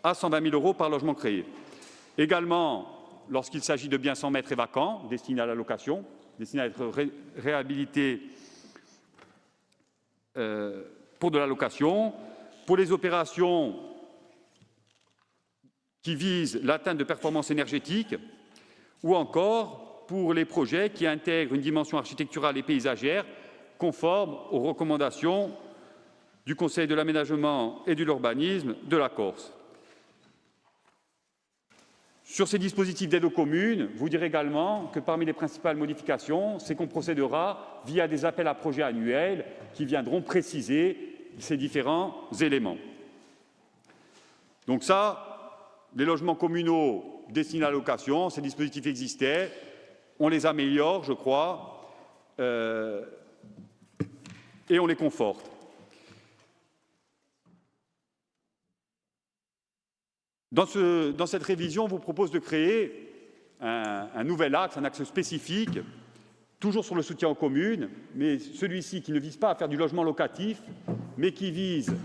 à 120 000 € par logement créé. Également, lorsqu'il s'agit de biens sans maître et vacants, destinés à la location, destinés à être réhabilités pour de la location, pour les opérations qui visent l'atteinte de performances énergétiques, ou encore pour les projets qui intègrent une dimension architecturale et paysagère conforme aux recommandations du Conseil de l'aménagement et de l'urbanisme de la Corse. Sur ces dispositifs d'aide aux communes, vous direz également que parmi les principales modifications, c'est qu'on procédera via des appels à projets annuels qui viendront préciser ces différents éléments. Donc ça, les logements communaux destinés à la location, ces dispositifs existaient, on les améliore, je crois, et on les conforte. Dans cette révision, on vous propose de créer un nouvel axe, un axe spécifique, toujours sur le soutien aux communes, mais celui-ci qui ne vise pas à faire du logement locatif, mais qui vise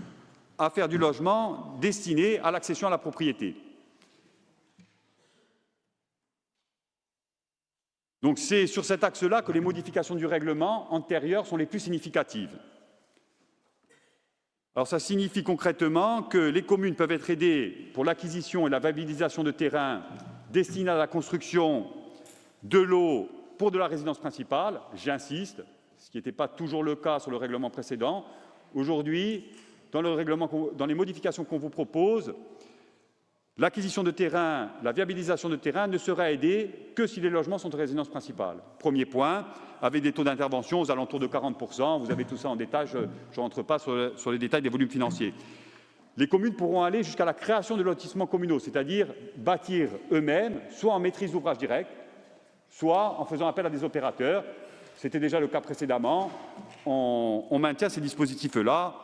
à faire du logement destiné à l'accession à la propriété. Donc c'est sur cet axe-là que les modifications du règlement antérieur sont les plus significatives. Alors ça signifie concrètement que les communes peuvent être aidées pour l'acquisition et la viabilisation de terrains destinés à la construction de lots pour de la résidence principale, j'insiste, ce qui n'était pas toujours le cas sur le règlement précédent. Aujourd'hui, dans les modifications qu'on vous propose, l'acquisition de terrain, la viabilisation de terrain ne sera aidée que si les logements sont de résidence principale. Premier point, avec des taux d'intervention aux alentours de 40%. Vous avez tout ça en détail, je ne rentre pas sur les détails des volumes financiers. Les communes pourront aller jusqu'à la création de lotissements communaux, c'est-à-dire bâtir eux-mêmes, soit en maîtrise d'ouvrage direct, soit en faisant appel à des opérateurs. C'était déjà le cas précédemment. On maintient ces dispositifs-là,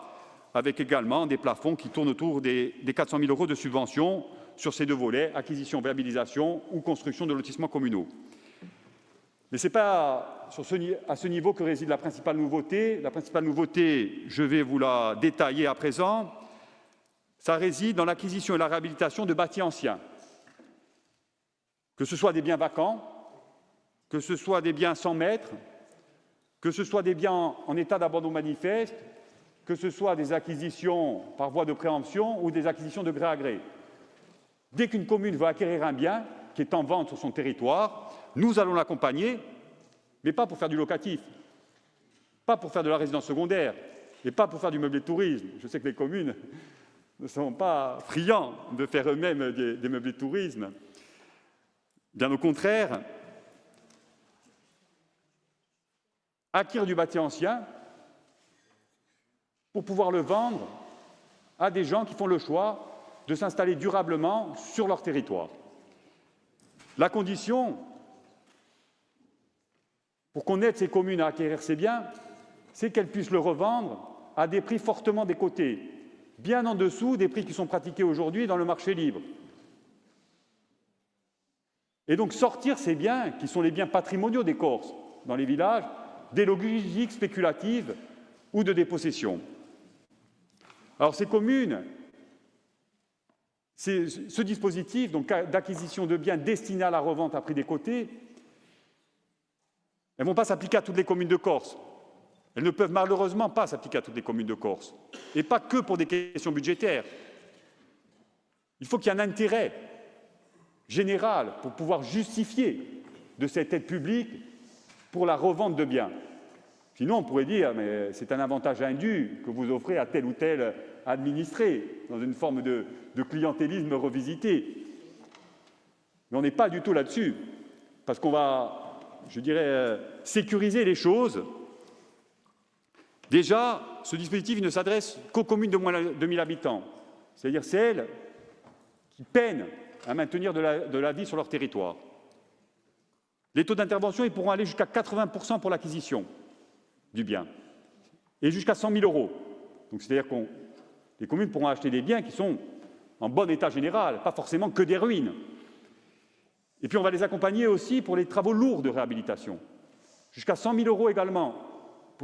avec également des plafonds qui tournent autour des 400 000 € de subventions sur ces deux volets, acquisition, viabilisation ou construction de lotissements communaux. Mais ce n'est pas à ce niveau que réside la principale nouveauté. La principale nouveauté, je vais vous la détailler à présent, ça réside dans l'acquisition et la réhabilitation de bâtis anciens, que ce soit des biens vacants, que ce soit des biens sans maître, que ce soit des biens en état d'abandon manifeste, que ce soit des acquisitions par voie de préemption ou des acquisitions de gré à gré. Dès qu'une commune veut acquérir un bien qui est en vente sur son territoire, nous allons l'accompagner, mais pas pour faire du locatif, pas pour faire de la résidence secondaire, et pas pour faire du meublé de tourisme. Je sais que les communes ne sont pas friands de faire eux-mêmes des meublés de tourisme. Bien au contraire, acquérir du bâti ancien pour pouvoir le vendre à des gens qui font le choix de s'installer durablement sur leur territoire. La condition pour qu'on aide ces communes à acquérir ces biens, c'est qu'elles puissent le revendre à des prix fortement décotés, bien en dessous des prix qui sont pratiqués aujourd'hui dans le marché libre. Et donc sortir ces biens, qui sont les biens patrimoniaux des Corses, dans les villages, des logiques spéculatives ou de dépossession. Alors ces communes, ce dispositif d'acquisition de biens destinés à la revente à prix décoté, elles ne vont pas s'appliquer à toutes les communes de Corse. Elles ne peuvent malheureusement pas s'appliquer à toutes les communes de Corse, et pas que pour des questions budgétaires. Il faut qu'il y ait un intérêt général pour pouvoir justifier de cette aide publique pour la revente de biens. Sinon, on pourrait dire mais c'est un avantage indu que vous offrez à tel ou tel administré, dans une forme de clientélisme revisité. Mais on n'est pas du tout là-dessus, parce qu'on va, je dirais, sécuriser les choses. Déjà, ce dispositif ne s'adresse qu'aux communes de moins de 2000 habitants, c'est-à-dire celles qui peinent à maintenir de la vie sur leur territoire. Les taux d'intervention, ils pourront aller jusqu'à 80% pour l'acquisition du bien, et jusqu'à 100 000 €. Donc, c'est-à-dire que les communes pourront acheter des biens qui sont en bon état général, pas forcément que des ruines. Et puis, on va les accompagner aussi pour les travaux lourds de réhabilitation, jusqu'à 100 000 € également.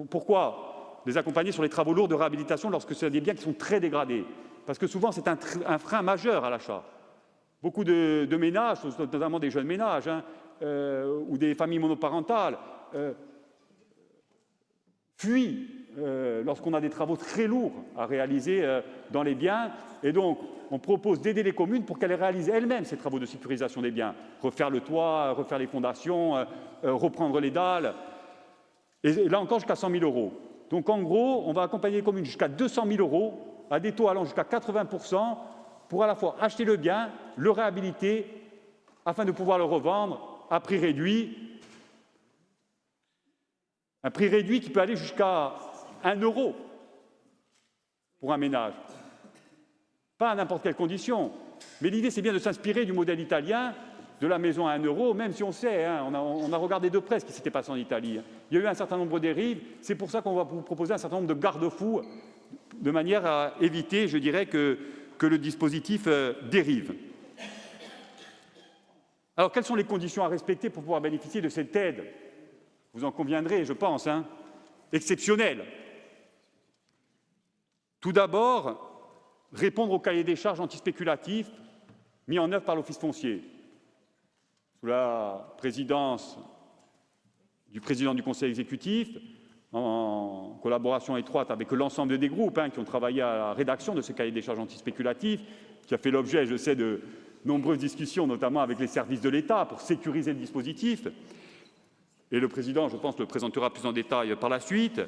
Pourquoi les accompagner sur les travaux lourds de réhabilitation lorsque ce sont des biens qui sont très dégradés? parce que souvent c'est un frein majeur à l'achat. Beaucoup de ménages, notamment des jeunes ménages, ou des familles monoparentales, fuient lorsqu'on a des travaux très lourds à réaliser dans les biens. Et donc, on propose d'aider les communes pour qu'elles réalisent elles-mêmes ces travaux de sécurisation des biens. Refaire le toit, refaire les fondations, reprendre les dalles. Et là encore, jusqu'à 100 000 €. Donc, en gros, on va accompagner les communes jusqu'à 200 000 € à des taux allant jusqu'à 80% pour à la fois acheter le bien, le réhabiliter, afin de pouvoir le revendre à prix réduit. Un prix réduit qui peut aller jusqu'à 1 € pour un ménage. Pas à n'importe quelle condition. Mais l'idée, c'est bien de s'inspirer du modèle italien de la maison à 1 €, même si on sait, on a regardé de près ce qui s'était passé en Italie. Il y a eu un certain nombre de dérives. C'est pour ça qu'on va vous proposer un certain nombre de garde-fous de manière à éviter, je dirais, que le dispositif dérive. Alors, quelles sont les conditions à respecter pour pouvoir bénéficier de cette aide? Vous en conviendrez, je pense, exceptionnelle. Tout d'abord, répondre au cahier des charges antispéculatif mis en œuvre par l'Office foncier. Sous la présidence du président du Conseil exécutif, en collaboration étroite avec l'ensemble des groupes qui ont travaillé à la rédaction de ce cahier des charges antispéculatif, qui a fait l'objet, je sais, de nombreuses discussions, notamment avec les services de l'État, pour sécuriser le dispositif. Et le président, je pense, le présentera plus en détail par la suite.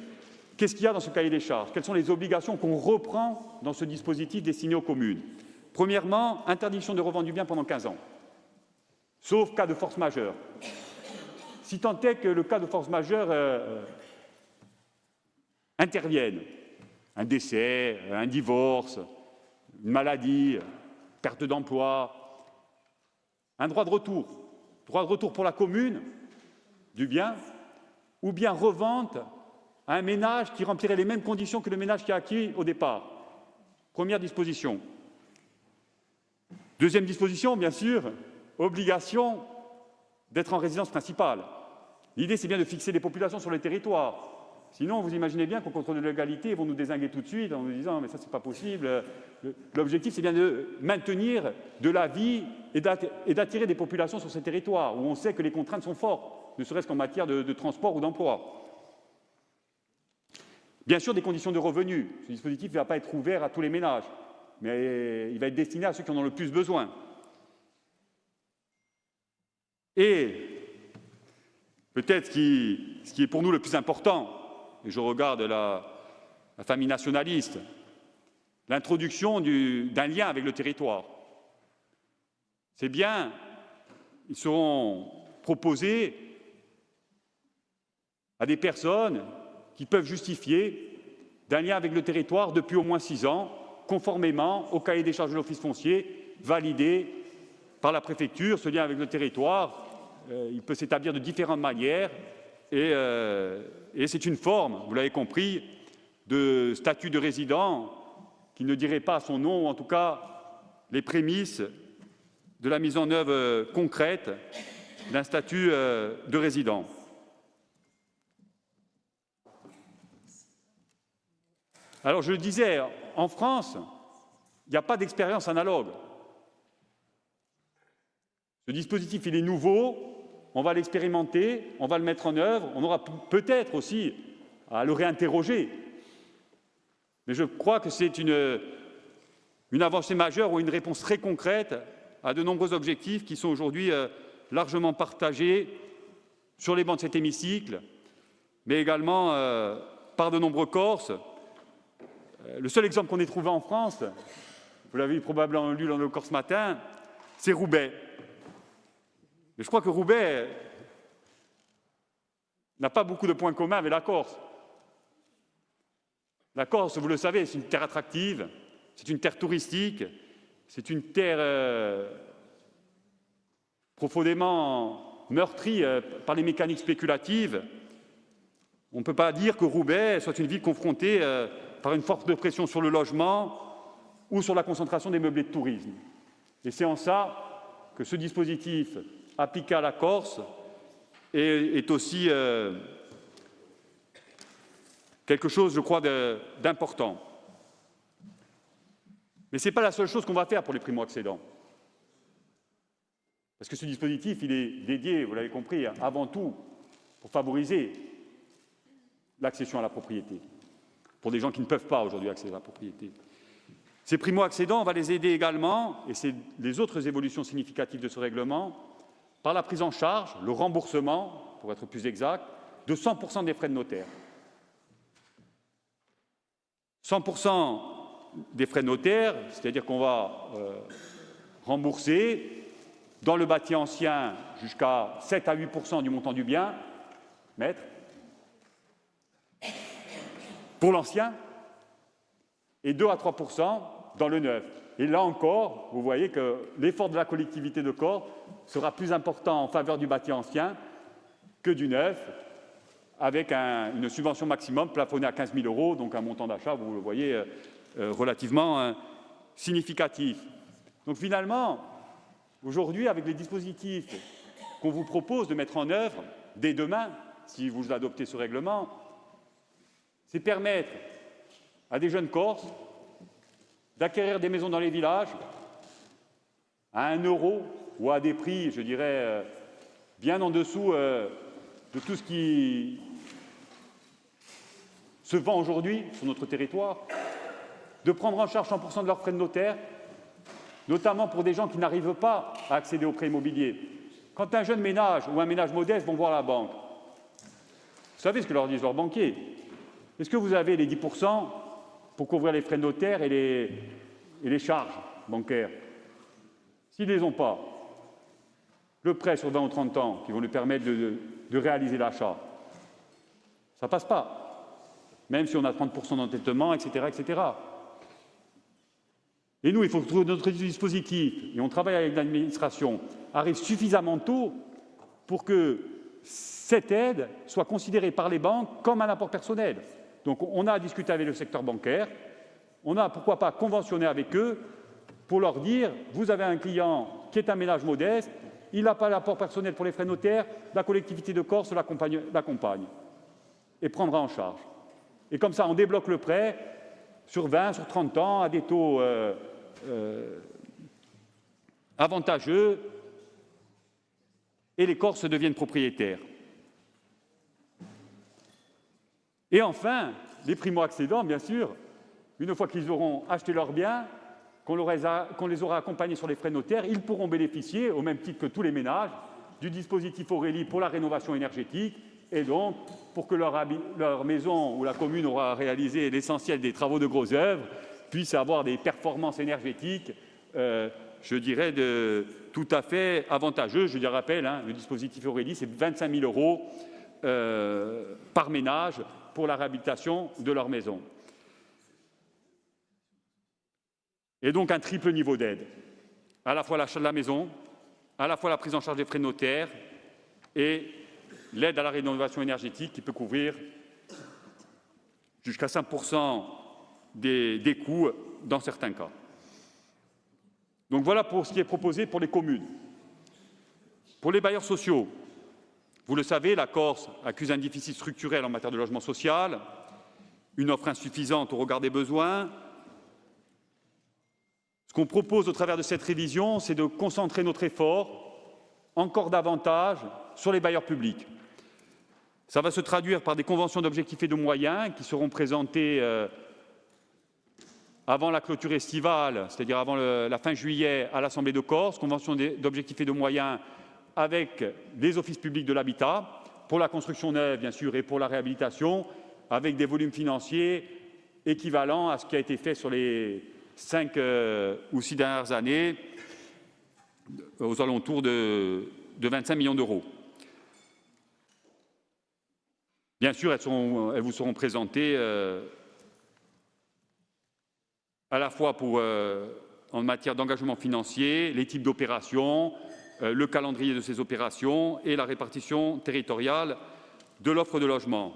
Qu'est-ce qu'il y a dans ce cahier des charges? Quelles sont les obligations qu'on reprend dans ce dispositif destiné aux communes? Premièrement, interdiction de revendre du bien pendant 15 ans, sauf cas de force majeure. Si tant est que le cas de force majeure intervienne, un décès, un divorce, une maladie, perte d'emploi, un droit de retour pour la commune du bien, ou bien revente à un ménage qui remplirait les mêmes conditions que le ménage qui a acquis au départ. Première disposition. Deuxième disposition, bien sûr, obligation d'être en résidence principale. L'idée, c'est bien de fixer des populations sur le territoire. Sinon, vous imaginez bien qu'au contrôle de légalité, ils vont nous dézinguer tout de suite en nous disant « mais ça, c'est pas possible ». L'objectif, c'est bien de maintenir de la vie et d'attirer des populations sur ces territoires où on sait que les contraintes sont fortes, ne serait-ce qu'en matière de transport ou d'emploi. Bien sûr, des conditions de revenus. Ce dispositif ne va pas être ouvert à tous les ménages, mais il va être destiné à ceux qui en ont le plus besoin. Et peut-être ce qui est pour nous le plus important, et je regarde la famille nationaliste, l'introduction d'un lien avec le territoire. Ces biens, ils seront proposés à des personnes qui peuvent justifier d'un lien avec le territoire depuis au moins 6 ans, conformément au cahier des charges de l'Office foncier, validé par la préfecture. Ce lien avec le territoire, il peut s'établir de différentes manières et c'est une forme, vous l'avez compris, de statut de résident qui ne dirait pas son nom, ou en tout cas les prémices de la mise en œuvre concrète d'un statut de résident. Alors, je le disais, en France, il n'y a pas d'expérience analogue. Ce dispositif, il est nouveau, on va l'expérimenter, on va le mettre en œuvre, on aura peut-être aussi à le réinterroger. Mais je crois que c'est une avancée majeure ou une réponse très concrète à de nombreux objectifs qui sont aujourd'hui largement partagés sur les bancs de cet hémicycle, mais également par de nombreux Corses. Le seul exemple qu'on ait trouvé en France, vous l'avez probablement lu dans le Corse Matin, c'est Roubaix. Mais je crois que Roubaix n'a pas beaucoup de points communs avec la Corse. La Corse, vous le savez, c'est une terre attractive, c'est une terre touristique, c'est une terre profondément meurtrie par les mécaniques spéculatives. On ne peut pas dire que Roubaix soit une ville confrontée par une forte pression sur le logement ou sur la concentration des meublés de tourisme. Et c'est en ça que ce dispositif appliqué à la Corse est aussi quelque chose, je crois, d'important. Mais ce n'est pas la seule chose qu'on va faire pour les primo-accédants. Parce que ce dispositif, il est dédié, vous l'avez compris, avant tout pour favoriser l'accession à la propriété, pour des gens qui ne peuvent pas aujourd'hui accéder à la propriété. Ces primo-accédants, on va les aider également, et c'est les autres évolutions significatives de ce règlement, par la prise en charge, le remboursement, pour être plus exact, de 100% des frais de notaire. 100% des frais de notaire, c'est-à-dire qu'on va rembourser dans le bâti ancien jusqu'à 7 à 8% du montant du bien, maître, pour l'ancien, et 2 à 3% dans le neuf. Et là encore, vous voyez que l'effort de la collectivité de Corse sera plus important en faveur du bâti ancien que du neuf, avec une subvention maximum plafonnée à 15 000 €, donc un montant d'achat, vous le voyez, relativement significatif. Donc finalement, aujourd'hui, avec les dispositifs qu'on vous propose de mettre en œuvre dès demain, si vous adoptez ce règlement, c'est permettre à des jeunes Corses d'acquérir des maisons dans les villages à 1 € ou à des prix, je dirais, bien en dessous de tout ce qui se vend aujourd'hui sur notre territoire, de prendre en charge 100% de leurs frais de notaire, notamment pour des gens qui n'arrivent pas à accéder au prêt immobilier. Quand un jeune ménage ou un ménage modeste vont voir la banque, vous savez ce que leur disent leurs banquiers? Est-ce que vous avez les 10% pour couvrir les frais de notaire et les charges bancaires? S'ils ne les ont pas, le prêt sur 20 ou 30 ans qui vont lui permettre de réaliser l'achat, ça ne passe pas, même si on a 30% d'endettement, etc., etc. Et nous, il faut que notre dispositif, et on travaille avec l'administration, arrive suffisamment tôt pour que cette aide soit considérée par les banques comme un apport personnel. Donc on a discuté avec le secteur bancaire, on a pourquoi pas conventionné avec eux pour leur dire « vous avez un client qui est un ménage modeste, il n'a pas l'apport personnel pour les frais notaires, la collectivité de Corse l'accompagne et prendra en charge. » Et comme ça, on débloque le prêt sur 20, sur 30 ans, à des taux avantageux, et les Corses deviennent propriétaires. Et enfin, les primo-accédants, bien sûr, une fois qu'ils auront acheté leurs biens, qu'on les aura accompagnés sur les frais notaires, ils pourront bénéficier, au même titre que tous les ménages, du dispositif Aurélie pour la rénovation énergétique, et donc pour que leur maison où la commune aura réalisé l'essentiel des travaux de grosses œuvres puisse avoir des performances énergétiques, je dirais, tout à fait avantageuses. Je le rappelle, le dispositif Aurélie, c'est 25 000 € par ménage pour la réhabilitation de leur maison. Et donc un triple niveau d'aide, à la fois l'achat de la maison, à la fois la prise en charge des frais notaires et l'aide à la rénovation énergétique qui peut couvrir jusqu'à 5% des coûts dans certains cas. Donc voilà pour ce qui est proposé pour les communes. Pour les bailleurs sociaux, vous le savez, la Corse accuse un déficit structurel en matière de logement social, une offre insuffisante au regard des besoins. Ce qu'on propose au travers de cette révision, c'est de concentrer notre effort encore davantage sur les bailleurs publics. Ça va se traduire par des conventions d'objectifs et de moyens qui seront présentées avant la clôture estivale, c'est-à-dire avant la fin juillet à l'Assemblée de Corse, conventions d'objectifs et de moyens avec les offices publics de l'habitat, pour la construction neuve bien sûr et pour la réhabilitation, avec des volumes financiers équivalents à ce qui a été fait sur les 5 ou 6 dernières années, aux alentours de 25 millions d'euros. Bien sûr, elles vous seront présentées à la fois en matière d'engagement financier, les types d'opérations, le calendrier de ces opérations et la répartition territoriale de l'offre de logement.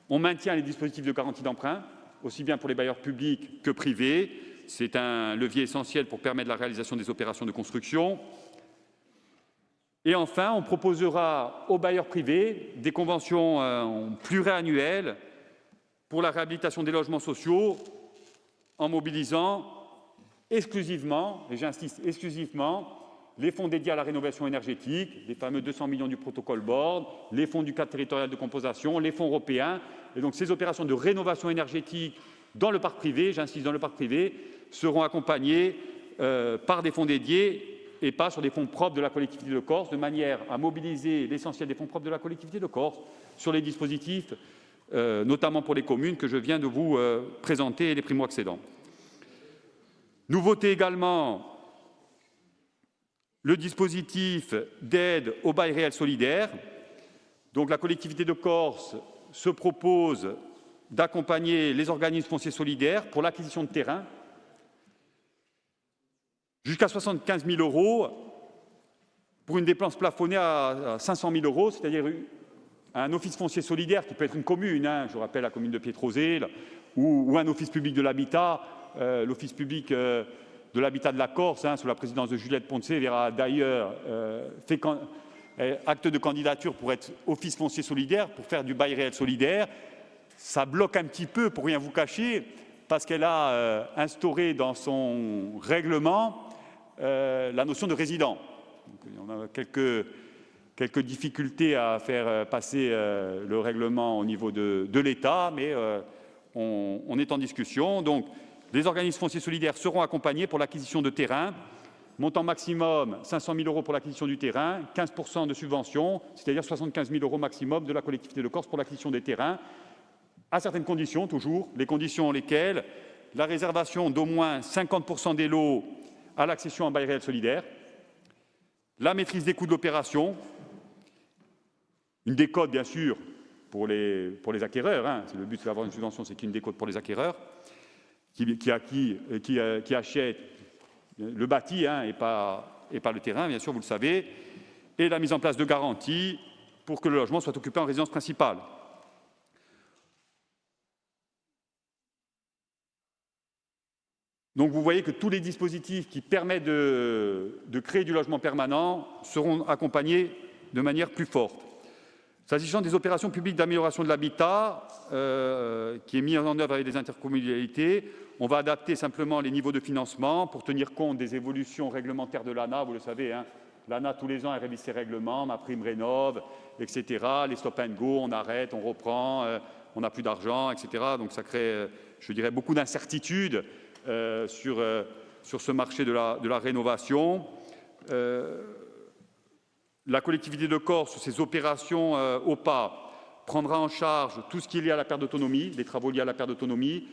On maintient les dispositifs de garantie d'emprunt, aussi bien pour les bailleurs publics que privés. C'est un levier essentiel pour permettre la réalisation des opérations de construction. Et enfin, on proposera aux bailleurs privés des conventions pluriannuelles pour la réhabilitation des logements sociaux en mobilisant exclusivement, et j'insiste exclusivement, les fonds dédiés à la rénovation énergétique, les fameux 200 millions du protocole Board, les fonds du cadre territorial de compensation, les fonds européens. Et donc ces opérations de rénovation énergétique dans le parc privé, j'insiste dans le parc privé, seront accompagnées par des fonds dédiés et pas sur des fonds propres de la collectivité de Corse, de manière à mobiliser l'essentiel des fonds propres de la collectivité de Corse sur les dispositifs, notamment pour les communes que je viens de vous présenter et les primo-accédants. Nouveauté également, le dispositif d'aide au bail réel solidaire. Donc la collectivité de Corse se propose d'accompagner les organismes fonciers solidaires pour l'acquisition de terrain jusqu'à 75 000 € pour une dépense plafonnée à 500 000 €, c'est-à-dire un office foncier solidaire qui peut être une commune, je rappelle la commune de Pietrosé, ou un office public de l'habitat, l'office public de l'habitat de la Corse, sous la présidence de Juliette Poncé, verra d'ailleurs fait acte de candidature pour être office foncier solidaire, pour faire du bail réel solidaire. Ça bloque un petit peu, pour rien vous cacher, parce qu'elle a instauré dans son règlement la notion de résident. Donc, on a quelques difficultés à faire passer le règlement au niveau de l'État, mais on est en discussion. Donc, les organismes fonciers solidaires seront accompagnés pour l'acquisition de terrain, montant maximum 500 000 € pour l'acquisition du terrain, 15 % de subvention, c'est-à-dire 75 000 € maximum de la collectivité de Corse pour l'acquisition des terrains, à certaines conditions, toujours, les conditions en lesquelles la réservation d'au moins 50 % des lots à l'accession en bail réel solidaire, la maîtrise des coûts de l'opération, une décote bien sûr pour les acquéreurs, le but c'est d'avoir une subvention, c'est qu'il y ait une décote pour les acquéreurs, qui achètent le bâti et pas le terrain, bien sûr, vous le savez, et la mise en place de garanties pour que le logement soit occupé en résidence principale. Donc vous voyez que tous les dispositifs qui permettent de créer du logement permanent seront accompagnés de manière plus forte. S'agissant des opérations publiques d'amélioration de l'habitat, qui est mise en œuvre avec des intercommunalités, on va adapter simplement les niveaux de financement pour tenir compte des évolutions réglementaires de l'ANA. Vous le savez, l'ANA, tous les ans, elle révise ses règlements, ma prime rénove, etc. Les stop and go, on arrête, on reprend, on n'a plus d'argent, etc. Donc ça crée, je dirais, beaucoup d'incertitudes sur ce marché de la rénovation. La collectivité de Corse, sur ses opérations OPA, prendra en charge tout ce qui est lié à la perte d'autonomie, les travaux liés à la perte d'autonomie.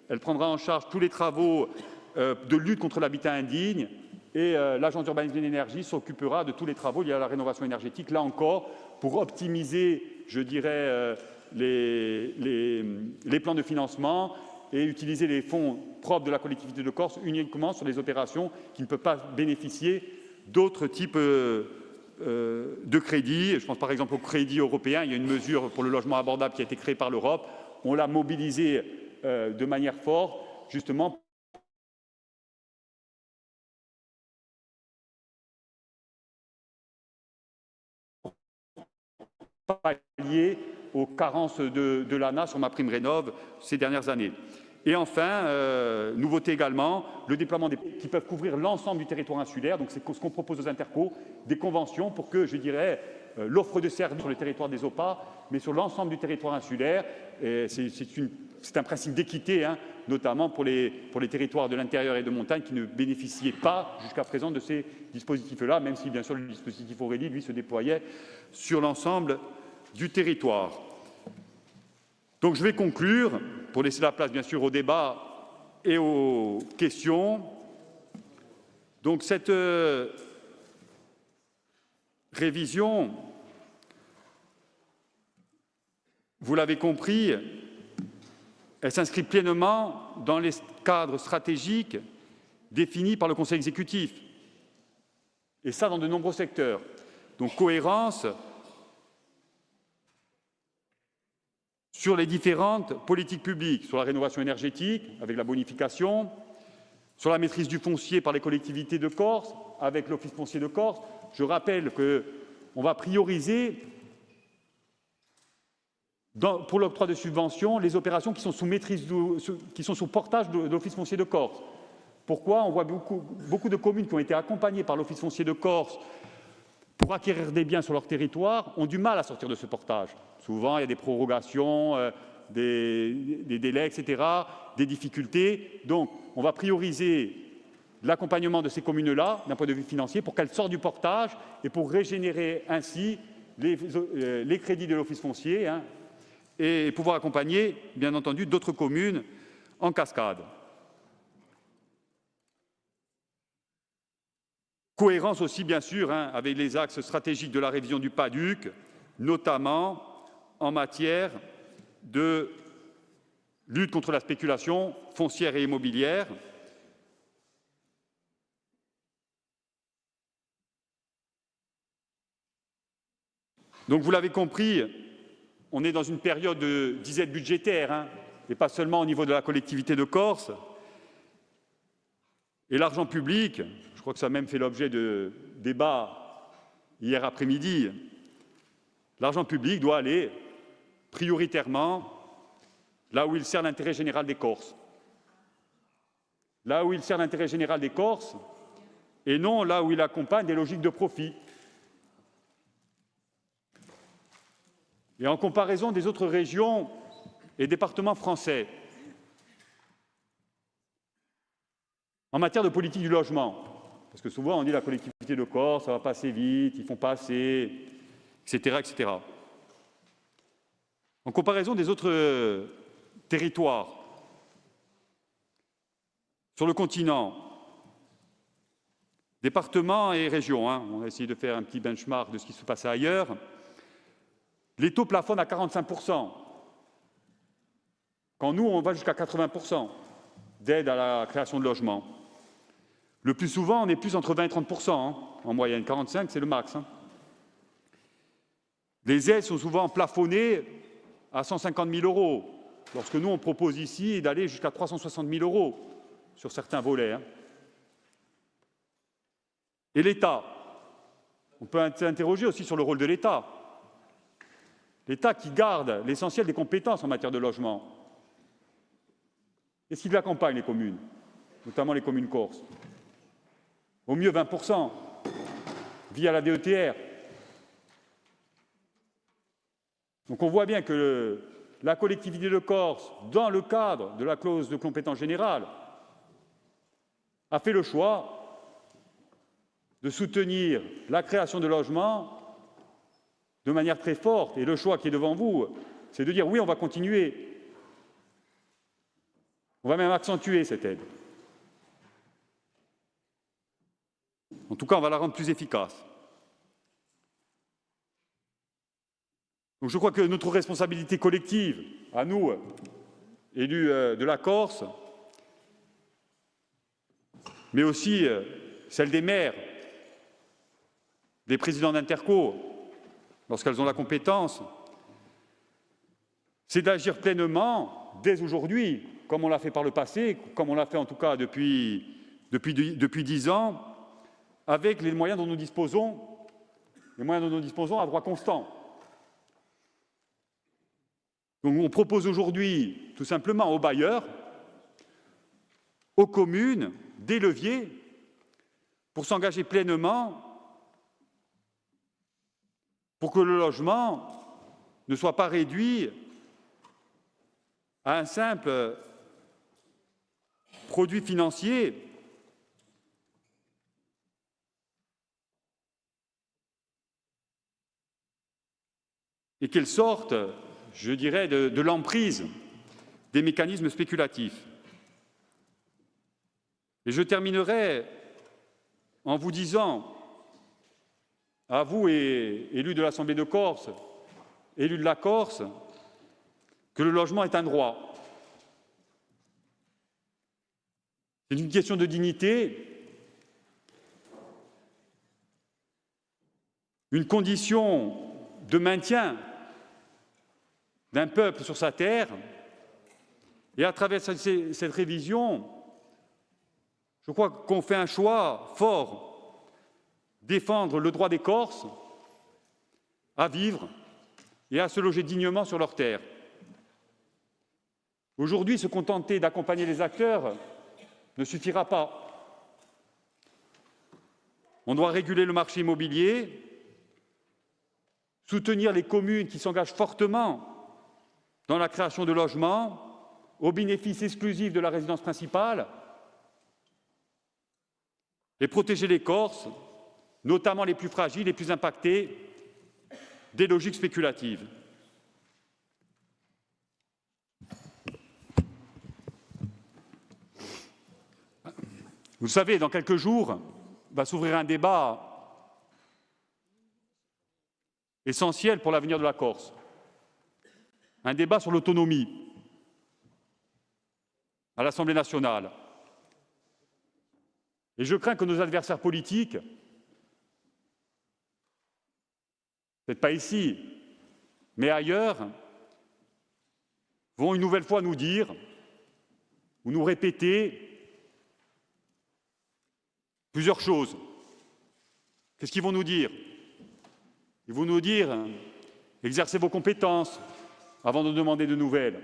Elle prendra en charge tous les travaux de lutte contre l'habitat indigne et l'agence d'urbanisme et d'énergie s'occupera de tous les travaux liés à la rénovation énergétique, là encore, pour optimiser, je dirais, les plans de financement et utiliser les fonds propres de la collectivité de Corse uniquement sur les opérations qui ne peuvent pas bénéficier d'autres types de crédits. Je pense par exemple au crédit européen. Il y a une mesure pour le logement abordable qui a été créée par l'Europe. On l'a mobilisée de manière forte, justement, pour pallier aux carences de l'ANA sur ma prime rénov ces dernières années. Et enfin, nouveauté également, le déploiement qui peuvent couvrir l'ensemble du territoire insulaire. Donc c'est ce qu'on propose aux intercos, des conventions pour que, je dirais, l'offre de services sur le territoire des OPA, mais sur l'ensemble du territoire insulaire. C'est un principe d'équité, notamment pour les territoires de l'intérieur et de montagne qui ne bénéficiaient pas jusqu'à présent de ces dispositifs-là, même si bien sûr le dispositif Aurélie, lui, se déployait sur l'ensemble du territoire. Donc je vais conclure, pour laisser la place bien sûr au débat et aux questions. Donc cette révision, vous l'avez compris, elle s'inscrit pleinement dans les cadres stratégiques définis par le Conseil exécutif, et ça dans de nombreux secteurs. Donc cohérence sur les différentes politiques publiques, sur la rénovation énergétique, avec la bonification, sur la maîtrise du foncier par les collectivités de Corse, avec l'Office foncier de Corse. Je rappelle qu'on va prioriser, pour l'octroi de subventions, les opérations qui sont sous portage de l'Office foncier de Corse. Pourquoi? On voit beaucoup de communes qui ont été accompagnées par l'Office foncier de Corse pour acquérir des biens sur leur territoire ont du mal à sortir de ce portage. Souvent, il y a des prorogations, des délais, etc., des difficultés. Donc, on va prioriser l'accompagnement de ces communes-là, d'un point de vue financier, pour qu'elles sortent du portage et pour régénérer ainsi les crédits de l'Office foncier, hein, et pouvoir accompagner, bien entendu, d'autres communes en cascade. Cohérence aussi, bien sûr, hein, avec les axes stratégiques de la révision du PADUC, notamment en matière de lutte contre la spéculation foncière et immobilière. Donc, vous l'avez compris, on est dans une période de disette budgétaire, hein, et pas seulement au niveau de la collectivité de Corse. Et l'argent public, je crois que ça a même fait l'objet de débats hier après-midi, l'argent public doit aller prioritairement là où il sert l'intérêt général des Corses. Là où il sert l'intérêt général des Corses, et non là où il accompagne des logiques de profit. Et en comparaison des autres régions et départements français, en matière de politique du logement, parce que souvent on dit la collectivité de Corse, ça va pas assez vite, ils font pas assez, etc., etc. En comparaison des autres territoires, sur le continent, départements et régions, hein, on a essayé de faire un petit benchmark de ce qui se passait ailleurs, les taux plafonnent à 45%, quand nous, on va jusqu'à 80% d'aide à la création de logements. Le plus souvent, on est plus entre 20 et 30%, hein, en moyenne. 45, c'est le max. Hein. Les aides sont souvent plafonnées à 150 000 €, lorsque nous, on propose ici d'aller jusqu'à 360 000 € sur certains volets. Hein. Et l'État, on peut s'interroger aussi sur le rôle de l'État. L'État qui garde l'essentiel des compétences en matière de logement. Est-ce qu'il accompagne les communes, notamment les communes corses? Au mieux 20%, via la DETR. Donc on voit bien que la collectivité de Corse, dans le cadre de la clause de compétence générale, a fait le choix de soutenir la création de logements de manière très forte. Et le choix qui est devant vous, c'est de dire oui, on va continuer. On va même accentuer cette aide. En tout cas, on va la rendre plus efficace. Donc je crois que notre responsabilité collective, à nous, élus de la Corse, mais aussi celle des maires, des présidents d'interco, lorsqu'elles ont la compétence, c'est d'agir pleinement, dès aujourd'hui, comme on l'a fait par le passé, comme on l'a fait en tout cas depuis 10 ans, avec les moyens dont nous disposons à droit constant. Donc on propose aujourd'hui tout simplement aux bailleurs, aux communes, des leviers pour s'engager pleinement pour que le logement ne soit pas réduit à un simple produit financier et qu'elle sorte, je dirais, de l'emprise des mécanismes spéculatifs. Et je terminerai en vous disant, à vous, élus de l'Assemblée de Corse, élus de la Corse, que le logement est un droit. C'est une question de dignité, une condition de maintien d'un peuple sur sa terre. Et à travers cette révision, je crois qu'on fait un choix fort, défendre le droit des Corses à vivre et à se loger dignement sur leur terre. Aujourd'hui, se contenter d'accompagner les acteurs ne suffira pas. On doit réguler le marché immobilier, soutenir les communes qui s'engagent fortement dans la création de logements au bénéfice exclusif de la résidence principale et protéger les Corses, notamment les plus fragiles, les plus impactés, des logiques spéculatives. Vous le savez, dans quelques jours va s'ouvrir un débat essentiel pour l'avenir de la Corse, un débat sur l'autonomie à l'Assemblée nationale. Et je crains que nos adversaires politiques, peut-être pas ici, mais ailleurs, vont une nouvelle fois nous dire ou nous répéter plusieurs choses. Qu'est-ce qu'ils vont nous dire? Ils vont nous dire « exercez vos compétences avant de demander de nouvelles ».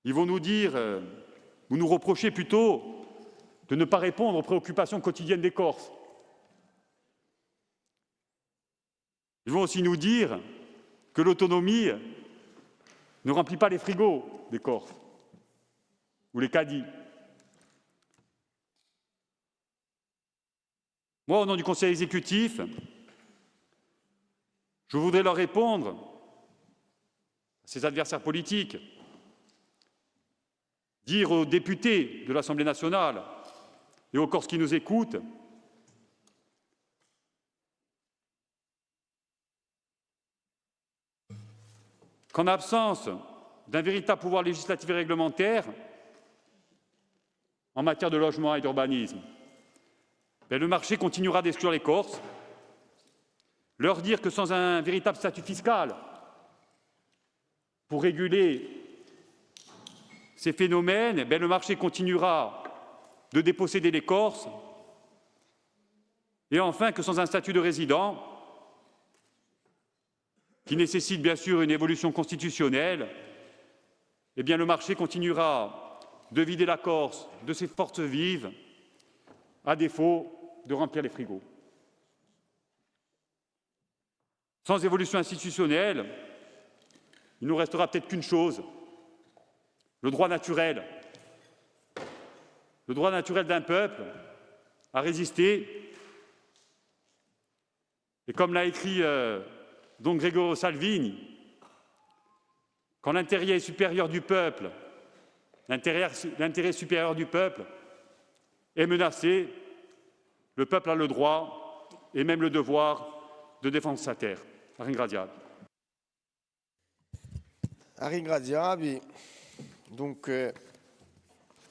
Ils vont nous dire, ou nous reprocher plutôt, de ne pas répondre aux préoccupations quotidiennes des Corses. Ils vont aussi nous dire que l'autonomie ne remplit pas les frigos des Corses ou les caddies. Moi, au nom du Conseil exécutif, je voudrais leur répondre, à ces adversaires politiques, dire aux députés de l'Assemblée nationale et aux Corses qui nous écoutent qu'en absence d'un véritable pouvoir législatif et réglementaire en matière de logement et d'urbanisme, le marché continuera d'exclure les Corses, leur dire que sans un véritable statut fiscal pour réguler ces phénomènes, le marché continuera de déposséder les Corses, et enfin que sans un statut de résident, qui nécessite bien sûr une évolution constitutionnelle, le marché continuera de vider la Corse de ses forces vives, à défaut de remplir les frigos. Sans évolution institutionnelle, il ne nous restera peut-être qu'une chose, le droit naturel. Le droit naturel d'un peuple à résister. Et comme l'a écrit Don Gregorio Salvini, quand l'intérêt supérieur du peuple, l'intérêt supérieur du peuple est menacé, le peuple a le droit et même le devoir de défendre sa terre. Ringraziato. Ringraziato. Donc, il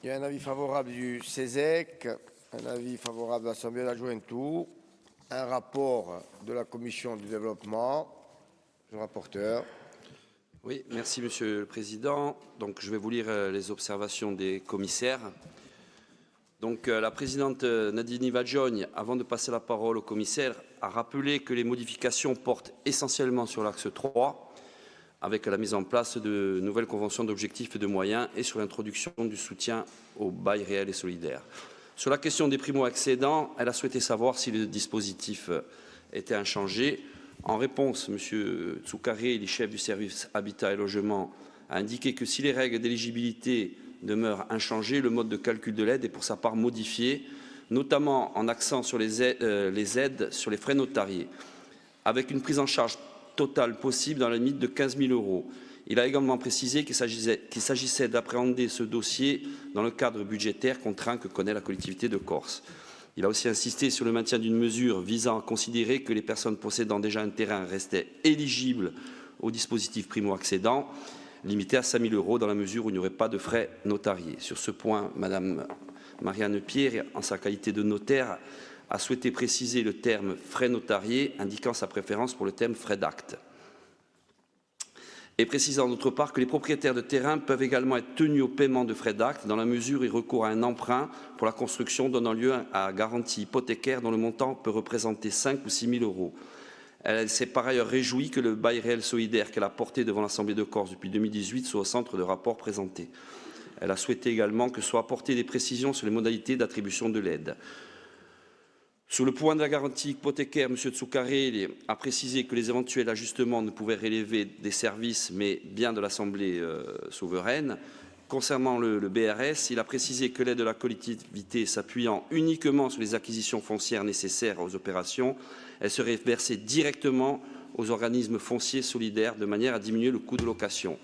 y a un avis favorable du CESEC, un avis favorable de l'Assemblée de la Juventus, un rapport de la Commission du développement. Le rapporteur. Oui, merci Monsieur le Président. Donc, je vais vous lire les observations des commissaires. Donc, la présidente Nadine Vagione, avant de passer la parole au commissaire, a rappelé que les modifications portent essentiellement sur l'axe 3, avec la mise en place de nouvelles conventions d'objectifs et de moyens et sur l'introduction du soutien au bail réel et solidaire. Sur la question des primo-accédants, elle a souhaité savoir si le dispositif était inchangé. En réponse, M. Tsoukaré, le chef du service Habitat et Logement, a indiqué que si les règles d'éligibilité demeure inchangé, le mode de calcul de l'aide est pour sa part modifié, notamment en accent sur les aides sur les frais notariés, avec une prise en charge totale possible dans la limite de 15 000 €. Il a également précisé qu'il s'agissait d'appréhender ce dossier dans le cadre budgétaire contraint que connaît la collectivité de Corse. Il a aussi insisté sur le maintien d'une mesure visant à considérer que les personnes possédant déjà un terrain restaient éligibles au dispositif primo-accédant, limité à 5 000 € dans la mesure où il n'y aurait pas de frais notariés. Sur ce point, Madame Marianne Pierre, en sa qualité de notaire, a souhaité préciser le terme frais notariés, indiquant sa préférence pour le terme frais d'acte. Et précisant d'autre part que les propriétaires de terrain peuvent également être tenus au paiement de frais d'acte dans la mesure où ils recourent à un emprunt pour la construction donnant lieu à garantie hypothécaire dont le montant peut représenter 5 ou 6 000 €. Elle s'est par ailleurs réjouie que le bail réel solidaire qu'elle a porté devant l'Assemblée de Corse depuis 2018 soit au centre de rapports présentés. Elle a souhaité également que soient apportées des précisions sur les modalités d'attribution de l'aide. Sur le point de la garantie hypothécaire, M. Tsoukaré a précisé que les éventuels ajustements ne pouvaient relever des services, mais bien de l'Assemblée souveraine. Concernant le BRS, il a précisé que l'aide de la collectivité s'appuyant uniquement sur les acquisitions foncières nécessaires aux opérations, elle serait versée directement aux organismes fonciers solidaires de manière à diminuer le coût de location.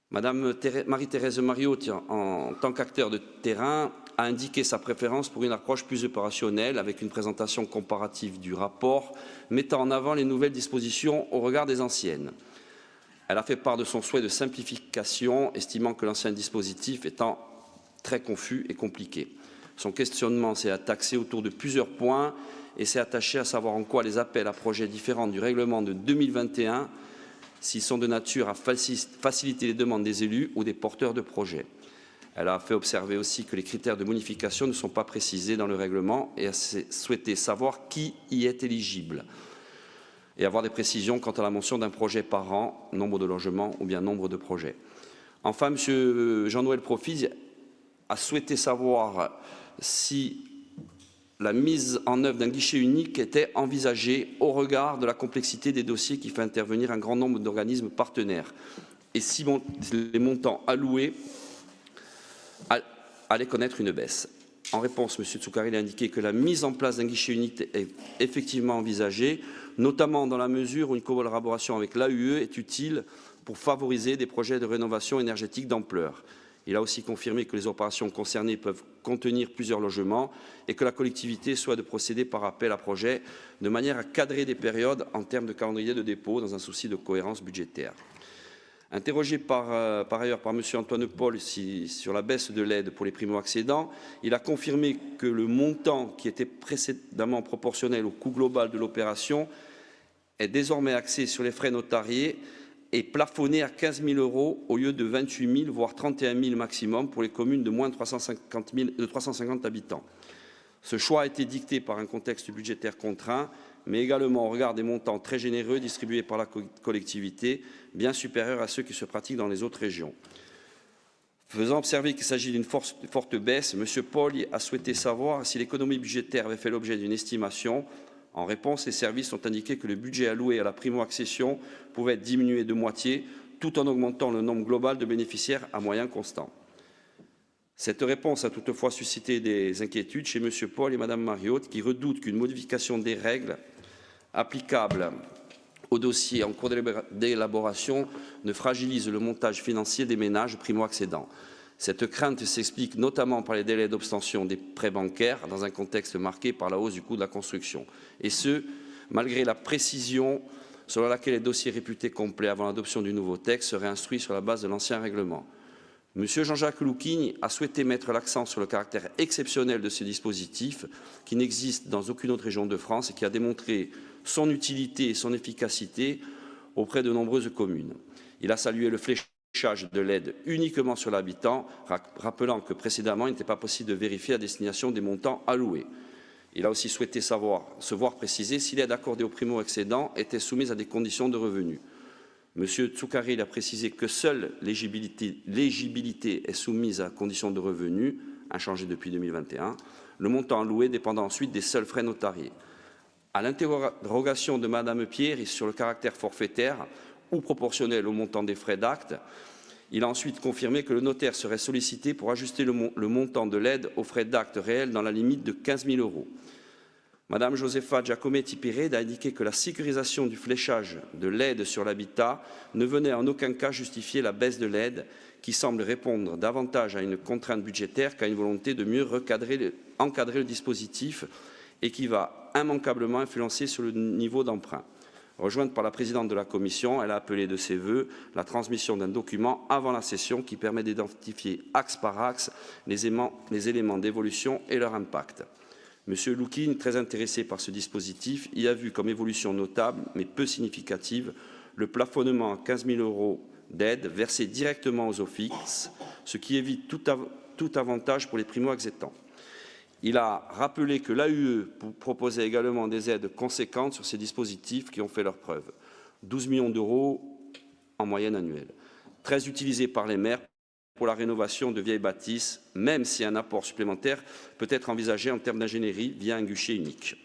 Madame Marie-Thérèse Mariotte, en tant qu'acteur de terrain, a indiqué sa préférence pour une approche plus opérationnelle avec une présentation comparative du rapport mettant en avant les nouvelles dispositions au regard des anciennes. Elle a fait part de son souhait de simplification, estimant que l'ancien dispositif étant très confus et compliqué. Son questionnement s'est axé autour de plusieurs points et s'est attaché à savoir en quoi les appels à projets différents du règlement de 2021, s'ils sont de nature à faciliter les demandes des élus ou des porteurs de projets. Elle a fait observer aussi que les critères de bonification ne sont pas précisés dans le règlement et a souhaité savoir qui y est éligible et avoir des précisions quant à la mention d'un projet par an, nombre de logements ou bien nombre de projets. Enfin, M. Jean-Noël Profit a souhaité savoir si la mise en œuvre d'un guichet unique était envisagée au regard de la complexité des dossiers qui fait intervenir un grand nombre d'organismes partenaires et si les montants alloués allaient connaître une baisse. En réponse, M. Tsoukaré a indiqué que la mise en place d'un guichet unique est effectivement envisagée, notamment dans la mesure où une collaboration avec l'AUE est utile pour favoriser des projets de rénovation énergétique d'ampleur. Il a aussi confirmé que les opérations concernées peuvent contenir plusieurs logements et que la collectivité souhaite de procéder par appel à projet de manière à cadrer des périodes en termes de calendrier de dépôt dans un souci de cohérence budgétaire. Interrogé par ailleurs par M. Antoine Paul sur la baisse de l'aide pour les primo-accédants, il a confirmé que le montant qui était précédemment proportionnel au coût global de l'opération est désormais axé sur les frais notariés et plafonné à 15 000 € au lieu de 28 000, voire 31 000 maximum pour les communes de moins de 350 habitants. Ce choix a été dicté par un contexte budgétaire contraint, mais également au regard des montants très généreux distribués par la collectivité, bien supérieurs à ceux qui se pratiquent dans les autres régions. Faisant observer qu'il s'agit d'une forte baisse, M. Paul a souhaité savoir si l'économie budgétaire avait fait l'objet d'une estimation. En réponse, les services ont indiqué que le budget alloué à la primo-accession pouvait être diminué de moitié, tout en augmentant le nombre global de bénéficiaires à moyens constants. Cette réponse a toutefois suscité des inquiétudes chez M. Paul et Mme Mariotte, qui redoutent qu'une modification des règles applicables au dossier en cours d'élaboration ne fragilise le montage financier des ménages primo-accédants. Cette crainte s'explique notamment par les délais d'obtention des prêts bancaires dans un contexte marqué par la hausse du coût de la construction. Et ce, malgré la précision selon laquelle les dossiers réputés complets avant l'adoption du nouveau texte seraient instruits sur la base de l'ancien règlement. M. Jean-Jacques Louquigne a souhaité mettre l'accent sur le caractère exceptionnel de ce dispositif qui n'existe dans aucune autre région de France et qui a démontré son utilité et son efficacité auprès de nombreuses communes. Il a salué le fléchage de l'aide uniquement sur l'habitant, rappelant que précédemment, il n'était pas possible de vérifier la destination des montants alloués. Il a aussi souhaité se voir préciser si l'aide accordée aux primo-accédants était soumise à des conditions de revenus. M. Tsoukaré a précisé que seule l'éligibilité est soumise à conditions de revenus, inchangées depuis 2021, le montant alloué dépendant ensuite des seuls frais notariés. À l'interrogation de Mme Pierre sur le caractère forfaitaire ou proportionnel au montant des frais d'acte, il a ensuite confirmé que le notaire serait sollicité pour ajuster le montant de l'aide aux frais d'acte réels dans la limite de 15 000 €. Mme Josefa Giacometti-Pired a indiqué que la sécurisation du fléchage de l'aide sur l'habitat ne venait en aucun cas justifier la baisse de l'aide, qui semble répondre davantage à une contrainte budgétaire qu'à une volonté de mieux encadrer le dispositif et qui va immanquablement influencer sur le niveau d'emprunt. Rejointe par la présidente de la Commission, elle a appelé de ses vœux la transmission d'un document avant la session qui permet d'identifier axe par axe les éléments d'évolution et leur impact. M. Louquigne, très intéressé par ce dispositif, y a vu comme évolution notable, mais peu significative, le plafonnement à 15 000 € d'aide versée directement aux offices, ce qui évite tout avantage pour les primo-accédants. Il a rappelé que l'AUE proposait également des aides conséquentes sur ces dispositifs qui ont fait leurs preuves. 12 millions d'euros en moyenne annuelle. Très utilisés par les maires pour la rénovation de vieilles bâtisses, même si un apport supplémentaire peut être envisagé en termes d'ingénierie via un guichet unique.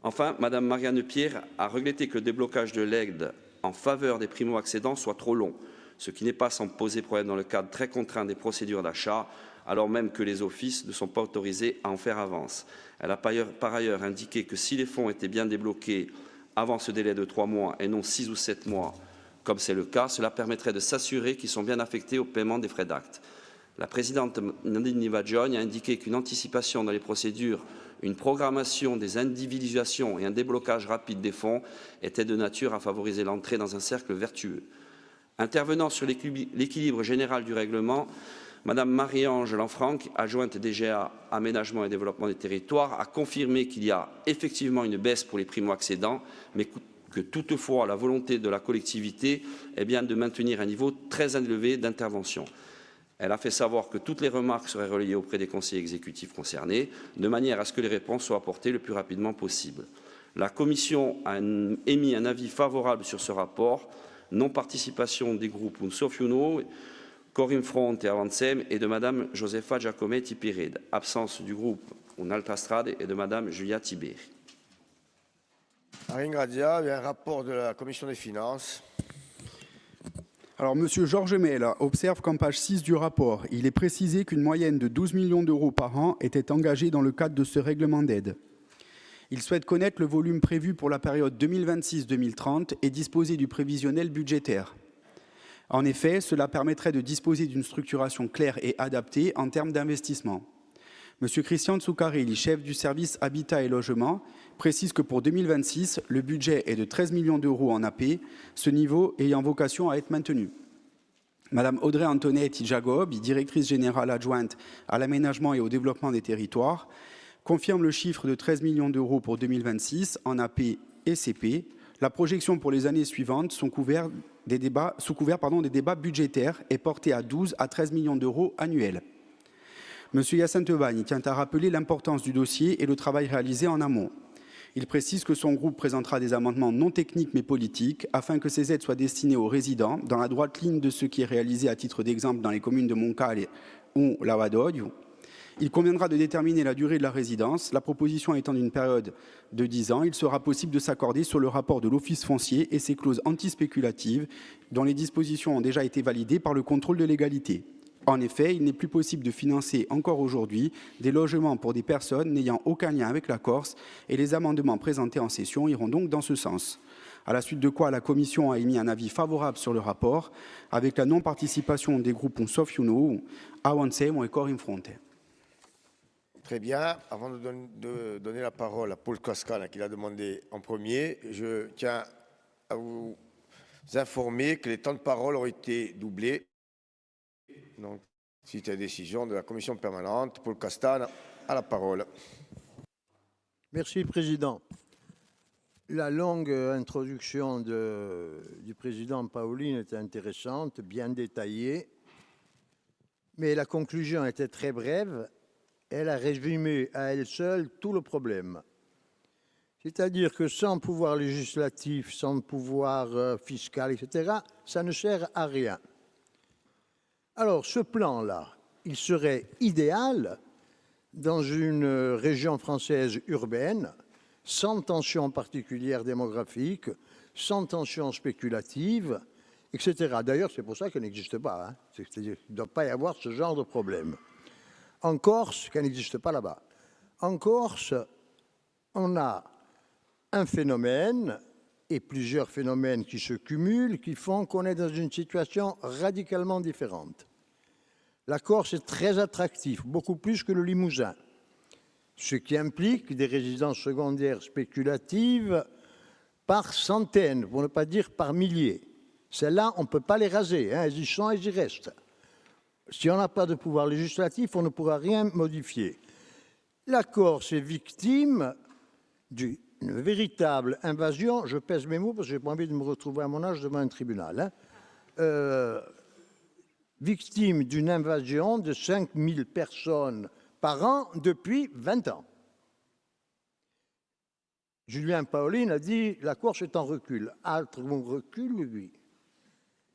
Enfin, Mme Marianne Pierre a regretté que le déblocage de l'aide en faveur des primo-accédants soit trop long, ce qui n'est pas sans poser problème dans le cadre très contraint des procédures d'achat, alors même que les offices ne sont pas autorisés à en faire avance. Elle a par ailleurs indiqué que si les fonds étaient bien débloqués avant ce délai de 3 mois et non 6 ou 7 mois, comme c'est le cas, cela permettrait de s'assurer qu'ils sont bien affectés au paiement des frais d'acte. La présidente Nadine Nivadjogne a indiqué qu'une anticipation dans les procédures, une programmation des individualisations et un déblocage rapide des fonds étaient de nature à favoriser l'entrée dans un cercle vertueux. Intervenant sur l'équilibre général du règlement, Madame Marie-Ange Lanfranc, adjointe DGA Aménagement et Développement des Territoires, a confirmé qu'il y a effectivement une baisse pour les primo-accédants, mais que toutefois la volonté de la collectivité est bien de maintenir un niveau très élevé d'intervention. Elle a fait savoir que toutes les remarques seraient relayées auprès des conseillers exécutifs concernés, de manière à ce que les réponses soient apportées le plus rapidement possible. La Commission a émis un avis favorable sur ce rapport, non-participation des groupes Unsofiuno, Corim Front et Avancem et de Mme Josefa Giacometti Pired, absence du groupe Un'Altra et de Mme Julia Tiberi. Ringrazia, il y a un rapport de la Commission des finances. Alors, M. Georges Mel observe qu'en page 6 du rapport, il est précisé qu'une moyenne de 12 millions d'euros par an était engagée dans le cadre de ce règlement d'aide. Il souhaite connaître le volume prévu pour la période 2026-2030 et disposer du prévisionnel budgétaire. En effet, cela permettrait de disposer d'une structuration claire et adaptée en termes d'investissement. M. Christian Tsoukarelli, chef du service Habitat et Logement, précise que pour 2026, le budget est de 13 millions d'euros en AP, ce niveau ayant vocation à être maintenu. Madame Audrey Antonetti Jacob, directrice générale adjointe à l'aménagement et au développement des territoires, confirme le chiffre de 13 millions d'euros pour 2026 en AP et CP. La projection pour les années suivantes sous couvert des débats budgétaires est portée à 12 à 13 millions d'euros annuels. M. Hyacinthe Bagne tient à rappeler l'importance du dossier et le travail réalisé en amont. Il précise que son groupe présentera des amendements non techniques mais politiques afin que ces aides soient destinées aux résidents dans la droite ligne de ce qui est réalisé à titre d'exemple dans les communes de Moncale ou Lavadogne. Il conviendra de déterminer la durée de la résidence. La proposition étant d'une période de 10 ans, il sera possible de s'accorder sur le rapport de l'Office foncier et ses clauses antispéculatives dont les dispositions ont déjà été validées par le contrôle de légalité. En effet, il n'est plus possible de financer encore aujourd'hui des logements pour des personnes n'ayant aucun lien avec la Corse et les amendements présentés en session iront donc dans ce sens. À la suite de quoi, la Commission a émis un avis favorable sur le rapport avec la non-participation des groupes Unsofiuno, Avancem et Corim Front. Très bien. Avant de donner la parole à Paul Cascana, qui l'a demandé en premier, je tiens à vous informer que les temps de parole ont été doublés. Donc, suite à la décision de la commission permanente, Paul Castana a la parole. Merci, Président. La longue introduction du Président Paolin était intéressante, bien détaillée, mais la conclusion était très brève. Elle a résumé à elle seule tout le problème. C'est-à-dire que sans pouvoir législatif, sans pouvoir fiscal, etc., ça ne sert à rien. Alors, ce plan-là, il serait idéal dans une région française urbaine, sans tension particulière démographique, sans tension spéculative, etc. D'ailleurs, c'est pour ça qu'elle n'existe pas. Hein. C'est-à-dire qu'il ne doit pas y avoir ce genre de problème. En Corse, qu'elle n'existe pas là-bas. En Corse, on a un phénomène et plusieurs phénomènes qui se cumulent, qui font qu'on est dans une situation radicalement différente. La Corse est très attractive, beaucoup plus que le Limousin, ce qui implique des résidences secondaires spéculatives par centaines, pour ne pas dire par milliers. Celles-là, on ne peut pas les raser, hein, elles y sont, elles y restent. Si on n'a pas de pouvoir législatif, on ne pourra rien modifier. La Corse est victime d'une véritable invasion, je pèse mes mots parce que je n'ai pas envie de me retrouver à mon âge devant un tribunal, hein, victime d'une invasion de 5000 personnes par an depuis 20 ans. Julien Paolin a dit « la Corse est en recul ». Ah, on recule, oui.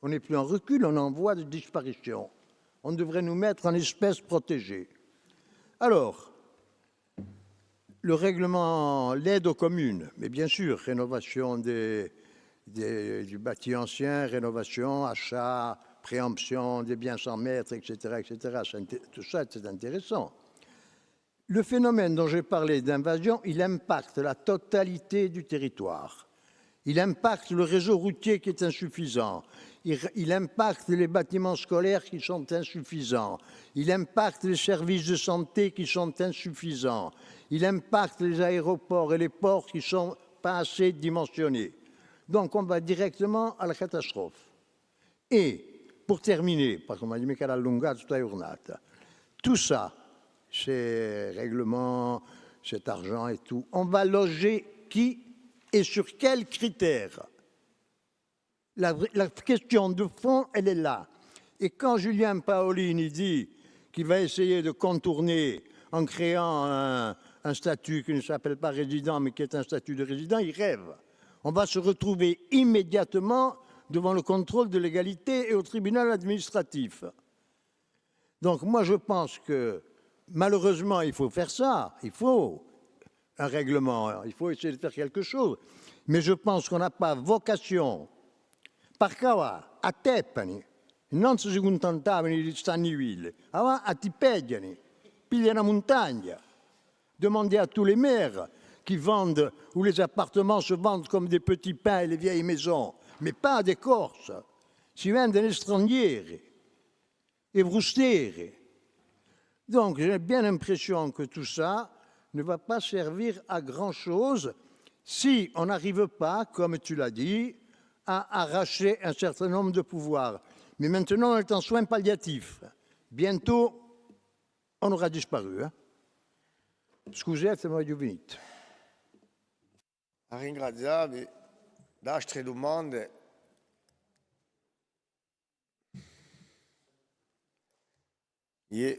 On n'est plus en recul, on est en voie de disparition. On devrait nous mettre en espèces protégées. Alors, le règlement, l'aide aux communes, mais bien sûr, rénovation du bâti ancien, rénovation, achat, préemption des biens sans maître, etc., etc. Tout ça, c'est intéressant. Le phénomène dont j'ai parlé d'invasion, il impacte la totalité du territoire. Il impacte le réseau routier qui est insuffisant. Il impacte les bâtiments scolaires qui sont insuffisants. Il impacte les services de santé qui sont insuffisants. Il impacte les aéroports et les ports qui ne sont pas assez dimensionnés. Donc on va directement à la catastrophe. Et pour terminer, parce qu'on m'a dit mais qu'elle a allungato tutta giornata, tout ça, ces règlements, cet argent et tout, on va loger qui et sur quels critères? La question de fond, elle est là. Et quand Julien Paolini dit qu'il va essayer de contourner en créant un statut qui ne s'appelle pas résident, mais qui est un statut de résident, il rêve. On va se retrouver immédiatement devant le contrôle de l'égalité et au tribunal administratif. Donc moi, je pense que malheureusement, il faut faire ça. Il faut un règlement, il faut essayer de faire quelque chose. Mais je pense qu'on n'a pas vocation. Perché a Tepani non si contentavano di stanni ville, a Tipeggiani, piglia una montagna. Demandez à tous les maires qui vendent, où les appartements se vendent comme des petits pains et les vieilles maisons, mais pas des Corses. Si vendono stranieri et brusteri. Donc j'ai bien l'impression que tout ça ne va pas servir à grand-chose si on n'arrive pas, comme tu l'as dit, à arracher un certain nombre de pouvoirs. Mais maintenant, on est en soins palliatifs. Bientôt, on aura disparu. Scusate, ma voglio finito. Ringraziavi. D'altre domande.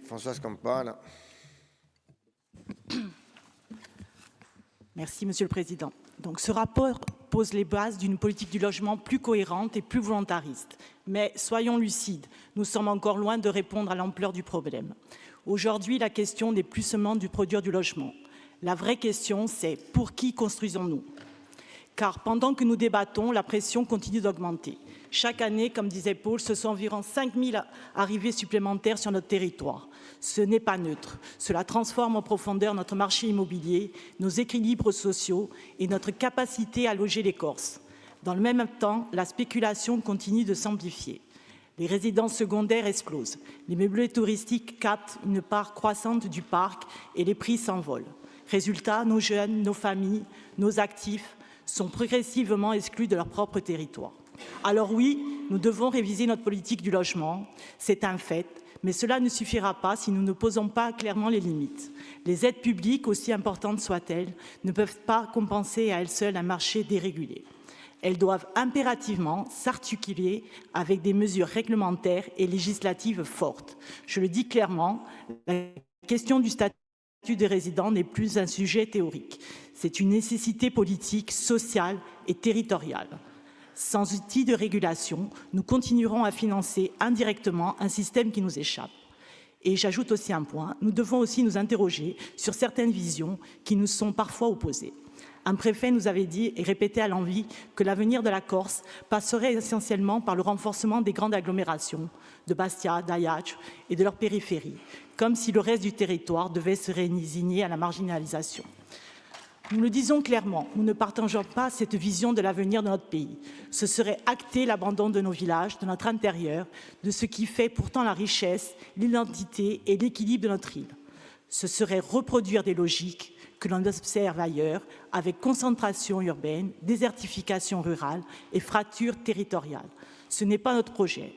Françoise Campana. Merci, Monsieur le Président. Donc, ce rapport pose les bases d'une politique du logement plus cohérente et plus volontariste. Mais soyons lucides, nous sommes encore loin de répondre à l'ampleur du problème. Aujourd'hui, la question n'est plus seulement du produire du logement. La vraie question, c'est pour qui construisons-nous? Car pendant que nous débattons, la pression continue d'augmenter. Chaque année, comme disait Paul, ce sont environ 5000 arrivées supplémentaires sur notre territoire. Ce n'est pas neutre. Cela transforme en profondeur notre marché immobilier, nos équilibres sociaux et notre capacité à loger les Corses. Dans le même temps, la spéculation continue de s'amplifier. Les résidences secondaires explosent. Les meublés touristiques captent une part croissante du parc et les prix s'envolent. Résultat, nos jeunes, nos familles, nos actifs sont progressivement exclus de leur propre territoire. Alors oui, nous devons réviser notre politique du logement, c'est un fait, mais cela ne suffira pas si nous ne posons pas clairement les limites. Les aides publiques, aussi importantes soient-elles, ne peuvent pas compenser à elles seules un marché dérégulé. Elles doivent impérativement s'articuler avec des mesures réglementaires et législatives fortes. Je le dis clairement, la question du statut des résidents n'est plus un sujet théorique. C'est une nécessité politique, sociale et territoriale. Sans outils de régulation, nous continuerons à financer indirectement un système qui nous échappe. Et j'ajoute aussi un point, nous devons aussi nous interroger sur certaines visions qui nous sont parfois opposées. Un préfet nous avait dit et répété à l'envi que l'avenir de la Corse passerait essentiellement par le renforcement des grandes agglomérations de Bastia, d'Ajaccio et de leur périphérie, comme si le reste du territoire devait se résigner à la marginalisation. Nous le disons clairement, nous ne partageons pas cette vision de l'avenir de notre pays. Ce serait acter l'abandon de nos villages, de notre intérieur, de ce qui fait pourtant la richesse, l'identité et l'équilibre de notre île. Ce serait reproduire des logiques que l'on observe ailleurs, avec concentration urbaine, désertification rurale et fracture territoriale. Ce n'est pas notre projet.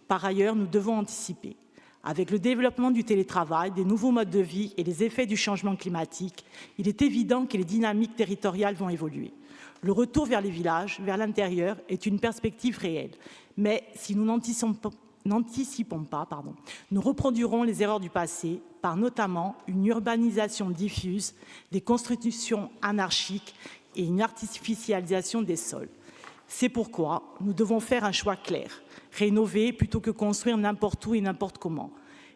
Par ailleurs, nous devons anticiper. Avec le développement du télétravail, des nouveaux modes de vie et les effets du changement climatique, il est évident que les dynamiques territoriales vont évoluer. Le retour vers les villages, vers l'intérieur, est une perspective réelle. Mais si nous n'anticipons pas, nous reproduirons les erreurs du passé par notamment une urbanisation diffuse, des constructions anarchiques et une artificialisation des sols. C'est pourquoi nous devons faire un choix clair, rénover plutôt que construire n'importe où et n'importe comment,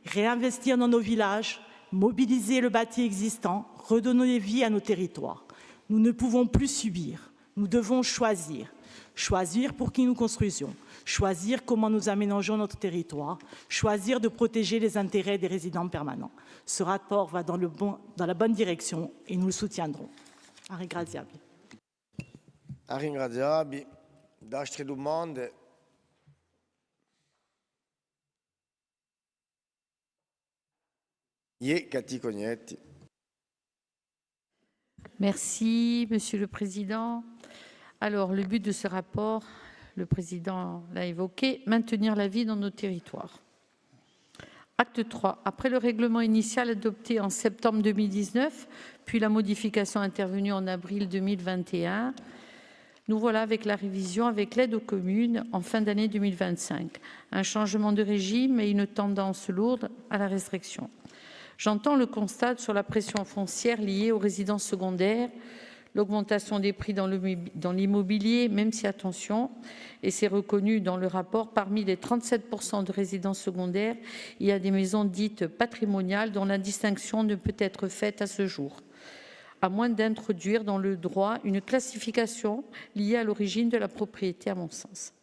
réinvestir dans nos villages, mobiliser le bâti existant, redonner vie à nos territoires. Nous ne pouvons plus subir, nous devons choisir. Choisir pour qui nous construisions, choisir comment nous aménageons notre territoire, choisir de protéger les intérêts des résidents permanents. Ce rapport va dans la bonne direction et nous le soutiendrons. A ringraziarvi. A ringraziarvi. D'altre domande. Cathy Cognetti. Merci, Monsieur le Président. Alors, le but de ce rapport, le Président l'a évoqué, maintenir la vie dans nos territoires. Acte 3. Après le règlement initial adopté en septembre 2019, puis la modification intervenue en avril 2021, nous voilà avec la révision avec l'aide aux communes en fin d'année 2025. Un changement de régime et une tendance lourde à la restriction. J'entends le constat sur la pression foncière liée aux résidences secondaires, l'augmentation des prix dans l'immobilier, même si, attention, et c'est reconnu dans le rapport, parmi les 37% de résidences secondaires, il y a des maisons dites patrimoniales dont la distinction ne peut être faite à ce jour, à moins d'introduire dans le droit une classification liée à l'origine de la propriété, à mon sens.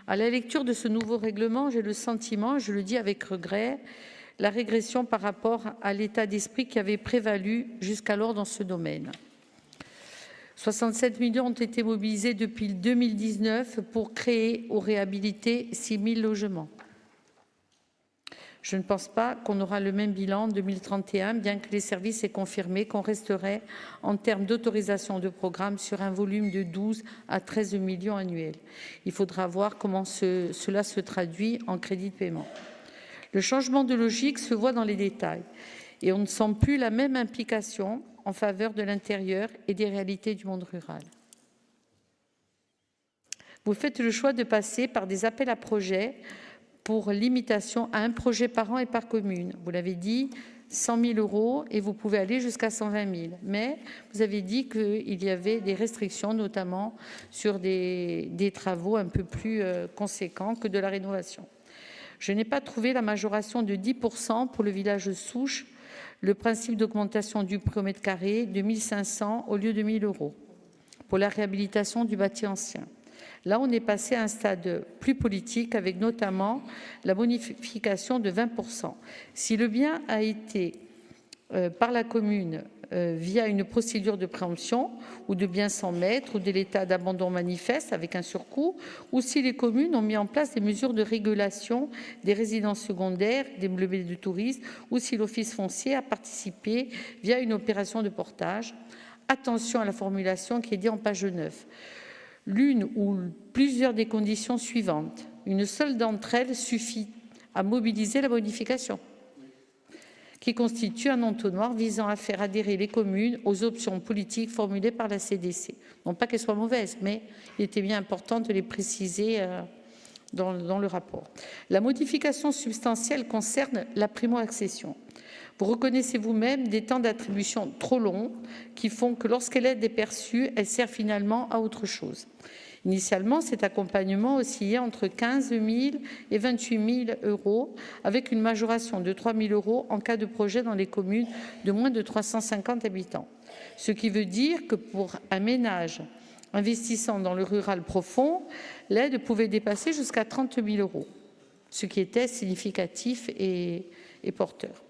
À la lecture de ce nouveau règlement, j'ai le sentiment, je le dis avec regret, la régression par rapport à l'état d'esprit qui avait prévalu jusqu'alors dans ce domaine. 67 millions ont été mobilisés depuis 2019 pour créer ou réhabiliter 6 000 logements. Je ne pense pas qu'on aura le même bilan en 2031, bien que les services aient confirmé qu'on resterait en termes d'autorisation de programme sur un volume de 12 à 13 millions annuels. Il faudra voir comment cela se traduit en crédit de paiement. Le changement de logique se voit dans les détails et on ne sent plus la même implication en faveur de l'intérieur et des réalités du monde rural. Vous faites le choix de passer par des appels à projets pour limitation à un projet par an et par commune. Vous l'avez dit, 100 000 € et vous pouvez aller jusqu'à 120 000. Mais vous avez dit qu'il y avait des restrictions, notamment sur des travaux un peu plus conséquents que de la rénovation. Je n'ai pas trouvé la majoration de 10% pour le village souche, le principe d'augmentation du prix au mètre carré de 1 500 au lieu de 1 000 € pour la réhabilitation du bâti ancien. Là, on est passé à un stade plus politique avec notamment la bonification de 20%. Si le bien a été par la commune via une procédure de préemption ou de bien sans maître ou de l'état d'abandon manifeste avec un surcoût, ou si les communes ont mis en place des mesures de régulation des résidences secondaires, des meublés de tourisme, ou si l'office foncier a participé via une opération de portage. Attention à la formulation qui est dit en page 9. L'une ou plusieurs des conditions suivantes, une seule d'entre elles suffit à mobiliser la bonification, qui constitue un entonnoir visant à faire adhérer les communes aux options politiques formulées par la CDC. Non pas qu'elles soient mauvaises, mais il était bien important de les préciser dans le rapport. La modification substantielle concerne la primo-accession. Vous reconnaissez vous-même des temps d'attribution trop longs qui font que lorsqu'elle est perçue, elle sert finalement à autre chose. Initialement, cet accompagnement oscillait entre 15 000 et 28 000 € avec une majoration de 3 000 € en cas de projet dans les communes de moins de 350 habitants. Ce qui veut dire que pour un ménage investissant dans le rural profond, l'aide pouvait dépasser jusqu'à 30 000 €, ce qui était significatif et porteur.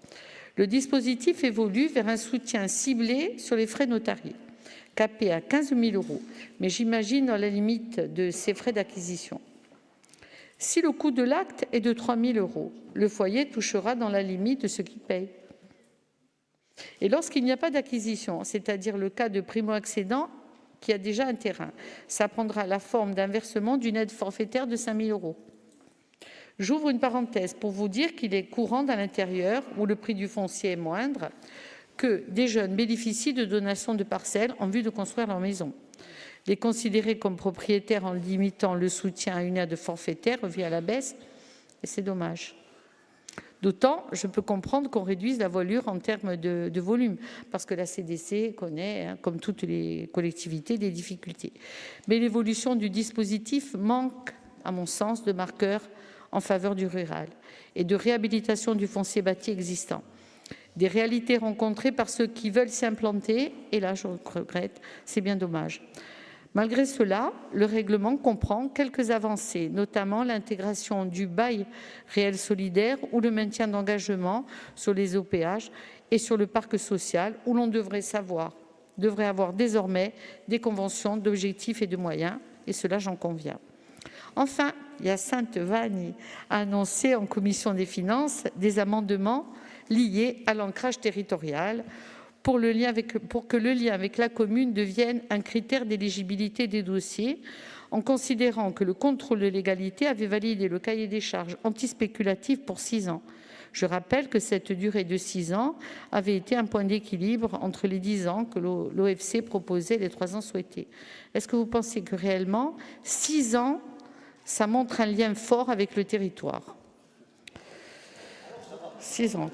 Le dispositif évolue vers un soutien ciblé sur les frais notariés, capé à 15 000 €, mais j'imagine dans la limite de ces frais d'acquisition. Si le coût de l'acte est de 3 000 €, le foyer touchera dans la limite de ce qu'il paye. Et lorsqu'il n'y a pas d'acquisition, c'est-à-dire le cas de primo-accédant qui a déjà un terrain, ça prendra la forme d'un versement d'une aide forfaitaire de 5 000 €. J'ouvre une parenthèse pour vous dire qu'il est courant dans l'intérieur, où le prix du foncier est moindre, que des jeunes bénéficient de donations de parcelles en vue de construire leur maison. Les considérer comme propriétaires en limitant le soutien à une aide forfaitaire revient à la baisse, et c'est dommage. D'autant, je peux comprendre qu'on réduise la voilure en termes de volume, parce que la CDC connaît, comme toutes les collectivités, des difficultés. Mais l'évolution du dispositif manque à mon sens, de marqueur en faveur du rural et de réhabilitation du foncier bâti existant. Des réalités rencontrées par ceux qui veulent s'y implanter, et là je regrette, c'est bien dommage. Malgré cela, le règlement comprend quelques avancées, notamment l'intégration du bail réel solidaire ou le maintien d'engagement sur les OPH et sur le parc social, où l'on devrait avoir désormais des conventions d'objectifs et de moyens, et cela j'en conviens. Enfin, Hyacinthe Vanni a annoncé en commission des finances des amendements liés à l'ancrage territorial pour que le lien avec la commune devienne un critère d'éligibilité des dossiers, en considérant que le contrôle de légalité avait validé le cahier des charges antispéculatif pour 6 ans. Je rappelle que cette durée de 6 ans avait été un point d'équilibre entre les 10 ans que l'OFC proposait et les 3 ans souhaités. Est-ce que vous pensez que réellement 6 ans, ça montre un lien fort avec le territoire? 6 ans.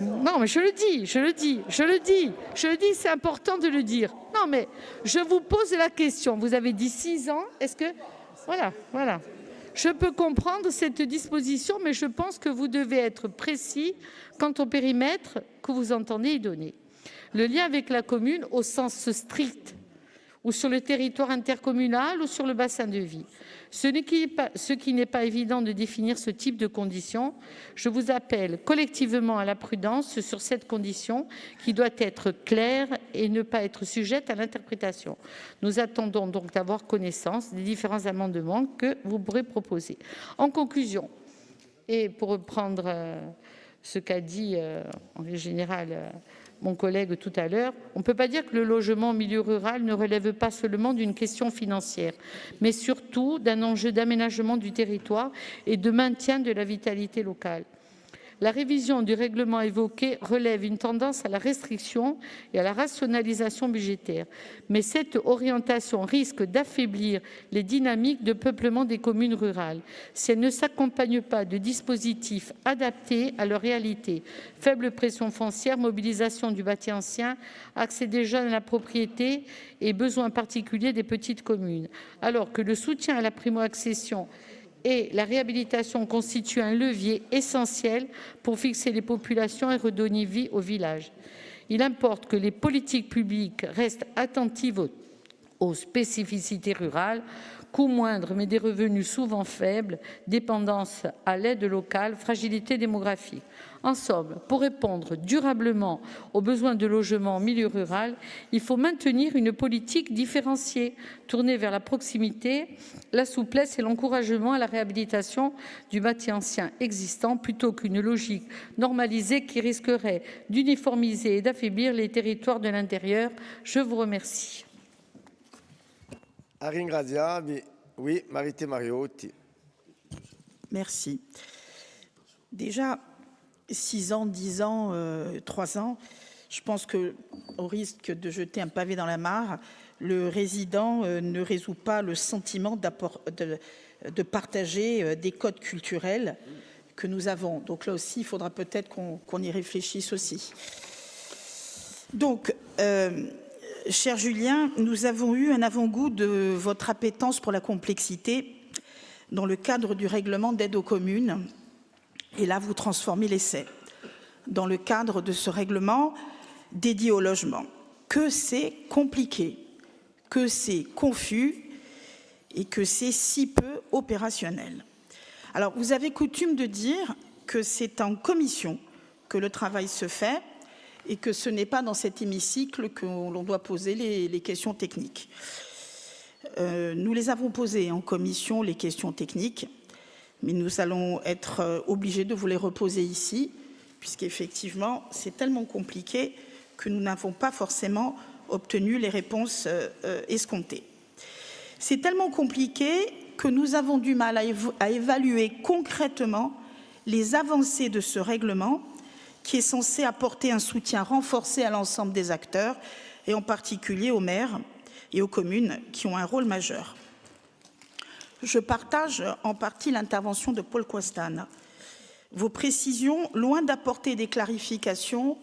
Non, mais je le dis, c'est important de le dire. Non, mais je vous pose la question. Vous avez dit 6 ans, est-ce que... Voilà. Je peux comprendre cette disposition, mais je pense que vous devez être précis quant au périmètre que vous entendez y donner. Le lien avec la commune au sens strict, ou sur le territoire intercommunal, ou sur le bassin de vie. Ce qui n'est pas évident de définir ce type de conditions. Je vous appelle collectivement à la prudence sur cette condition qui doit être claire et ne pas être sujette à l'interprétation. Nous attendons donc d'avoir connaissance des différents amendements que vous pourrez proposer. En conclusion, et pour reprendre ce qu'a dit en général mon collègue tout à l'heure, on ne peut pas dire que le logement en milieu rural ne relève pas seulement d'une question financière, mais surtout d'un enjeu d'aménagement du territoire et de maintien de la vitalité locale. La révision du règlement évoqué relève une tendance à la restriction et à la rationalisation budgétaire. Mais cette orientation risque d'affaiblir les dynamiques de peuplement des communes rurales si elle ne s'accompagne pas de dispositifs adaptés à leur réalité. Faible pression foncière, mobilisation du bâti ancien, accès des jeunes à la propriété et besoins particuliers des petites communes. Alors que le soutien à la primo-accession et la réhabilitation constitue un levier essentiel pour fixer les populations et redonner vie aux villages. Il importe que les politiques publiques restent attentives aux spécificités rurales, coûts moindres mais des revenus souvent faibles, dépendance à l'aide locale, fragilité démographique. En somme, pour répondre durablement aux besoins de logement en milieu rural, il faut maintenir une politique différenciée, tournée vers la proximité, la souplesse et l'encouragement à la réhabilitation du bâti ancien existant, plutôt qu'une logique normalisée qui risquerait d'uniformiser et d'affaiblir les territoires de l'intérieur. Je vous remercie. Oui, Marité Mariotti. Merci. Déjà, 6 ans, 10 ans, 3 ans, je pense qu'au risque de jeter un pavé dans la mare, le résident ne résout pas le sentiment de partager des codes culturels que nous avons. Donc là aussi, il faudra peut-être qu'on y réfléchisse aussi. Donc, cher Julien, nous avons eu un avant-goût de votre appétence pour la complexité dans le cadre du règlement d'aide aux communes. Et là, vous transformez l'essai dans le cadre de ce règlement dédié au logement. Que c'est compliqué, que c'est confus et que c'est si peu opérationnel. Alors, vous avez coutume de dire que c'est en commission que le travail se fait et que ce n'est pas dans cet hémicycle que l'on doit poser les questions techniques. Nous les avons posées en commission, les questions techniques, mais nous allons être obligés de vous les reposer ici, puisqu'effectivement, c'est tellement compliqué que nous n'avons pas forcément obtenu les réponses escomptées. C'est tellement compliqué que nous avons du mal à évaluer concrètement les avancées de ce règlement qui est censé apporter un soutien renforcé à l'ensemble des acteurs, et en particulier aux maires et aux communes qui ont un rôle majeur. Je partage en partie l'intervention de Paul Quastane. Vos précisions, loin d'apporter des clarifications,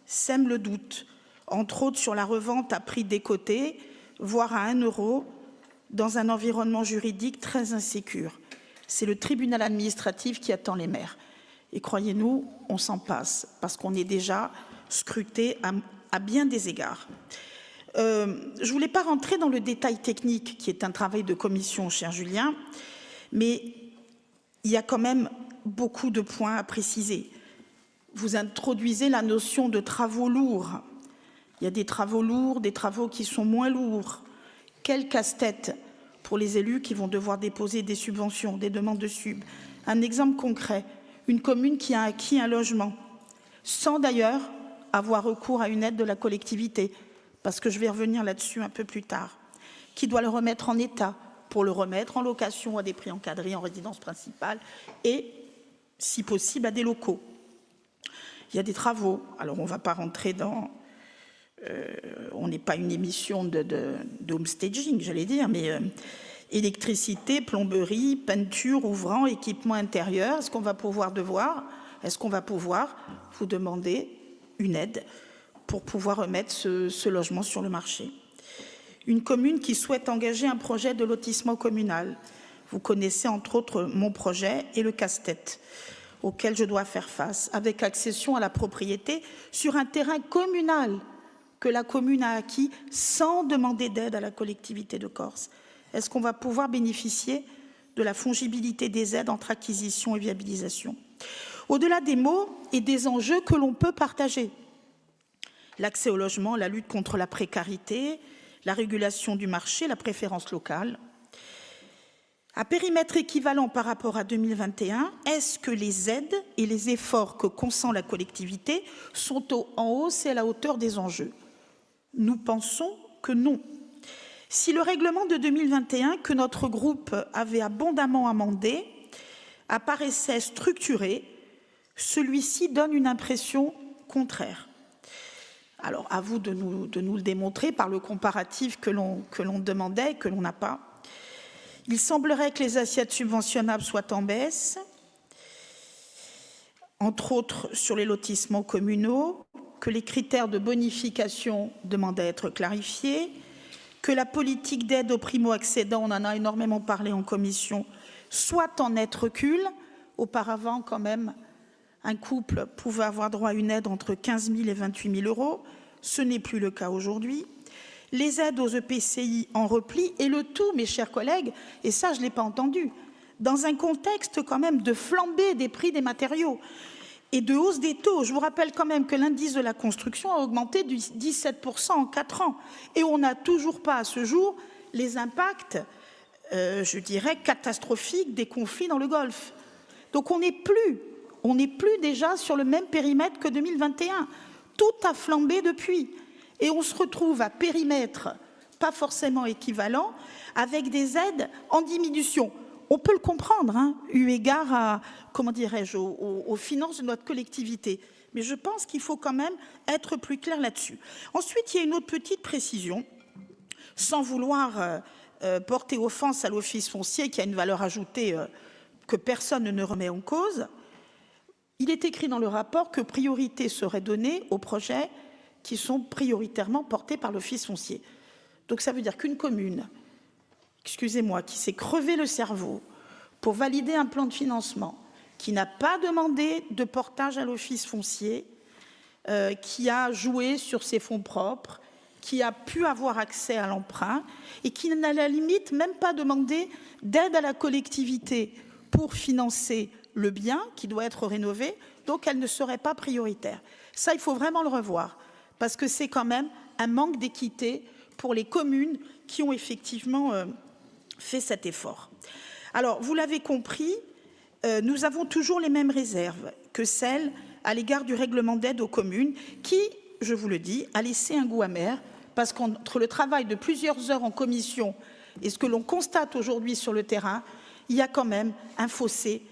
sèment le doute, entre autres sur la revente à prix décoté, voire à 1 € dans un environnement juridique très insécure. C'est le tribunal administratif qui attend les maires. Et croyez-nous, on s'en passe, parce qu'on est déjà scruté à bien des égards. Je ne voulais pas rentrer dans le détail technique, qui est un travail de commission, cher Julien, mais il y a quand même beaucoup de points à préciser. Vous introduisez la notion de travaux lourds. Il y a des travaux lourds, des travaux qui sont moins lourds. Quel casse-tête pour les élus qui vont devoir déposer des subventions, des demandes de sub. Un exemple concret, une commune qui a acquis un logement, sans d'ailleurs avoir recours à une aide de la collectivité, parce que je vais revenir là-dessus un peu plus tard, qui doit le remettre en état pour le remettre en location à des prix encadrés en résidence principale et, si possible, à des locaux. Il y a des travaux, alors on ne va pas rentrer dans... on n'est pas une émission de homestaging, j'allais dire, mais électricité, plomberie, peinture, ouvrant, équipement intérieur, est-ce qu'on va pouvoir vous demander une aide pour pouvoir remettre ce logement sur le marché? Une commune qui souhaite engager un projet de lotissement communal. Vous connaissez entre autres mon projet et le casse-tête auquel je dois faire face, avec accession à la propriété sur un terrain communal que la commune a acquis sans demander d'aide à la collectivité de Corse. Est-ce qu'on va pouvoir bénéficier de la fongibilité des aides entre acquisition et viabilisation? Au-delà des mots et des enjeux que l'on peut partager, l'accès au logement, la lutte contre la précarité, la régulation du marché, la préférence locale. À périmètre équivalent par rapport à 2021, est-ce que les aides et les efforts que consent la collectivité sont en hausse et à la hauteur des enjeux? Nous pensons que non. Si le règlement de 2021, que notre groupe avait abondamment amendé, apparaissait structuré, celui-ci donne une impression contraire. Alors, à vous de nous le démontrer par le comparatif que l'on demandait et que l'on n'a pas. Il semblerait que les assiettes subventionnables soient en baisse, entre autres sur les lotissements communaux, que les critères de bonification demandent à être clarifiés, que la politique d'aide aux primo-accédants, on en a énormément parlé en commission, soit en net recul. Auparavant, quand même, un couple pouvait avoir droit à une aide entre 15 000 et 28 000 euros. Ce n'est plus le cas aujourd'hui. Les aides aux EPCI en repli et le tout, mes chers collègues, et ça je ne l'ai pas entendu, dans un contexte quand même de flambée des prix des matériaux et de hausse des taux. Je vous rappelle quand même que l'indice de la construction a augmenté de 17% en 4 ans et on n'a toujours pas à ce jour les impacts, je dirais, catastrophiques des conflits dans le Golfe. Donc on n'est plus déjà sur le même périmètre que 2021. Tout a flambé depuis. Et on se retrouve à périmètre pas forcément équivalent, avec des aides en diminution. On peut le comprendre, hein, eu égard à, comment dirais-je, aux finances de notre collectivité. Mais je pense qu'il faut quand même être plus clair là-dessus. Ensuite, il y a une autre petite précision, sans vouloir porter offense à l'office foncier, qui a une valeur ajoutée que personne ne remet en cause. Il est écrit dans le rapport que priorité serait donnée aux projets qui sont prioritairement portés par l'office foncier. Donc ça veut dire qu'une commune, excusez-moi, qui s'est crevé le cerveau pour valider un plan de financement, qui n'a pas demandé de portage à l'office foncier, qui a joué sur ses fonds propres, qui a pu avoir accès à l'emprunt et qui n'a à la limite même pas demandé d'aide à la collectivité pour financer le bien qui doit être rénové, donc elle ne serait pas prioritaire. Ça, il faut vraiment le revoir, parce que c'est quand même un manque d'équité pour les communes qui ont effectivement fait cet effort. Alors, vous l'avez compris, nous avons toujours les mêmes réserves que celles à l'égard du règlement d'aide aux communes qui, je vous le dis, a laissé un goût amer, parce qu'entre le travail de plusieurs heures en commission et ce que l'on constate aujourd'hui sur le terrain, il y a quand même un fossé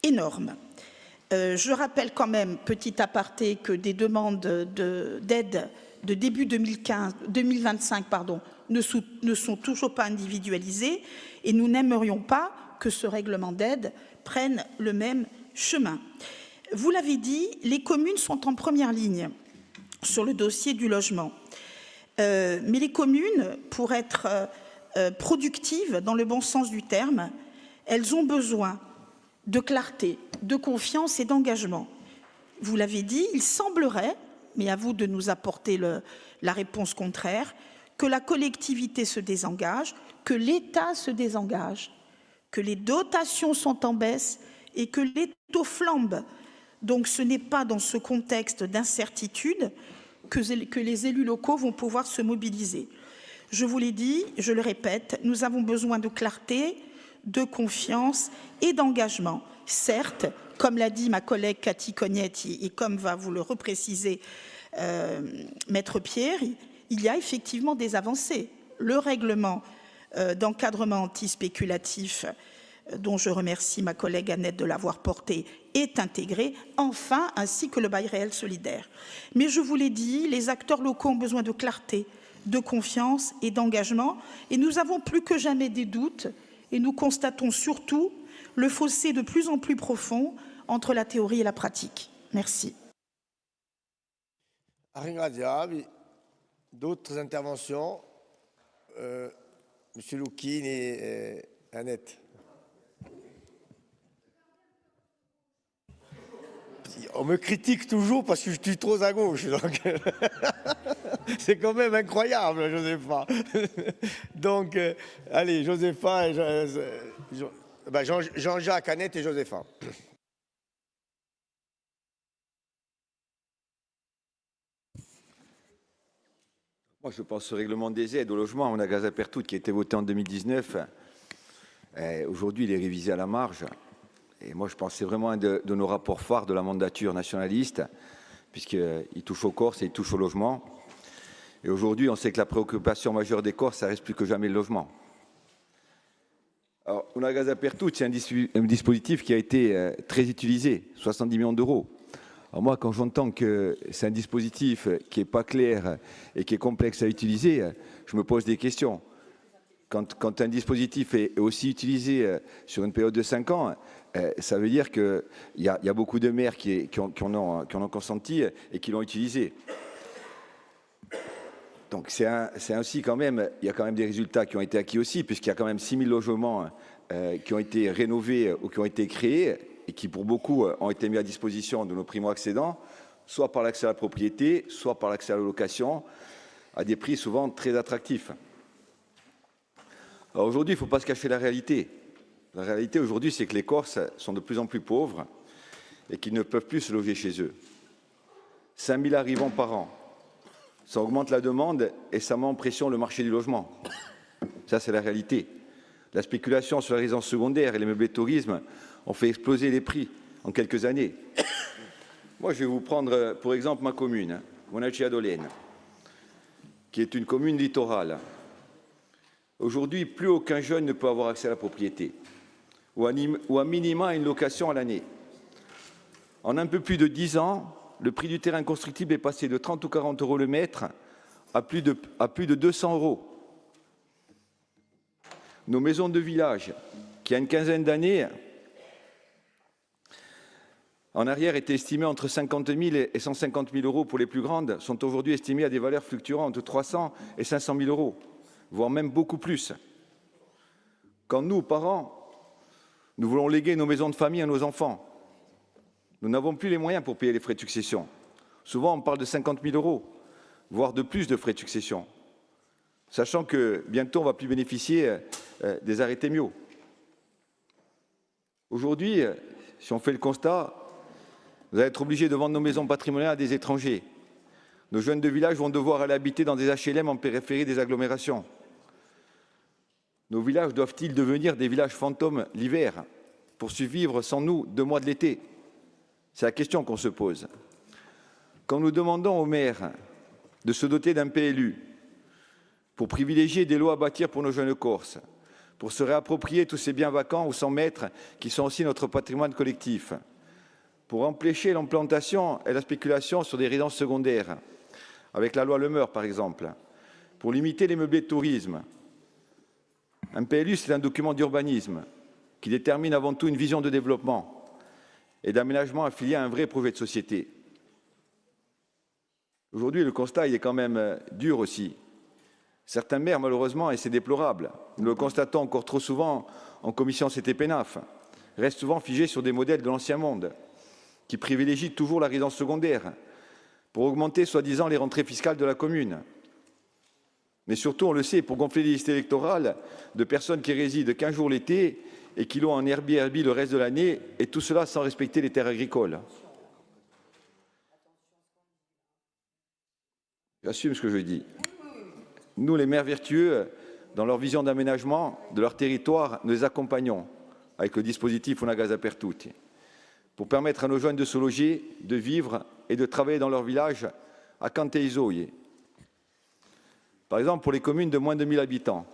énorme. Je rappelle quand même, petit aparté, que des demandes d'aide de début 2025 ne sont toujours pas individualisées et nous n'aimerions pas que ce règlement d'aide prenne le même chemin. Vous l'avez dit, les communes sont en première ligne sur le dossier du logement. Mais les communes, pour être productives dans le bon sens du terme, elles ont besoin de clarté, de confiance et d'engagement. Vous l'avez dit, il semblerait, mais à vous de nous apporter la réponse contraire, que la collectivité se désengage, que l'État se désengage, que les dotations sont en baisse et que les taux flambent. Donc ce n'est pas dans ce contexte d'incertitude que les élus locaux vont pouvoir se mobiliser. Je vous l'ai dit, je le répète, nous avons besoin de clarté, de confiance et d'engagement. Certes, comme l'a dit ma collègue Cathy Cognetti et comme va vous le repréciser Maître Pierre, il y a effectivement des avancées. Le règlement d'encadrement antispéculatif, dont je remercie ma collègue Annette de l'avoir porté, est intégré, enfin, ainsi que le bail réel solidaire. Mais je vous l'ai dit, les acteurs locaux ont besoin de clarté, de confiance et d'engagement, et nous avons plus que jamais des doutes, et nous constatons surtout le fossé de plus en plus profond entre la théorie et la pratique. Merci. D'autres interventions, Monsieur Loukine et Annette. On me critique toujours parce que je suis trop à gauche. Donc c'est quand même incroyable, Josépha. Donc, allez, Josépha, Jean-Jacques, Annette et Josépha. Moi, je pense au règlement des aides au logement, on a gaz à Pertout qui a été voté en 2019. Aujourd'hui, il est révisé à la marge. Et moi, je pense que c'est vraiment un de nos rapports phares de la mandature nationaliste, puisqu'il touche aux Corses et il touche au logement. Et aujourd'hui, on sait que la préoccupation majeure des Corses, ça reste plus que jamais le logement. Alors, on a gaz à Pertout, c'est un dispositif qui a été très utilisé, 70 millions d'euros. Alors moi, quand j'entends que c'est un dispositif qui n'est pas clair et qui est complexe à utiliser, je me pose des questions. Quand un dispositif est aussi utilisé sur une période de 5 ans, ça veut dire qu'il y a beaucoup de maires qui en ont consenti et qui l'ont utilisé. Donc c'est aussi quand même, il y a quand même des résultats qui ont été acquis aussi, puisqu'il y a quand même 6 000 logements qui ont été rénovés ou qui ont été créés et qui pour beaucoup ont été mis à disposition de nos primo-accédants, soit par l'accès à la propriété, soit par l'accès à la location, à des prix souvent très attractifs. Alors aujourd'hui, il ne faut pas se cacher la réalité. La réalité aujourd'hui, c'est que les Corses sont de plus en plus pauvres et qu'ils ne peuvent plus se loger chez eux. 5 000 arrivants par an. Ça augmente la demande et ça met en pression le marché du logement. Ça, c'est la réalité. La spéculation sur la résidence secondaire et les meublés de tourisme ont fait exploser les prix en quelques années. Moi, je vais vous prendre pour exemple ma commune, Monaci-Adolène, qui est une commune littorale. Aujourd'hui, plus aucun jeune ne peut avoir accès à la propriété, ou à minima une location à l'année. En un peu plus de 10 ans, le prix du terrain constructible est passé de 30 ou 40 euros le mètre à plus de 200 euros. Nos maisons de village, qui, il y a une quinzaine d'années, en arrière étaient estimées entre 50 000 et 150 000 euros pour les plus grandes, sont aujourd'hui estimées à des valeurs fluctuant entre 300 et 500 000 euros, voire même beaucoup plus. Quand nous, parents, nous voulons léguer nos maisons de famille à nos enfants, nous n'avons plus les moyens pour payer les frais de succession. Souvent, on parle de 50 000 euros, voire de plus de frais de succession, sachant que bientôt, on ne va plus bénéficier des arrêtés MIO. Aujourd'hui, si on fait le constat, vous allez être obligés de vendre nos maisons patrimoniales à des étrangers. Nos jeunes de village vont devoir aller habiter dans des HLM en périphérie des agglomérations. Nos villages doivent-ils devenir des villages fantômes l'hiver pour survivre sans nous 2 mois de l'été? C'est la question qu'on se pose. Quand nous demandons aux maires de se doter d'un PLU pour privilégier des lots à bâtir pour nos jeunes Corses, pour se réapproprier tous ces biens vacants ou sans maître qui sont aussi notre patrimoine collectif, pour empêcher l'implantation et la spéculation sur des résidences secondaires, avec la loi Le Meur par exemple, pour limiter les meublés de tourisme. Un PLU, c'est un document d'urbanisme qui détermine avant tout une vision de développement et d'aménagement affilié à un vrai projet de société. Aujourd'hui, le constat il est quand même dur aussi. Certains maires, malheureusement, et c'est déplorable, nous le constatons encore trop souvent en commission CTP-NAF, restent souvent figés sur des modèles de l'ancien monde, qui privilégient toujours la résidence secondaire pour augmenter, soi-disant, les rentrées fiscales de la commune. Mais surtout, on le sait, pour gonfler les listes électorales de personnes qui résident qu'1 jour l'été et qui l'ont en Airbnb le reste de l'année, et tout cela sans respecter les terres agricoles. J'assume ce que je dis. Nous, les maires vertueux, dans leur vision d'aménagement de leur territoire, nous les accompagnons avec le dispositif Una Casa per Tutti pour permettre à nos jeunes de se loger, de vivre et de travailler dans leur village à Canteizoie. Par exemple, pour les communes de moins de 1000 habitants,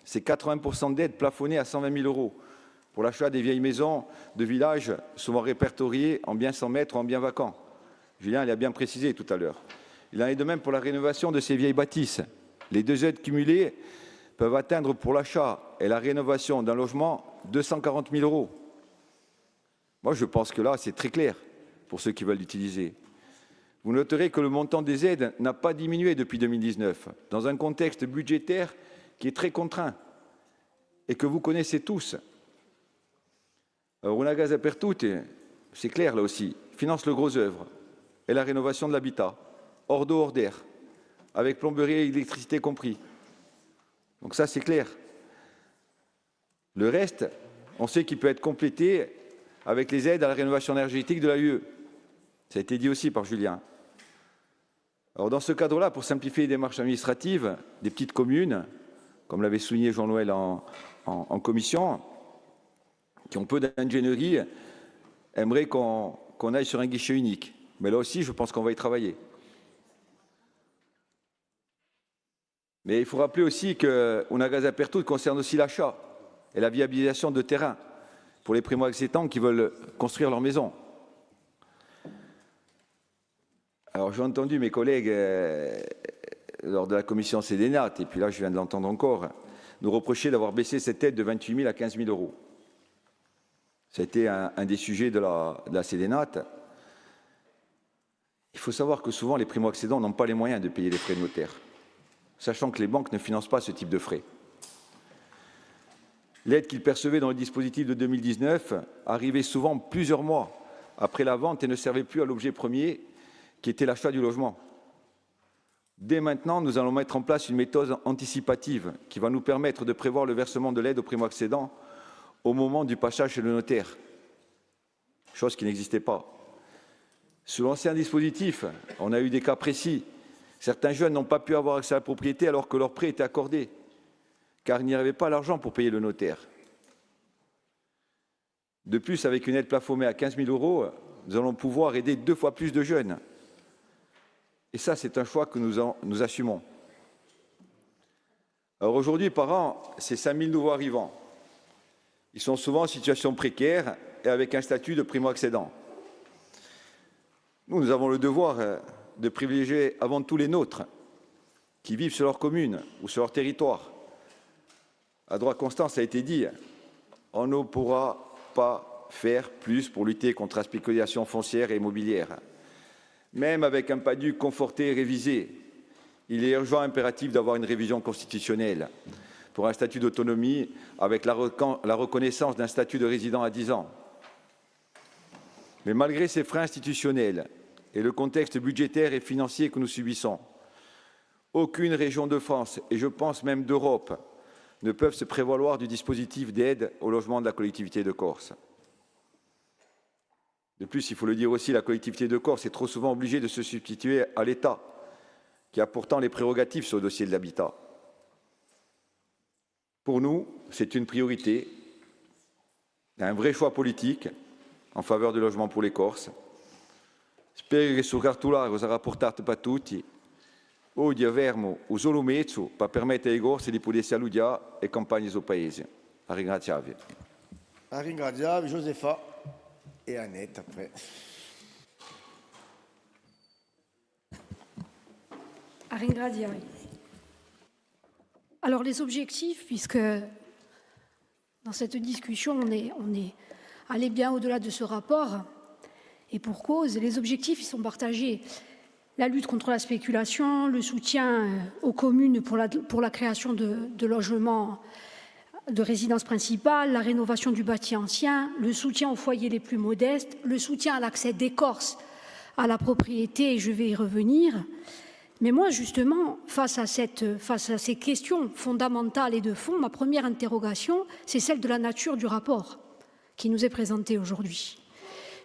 c'est 80% d'aide plafonnée à 120 000 € pour l'achat des vieilles maisons de village souvent répertoriées en biens sans maître ou en biens vacants. Julien l'a bien précisé tout à l'heure. Il en est de même pour la rénovation de ces vieilles bâtisses. Les deux aides cumulées peuvent atteindre pour l'achat et la rénovation d'un logement 240 000 €. Moi, je pense que là, c'est très clair pour ceux qui veulent l'utiliser. Vous noterez que le montant des aides n'a pas diminué depuis 2019, dans un contexte budgétaire qui est très contraint et que vous connaissez tous. Alors, Una Casa per Tutti, c'est clair là aussi, finance le gros œuvre et la rénovation de l'habitat, hors d'eau, hors d'air, avec plomberie et électricité compris. Donc ça, c'est clair. Le reste, on sait qu'il peut être complété avec les aides à la rénovation énergétique de l'AUE. Ça a été dit aussi par Julien. Alors dans ce cadre-là, pour simplifier les démarches administratives des petites communes, comme l'avait souligné Jean-Noël en commission, qui ont peu d'ingénierie, aimeraient qu'on aille sur un guichet unique. Mais là aussi, je pense qu'on va y travailler. Mais il faut rappeler aussi que Una Casa per Tutti concerne aussi l'achat et la viabilisation de terrain pour les primo-accédants qui veulent construire leur maison. Alors j'ai entendu mes collègues lors de la commission CDNAT, et puis là je viens de l'entendre encore, nous reprocher d'avoir baissé cette aide de 28 000 à 15 000 €. Ça a été un des sujets de la CDNAT. Il faut savoir que souvent les primo-accédants n'ont pas les moyens de payer les frais de notaire, sachant que les banques ne financent pas ce type de frais. L'aide qu'ils percevaient dans le dispositif de 2019 arrivait souvent plusieurs mois après la vente et ne servait plus à l'objet premier, qui était l'achat du logement. Dès maintenant, nous allons mettre en place une méthode anticipative qui va nous permettre de prévoir le versement de l'aide aux primo-accédants au moment du passage chez le notaire, chose qui n'existait pas. Sous l'ancien dispositif, on a eu des cas précis. Certains jeunes n'ont pas pu avoir accès à la propriété alors que leur prêt était accordé, car il n'y avait pas l'argent pour payer le notaire. De plus, avec une aide plafonnée à 15 000 €, nous allons pouvoir aider 2 fois plus de jeunes. Et ça, c'est un choix que nous assumons. Alors aujourd'hui, par an, c'est 5 000 nouveaux arrivants. Ils sont souvent en situation précaire et avec un statut de primo-accédant. Nous avons le devoir de privilégier avant tout les nôtres, qui vivent sur leur commune ou sur leur territoire. À droit constant, ça a été dit, on ne pourra pas faire plus pour lutter contre la spéculation foncière et immobilière. Même avec un PADUC conforté et révisé, il est urgent impératif d'avoir une révision constitutionnelle pour un statut d'autonomie avec la reconnaissance d'un statut de résident à 10 ans. Mais malgré ces freins institutionnels et le contexte budgétaire et financier que nous subissons, aucune région de France, et je pense même d'Europe, ne peuvent se prévaloir du dispositif d'aide au logement de la collectivité de Corse. De plus, il faut le dire aussi, la collectivité de Corse est trop souvent obligée de se substituer à l'État, qui a pourtant les prérogatives sur le dossier de l'habitat. Pour nous, c'est une priorité, un vrai choix politique en faveur du logement pour les Corses. Spero che su cartolare sarà portato per tutti, oggi avremo un solo mezzo per permettere ai Corsi di potersi alludere e campagne sul paese. A ringraziarvi. A ringraziarvi, Josefa et Annette après. A ringraziarvi. Alors les objectifs, puisque dans cette discussion on est allé bien au-delà de ce rapport, et pour cause, les objectifs ils sont partagés. la lutte contre la spéculation, le soutien aux communes pour la création de logements de résidence principale, la rénovation du bâti ancien, le soutien aux foyers les plus modestes, le soutien à l'accès des Corses à la propriété, et je vais y revenir. Mais moi, justement, face à ces questions fondamentales et de fond, ma première interrogation, c'est celle de la nature du rapport qui nous est présenté aujourd'hui.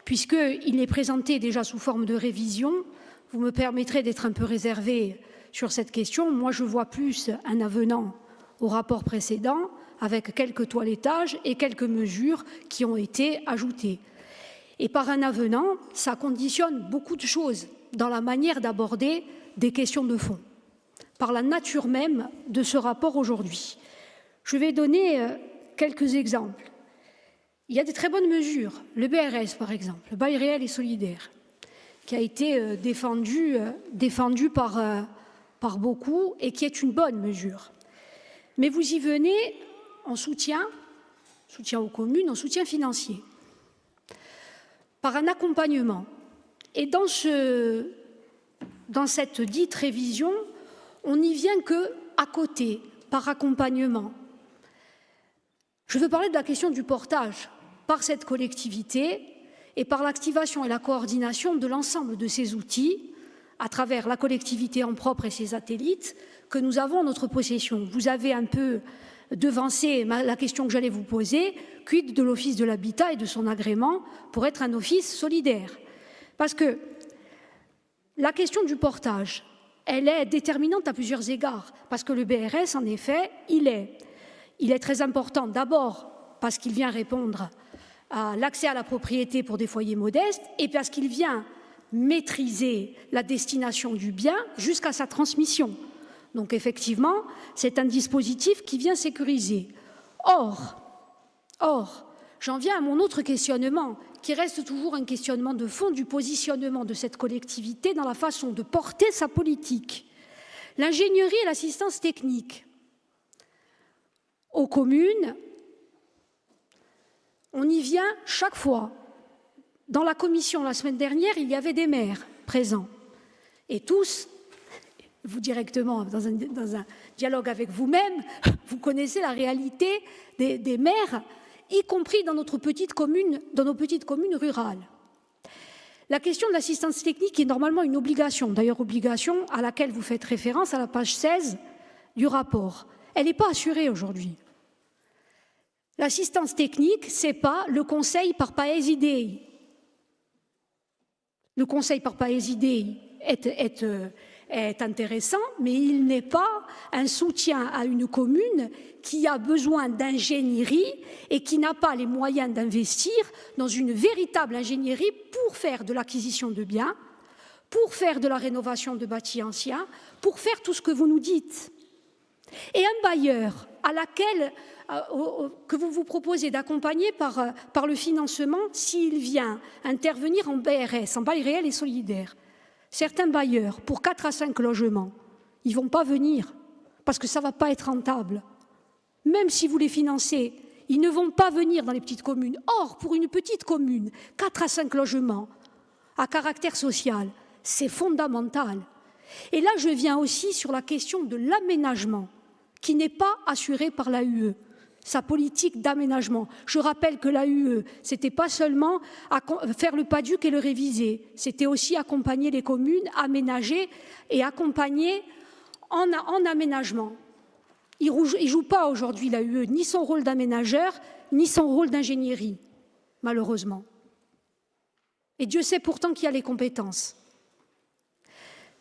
Puisqu'il est présenté déjà sous forme de révision, vous me permettrez d'être un peu réservé sur cette question. Moi, je vois plus un avenant au rapport précédent, avec quelques toilettages et quelques mesures qui ont été ajoutées. Et par un avenant, ça conditionne beaucoup de choses dans la manière d'aborder des questions de fond, par la nature même de ce rapport aujourd'hui. Je vais donner quelques exemples. Il y a de très bonnes mesures. Le BRS, par exemple, le bail réel et solidaire, qui a été défendu par beaucoup et qui est une bonne mesure. Mais vous y venez en soutien aux communes, en soutien financier, par un accompagnement. Et dans cette dite révision, on n'y vient qu'à côté, par accompagnement. Je veux parler de la question du portage par cette collectivité et par l'activation et la coordination de l'ensemble de ces outils à travers la collectivité en propre et ses satellites que nous avons en notre possession. Vous avez un peu devancé la question que j'allais vous poser, quid de l'Office de l'habitat et de son agrément pour être un office solidaire? Parce que la question du portage, elle est déterminante à plusieurs égards, parce que le BRS, en effet, il est très important d'abord parce qu'il vient répondre à l'accès à la propriété pour des foyers modestes et parce qu'il vient maîtriser la destination du bien jusqu'à sa transmission. Donc effectivement, c'est un dispositif qui vient sécuriser. Or, j'en viens à mon autre questionnement, qui reste toujours un questionnement de fond du positionnement de cette collectivité dans la façon de porter sa politique. L'ingénierie et l'assistance technique aux communes, on y vient chaque fois. Dans la commission, la semaine dernière, il y avait des maires présents. Et tous, vous directement, dans un dialogue avec vous-même, vous connaissez la réalité des maires, y compris dans nos petites communes rurales. La question de l'assistance technique est normalement une obligation, d'ailleurs obligation à laquelle vous faites référence à la page 16 du rapport. Elle n'est pas assurée aujourd'hui. L'assistance technique, ce n'est pas le conseil par paesi Dei. Le conseil par paesi Dei est intéressant, mais il n'est pas un soutien à une commune qui a besoin d'ingénierie et qui n'a pas les moyens d'investir dans une véritable ingénierie pour faire de l'acquisition de biens, pour faire de la rénovation de bâtis anciens, pour faire tout ce que vous nous dites. Et un bailleur que vous vous proposez d'accompagner par le financement s'il vient intervenir en BRS, en bail réel et solidaire. Certains bailleurs, pour 4 à 5 logements, ils ne vont pas venir parce que ça ne va pas être rentable. Même si vous les financez, ils ne vont pas venir dans les petites communes. Or, pour une petite commune, 4 à 5 logements à caractère social, c'est fondamental. Et là, je viens aussi sur la question de l'aménagement, qui n'est pas assuré par l'AUE, sa politique d'aménagement. Je rappelle que l'AUE, ce n'était pas seulement faire le PADUC et le réviser, c'était aussi accompagner les communes, aménager et accompagner en aménagement. Il ne joue pas aujourd'hui l'AUE, ni son rôle d'aménageur, ni son rôle d'ingénierie, malheureusement. Et Dieu sait pourtant qu'il y a les compétences.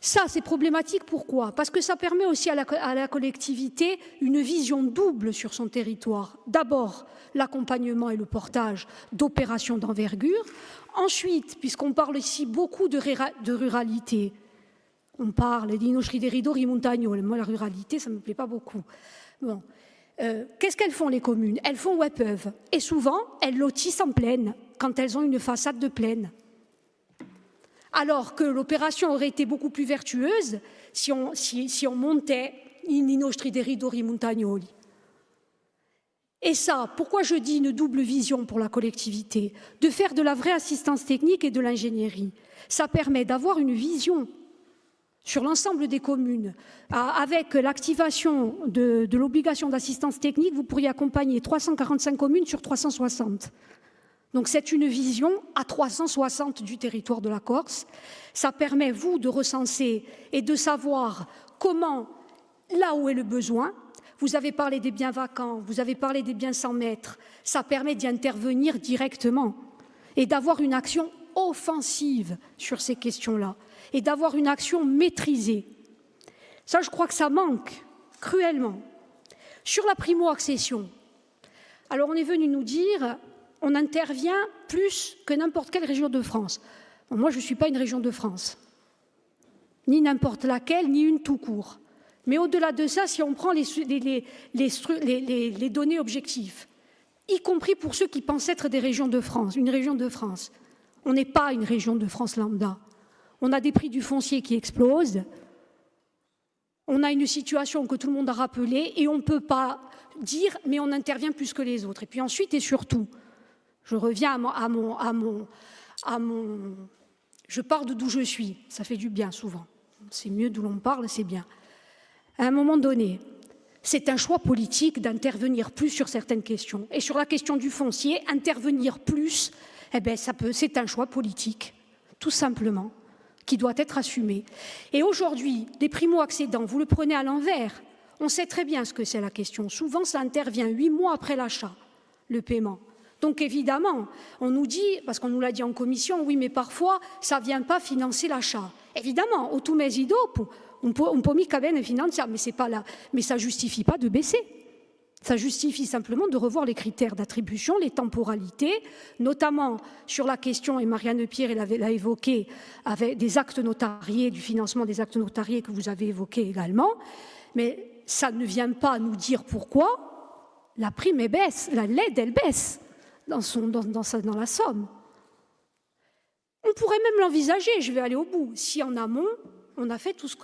Ça, c'est problématique. Pourquoi? Parce que ça permet aussi à la collectivité une vision double sur son territoire. D'abord, l'accompagnement et le portage d'opérations d'envergure. Ensuite, puisqu'on parle ici beaucoup de ruralité, on parle di nostri territori montagnoli. Moi, la ruralité, ça ne me plaît pas beaucoup. Bon. Qu'est-ce qu'elles font, les communes? Elles font où elles peuvent. Et souvent, elles lotissent en plaine, quand elles ont une façade de plaine. Alors que l'opération aurait été beaucoup plus vertueuse si on montait i nostri territori montagnoli. Et ça, pourquoi je dis une double vision pour la collectivité? De faire de la vraie assistance technique et de l'ingénierie. Ça permet d'avoir une vision sur l'ensemble des communes, avec l'activation de l'obligation d'assistance technique, vous pourriez accompagner 345 communes sur 360. Donc c'est une vision à 360 du territoire de la Corse. Ça permet, vous, de recenser et de savoir comment, là où est le besoin. Vous avez parlé des biens vacants, vous avez parlé des biens sans maître. Ça permet d'y intervenir directement et d'avoir une action offensive sur ces questions-là et d'avoir une action maîtrisée. Ça, je crois que ça manque cruellement. Sur la primo-accession, alors on est venu nous dire on intervient plus que n'importe quelle région de France. Bon, moi, je ne suis pas une région de France, ni n'importe laquelle, ni une tout court. Mais au-delà de ça, si on prend les données objectives, y compris pour ceux qui pensent être des régions de France, une région de France, on n'est pas une région de France lambda. On a des prix du foncier qui explosent, on a une situation que tout le monde a rappelée et on ne peut pas dire mais on intervient plus que les autres. Et puis ensuite et surtout, je reviens je parle d'où je suis, ça fait du bien souvent. C'est mieux d'où l'on parle, c'est bien. À un moment donné, c'est un choix politique d'intervenir plus sur certaines questions. Et sur la question du foncier, intervenir plus, c'est un choix politique, tout simplement, qui doit être assumé. Et aujourd'hui, les primo-accédants, vous le prenez à l'envers, on sait très bien ce que c'est la question. Souvent, ça intervient 8 mois après l'achat, le paiement. Donc évidemment, on nous dit, parce qu'on nous l'a dit en commission, oui, mais parfois, ça ne vient pas financer l'achat. Évidemment, au tout mesi dopo, on peut mica bene finanziare, mais c'est pas là, mais ça justifie pas de baisser. Ça justifie simplement de revoir les critères d'attribution, les temporalités, notamment sur la question, et Marianne Pierre l'a évoqué, avec des actes notariés, du financement des actes notariés que vous avez évoqué également. Mais ça ne vient pas nous dire pourquoi la prime baisse, l'aide elle baisse dans la somme. On pourrait même l'envisager, je vais aller au bout, si en amont, on a fait tout ce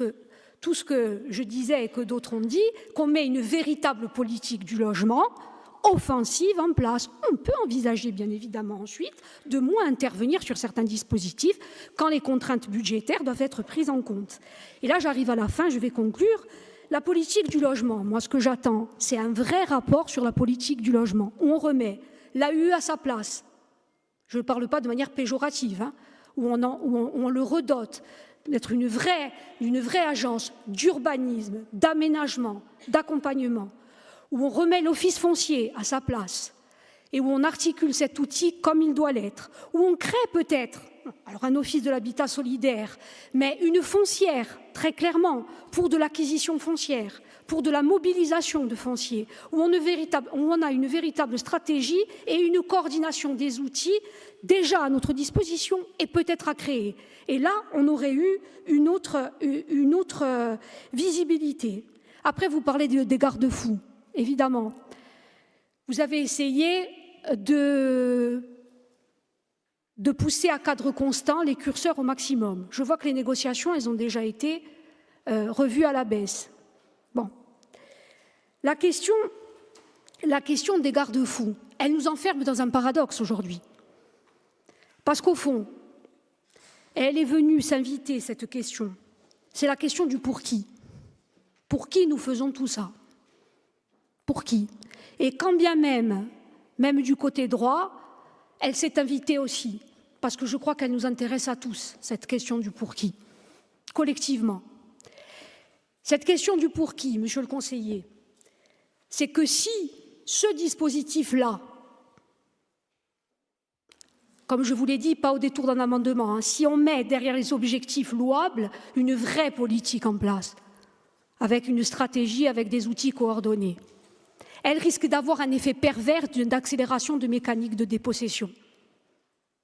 que je disais et que d'autres ont dit, qu'on met une véritable politique du logement offensive en place. On peut envisager, bien évidemment, ensuite, de moins intervenir sur certains dispositifs quand les contraintes budgétaires doivent être prises en compte. Et là, j'arrive à la fin, je vais conclure. La politique du logement, moi, ce que j'attends, c'est un vrai rapport sur la politique du logement, où on remet l'AUE à sa place. Je ne parle pas de manière péjorative, hein, où on le redote d'être une vraie agence d'urbanisme, d'aménagement, d'accompagnement, où on remet l'office foncier à sa place et où on articule cet outil comme il doit l'être, où on crée peut-être, alors un office de l'habitat solidaire, mais une foncière, très clairement, pour de l'acquisition foncière, pour de la mobilisation de foncier, où on a une véritable stratégie et une coordination des outils déjà à notre disposition et peut-être à créer. Et là, on aurait eu une autre visibilité. Après, vous parlez des garde-fous, évidemment. Vous avez essayé de pousser à cadre constant les curseurs au maximum. Je vois que les négociations, elles ont déjà été revues à la baisse. Bon. La question des garde-fous, elle nous enferme dans un paradoxe aujourd'hui. Parce qu'au fond, elle est venue s'inviter, cette question. C'est la question du pour qui. Pour qui nous faisons tout ça? Pour qui? Et quand bien même du côté droit, elle s'est invitée aussi, parce que je crois qu'elle nous intéresse à tous, cette question du pour qui, collectivement. Cette question du pour qui, monsieur le conseiller, c'est que si ce dispositif-là, comme je vous l'ai dit, pas au détour d'un amendement, hein, si on met derrière les objectifs louables une vraie politique en place, avec une stratégie, avec des outils coordonnés, elle risque d'avoir un effet pervers d'accélération de mécaniques de dépossession.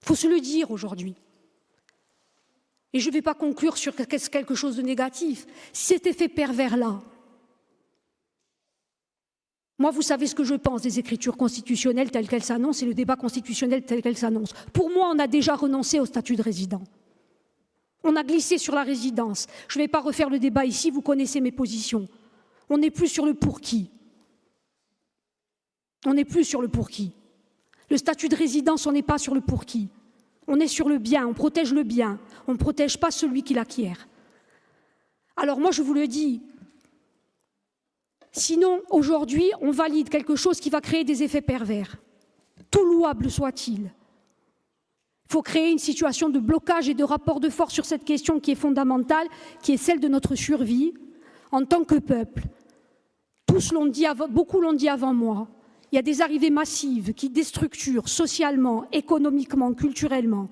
Il faut se le dire aujourd'hui. Et je ne vais pas conclure sur quelque chose de négatif. Cet effet pervers-là, moi, vous savez ce que je pense des écritures constitutionnelles telles qu'elles s'annoncent et le débat constitutionnel tel qu'elles s'annoncent. Pour moi, on a déjà renoncé au statut de résident. On a glissé sur la résidence. Je ne vais pas refaire le débat ici, vous connaissez mes positions. On n'est plus sur le pour qui. On n'est plus sur le pour qui. Le statut de résidence, on n'est pas sur le pour qui. On est sur le bien, on protège le bien, on ne protège pas celui qui l'acquiert. Alors moi, je vous le dis, sinon, aujourd'hui, on valide quelque chose qui va créer des effets pervers, tout louable soit-il. Il faut créer une situation de blocage et de rapport de force sur cette question qui est fondamentale, qui est celle de notre survie en tant que peuple. Beaucoup l'ont dit avant moi. Il y a des arrivées massives qui déstructurent socialement, économiquement, culturellement.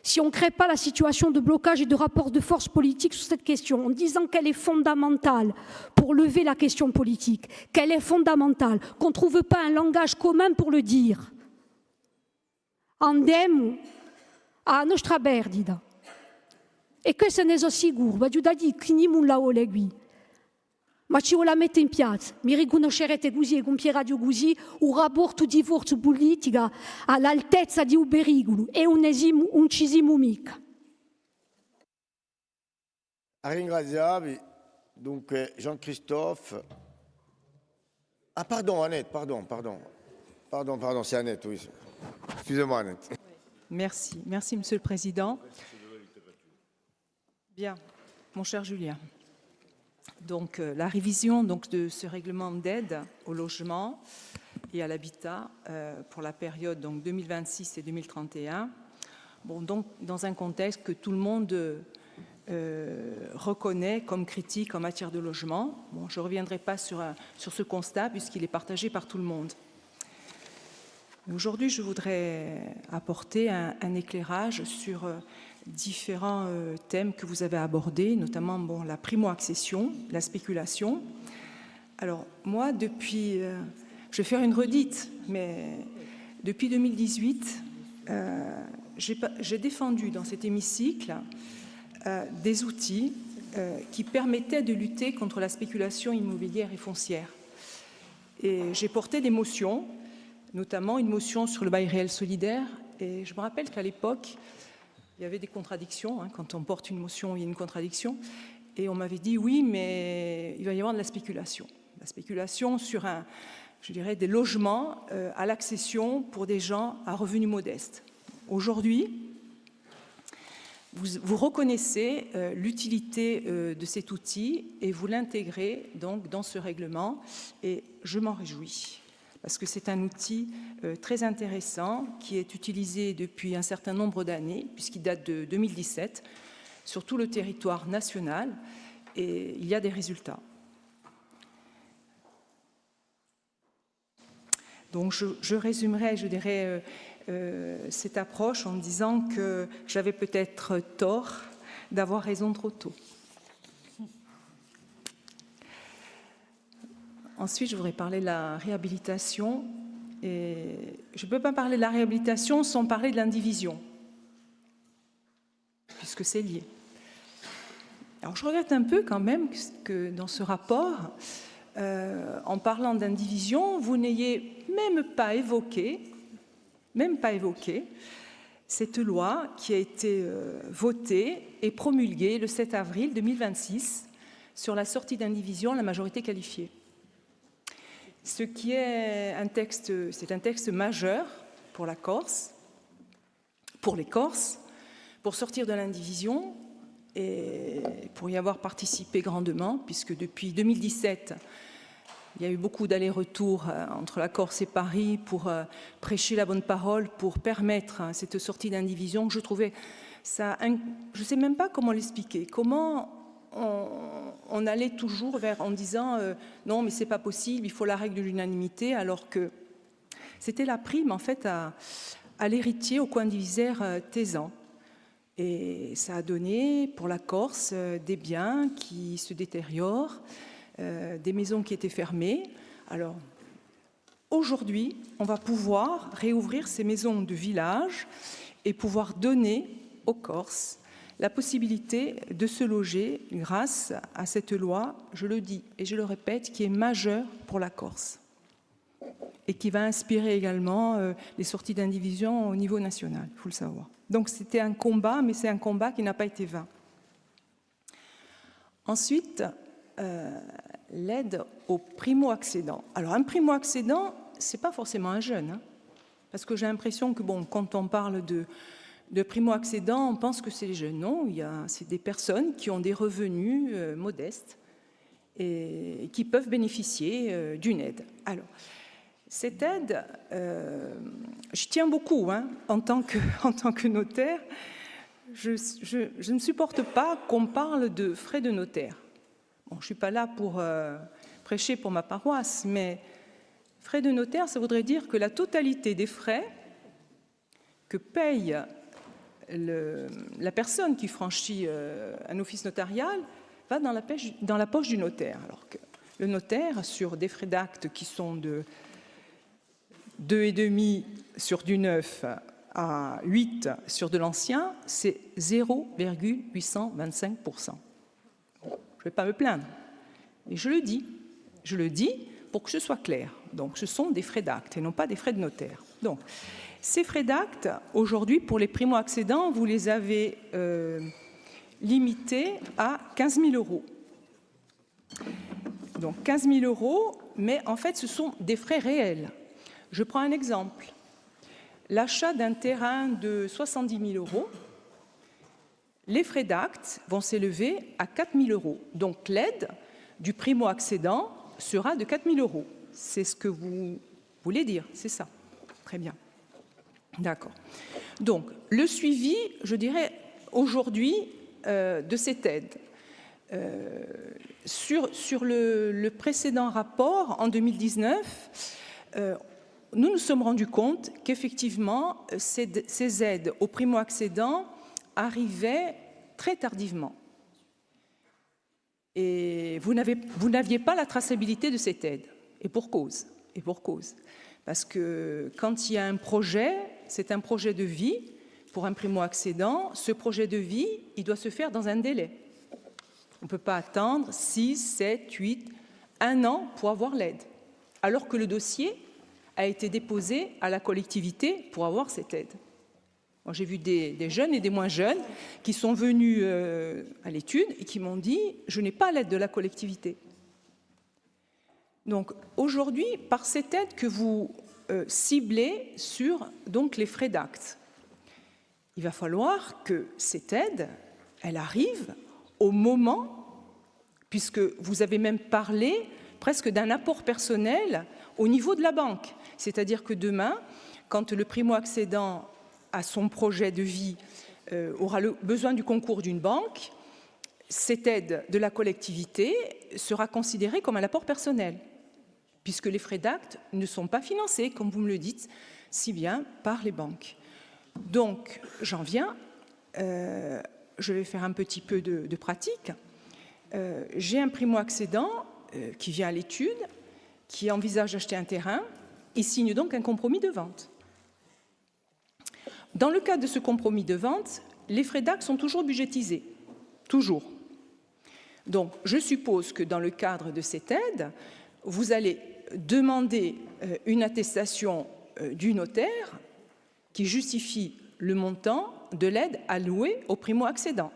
Si on ne crée pas la situation de blocage et de rapport de force politique sur cette question, en disant qu'elle est fondamentale pour lever la question politique, qu'elle est fondamentale, qu'on ne trouve pas un langage commun pour le dire, andem a nostra perdita. E questo ne so sicuro, voglio dire che non la legui. Ma ci vuole mettere in piazza, mi riconoscerete così e con Radio così un rapporto di forza politica all'altezza di un pericolo e un cisimo mica. Ringraziabi. Donc Jean-Christophe. Ah pardon Annette, pardon, c'est Annette, oui. Excusez-moi Annette. Merci, merci Monsieur le Président. Bien, mon cher Julien. Donc, la révision de ce règlement d'aide au logement et à l'habitat pour la période 2026 et 2031, bon, donc, dans un contexte que tout le monde reconnaît comme critique en matière de logement. Bon, je ne reviendrai pas sur ce constat puisqu'il est partagé par tout le monde. Aujourd'hui, je voudrais apporter un éclairage sur différents thèmes que vous avez abordés, notamment la primo-accession, la spéculation. Alors, moi, je vais faire une redite, mais depuis 2018, j'ai défendu dans cet hémicycle des outils qui permettaient de lutter contre la spéculation immobilière et foncière. Et j'ai porté des motions, notamment une motion sur le bail réel solidaire, et je me rappelle qu'à l'époque, il y avait des contradictions, quand on porte une motion, il y a une contradiction, et on m'avait dit oui, mais il va y avoir de la spéculation. La spéculation sur des logements à l'accession pour des gens à revenus modestes. Aujourd'hui, vous reconnaissez l'utilité de cet outil et vous l'intégrez donc dans ce règlement, et je m'en réjouis. Parce que c'est un outil très intéressant qui est utilisé depuis un certain nombre d'années, puisqu'il date de 2017, sur tout le territoire national, et il y a des résultats. Donc je résumerai, je dirais, cette approche en disant que j'avais peut-être tort d'avoir raison trop tôt. Ensuite, je voudrais parler de la réhabilitation. Et je ne peux pas parler de la réhabilitation sans parler de l'indivision, puisque c'est lié. Alors, je regrette un peu quand même que dans ce rapport, en parlant d'indivision, vous n'ayez même pas évoqué cette loi qui a été votée et promulguée le 7 avril 2026 sur la sortie d'indivision à la majorité qualifiée. Ce qui est c'est un texte majeur pour la Corse, pour les Corses, pour sortir de l'indivision et pour y avoir participé grandement, puisque depuis 2017, il y a eu beaucoup d'allers-retours entre la Corse et Paris pour prêcher la bonne parole, pour permettre cette sortie d'indivision. Je trouvais ça, je ne sais même pas comment l'expliquer, comment on allait toujours en disant non mais c'est pas possible, il faut la règle de l'unanimité, alors que c'était la prime en fait à l'héritier au coindivisaire taisant. Et ça a donné pour la Corse des biens qui se détériorent, des maisons qui étaient fermées. Alors aujourd'hui, on va pouvoir réouvrir ces maisons de village et pouvoir donner aux Corses la possibilité de se loger grâce à cette loi, je le dis et je le répète, qui est majeure pour la Corse et qui va inspirer également les sorties d'indivision au niveau national, il faut le savoir. Donc c'était un combat, mais c'est un combat qui n'a pas été vain. Ensuite, l'aide aux primo-accédants. Alors un primo-accédant, ce n'est pas forcément un jeune, parce que j'ai l'impression que quand on parle de primo-accédants, on pense que c'est les jeunes. Non, c'est des personnes qui ont des revenus modestes et qui peuvent bénéficier d'une aide. Alors, cette aide, je tiens beaucoup en tant que notaire. Je ne supporte pas qu'on parle de frais de notaire. Bon, je ne suis pas là pour prêcher pour ma paroisse, mais frais de notaire, ça voudrait dire que la totalité des frais que paye la personne qui franchit un office notarial va dans la poche du notaire. Alors que le notaire, sur des frais d'acte qui sont de 2,5 sur du neuf à 8 sur de l'ancien, c'est 0,825%. Je ne vais pas me plaindre, mais je le dis pour que ce soit clair. Donc ce sont des frais d'acte et non pas des frais de notaire. Donc ces frais d'acte, aujourd'hui, pour les primo-accédants, vous les avez limités à 15 000 €. Donc 15 000 €, mais en fait ce sont des frais réels. Je prends un exemple. L'achat d'un terrain de 70 000 €, les frais d'acte vont s'élever à 4 000 €. Donc l'aide du primo-accédant sera de 4 000 €. C'est ce que vous voulez dire, c'est ça? Très bien. D'accord. Donc le suivi, je dirais, aujourd'hui, de cette aide. Sur le précédent rapport, en 2019, nous nous sommes rendus compte qu'effectivement, ces aides aux primo-accédants arrivaient très tardivement. Et vous n'aviez pas la traçabilité de cette aide. Et pour cause. Parce que quand il y a un projet, c'est un projet de vie pour un primo-accédant. Ce projet de vie, il doit se faire dans un délai. On ne peut pas attendre 6, 7, 8, 1 an pour avoir l'aide. Alors que le dossier a été déposé à la collectivité pour avoir cette aide. J'ai vu des jeunes et des moins jeunes qui sont venus à l'étude et qui m'ont dit « je n'ai pas l'aide de la collectivité ». Donc aujourd'hui, par cette aide que vous ciblez sur donc, les frais d'acte, il va falloir que cette aide, elle arrive au moment, puisque vous avez même parlé presque d'un apport personnel au niveau de la banque. C'est-à-dire que demain, quand le primo-accédant à son projet de vie aura besoin du concours d'une banque, cette aide de la collectivité sera considérée comme un apport personnel, puisque les frais d'acte ne sont pas financés, comme vous me le dites, si bien par les banques. Donc, j'en viens, je vais faire un petit peu de pratique. J'ai un primo-accédant qui vient à l'étude, qui envisage d'acheter un terrain, il signe donc un compromis de vente. Dans le cadre de ce compromis de vente, les frais d'acte sont toujours budgétisés. Toujours. Donc, je suppose que dans le cadre de cette aide, vous allez demander une attestation du notaire qui justifie le montant de l'aide allouée au primo-accédant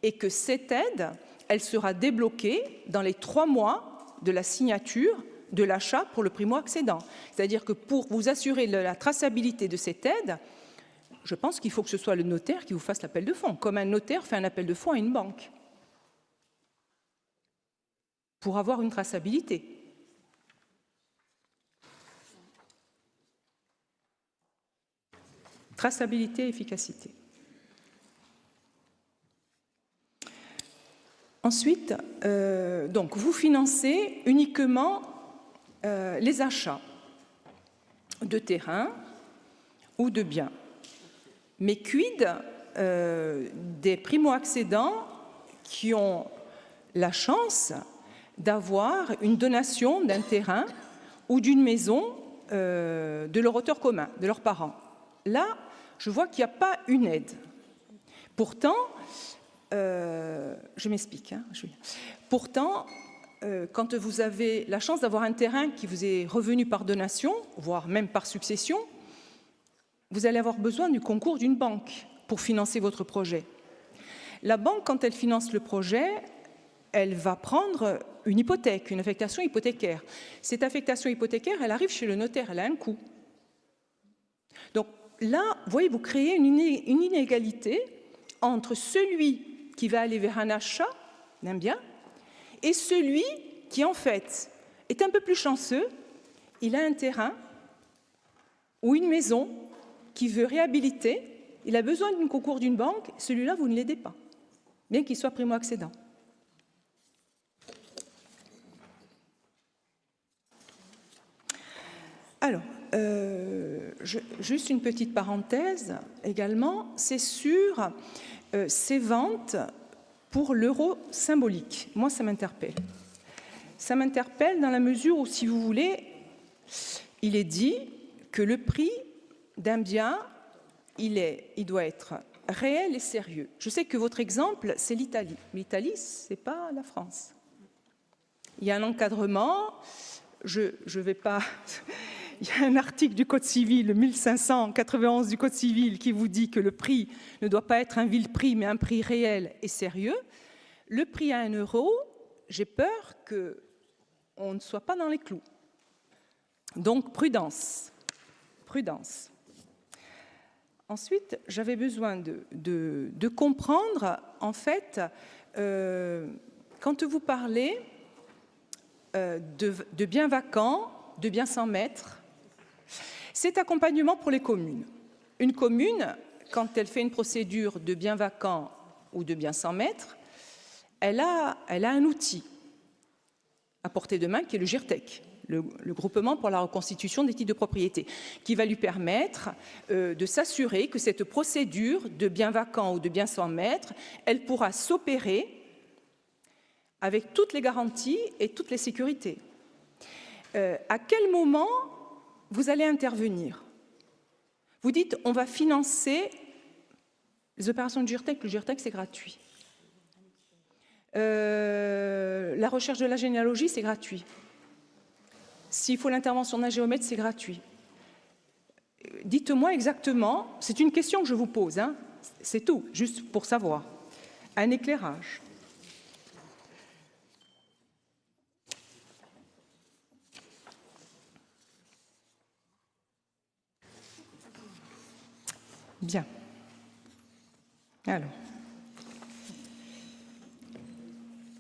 et que cette aide, elle sera débloquée dans les 3 mois de la signature de l'achat pour le primo-accédant. C'est-à-dire que pour vous assurer de la traçabilité de cette aide, je pense qu'il faut que ce soit le notaire qui vous fasse l'appel de fonds, comme un notaire fait un appel de fonds à une banque, pour avoir une traçabilité. Traçabilité et efficacité. Ensuite, donc, vous financez uniquement les achats de terrains ou de biens. Mais quid des primo-accédants qui ont la chance d'avoir une donation d'un terrain ou d'une maison de leur auteur commun, de leurs parents? Là, je vois qu'il n'y a pas une aide. Pourtant, je m'explique. Pourtant, quand vous avez la chance d'avoir un terrain qui vous est revenu par donation, voire même par succession, vous allez avoir besoin du concours d'une banque pour financer votre projet. La banque, quand elle finance le projet, elle va prendre une hypothèque, une affectation hypothécaire. Cette affectation hypothécaire, elle arrive chez le notaire, elle a un coût. Donc, là, vous voyez, vous créez une inégalité entre celui qui va aller vers un achat d'un bien et celui qui, en fait, est un peu plus chanceux. Il a un terrain ou une maison qu'il veut réhabiliter. Il a besoin d'un concours d'une banque. Celui-là, vous ne l'aidez pas, bien qu'il soit primo-accédant. Alors, juste une petite parenthèse également, c'est sur ces ventes pour l'euro symbolique. Moi, ça m'interpelle. Ça m'interpelle dans la mesure où, si vous voulez, il est dit que le prix d'un bien, il doit être réel et sérieux. Je sais que votre exemple, c'est l'Italie. Mais l'Italie, ce n'est pas la France. Il y a un encadrement, je ne vais pas... Il y a un article du Code civil, 1591 du Code civil, qui vous dit que le prix ne doit pas être un vil prix, mais un prix réel et sérieux. Le prix à 1 euro, j'ai peur qu'on ne soit pas dans les clous. Donc, prudence. Prudence. Ensuite, j'avais besoin de comprendre, en fait, quand vous parlez de biens vacants, de biens sans maître, cet accompagnement pour les communes. Une commune, quand elle fait une procédure de biens vacants ou de biens sans maître, elle a un outil à portée de main qui est le GIRTEC, le groupement pour la reconstitution des titres de propriété, qui va lui permettre de s'assurer que cette procédure de biens vacants ou de biens sans maître, elle pourra s'opérer avec toutes les garanties et toutes les sécurités. À quel moment vous allez intervenir? Vous dites, on va financer les opérations de GIRTEC. Le GIRTEC, c'est gratuit. La recherche de la généalogie, c'est gratuit. S'il faut l'intervention d'un géomètre, c'est gratuit. Dites-moi exactement, c'est une question que je vous pose, hein, c'est tout, juste pour savoir. Un éclairage. Bien. Alors.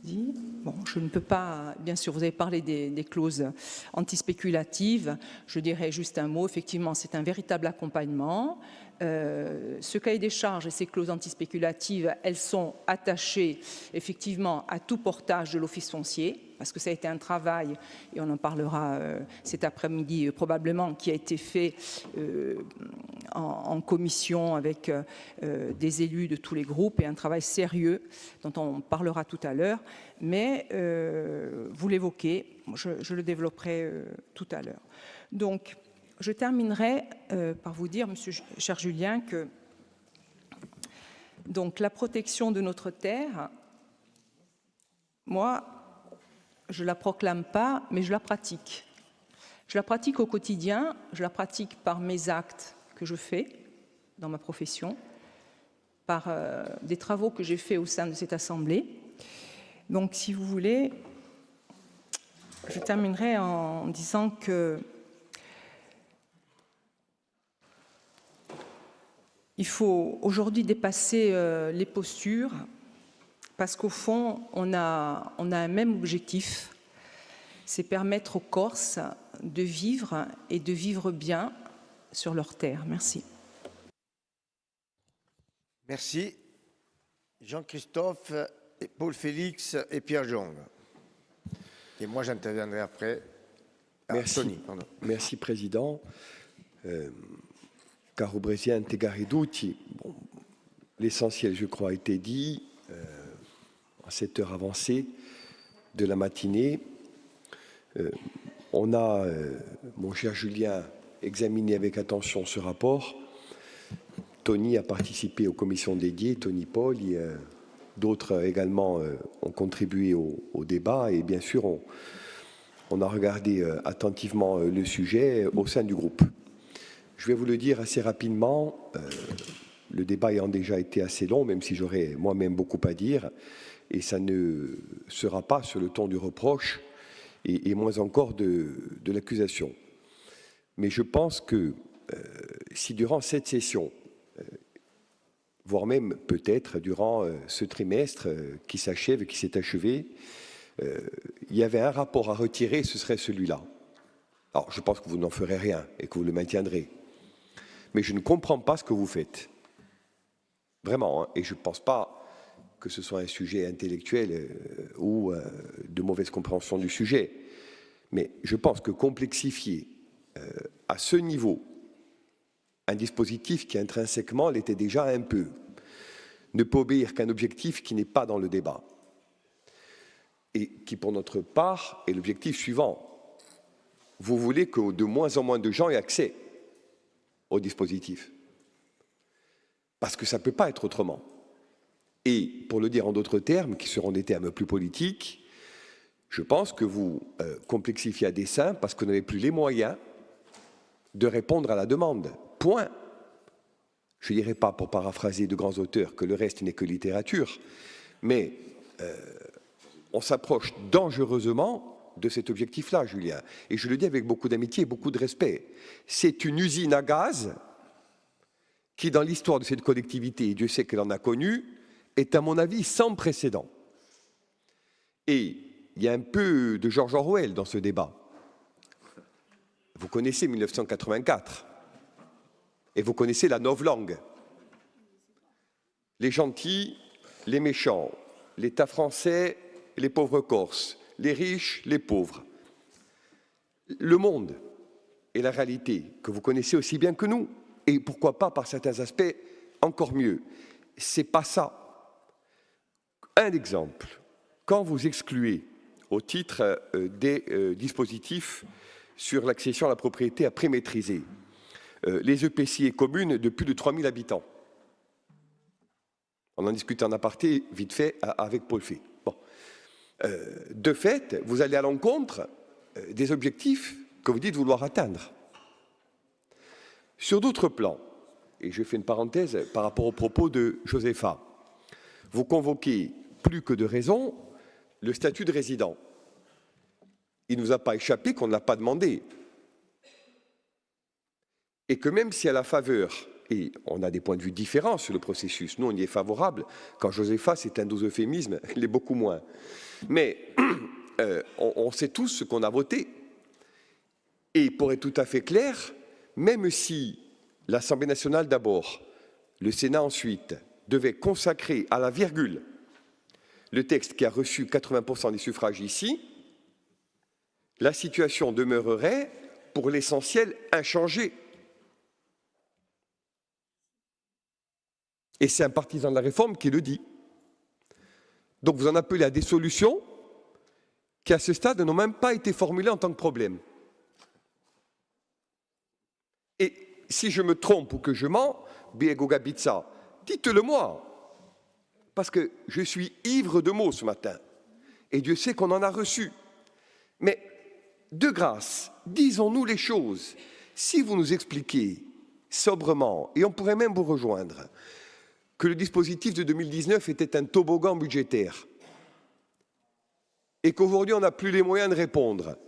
Bon, je ne peux pas, bien sûr, vous avez parlé des clauses antispéculatives. Je dirais juste un mot. Effectivement, c'est un véritable accompagnement. Ce cahier des charges et ces clauses antispéculatives, elles sont attachées effectivement à tout portage de l'office foncier, parce que ça a été un travail, et on en parlera cet après-midi probablement, qui a été fait en commission avec des élus de tous les groupes, et un travail sérieux dont on parlera tout à l'heure. Mais vous l'évoquez, je le développerai tout à l'heure. Donc, je terminerai par vous dire, cher Julien, que donc, la protection de notre terre, moi, je ne la proclame pas, mais je la pratique. Je la pratique au quotidien, je la pratique par mes actes que je fais dans ma profession, par des travaux que j'ai faits au sein de cette Assemblée. Donc, si vous voulez, je terminerai en disant que il faut aujourd'hui dépasser les postures, parce qu'au fond, on a un même objectif, c'est permettre aux Corses de vivre et de vivre bien sur leur terre. Merci. Merci. Jean-Christophe, Paul-Félix et Pierre Jong. Et moi, j'interviendrai après. Merci. Tony, pardon. Merci, Président. Caro Presidente Garriducci, bon, l'essentiel, je crois, a été dit à cette heure avancée de la matinée. On a, mon cher Julien, examiné avec attention ce rapport. Tony a participé aux commissions dédiées, Tony Paul, d'autres également ont contribué au débat, et bien sûr, on a regardé attentivement le sujet au sein du groupe. Je vais vous le dire assez rapidement, le débat ayant déjà été assez long, même si j'aurais moi-même beaucoup à dire, et ça ne sera pas sur le ton du reproche, et moins encore de l'accusation. Mais je pense qu'il si durant cette session, voire même peut-être durant ce trimestre qui s'achève, qui s'est achevé, il y avait un rapport à retirer, ce serait celui-là. Alors, je pense que vous n'en ferez rien et que vous le maintiendrez. Mais je ne comprends pas ce que vous faites. Vraiment, hein, et je ne pense pas que ce soit un sujet intellectuel ou de mauvaise compréhension du sujet. Mais je pense que complexifier à ce niveau un dispositif qui intrinsèquement l'était déjà un peu, ne peut obéir qu'à un objectif qui n'est pas dans le débat et qui, pour notre part, est l'objectif suivant. Vous voulez que de moins en moins de gens aient accès au dispositif. Parce que ça ne peut pas être autrement. Et, pour le dire en d'autres termes, qui seront des termes plus politiques, je pense que vous complexifiez à dessein parce que vous n'avez plus les moyens de répondre à la demande. Point. Je ne dirais pas, pour paraphraser de grands auteurs, que le reste n'est que littérature, mais on s'approche dangereusement de cet objectif-là, Julien. Et je le dis avec beaucoup d'amitié et beaucoup de respect. C'est une usine à gaz qui, dans l'histoire de cette collectivité, et Dieu sait qu'elle en a connu, est, à mon avis, sans précédent. Et il y a un peu de George Orwell dans ce débat. Vous connaissez 1984 et vous connaissez la novlangue. Les gentils, les méchants, l'État français, les pauvres Corses, les riches, les pauvres. Le monde et la réalité que vous connaissez aussi bien que nous, et pourquoi pas par certains aspects encore mieux, c'est pas ça. Un exemple, quand vous excluez au titre des dispositifs sur l'accession à la propriété à prix maîtrisé, les EPCI et communes de plus de 3000 habitants. On en discute en aparté, vite fait, avec Paul Fay. Bon. De fait, vous allez à l'encontre des objectifs que vous dites vouloir atteindre. Sur d'autres plans, et je fais une parenthèse par rapport aux propos de Josepha, vous convoquez plus que de raison le statut de résident. Il ne nous a pas échappé qu'on ne l'a pas demandé. Et que même si à la faveur, et on a des points de vue différents sur le processus, nous on y est favorable, quand Josepha c'est un doux euphémisme, il est beaucoup moins. Mais on sait tous ce qu'on a voté. Et pour être tout à fait clair, même si l'Assemblée nationale d'abord, le Sénat ensuite, devait consacrer à la virgule le texte qui a reçu 80% des suffrages ici, la situation demeurerait, pour l'essentiel, inchangée. Et c'est un partisan de la réforme qui le dit. Donc vous en appelez à des solutions qui, à ce stade, n'ont même pas été formulées en tant que problème. Et si je me trompe ou que je mens, Biego Gabitsa, dites-le moi. Parce que je suis ivre de mots ce matin. Et Dieu sait qu'on en a reçu. Mais, de grâce, disons-nous les choses. Si vous nous expliquez sobrement, et on pourrait même vous rejoindre, que le dispositif de 2019 était un toboggan budgétaire, et qu'aujourd'hui on n'a plus les moyens de répondre,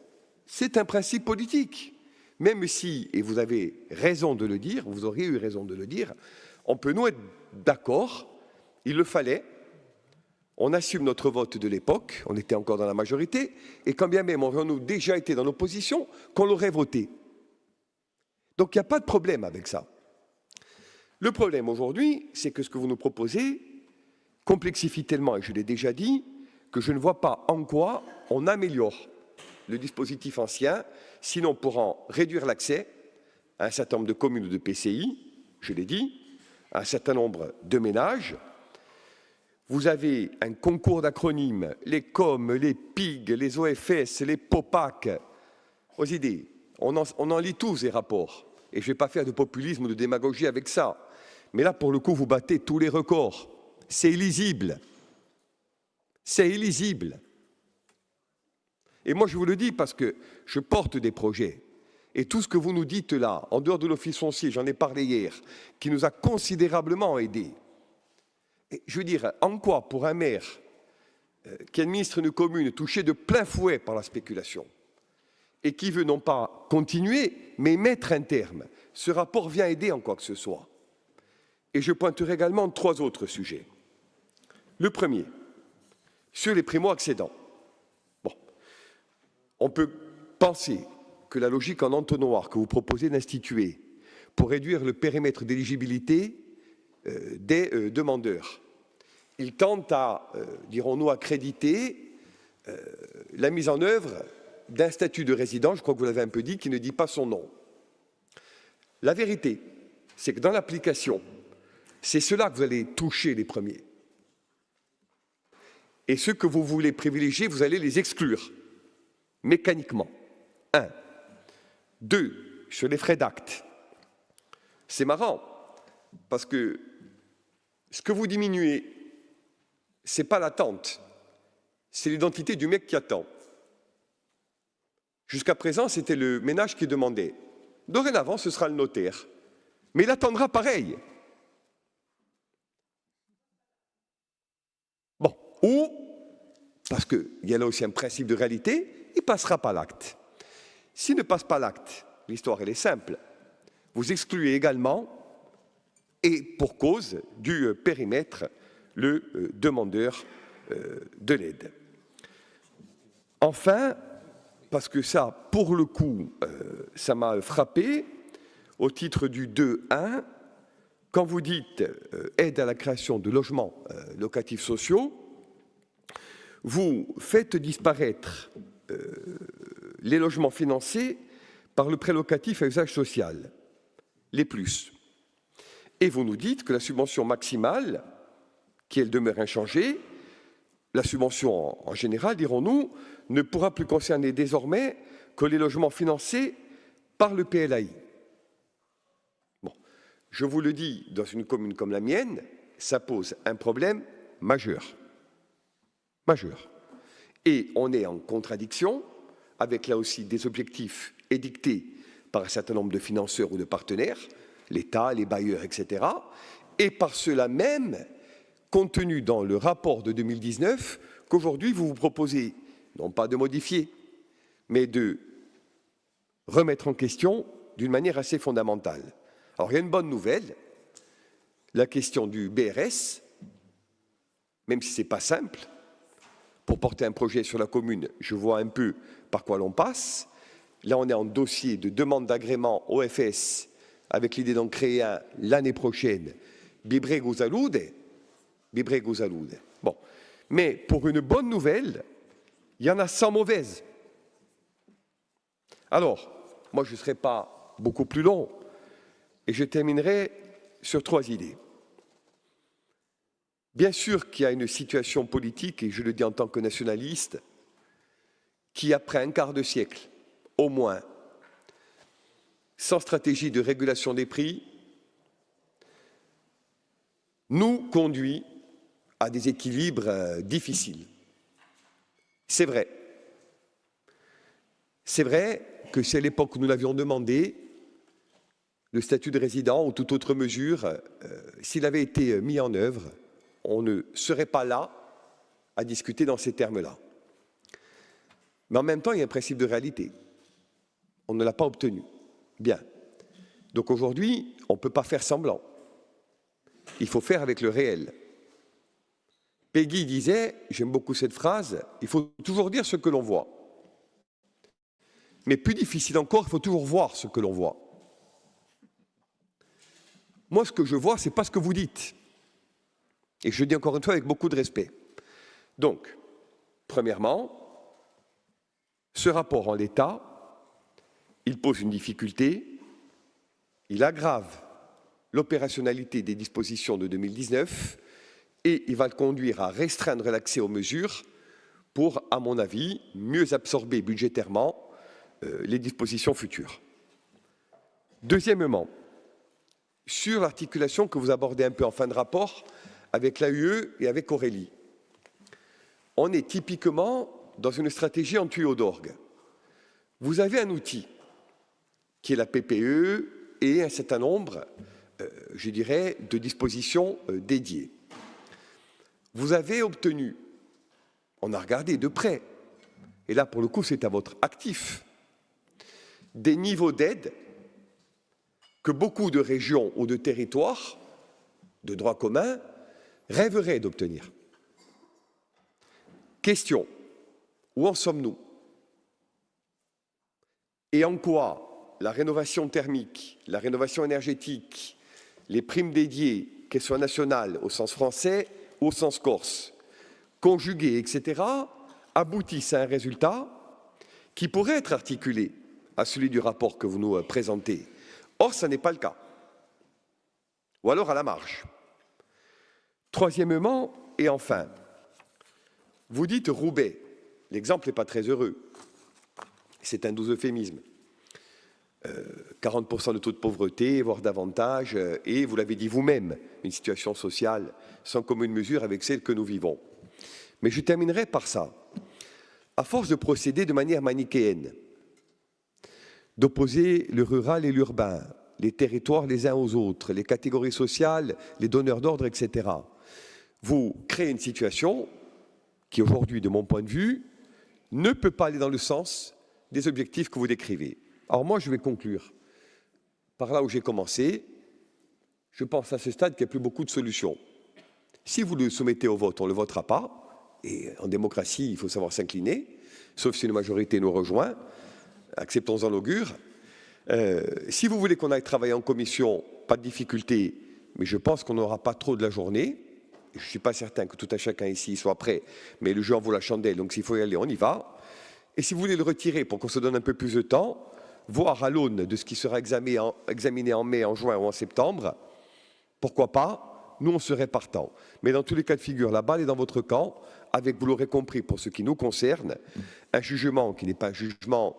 c'est un principe politique. Même si, et vous avez raison de le dire, vous auriez eu raison de le dire, on peut nous être d'accord. Il le fallait, on assume notre vote de l'époque, on était encore dans la majorité, et quand bien même aurions-nous déjà été dans l'opposition, qu'on l'aurait voté. Donc il n'y a pas de problème avec ça. Le problème aujourd'hui, c'est que ce que vous nous proposez complexifie tellement, et je l'ai déjà dit, que je ne vois pas en quoi on améliore le dispositif ancien, sinon pour en réduire l'accès à un certain nombre de communes ou de PCI, je l'ai dit, à un certain nombre de ménages. Vous avez un concours d'acronymes, les COM, les PIG, les OFS, les POPAC, aux idées. On en lit tous ces rapports. Et je ne vais pas faire de populisme ou de démagogie avec ça. Mais là, pour le coup, vous battez tous les records. C'est illisible. C'est illisible. Et moi, je vous le dis parce que je porte des projets. Et tout ce que vous nous dites là, en dehors de l'office foncier, j'en ai parlé hier, qui nous a considérablement aidés. Et je veux dire, en quoi, pour un maire qui administre une commune touchée de plein fouet par la spéculation, et qui veut non pas continuer, mais mettre un terme. Ce rapport vient aider en quoi que ce soit. Et je pointerai également 3 autres sujets. Le premier, sur les primo-accédants. Bon, on peut penser que la logique en entonnoir que vous proposez d'instituer pour réduire le périmètre d'éligibilité des demandeurs, il tente à, dirons-nous, accréditer la mise en œuvre d'un statut de résident, je crois que vous l'avez un peu dit, qui ne dit pas son nom. La vérité, c'est que dans l'application, c'est cela que vous allez toucher les premiers. Et ceux que vous voulez privilégier, vous allez les exclure, mécaniquement. 1. 2. Sur les frais d'acte. C'est marrant, parce que ce que vous diminuez, ce n'est pas l'attente, c'est l'identité du mec qui attend. Jusqu'à présent, c'était le ménage qui demandait. Dorénavant, ce sera le notaire. Mais il attendra pareil. Bon, ou, parce qu'il y a là aussi un principe de réalité, il ne passera pas l'acte. S'il ne passe pas l'acte, l'histoire elle est simple. Vous excluez également, et pour cause du périmètre, le demandeur de l'aide. Enfin, parce que ça, pour le coup, ça m'a frappé, au titre du 2.1, quand vous dites aide à la création de logements locatifs sociaux, vous faites disparaître les logements financés par le prêt locatif à usage social, les plus. Et vous nous dites que la subvention maximale, qui elle demeure inchangée, la subvention en général, dirons-nous, ne pourra plus concerner désormais que les logements financés par le PLAI. Bon, je vous le dis, dans une commune comme la mienne, ça pose un problème majeur. Majeur. Et on est en contradiction avec là aussi des objectifs édictés par un certain nombre de financeurs ou de partenaires, l'État, les bailleurs, etc. Et par cela même, contenu dans le rapport de 2019, qu'aujourd'hui vous vous proposez, non pas de modifier, mais de remettre en question d'une manière assez fondamentale. Alors il y a une bonne nouvelle, la question du BRS, même si ce n'est pas simple, pour porter un projet sur la commune, je vois un peu par quoi l'on passe. Là, on est en dossier de demande d'agrément OFS, avec l'idée d'en créer un l'année prochaine, Bibré-Gouzaloude. Bon. Mais pour une bonne nouvelle, il y en a 100 mauvaises. Alors, moi, je ne serai pas beaucoup plus long et je terminerai sur 3 idées. Bien sûr qu'il y a une situation politique, et je le dis en tant que nationaliste, qui, après un quart de siècle, au moins, sans stratégie de régulation des prix, nous conduit à des équilibres difficiles. C'est vrai. C'est vrai que si à l'époque où nous l'avions demandé, le statut de résident ou toute autre mesure, s'il avait été mis en œuvre, on ne serait pas là à discuter dans ces termes-là. Mais en même temps, il y a un principe de réalité. On ne l'a pas obtenu. Bien. Donc aujourd'hui, on ne peut pas faire semblant. Il faut faire avec le réel. Peggy disait, j'aime beaucoup cette phrase, il faut toujours dire ce que l'on voit. Mais plus difficile encore, il faut toujours voir ce que l'on voit. Moi, ce que je vois, ce n'est pas ce que vous dites. Et je le dis encore une fois avec beaucoup de respect. Donc, premièrement, ce rapport en l'état, il pose une difficulté, il aggrave l'opérationnalité des dispositions de 2019 et il va le conduire à restreindre l'accès aux mesures pour, à mon avis, mieux absorber budgétairement les dispositions futures. Deuxièmement, sur l'articulation que vous abordez un peu en fin de rapport avec l'AUE et avec Aurélie, on est typiquement dans une stratégie en tuyau d'orgue. Vous avez un outil qui est la PPE et un certain nombre, je dirais, de dispositions dédiées. Vous avez obtenu, on a regardé de près, et là pour le coup c'est à votre actif, des niveaux d'aide que beaucoup de régions ou de territoires de droit commun rêveraient d'obtenir. Question, où en sommes-nous? Et en quoi la rénovation thermique, la rénovation énergétique, les primes dédiées, qu'elles soient nationales au sens français ou au sens corse, conjuguées, etc., aboutissent à un résultat qui pourrait être articulé à celui du rapport que vous nous présentez. Or, ce n'est pas le cas. Ou alors à la marge. Troisièmement, et enfin, vous dites Roubaix. L'exemple n'est pas très heureux. C'est un doux euphémisme. 40% de taux de pauvreté, voire davantage, et vous l'avez dit vous-même, une situation sociale sans commune mesure avec celle que nous vivons. Mais je terminerai par ça. À force de procéder de manière manichéenne, d'opposer le rural et l'urbain, les territoires les uns aux autres, les catégories sociales, les donneurs d'ordre, etc., vous créez une situation qui, aujourd'hui, de mon point de vue, ne peut pas aller dans le sens des objectifs que vous décrivez. Alors moi, je vais conclure par là où j'ai commencé. Je pense à ce stade qu'il n'y a plus beaucoup de solutions. Si vous le soumettez au vote, on ne le votera pas. Et en démocratie, il faut savoir s'incliner, sauf si une majorité nous rejoint. Acceptons-en l'augure. Si vous voulez qu'on aille travailler en commission, pas de difficulté, mais je pense qu'on n'aura pas trop de la journée. Je ne suis pas certain que tout à chacun ici soit prêt, mais le jeu en vaut la chandelle, donc s'il faut y aller, on y va. Et si vous voulez le retirer pour qu'on se donne un peu plus de temps, voire à l'aune de ce qui sera examiné en mai, en juin ou en septembre, pourquoi pas, nous on serait partants. Mais dans tous les cas de figure, la balle est dans votre camp, avec, vous l'aurez compris, pour ce qui nous concerne, un jugement qui n'est pas un jugement,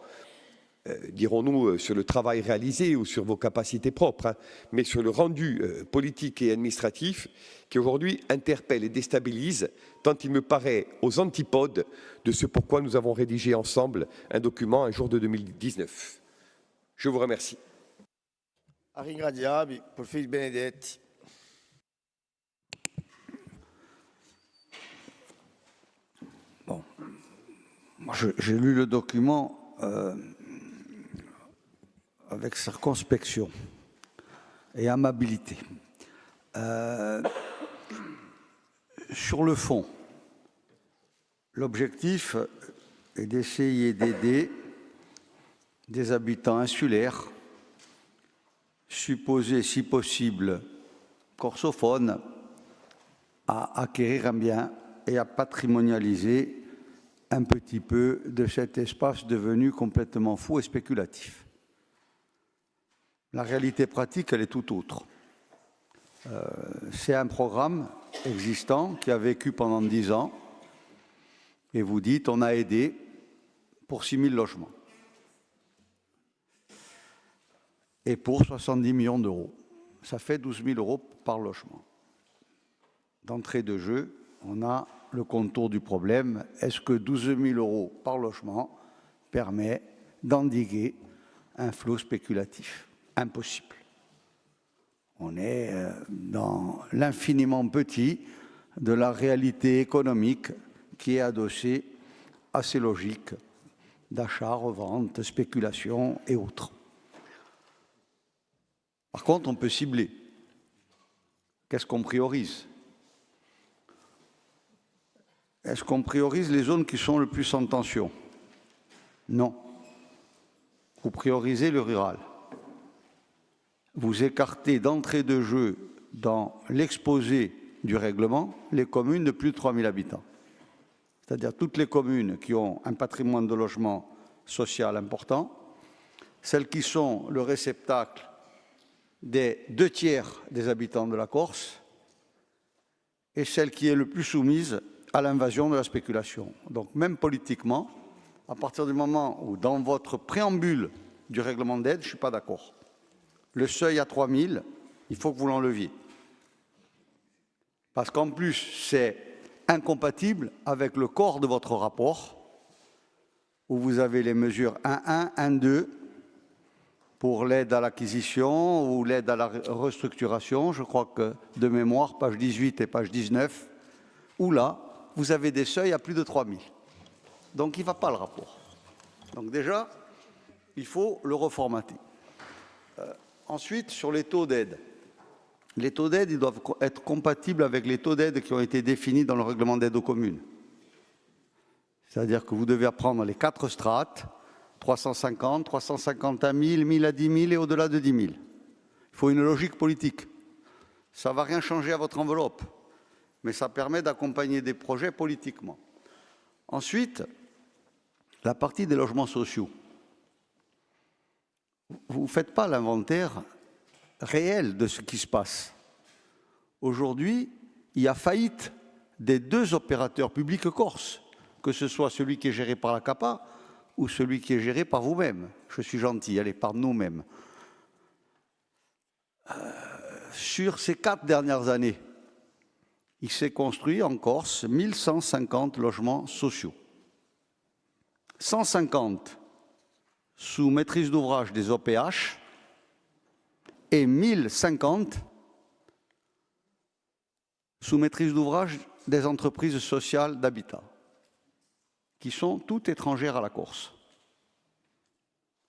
dirons-nous, sur le travail réalisé ou sur vos capacités propres, hein, mais sur le rendu politique et administratif qui aujourd'hui interpelle et déstabilise, tant il me paraît aux antipodes de ce pourquoi nous avons rédigé ensemble un document un jour de 2019. Je vous remercie. Benedetti. Bon, moi j'ai lu le document avec circonspection et amabilité. Sur le fond, l'objectif est d'essayer d'aider des habitants insulaires, supposés si possible corsophones, à acquérir un bien et à patrimonialiser un petit peu de cet espace devenu complètement fou et spéculatif. La réalité pratique, elle est tout autre. C'est un programme existant qui a vécu pendant 10 ans et vous dites on a aidé pour 6 000 logements et pour 70 millions d'euros. Ça fait 12 000 euros par logement. D'entrée de jeu, on a le contour du problème. Est-ce que 12 000 euros par logement permet d'endiguer un flot spéculatif? Impossible. On est dans l'infiniment petit de la réalité économique qui est adossée à ces logiques d'achat, revente, spéculation et autres. Par contre, on peut cibler. Qu'est-ce qu'on priorise? Est-ce qu'on priorise les zones qui sont le plus en tension? Non. Vous priorisez le rural. Vous écartez d'entrée de jeu dans l'exposé du règlement les communes de plus de 3 000 habitants. C'est-à-dire toutes les communes qui ont un patrimoine de logement social important, celles qui sont le réceptacle des 2/3 des habitants de la Corse et celle qui est le plus soumise à l'invasion de la spéculation. Donc même politiquement, à partir du moment où dans votre préambule du règlement d'aide, je ne suis pas d'accord. Le seuil à 3 000, il faut que vous l'enleviez. Parce qu'en plus, c'est incompatible avec le corps de votre rapport, où vous avez les mesures 1.1, 1.2, pour l'aide à l'acquisition ou l'aide à la restructuration. Je crois que, de mémoire, page 18 et page 19, où là, vous avez des seuils à plus de 3 000. Donc il ne va pas le rapport. Donc déjà, il faut le reformater. Ensuite, sur les taux d'aide. Les taux d'aide, ils doivent être compatibles avec les taux d'aide qui ont été définis dans le règlement d'aide aux communes. C'est-à-dire que vous devez apprendre les 4 strates, 350, 350 à 1000, 1000 à 10 000 et au-delà de 10 000. Il faut une logique politique. Ça ne va rien changer à votre enveloppe, mais ça permet d'accompagner des projets politiquement. Ensuite, la partie des logements sociaux. Vous ne faites pas l'inventaire réel de ce qui se passe. Aujourd'hui, il y a faillite des 2 opérateurs publics corses, que ce soit celui qui est géré par la CAPA ou celui qui est géré par vous-même. Je suis gentil, allez, par nous-mêmes. Sur ces 4 dernières années, il s'est construit en Corse 1150 logements sociaux. 150 sous maîtrise d'ouvrage des OPH et 1050 sous maîtrise d'ouvrage des entreprises sociales d'habitat, qui sont toutes étrangères à la Corse.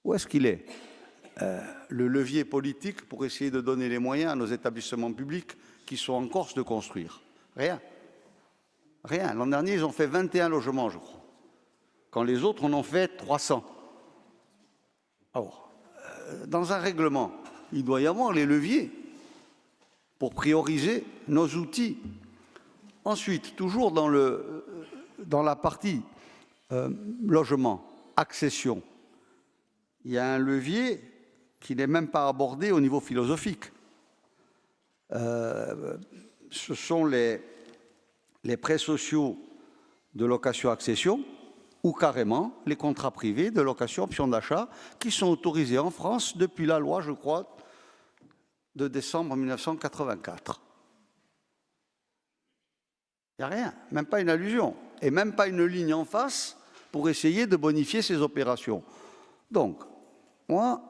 Où est-ce qu'il est, le levier politique pour essayer de donner les moyens à nos établissements publics qui sont en Corse de construire? Rien. Rien. L'an dernier, ils ont fait 21 logements, je crois, quand les autres en ont fait 300. Alors, dans un règlement, il doit y avoir les leviers pour prioriser nos outils. Ensuite, toujours dans la partie logement, accession, il y a un levier qui n'est même pas abordé au niveau philosophique. Ce sont les prêts sociaux de location-accession ou carrément les contrats privés de location-option d'achat qui sont autorisés en France depuis la loi, je crois, de décembre 1984. Il n'y a rien, même pas une allusion, et même pas une ligne en face pour essayer de bonifier ces opérations. Donc, moi,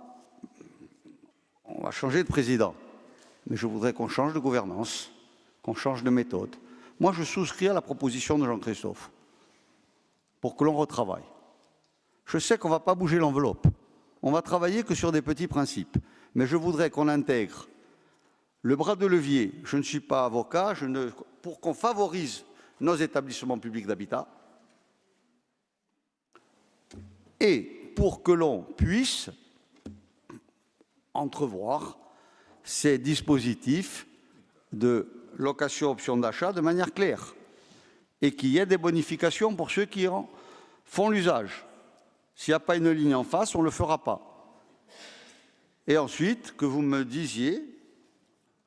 on va changer de président, mais je voudrais qu'on change de gouvernance, qu'on change de méthode. Moi, je souscris à la proposition de Jean-Christophe pour que l'on retravaille. Je sais qu'on ne va pas bouger l'enveloppe, on va travailler que sur des petits principes, mais je voudrais qu'on intègre le bras de levier. Je ne suis pas avocat, pour qu'on favorise nos établissements publics d'habitat et pour que l'on puisse entrevoir ces dispositifs de location-option d'achat de manière claire et qu'il y ait des bonifications pour ceux qui en font l'usage. S'il n'y a pas une ligne en face, on ne le fera pas. Et ensuite, que vous me disiez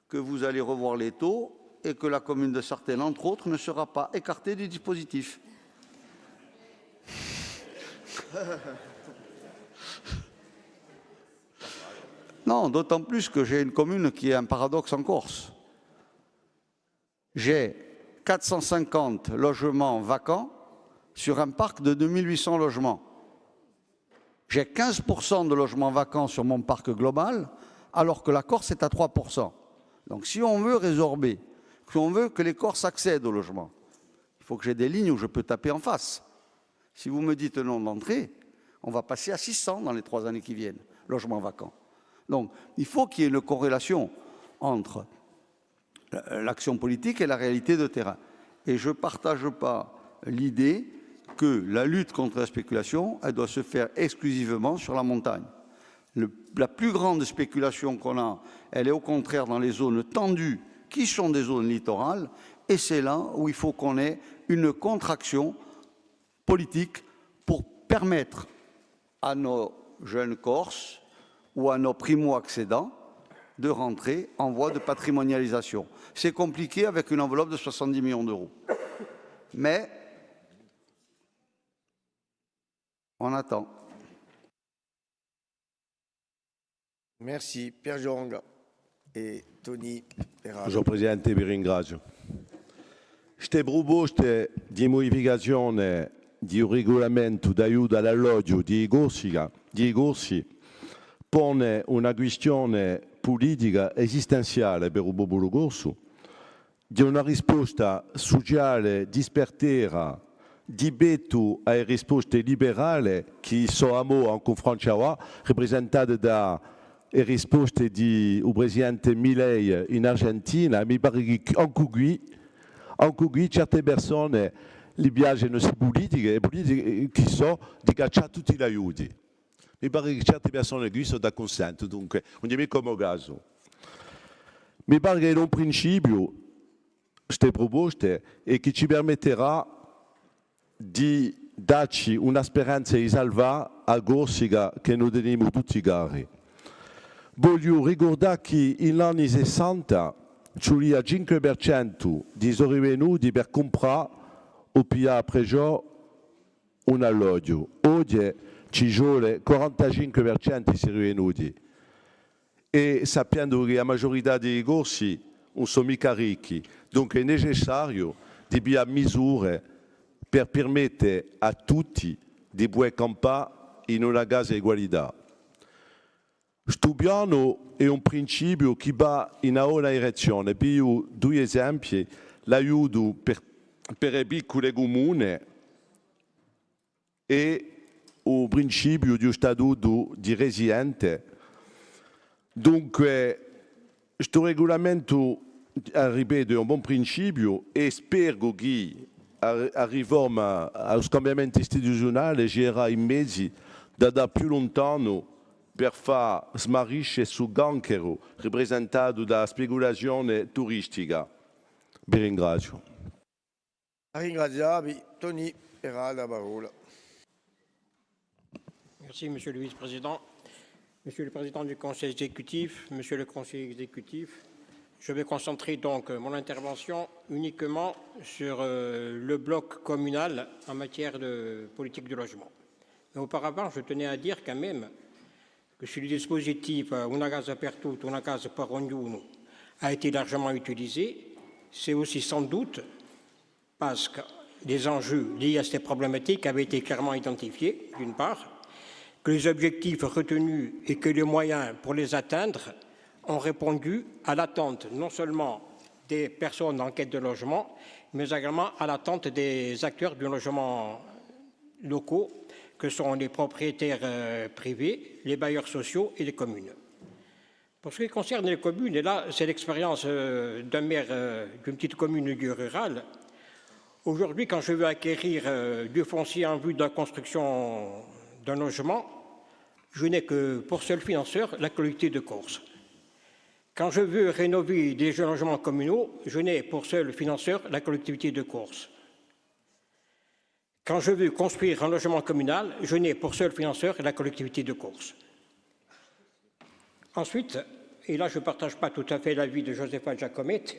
que vous allez revoir les taux et que la commune de Sartène, entre autres, ne sera pas écartée du dispositif. Non, d'autant plus que j'ai une commune qui est un paradoxe en Corse. J'ai 450 logements vacants sur un parc de 2800 logements. J'ai 15% de logements vacants sur mon parc global, alors que la Corse est à 3%. Donc si on veut résorber, si on veut que les Corses accèdent au logement, il faut que j'ai des lignes où je peux taper en face. Si vous me dites non d'entrée, on va passer à 600 dans les 3 années qui viennent, logements vacants. Donc il faut qu'il y ait une corrélation entre l'action politique et la réalité de terrain. Et je ne partage pas l'idée que la lutte contre la spéculation, elle doit se faire exclusivement sur la montagne. La plus grande spéculation qu'on a, elle est au contraire dans les zones tendues, qui sont des zones littorales, et c'est là où il faut qu'on ait une contraction politique pour permettre à nos jeunes Corses ou à nos primo-accédants de rentrer en voie de patrimonialisation. C'est compliqué avec une enveloppe de 70 millions d'euros. Mais on attend. Merci. Pierre Jong e Tony Peralta. Signor Presidente, vi ringrazio. Queste proposte di modificazione di un regolamento d'aiuto all'alloggio di Corsi pone una questione politica esistenziale per il popolo corso, di una risposta sociale dispertera dibeto ai risposte liberali che sono a confronto rappresentate da risposte di presidente Milei in Argentina. Mi pare che anche qui certe persone li piacciono le politiche che sono di cacciare tutti gli aiuti. Mi pare che certe persone qui sono da consento, dunque non è come caso. Mi pare che è un principio queste proposte e che ci permetterà di darci una speranza di salvare a Corsica che noi teniamo tutti cari. Voglio ricordare che negli anni 60 c'era il 5% di sopravvenuti per comprare o pigliare a pregio un alloggio. Oggi ci sono il 45% di sopravvenuti e sapendo che la maggiorità dei corsi non sono mica ricchi, dunque è necessario di prendere misure per permettere a tutti di poter campare in una casa di qualità. Questo piano è un principio che va in una direzione. Più due esempi, l'aiuto per i piccoli comuni e il principio di statuto di residente. Dunque, questo regolamento, ripeto, è un buon principio e spero che la riforma, lo scambiamento istituzionale girerà i mezzi da andare più lontano per far smarrisce sul ganchero rappresentato dalla speculazione turistica. Vi ringrazio. Ringraziabi. Tony era la parola. Merci, Monsieur le Vice-président. Monsieur le Président du Conseil exécutif, Monsieur le Conseiller exécutif, je vais concentrer donc mon intervention uniquement sur le bloc communal en matière de politique du logement. Mais auparavant, je tenais à dire quand même que si le dispositif Una Casa per Tutti, Una Casa per Ognuno a été largement utilisé, c'est aussi sans doute parce que les enjeux liés à ces problématiques avaient été clairement identifiés, d'une part, que les objectifs retenus et que les moyens pour les atteindre ont répondu à l'attente non seulement des personnes en quête de logement, mais également à l'attente des acteurs du logement locaux, que sont les propriétaires privés, les bailleurs sociaux et les communes. Pour ce qui concerne les communes, et là c'est l'expérience d'un maire d'une petite commune du rural, aujourd'hui quand je veux acquérir du foncier en vue de la construction d'un logement, je n'ai que pour seul financeur la collectivité de Corse. Quand je veux rénover des logements communaux, je n'ai pour seul financeur la collectivité de Corse. Quand je veux construire un logement communal, je n'ai pour seul financeur la collectivité de Corse. Ensuite, et là je ne partage pas tout à fait l'avis de Josepha Giacomette,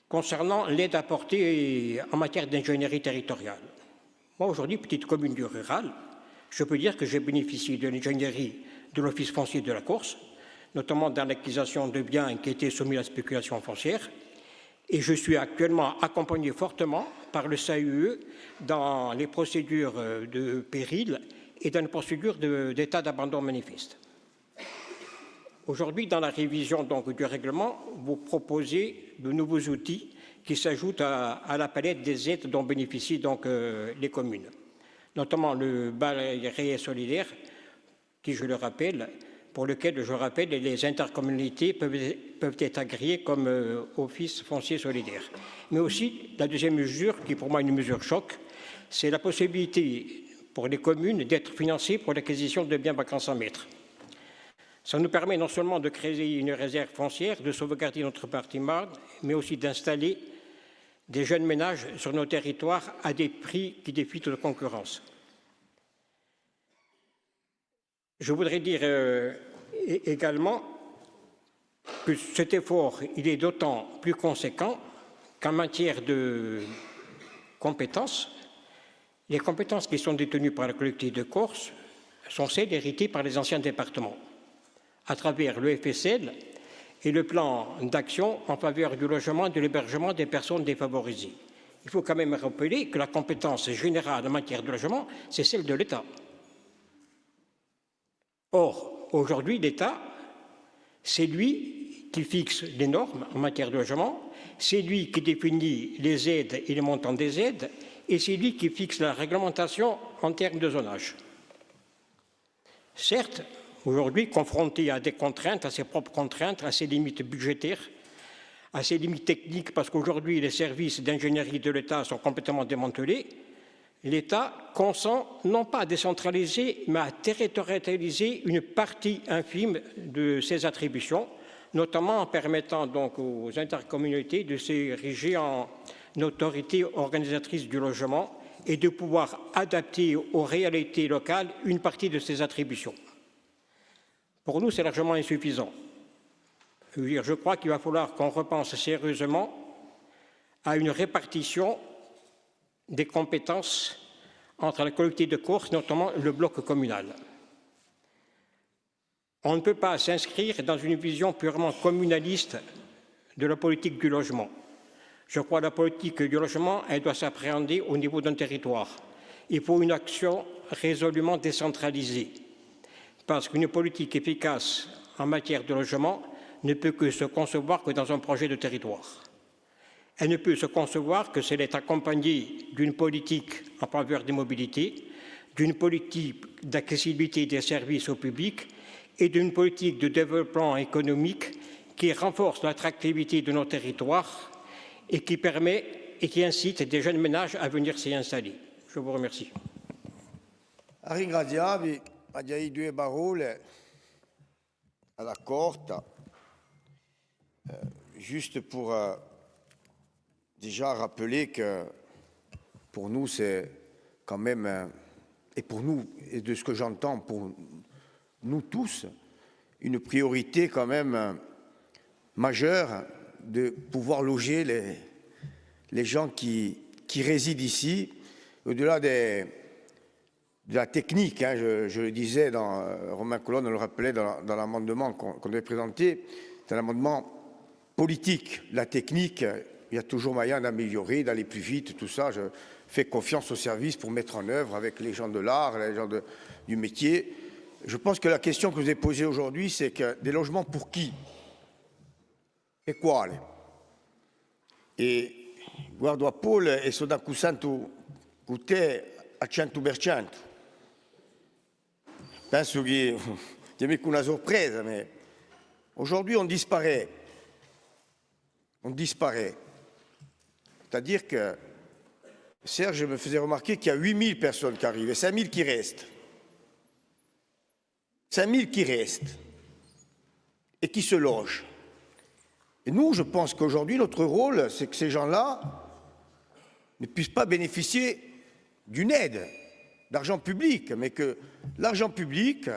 concernant l'aide apportée en matière d'ingénierie territoriale. Moi aujourd'hui, petite commune du rural, je peux dire que j'ai bénéficié de l'ingénierie de l'Office foncier de la Corse, notamment dans l'acquisition de biens qui étaient soumis à la spéculation foncière, et je suis actuellement accompagné fortement par le SAUE dans les procédures de péril et dans les procédures d'état d'abandon manifeste. Aujourd'hui, dans la révision donc, du règlement, vous proposez de nouveaux outils qui s'ajoutent à la palette des aides dont bénéficient donc, les communes, notamment le bail réel solidaire, qui, je le rappelle, pour lequel, je rappelle, les intercommunalités peuvent être agréées comme office foncier solidaire. Mais aussi, la deuxième mesure, qui pour moi est une mesure choc, c'est la possibilité pour les communes d'être financées pour l'acquisition de biens vacances en maître. Ça nous permet non seulement de créer une réserve foncière, de sauvegarder notre patrimoine, mais aussi d'installer des jeunes ménages sur nos territoires à des prix qui défient toute concurrence. Je voudrais dire également que cet effort il est d'autant plus conséquent qu'en matière de compétences, les compétences qui sont détenues par la collectivité de Corse sont celles héritées par les anciens départements, à travers le FSL et le plan d'action en faveur du logement et de l'hébergement des personnes défavorisées. Il faut quand même rappeler que la compétence générale en matière de logement, c'est celle de l'État. Or, aujourd'hui, l'État, c'est lui qui fixe les normes en matière de logement, c'est lui qui définit les aides et les montants des aides, et c'est lui qui fixe la réglementation en termes de zonage. Certes, aujourd'hui, confronté à des contraintes, à ses propres contraintes, à ses limites budgétaires, à ses limites techniques, parce qu'aujourd'hui, les services d'ingénierie de l'État sont complètement démantelés, l'État consent non pas à décentraliser, mais à territorialiser une partie infime de ses attributions, notamment en permettant donc aux intercommunalités de s'ériger en autorité organisatrice du logement et de pouvoir adapter aux réalités locales une partie de ces attributions. Pour nous, c'est largement insuffisant. Je crois qu'il va falloir qu'on repense sérieusement à une répartition des compétences entre la collectivité de Corse, notamment le bloc communal. On ne peut pas s'inscrire dans une vision purement communaliste de la politique du logement. Je crois que la politique du logement, elle doit s'appréhender au niveau d'un territoire. Il faut une action résolument décentralisée, parce qu'une politique efficace en matière de logement ne peut que se concevoir que dans un projet de territoire. Elle ne peut se concevoir que si elle est accompagnée d'une politique en faveur des mobilités, d'une politique d'accessibilité des services au public et d'une politique de développement économique qui renforce l'attractivité de nos territoires et qui permet et qui incite des jeunes ménages à venir s'y installer. Je vous remercie. Ringraziavi, abbiamo due parole alla corta, juste pour déjà rappeler que pour nous, c'est quand même, et pour nous, et de ce que j'entends pour nous tous, une priorité quand même majeure de pouvoir loger les gens qui résident ici, au-delà de la technique, hein, je le disais, Romain Colonne le rappelait dans l'amendement qu'on avait présenté, c'est un amendement politique. La technique, il y a toujours moyen d'améliorer, d'aller plus vite, tout ça. Je fais confiance aux services pour mettre en œuvre avec les gens de l'art, les gens du métier. Je pense que la question que vous avez posée aujourd'hui, c'est que des logements pour qui e quale? E guardo a Paul e sono d'accordo con te al 100%. Penso che c'è mica una sorpresa, mais aujourd'hui on disparaît. On disparaît. C'est-à-dire que Serge me faisait remarquer qu'il y a 8000 personnes qui arrivent et 5000 qui restent. 5000 qui restent et qui se logent. Et nous, je pense qu'aujourd'hui, notre rôle, c'est que ces gens-là ne puissent pas bénéficier d'une aide d'argent public, mais que l'argent public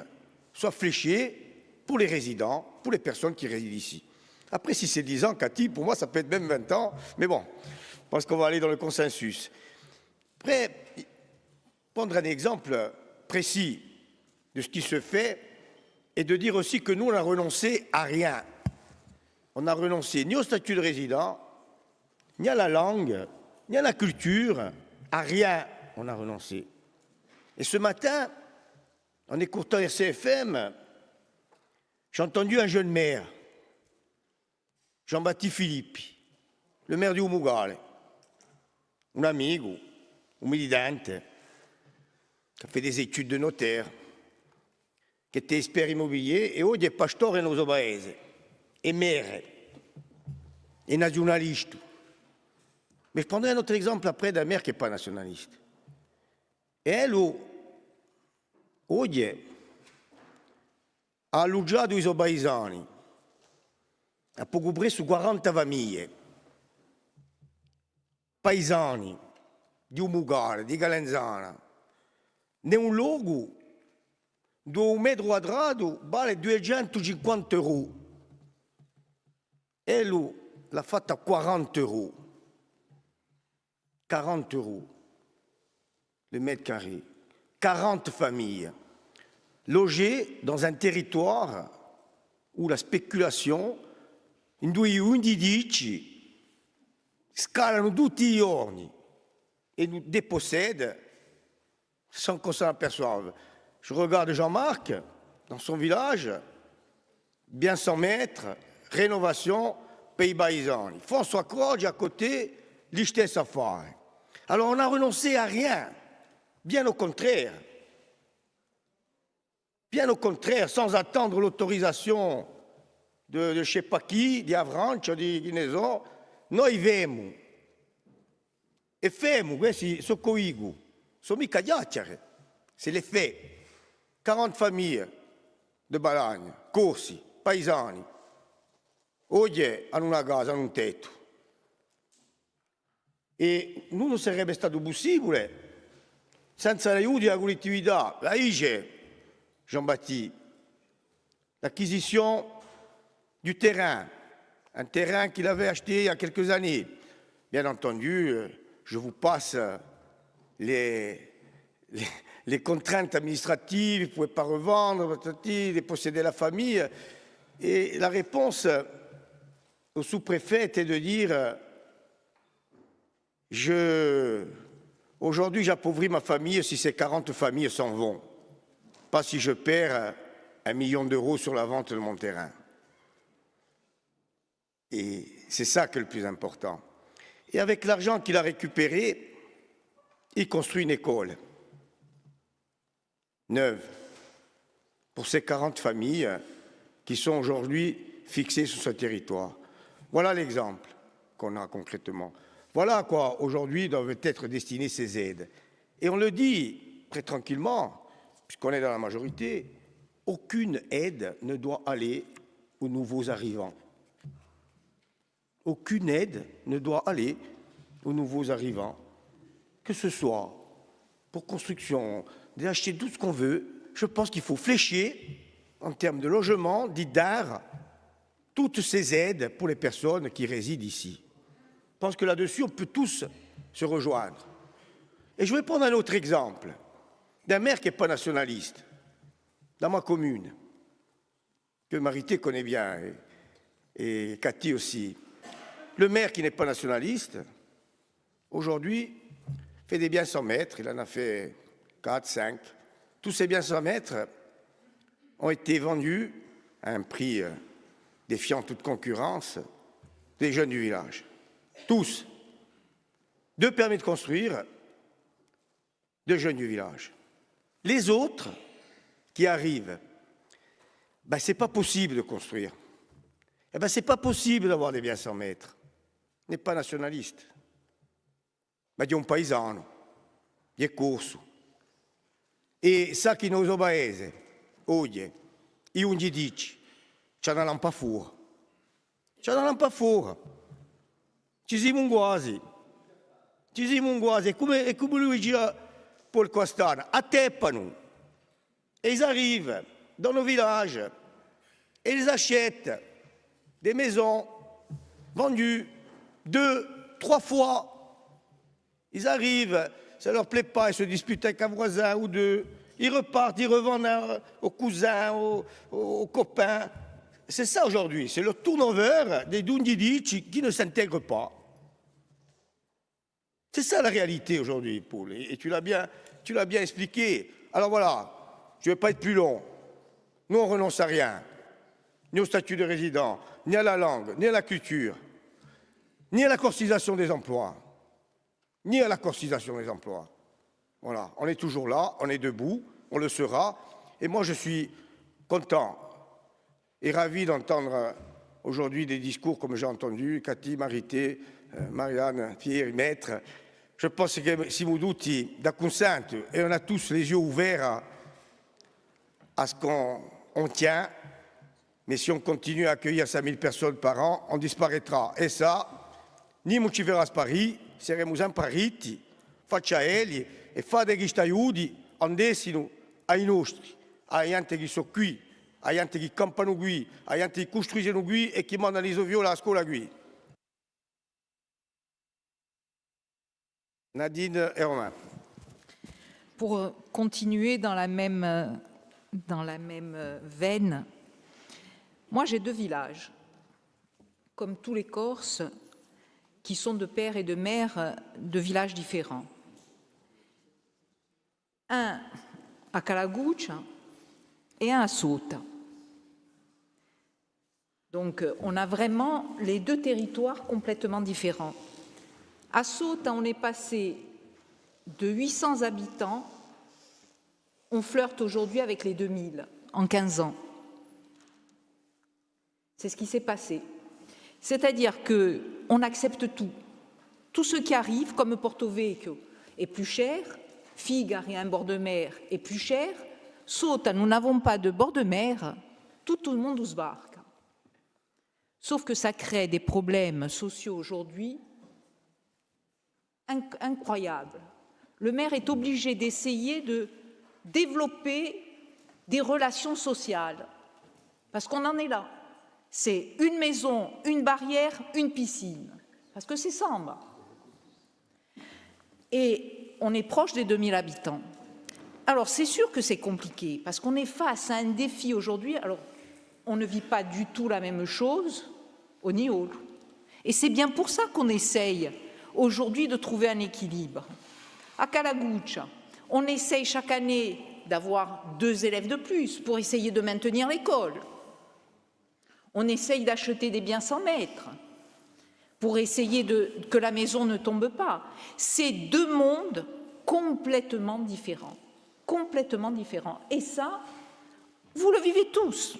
soit fléché pour les résidents, pour les personnes qui résident ici. Après, si c'est 10 ans, Cathy, pour moi, ça peut être même 20 ans, mais bon, je pense qu'on va aller dans le consensus. Après, prendre un exemple précis de ce qui se fait et de dire aussi que nous, on a renoncé à rien. On n'a renoncé ni au statut de résident, ni à la langue, ni à la culture, à rien on a renoncé. Et ce matin, en écoutant RCFM, j'ai entendu un jeune maire, Jean-Baptiste Filippi, le maire di Umugale, un amico, un militante, qui a fait des études de notaire, qui était expert immobilier et oggi è pastore nel nostro paese, è maire, è nazionaliste. Mais je prendrai un autre exemple après d'un maire qui n'est pas nationaliste. E elle, oggi, ha alloggiato i suoi paesani, a poco presso 40 famiglie, paesani di Umugale, di Calenzana, in un luogo dove un metro quadrato vale 250 euro. E lui l'ha fatta a 40 euro. 40 euros le mètre carré. 40 familles logées dans un territoire où la spéculation, in 2011, scalano tutti i giorni et nous dépossèdent sans qu'on s'en aperçoive. Je regarde Jean-Marc dans son village, bien 100 mètres, rénovation, Pays Paesani. François Croce à côté, l'Ichtès Safari. Alors on a renoncé à rien, bien au contraire. Bien au contraire, sans attendre l'autorisation de je ne sais pas qui, di Avrancio, di Guineso, noi vemo e femo, questi sono coigu, sono mica chiacchiere, c'est les faits. 40 famiglie di Balagna, corsi, paesani, oggi hanno una casa, hanno un tetto. E non sarebbe stato possibile senza l'aiuto della collettività, la IGE, Jean-Baptiste, l'acquisition du terrain, un terrain qu'il avait acheté il y a quelques années. Bien entendu, je vous passe les contraintes administratives, vous ne pouvez pas revendre, déposséder la famille. Et la réponse au sous-préfet était de dire aujourd'hui j'appauvris ma famille si ces 40 familles s'en vont, pas si je perds 1 million d'euros sur la vente de mon terrain. Et c'est ça qui est le plus important. Et avec l'argent qu'il a récupéré, il construit une école neuve pour ces 40 familles qui sont aujourd'hui fixées sur ce territoire. Voilà l'exemple qu'on a concrètement. Voilà à quoi aujourd'hui doivent être destinées ces aides. Et on le dit très tranquillement, puisqu'on est dans la majorité, aucune aide ne doit aller aux nouveaux arrivants. Aucune aide ne doit aller aux nouveaux arrivants, que ce soit pour construction, d'acheter tout ce qu'on veut. Je pense qu'il faut flécher, en termes de logement, d'art, toutes ces aides pour les personnes qui résident ici. Je pense que là-dessus, on peut tous se rejoindre. Et je vais prendre un autre exemple d'un maire qui n'est pas nationaliste, dans ma commune, que Marité connaît bien, et Cathy aussi. Le maire qui n'est pas nationaliste, aujourd'hui, fait des biens sans maître, il en a fait 4, 5. Tous ces biens sans maître ont été vendus à un prix défiant toute concurrence des jeunes du village. Tous. 2 permis de construire, 2 jeunes du village. Les autres qui arrivent, ben, ce n'est pas possible de construire. Eh ben, ce n'est pas possible d'avoir des biens sans maître. On n'est pas nationaliste. Ma di un paesano, di corso. E sa che nel nostro paese, oggi, i 11 c'è una lampa fuori. C'è una lampa fuori. Ci siamo quasi. Ci siamo quasi. E come lui dice Paul Costana, atteppano. Et ils arrivent dans nos villages et ils achètent des maisons vendues 2, 3 fois. Ils arrivent, ça ne leur plaît pas, ils se disputent avec un voisin ou 2. Ils repartent, ils revendent aux cousins, aux copains. C'est ça aujourd'hui, c'est le turnover des Dundidici qui ne s'intègrent pas. C'est ça la réalité aujourd'hui, Paul, et tu l'as bien expliqué. Alors voilà, je ne vais pas être plus long. Nous, on renonce à rien, ni au statut de résident, ni à la langue, ni à la culture, ni à la corsisation des emplois. Ni à la corsisation des emplois. Voilà, on est toujours là, on est debout, on le sera. Et moi, je suis content et ravi d'entendre aujourd'hui des discours comme j'ai entendu, Cathy, Marité, Marianne, Pierre, Maître. Je pense que siamo tutti da consente et on a tous les yeux ouverts à ce qu'on tient. Mais si on continue à accueillir 5000 personnes par an, on disparaîtra. Et ça, ni non ci verrà sparire, saremo impariti, faccia egli e fate che sta aiuti andessino ai nostri, ai gente che sono qui, ai gente che campano qui, ai gente che costruiscono qui e che mandano i viola a scuola qui. Nadine et Romain. Pour continuer dans la même veine, moi j'ai 2 villages, comme tous les Corses, qui sont de père et de mère de villages différents. Un à Calaguccia et un à Sota. Donc on a vraiment les 2 territoires complètement différents. À Sota, on est passé de 800 habitants, on flirte aujourd'hui avec les 2000 en 15 ans. C'est ce qui s'est passé. C'est-à-dire qu'on accepte tout. Tout ce qui arrive, comme Porto Vecchio, est plus cher, Figaro et un bord de mer est plus cher, Sota, nous n'avons pas de bord de mer, tout le monde se barque. Sauf que ça crée des problèmes sociaux aujourd'hui incroyables. Le maire est obligé d'essayer de développer des relations sociales, parce qu'on en est là. C'est une maison, une barrière, une piscine, parce que c'est ça en bas. Et on est proche des 2000 habitants. Alors c'est sûr que c'est compliqué, parce qu'on est face à un défi aujourd'hui. Alors on ne vit pas du tout la même chose au Niol. Et c'est bien pour ça qu'on essaye aujourd'hui de trouver un équilibre. À Calaguccia, on essaye chaque année d'avoir 2 élèves de plus pour essayer de maintenir l'école. On essaye d'acheter des biens sans maître pour essayer que la maison ne tombe pas. C'est 2 mondes complètement différents. Complètement différents. Et ça, vous le vivez tous.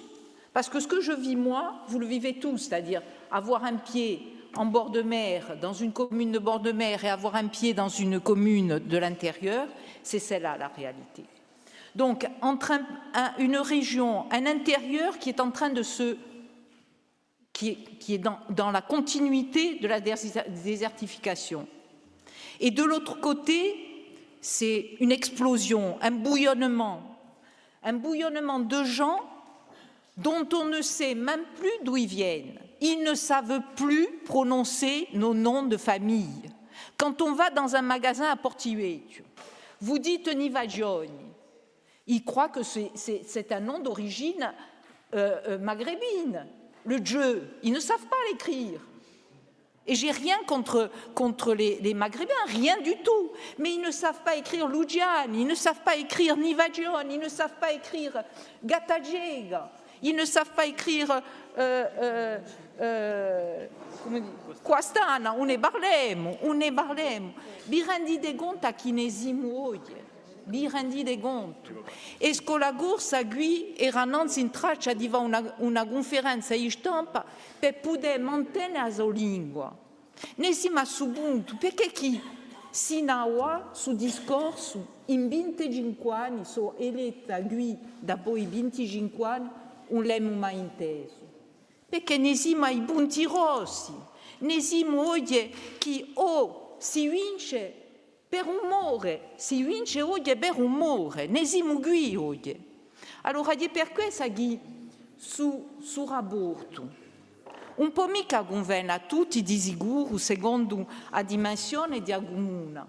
Parce que ce que je vis moi, vous le vivez tous. C'est-à-dire avoir un pied en bord de mer, dans une commune de bord de mer, et avoir un pied dans une commune de l'intérieur, c'est celle-là la réalité. Donc, une région, un intérieur qui est en train de qui est dans la continuité de la désertification. Et de l'autre côté, c'est une explosion, un bouillonnement de gens dont on ne sait même plus d'où ils viennent. Ils ne savent plus prononcer nos noms de famille. Quand on va dans un magasin à Porto Vecchio, vous dites Nivagioni, ils croient que c'est un nom d'origine maghrébine. Le Djeu, ils ne savent pas l'écrire. Et j'ai rien contre les Maghrébins, rien du tout. Mais ils ne savent pas écrire Lugiani, ils ne savent pas écrire Nivagioni, ils ne savent pas écrire Gatagega, ils ne savent pas écrire Quastana, une barlemo. Vi rendite conto chi ne siamo oggi? Vi rendite conto? E Scolagur Sagui era non in traccia di una conferenza in stampa per poter mantenere la lingua. Ne siamo su punto, perché chi si nawa su discorso in 25 anni sono eletta qui da poi 25 anni non l'abbiamo mai inteso. Perché ne siamo ai punti rossi, ne siamo oggi che si vince per umore, si vince oggi per umore, ne siamo qui oggi. Allora è per questo che sul aborto un po' mica conviene a tutti di sicuro secondo la dimensione di comune.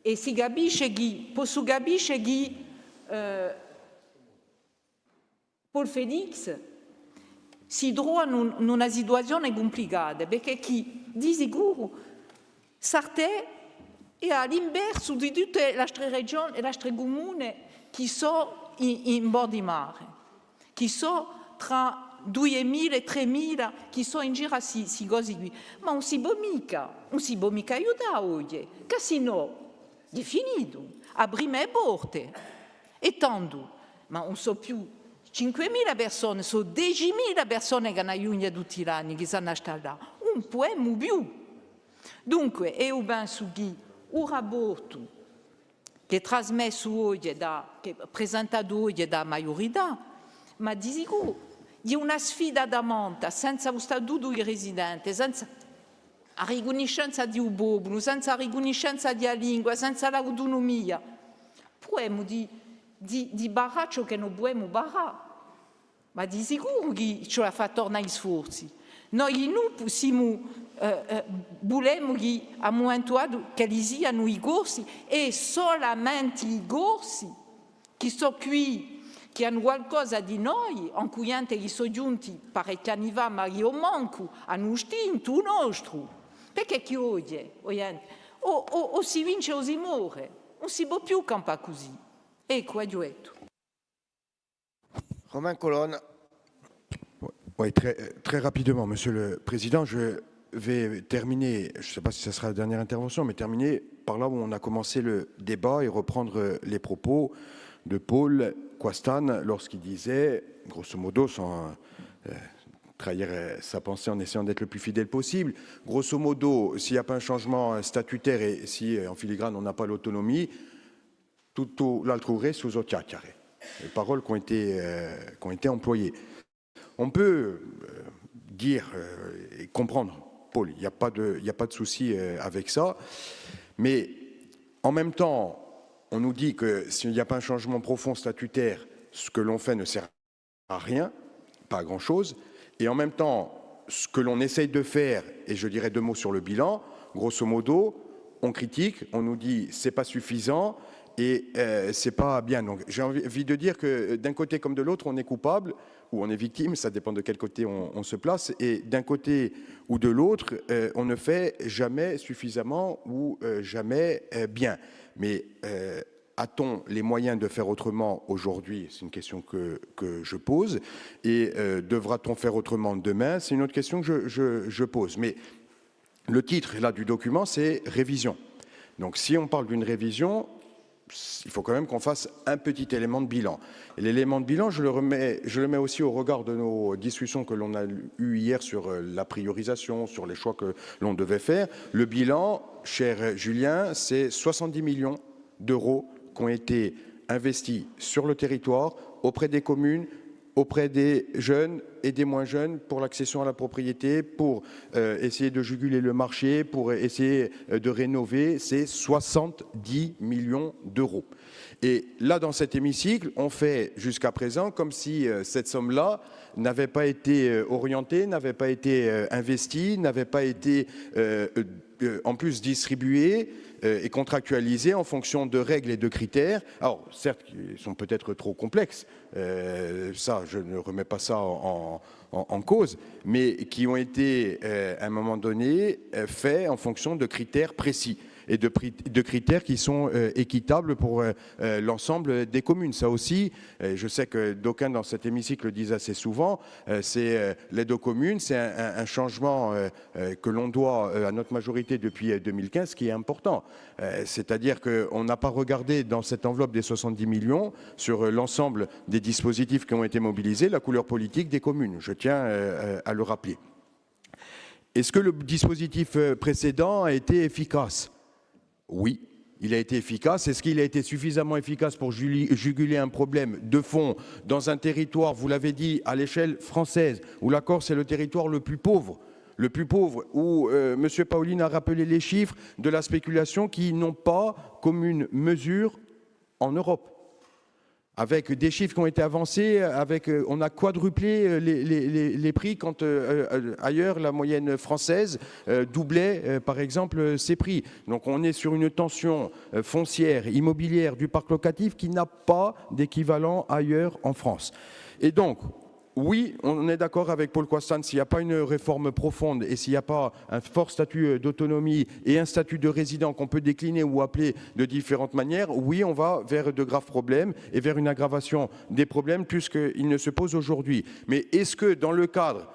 E si capisce che, posso capire che Paul Felix si trova in una situazione complicata, perché chi di sicuro Sartè è all'inverso di tutte le altre regioni e le altre comuni che sono in bordo di mare, che sono tra 2.000 e 3.000 che sono in giro a questi cose qui. Ma non si può mica aiutare oggi, che se no è finito, apriamo le porte. E tanto, ma non so più 5.000 persone, sono 10.000 persone che hanno aiutato tutti gli anni, che sono state là. Un po' più. Dunque, io penso che il rapporto che è trasmesso oggi, che è presentato oggi dalla maggiorità, ma di sicuro di una sfida da monta, senza lo statuto di residente, senza la riconoscenza di un popolo, senza la riconoscenza della lingua, senza l'autonomia. Possiamo di barrare ciò che non possiamo barrare, ma di sicuro che ce la fa tornare gli sforzi. Noi non possiamo, vogliamo che a momento che ci siano i corsi e solamente i corsi che sono qui, che hanno qualcosa di noi, anche che sono giunti parecchi anni fa, ma io manco, hanno stinto il nostro. Perché che oggi, o si vince o si muore, non si può più campare così. Ecco, è detto. Romain Colonne. Oui, très rapidement, Monsieur le Président. Je vais terminer, je ne sais pas si ce sera la dernière intervention, mais terminer par là où on a commencé le débat et reprendre les propos de Paul Quastan lorsqu'il disait, grosso modo, sans trahir sa pensée en essayant d'être le plus fidèle possible, grosso modo, s'il n'y a pas un changement statutaire et si en filigrane on n'a pas l'autonomie, tout l'altrouvé sous autre carré. Les paroles qui ont été employées. On peut dire et comprendre, Paul, il n'y a pas de souci avec ça, mais en même temps, on nous dit que s'il n'y a pas un changement profond statutaire, ce que l'on fait ne sert à rien, pas à grand-chose, et en même temps, ce que l'on essaye de faire, et je dirais 2 mots sur le bilan, grosso modo, on critique, on nous dit c'est pas suffisant et c'est pas bien. Donc j'ai envie de dire que d'un côté comme de l'autre, on est coupable ou on est victime, ça dépend de quel côté on se place, et d'un côté ou de l'autre, on ne fait jamais suffisamment ou jamais bien. Mais a-t-on les moyens de faire autrement aujourd'hui? C'est une question que je pose. Et devra-t-on faire autrement demain? C'est une autre question que je pose. Mais le titre là du document, c'est « Révision ». Donc si on parle d'une révision, il faut quand même qu'on fasse un petit élément de bilan. Et l'élément de bilan, je le mets aussi au regard de nos discussions que l'on a eues hier sur la priorisation, sur les choix que l'on devait faire. Le bilan, cher Julien, c'est 70 millions d'euros qui ont été investis sur le territoire, auprès des communes, auprès des jeunes et des moins jeunes, pour l'accession à la propriété, pour essayer de juguler le marché, pour essayer de rénover. C'est 70 millions d'euros. Et là, dans cet hémicycle, on fait jusqu'à présent comme si cette somme-là n'avait pas été orientée, n'avait pas été investie, n'avait pas été en plus distribuée et contractualisée en fonction de règles et de critères. Alors, certes, ils sont peut-être trop complexes, ça, je ne remets pas ça en cause, mais qui ont été, à un moment donné, faits en fonction de critères précis et de critères qui sont équitables pour l'ensemble des communes. Ça aussi, je sais que d'aucuns dans cet hémicycle le disent assez souvent, c'est l'aide aux communes, c'est un changement que l'on doit à notre majorité depuis 2015, qui est important. C'est-à-dire qu'on n'a pas regardé dans cette enveloppe des 70 millions sur l'ensemble des dispositifs qui ont été mobilisés, la couleur politique des communes. Je tiens à le rappeler. Est-ce que le dispositif précédent a été efficace ? Oui, il a été efficace. Est-ce qu'il a été suffisamment efficace pour juguler un problème de fond dans un territoire, vous l'avez dit, à l'échelle française, où la Corse est le territoire le plus pauvre, où M. Paolini a rappelé les chiffres de la spéculation qui n'ont pas commune mesure en Europe. Avec des chiffres qui ont été avancés, on a quadruplé les prix quand ailleurs la moyenne française doublait par exemple ses prix. Donc on est sur une tension foncière, immobilière du parc locatif qui n'a pas d'équivalent ailleurs en France. Et donc, oui, on est d'accord avec Paul Quastan, s'il n'y a pas une réforme profonde et s'il n'y a pas un fort statut d'autonomie et un statut de résident qu'on peut décliner ou appeler de différentes manières, oui, on va vers de graves problèmes et vers une aggravation des problèmes plus qu'ils ne se posent aujourd'hui. Mais est-ce que dans le cadre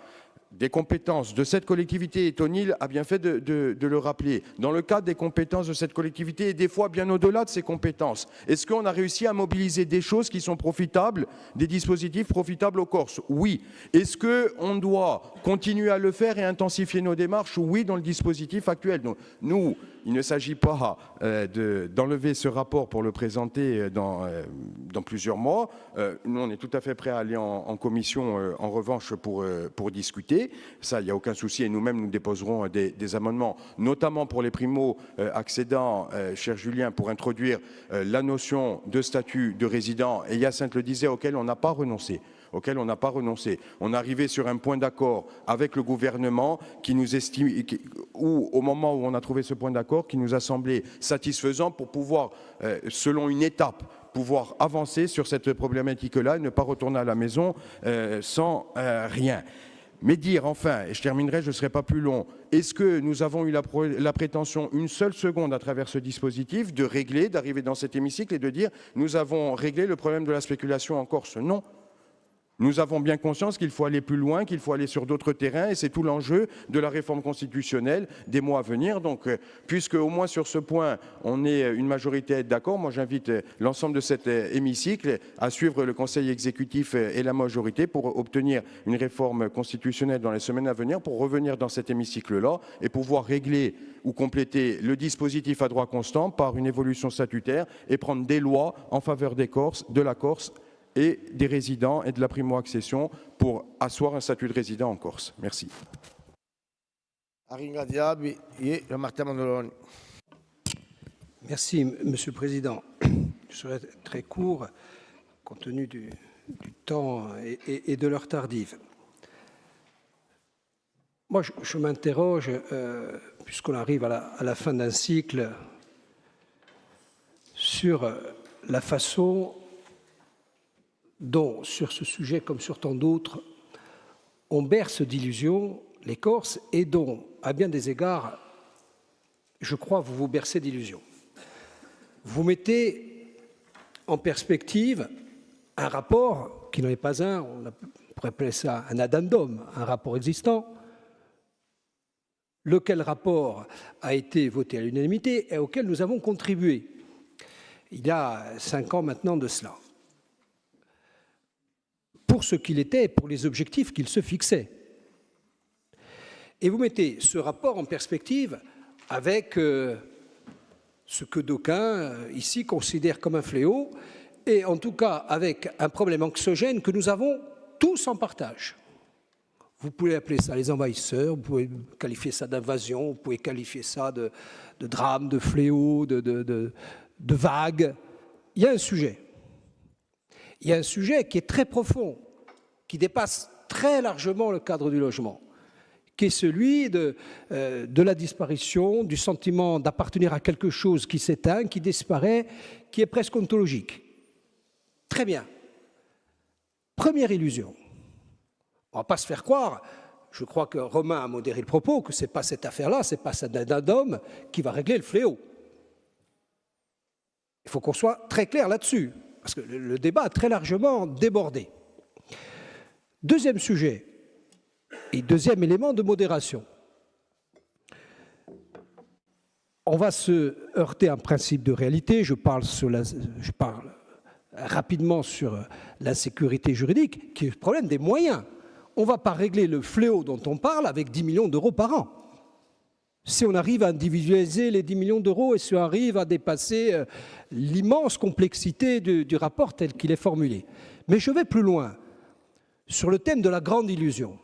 des compétences de cette collectivité, et Tony a bien fait de le rappeler, dans le cadre des compétences de cette collectivité et des fois bien au-delà de ces compétences, est-ce qu'on a réussi à mobiliser des choses qui sont profitables, des dispositifs profitables aux Corses? Oui. Est-ce qu'on doit continuer à le faire et intensifier nos démarches? Oui, dans le dispositif actuel. Donc, nous, il ne s'agit pas d'enlever ce rapport pour le présenter dans plusieurs mois. Nous, on est tout à fait prêts à aller en commission, en revanche, pour discuter. Ça, il n'y a aucun souci. Et nous-mêmes, nous déposerons des amendements, notamment pour les primo-accédants, cher Julien, pour introduire la notion de statut de résident. Et Hyacinthe le disait, auquel on n'a pas renoncé. On est arrivé sur un point d'accord avec le gouvernement qui nous estime, ou au moment où on a trouvé ce point d'accord, qui nous a semblé satisfaisant pour pouvoir, selon une étape, pouvoir avancer sur cette problématique-là et ne pas retourner à la maison sans rien. Mais dire enfin, et je terminerai, je ne serai pas plus long, est-ce que nous avons eu la prétention, une seule seconde à travers ce dispositif, de régler, d'arriver dans cet hémicycle et de dire nous avons réglé le problème de la spéculation en Corse? Non. Nous avons bien conscience qu'il faut aller plus loin, qu'il faut aller sur d'autres terrains, et c'est tout l'enjeu de la réforme constitutionnelle des mois à venir. Donc, puisque au moins sur ce point, on est une majorité à être d'accord, moi j'invite l'ensemble de cet hémicycle à suivre le Conseil exécutif et la majorité pour obtenir une réforme constitutionnelle dans les semaines à venir, pour revenir dans cet hémicycle-là et pouvoir régler ou compléter le dispositif à droit constant par une évolution statutaire et prendre des lois en faveur des Corses, de la Corse et des résidents et de la primo-accession pour asseoir un statut de résident en Corse. Merci. Merci, Monsieur le Président. Je serai très court, compte tenu du temps et de l'heure tardive. Moi, je m'interroge, puisqu'on arrive à la fin d'un cycle, sur la façon dont, sur ce sujet comme sur tant d'autres, on berce d'illusions les Corses et dont, à bien des égards, je crois, vous vous bercez d'illusions. Vous mettez en perspective un rapport qui n'en est pas un, on pourrait appeler ça un addendum, un rapport existant, lequel rapport a été voté à l'unanimité et auquel nous avons contribué il y a 5 ans maintenant de cela, pour ce qu'il était et pour les objectifs qu'il se fixait. Et vous mettez ce rapport en perspective avec ce que d'aucuns ici considèrent comme un fléau, et en tout cas avec un problème anxiogène que nous avons tous en partage. Vous pouvez appeler ça les envahisseurs, vous pouvez qualifier ça d'invasion, vous pouvez qualifier ça de drame, de fléau, de vague. Il y a un sujet. Il y a un sujet qui est très profond, qui dépasse très largement le cadre du logement, qui est celui de la disparition, du sentiment d'appartenir à quelque chose qui s'éteint, qui disparaît, qui est presque ontologique. Très bien. Première illusion. On ne va pas se faire croire, je crois que Romain a modéré le propos, que ce n'est pas cette affaire-là, ce n'est pas cet addendum qui va régler le fléau. Il faut qu'on soit très clair là-dessus, parce que le débat a très largement débordé. Deuxième sujet, et deuxième élément de modération. On va se heurter à un principe de réalité, je parle rapidement sur l'insécurité juridique, qui est le problème des moyens. On ne va pas régler le fléau dont on parle avec 10 millions d'euros par an. Si on arrive à individualiser les 10 millions d'euros et si on arrive à dépasser l'immense complexité du rapport tel qu'il est formulé. Mais je vais plus loin, sur le thème de la grande illusion.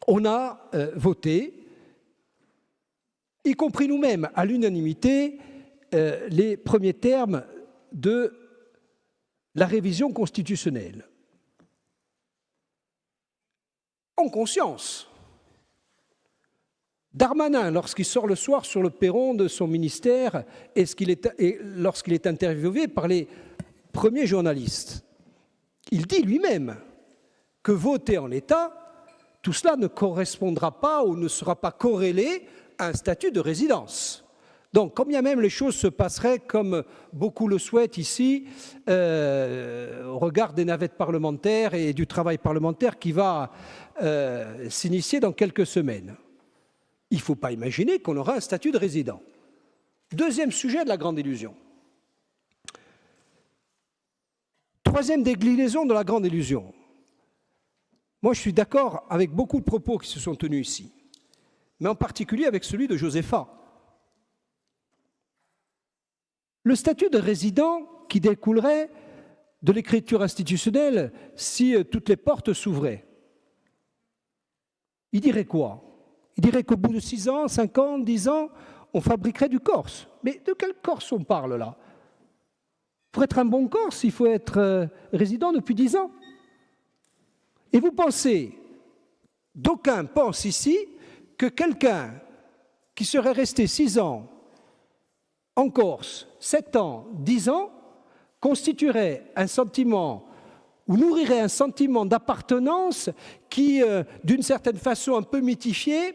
On a voté, y compris nous-mêmes, à l'unanimité, les premiers termes de la révision constitutionnelle. En conscience. Darmanin, lorsqu'il sort le soir sur le perron de son ministère et lorsqu'il est interviewé par les premiers journalistes, il dit lui-même que voter en l'état, tout cela ne correspondra pas ou ne sera pas corrélé à un statut de résidence. Donc, quand bien même les choses se passeraient comme beaucoup le souhaitent ici, au regard des navettes parlementaires et du travail parlementaire qui va s'initier dans quelques semaines, il ne faut pas imaginer qu'on aura un statut de résident. Deuxième sujet de la grande illusion. Troisième déclinaison de la grande illusion. Moi, je suis d'accord avec beaucoup de propos qui se sont tenus ici, mais en particulier avec celui de Josépha. Le statut de résident qui découlerait de l'écriture institutionnelle si toutes les portes s'ouvraient. Il dirait quoi? Il dirait qu'au bout de 6 ans, 5 ans, 10 ans, on fabriquerait du Corse. Mais de quel Corse on parle là? Pour être un bon Corse, il faut être résident depuis 10 ans. Et vous pensez, d'aucuns pensent ici, que quelqu'un qui serait resté 6 ans en Corse, 7 ans, 10 ans, constituerait un sentiment ou nourrirait un sentiment d'appartenance qui, d'une certaine façon un peu mythifié,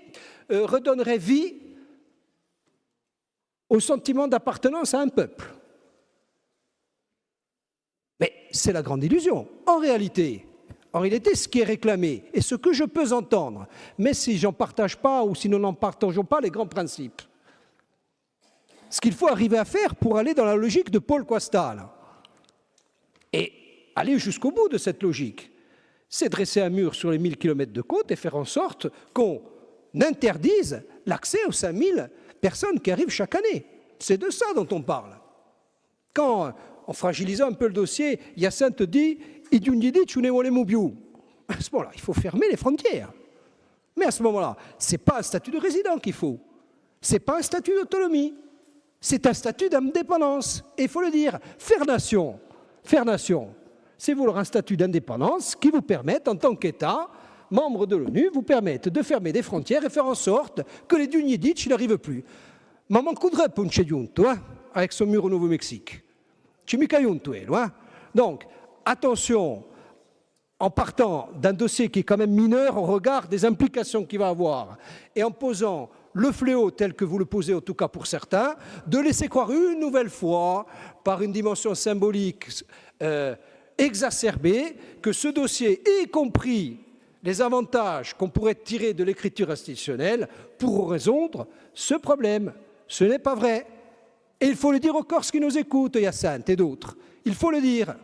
redonnerait vie au sentiment d'appartenance à un peuple. Mais c'est la grande illusion. En réalité, ce qui est réclamé et ce que je peux entendre, mais si j'en partage pas ou si nous n'en partageons pas les grands principes, ce qu'il faut arriver à faire pour aller dans la logique de Paul Coastal et aller jusqu'au bout de cette logique, c'est dresser un mur sur les 1000 km de côte et faire en sorte qu'on interdise l'accès aux 5000 personnes qui arrivent chaque année. C'est de ça dont on parle. Quand, en fragilisant un peu le dossier, Hyacinthe dit « À ce moment-là, il faut fermer les frontières. Mais à ce moment-là, ce n'est pas un statut de résident qu'il faut. Ce n'est pas un statut d'autonomie. C'est un statut d'indépendance. Et il faut le dire, faire nation, c'est vouloir un statut d'indépendance qui vous permette, en tant qu'État, membre de l'ONU, vous permette de fermer des frontières et faire en sorte que les Dunjiditch n'arrivent plus. Maman coudrait punche giunto, avec son mur au Nouveau-Mexique. Donc, attention, en partant d'un dossier qui est quand même mineur au regard des implications qu'il va avoir, et en posant le fléau tel que vous le posez, en tout cas pour certains, de laisser croire une nouvelle fois, par une dimension symbolique exacerbée, que ce dossier, y compris les avantages qu'on pourrait tirer de l'écriture institutionnelle, pourront résoudre ce problème. Ce n'est pas vrai. Et il faut le dire aux Corses qui nous écoutent, Hyacinthe et d'autres. Il faut le dire.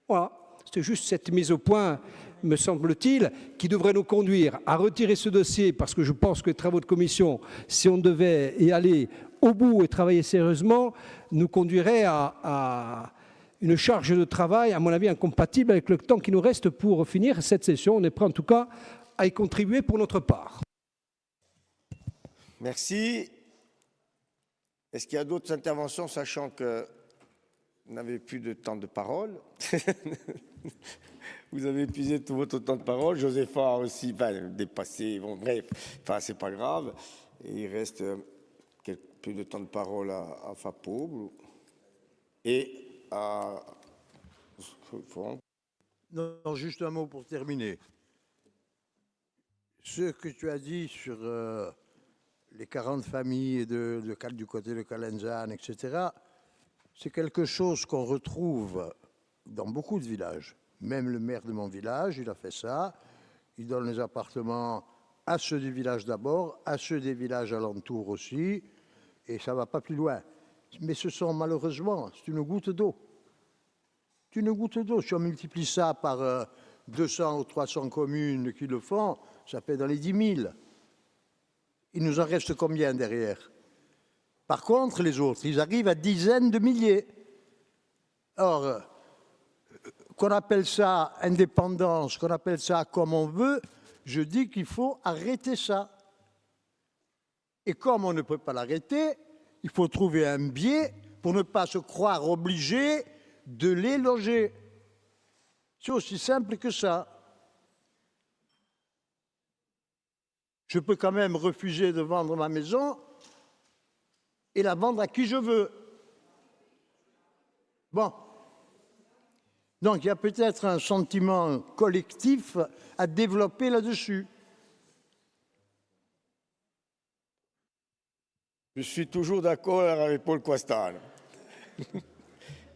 Voilà. C'est juste cette mise au point, me semble-t-il, qui devrait nous conduire à retirer ce dossier, parce que je pense que les travaux de commission, si on devait y aller au bout et travailler sérieusement, nous conduirait à une charge de travail, à mon avis, incompatible avec le temps qui nous reste pour finir cette session. On est prêt, en tout cas, à y contribuer pour notre part. Merci. Est-ce qu'il y a d'autres interventions, sachant que vous n'avez plus de temps de parole? Vous avez épuisé tout votre temps de parole. Josépha aussi, dépassé. Bon, bref, c'est pas grave. Et il reste peu de temps de parole à Fapo et à. Non, juste un mot pour terminer. Ce que tu as dit sur les 40 familles du côté de Calenzane, etc., c'est quelque chose qu'on retrouve dans beaucoup de villages. Même le maire de mon village, il a fait ça. Il donne les appartements à ceux du village d'abord, à ceux des villages alentours aussi, et ça ne va pas plus loin. Mais ce sont malheureusement, c'est une goutte d'eau. C'est une goutte d'eau. Si on multiplie ça par 200 ou 300 communes qui le font, ça fait dans les 10 000. Il nous en reste combien derrière? Par contre, les autres, ils arrivent à dizaines de milliers. Or, qu'on appelle ça indépendance, qu'on appelle ça comme on veut, je dis qu'il faut arrêter ça. Et comme on ne peut pas l'arrêter, il faut trouver un biais pour ne pas se croire obligé de les loger. C'est aussi simple que ça. Je peux quand même refuser de vendre ma maison et la vendre à qui je veux. Bon. Donc, il y a peut-être un sentiment collectif à développer là-dessus. Je suis toujours d'accord avec Paul Coastal.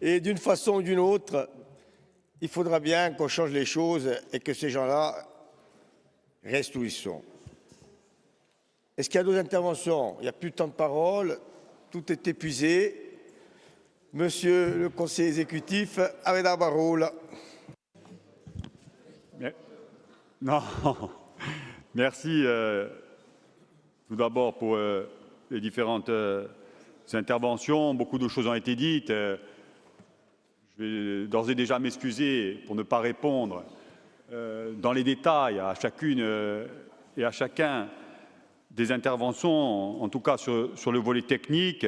Et d'une façon ou d'une autre, il faudra bien qu'on change les choses et que ces gens-là restent où ils sont. Est-ce qu'il y a d'autres interventions? Il n'y a plus de temps de parole. Tout est épuisé. Monsieur le conseiller exécutif, avec la parole. Non. Merci tout d'abord pour les différentes interventions. Beaucoup de choses ont été dites. Je vais d'ores et déjà m'excuser pour ne pas répondre dans les détails à chacune et à chacun des interventions, en tout cas sur le volet technique,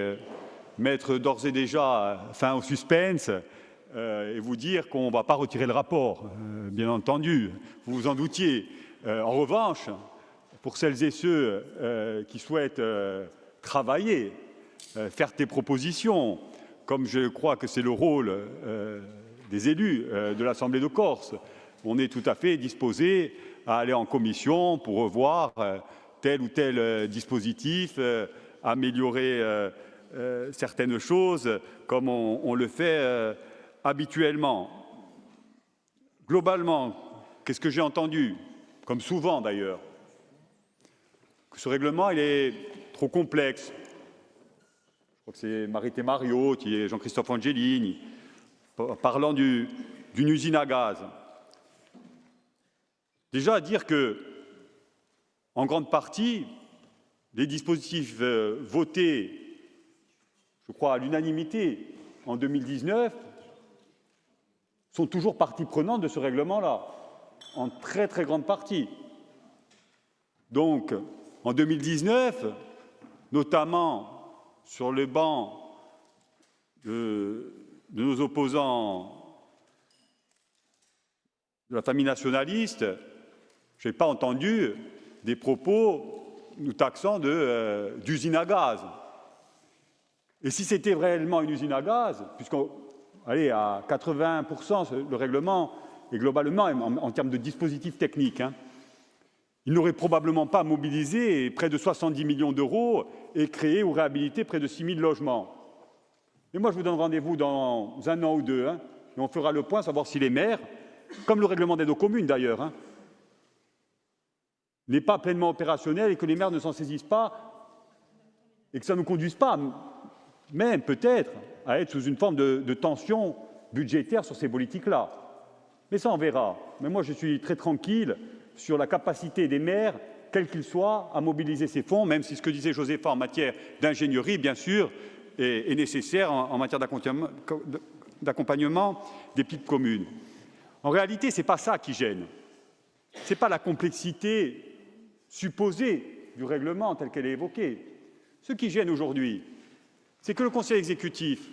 mettre d'ores et déjà fin au suspense et vous dire qu'on ne va pas retirer le rapport, bien entendu, vous vous en doutiez. En revanche, pour celles et ceux qui souhaitent travailler, faire des propositions, comme je crois que c'est le rôle des élus de l'Assemblée de Corse, on est tout à fait disposé à aller en commission pour revoir tel ou tel dispositif, améliorer certaines choses comme on le fait habituellement. Globalement, qu'est-ce que j'ai entendu, comme souvent d'ailleurs, que ce règlement il est trop complexe. Je crois que c'est Marité Mario, qui est Jean-Christophe Angelini, parlant d'une usine à gaz. Déjà à dire que, en grande partie, les dispositifs votés, je crois à l'unanimité en 2019, sont toujours partie prenante de ce règlement-là, en très très grande partie. Donc, en 2019, notamment sur le banc de nos opposants de la famille nationaliste, je n'ai pas entendu des propos nous taxant d'usine à gaz. Et si c'était réellement une usine à gaz, puisqu'allez, à 80%, le règlement est globalement, en termes de dispositifs techniques, il n'aurait probablement pas mobilisé près de 70 millions d'euros et créé ou réhabilité près de 6 000 logements. Et moi, je vous donne rendez-vous dans 1 an ou 2, et on fera le point, savoir si les maires, comme le règlement d'aide aux communes d'ailleurs, n'est pas pleinement opérationnel et que les maires ne s'en saisissent pas et que ça ne nous conduise pas, même peut-être, à être sous une forme de tension budgétaire sur ces politiques-là. Mais ça, on verra. Mais moi, je suis très tranquille sur la capacité des maires, quels qu'ils soient, à mobiliser ces fonds, même si ce que disait Josépha en matière d'ingénierie, bien sûr, est nécessaire en matière d'accompagnement des petites communes. En réalité, ce n'est pas ça qui gêne. Ce n'est pas la complexité supposée du règlement tel qu'elle est évoquée. Ce qui gêne aujourd'hui, c'est que le Conseil exécutif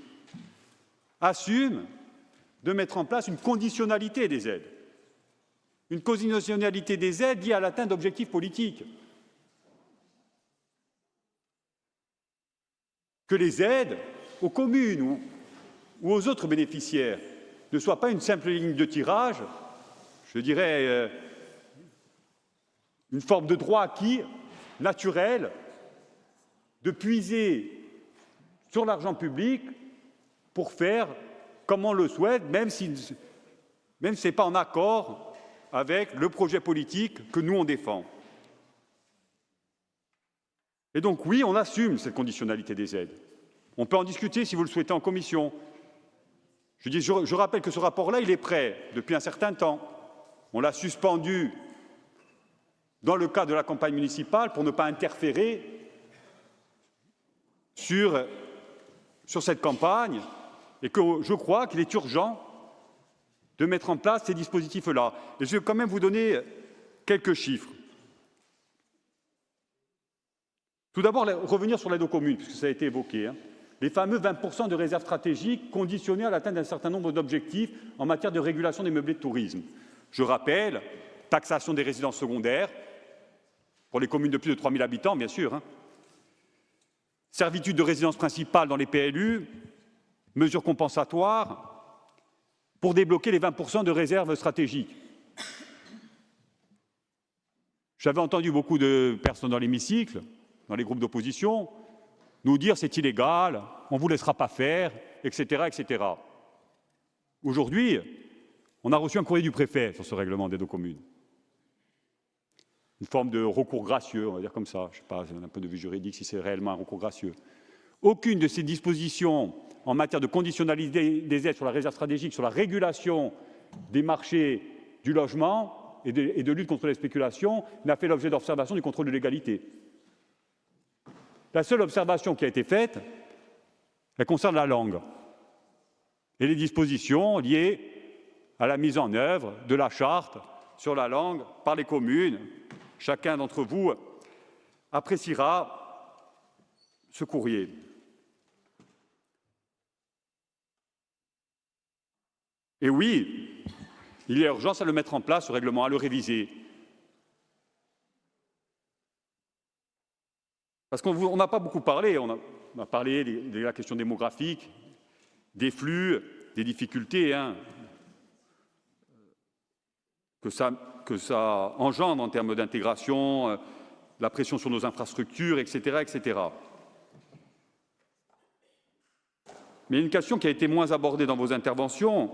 assume de mettre en place une conditionnalité des aides. Une conditionnalité des aides liée à l'atteinte d'objectifs politiques. Que les aides aux communes ou aux autres bénéficiaires ne soient pas une simple ligne de tirage, je dirais une forme de droit acquis naturel de puiser sur l'argent public pour faire comme on le souhaite, même si ce n'est pas en accord avec le projet politique que nous on défend. Et donc oui, on assume cette conditionnalité des aides. On peut en discuter si vous le souhaitez en commission. Je rappelle que ce rapport-là, il est prêt depuis un certain temps. On l'a suspendu dans le cadre de la campagne municipale pour ne pas interférer sur cette campagne et que je crois qu'il est urgent de mettre en place ces dispositifs-là. Et je vais quand même vous donner quelques chiffres. Tout d'abord, revenir sur l'aide aux communes, puisque ça a été évoqué. Les fameux 20% de réserves stratégiques conditionnés à l'atteinte d'un certain nombre d'objectifs en matière de régulation des meublés de tourisme. Je rappelle, taxation des résidences secondaires, pour les communes de plus de 3 000 habitants, bien sûr. Servitude de résidence principale dans les PLU, mesures compensatoires, pour débloquer les 20% de réserves stratégiques. J'avais entendu beaucoup de personnes dans l'hémicycle, dans les groupes d'opposition, nous dire c'est illégal, on ne vous laissera pas faire, etc. etc. Aujourd'hui, on a reçu un courrier du préfet sur ce règlement d'aide aux communes. Une forme de recours gracieux, on va dire comme ça. Je ne sais pas, d'un point de vue juridique, si c'est réellement un recours gracieux. Aucune de ces dispositions en matière de conditionnalité des aides sur la réserve stratégique, sur la régulation des marchés du logement et de lutte contre les spéculations n'a fait l'objet d'observation du contrôle de légalité. La seule observation qui a été faite, elle concerne la langue et les dispositions liées à la mise en œuvre de la charte sur la langue par les communes. Chacun d'entre vous appréciera ce courrier. Et oui, il y a urgence à le mettre en place, ce règlement, à le réviser. Parce qu'on n'a pas beaucoup parlé, on a parlé de la question démographique, des flux, des difficultés que ça engendre en termes d'intégration, la pression sur nos infrastructures, etc., etc. Mais une question qui a été moins abordée dans vos interventions,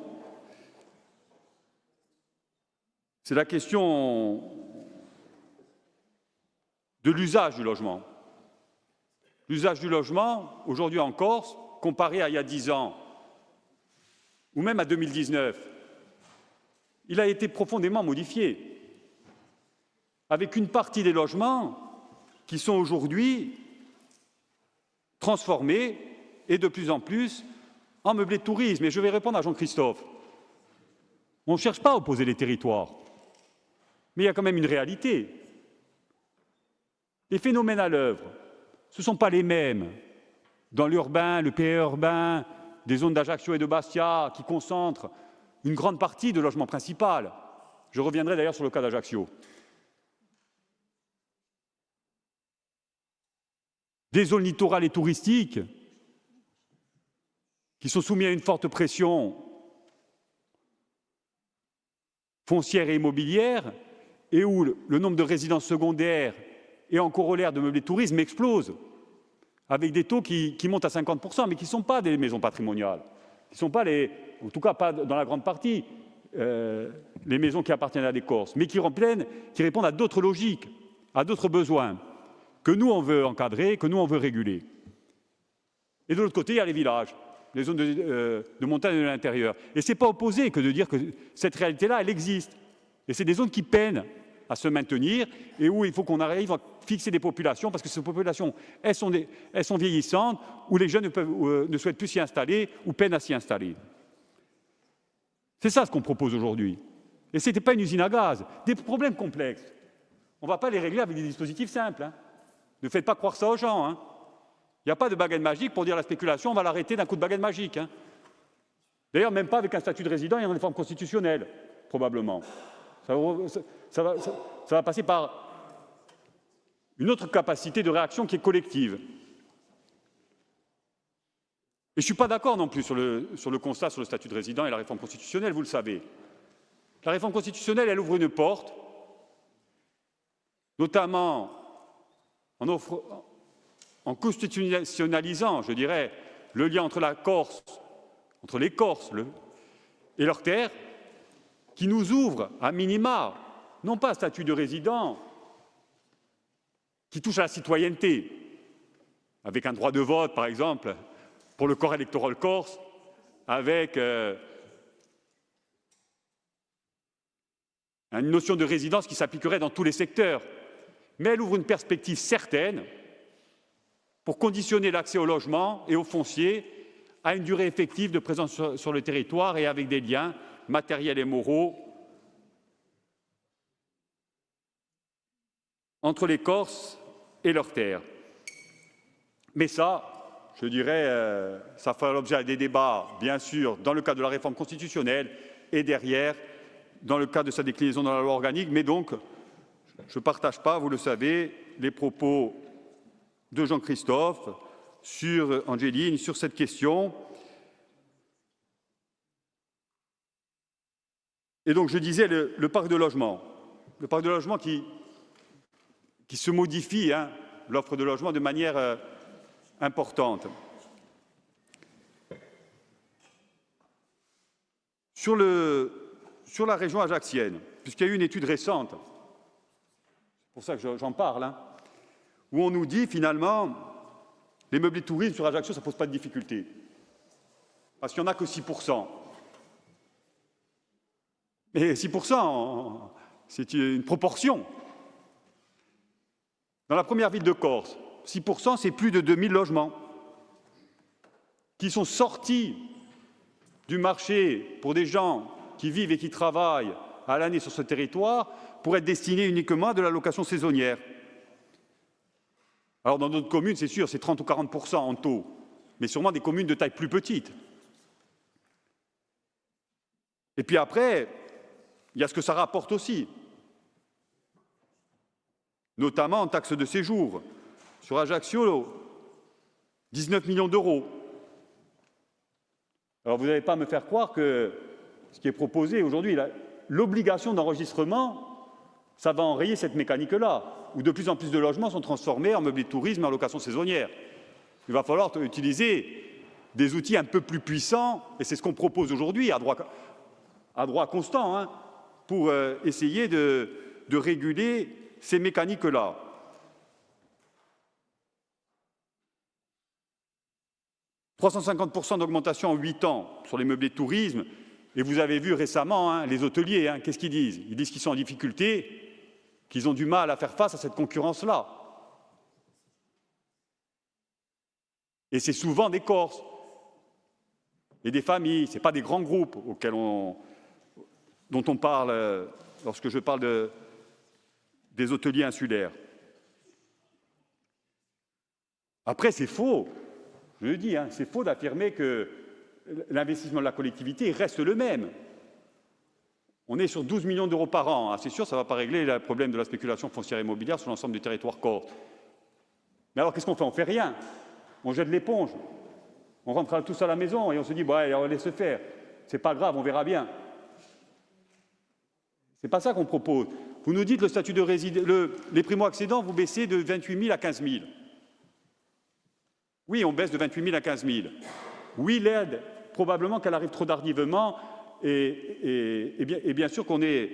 c'est la question de l'usage du logement. L'usage du logement, aujourd'hui en Corse, comparé à il y a 10 ans, ou même à 2019, il a été profondément modifié, avec une partie des logements qui sont aujourd'hui transformés et de plus en plus en meublés de tourisme. Et je vais répondre à Jean-Christophe. On ne cherche pas à opposer les territoires, mais il y a quand même une réalité. Les phénomènes à l'œuvre, ce ne sont pas les mêmes dans l'urbain, le PE urbain, des zones d'Ajaccio et de Bastia qui concentrent une grande partie de logement principal. Je reviendrai d'ailleurs sur le cas d'Ajaccio. Des zones littorales et touristiques qui sont soumises à une forte pression foncière et immobilière et où le nombre de résidences secondaires et en corollaire de meublés de tourisme explose, avec des taux qui montent à 50%, mais qui ne sont pas des maisons patrimoniales, qui ne sont pas en tout cas pas dans la grande partie, les maisons qui appartiennent à des Corses, mais qui répondent à d'autres logiques, à d'autres besoins, que nous on veut encadrer, que nous on veut réguler. Et de l'autre côté, il y a les villages, les zones de montagne et de l'intérieur. Et ce n'est pas opposé que de dire que cette réalité-là, elle existe. Et c'est des zones qui peinent à se maintenir et où il faut qu'on arrive à fixer des populations, parce que ces populations, elles sont vieillissantes, où les jeunes ne souhaitent plus s'y installer ou peinent à s'y installer. C'est ça ce qu'on propose aujourd'hui. Et ce n'était pas une usine à gaz. Des problèmes complexes, on ne va pas les régler avec des dispositifs simples. Hein. Ne faites pas croire ça aux gens. Hein. Il n'y a pas de baguette magique pour dire la spéculation, on va l'arrêter d'un coup de baguette magique. Hein. D'ailleurs, même pas avec un statut de résident et une réforme constitutionnelle, probablement. Ça va passer par une autre capacité de réaction qui est collective. Et je ne suis pas d'accord non plus sur le constat sur le statut de résident et la réforme constitutionnelle, vous le savez. La réforme constitutionnelle, elle ouvre une porte, notamment en constitutionnalisant, je dirais, le lien entre la Corse, entre les Corses et leurs terres, qui nous ouvre, à minima, non pas un statut de résident qui touche à la citoyenneté, avec un droit de vote, par exemple, pour le corps électoral corse, avec une notion de résidence qui s'appliquerait dans tous les secteurs. Mais elle ouvre une perspective certaine pour conditionner l'accès au logement et au foncier à une durée effective de présence sur le territoire et avec des liens matériels et moraux entre les Corses et leurs terres. Mais ça, je dirais, ça fera l'objet des débats, bien sûr, dans le cadre de la réforme constitutionnelle et derrière, dans le cadre de sa déclinaison dans la loi organique. Mais donc, je ne partage pas, vous le savez, les propos de Jean-Christophe sur Angéline, sur cette question. Et donc, je disais, le parc de logement. Le parc de logement qui se modifie, hein, l'offre de logement de manière importante. Sur la région ajaxienne, puisqu'il y a eu une étude récente, c'est pour ça que j'en parle, hein, où on nous dit finalement les meublés de tourisme sur Ajaccio, ça ne pose pas de difficulté, parce qu'il n'y en a que 6%. Mais 6%, c'est une proportion. Dans la première ville de Corse, 6%, c'est plus de 2000 logements qui sont sortis du marché pour des gens qui vivent et qui travaillent à l'année sur ce territoire pour être destinés uniquement à de la location saisonnière. Alors dans d'autres communes, c'est sûr, c'est 30 ou 40% en taux, mais sûrement des communes de taille plus petite. Et puis après, il y a ce que ça rapporte aussi, notamment en taxes de séjour. Sur Ajaccio, 19 millions d'euros. Alors vous n'allez pas me faire croire que ce qui est proposé aujourd'hui, l'obligation d'enregistrement, ça va enrayer cette mécanique-là, où de plus en plus de logements sont transformés en meublés de tourisme et en location saisonnière. Il va falloir utiliser des outils un peu plus puissants, et c'est ce qu'on propose aujourd'hui, à droit constant, hein, pour essayer de réguler ces mécaniques-là. « 350% d'augmentation en 8 ans sur les meublés de tourisme. Et vous avez vu récemment hein, les hôteliers, hein, qu'est-ce qu'ils disent? Ils disent qu'ils sont en difficulté, qu'ils ont du mal à faire face à cette concurrence-là. Et c'est souvent des Corses et des familles, ce n'est pas des grands groupes dont on parle lorsque je parle des hôteliers insulaires. Après, c'est faux, je le dis, hein, c'est faux d'affirmer que l'investissement de la collectivité reste le même. On est sur 12 millions d'euros par an. Ah, c'est sûr, ça ne va pas régler le problème de la spéculation foncière immobilière sur l'ensemble du territoire corse. Mais alors, qu'est-ce qu'on fait? On ne fait rien. On jette l'éponge. On rentre tous à la maison et on se dit, bah, on va laisser faire. C'est pas grave, on verra bien. C'est pas ça qu'on propose. Vous nous dites le statut de résident, les primo-accédants, vous baissez de 28 000 à 15 000. Oui, on baisse de 28 000 à 15 000. Oui, l'aide, probablement qu'elle arrive trop tardivement et bien sûr qu'on est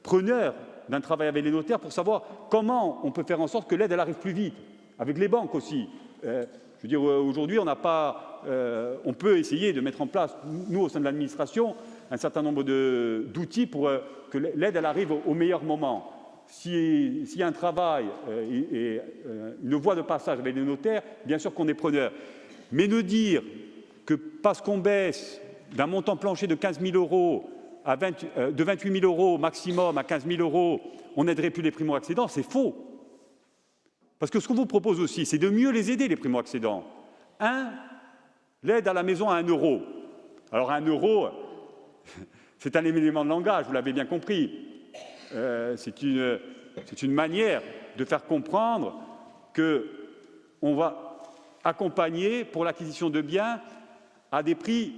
preneur d'un travail avec les notaires pour savoir comment on peut faire en sorte que l'aide elle arrive plus vite, avec les banques aussi. Je veux dire, aujourd'hui, on peut essayer de mettre en place, nous, au sein de l'administration, un certain nombre d'outils pour que l'aide elle arrive au meilleur moment. S'il y a un travail et une voie de passage avec les notaires, bien sûr qu'on est preneur. Mais nous dire que parce qu'on baisse d'un montant plancher de 15 000 euros de 28 000 euros maximum à 15 000 euros, on n'aiderait plus les primo-accédants, c'est faux. Parce que ce qu'on vous propose aussi, c'est de mieux les aider, les primo-accédants. L'aide à la maison à 1 euro. Alors 1 euro, c'est un élément de langage, vous l'avez bien compris. C'est une manière de faire comprendre qu'on va accompagner pour l'acquisition de biens à des prix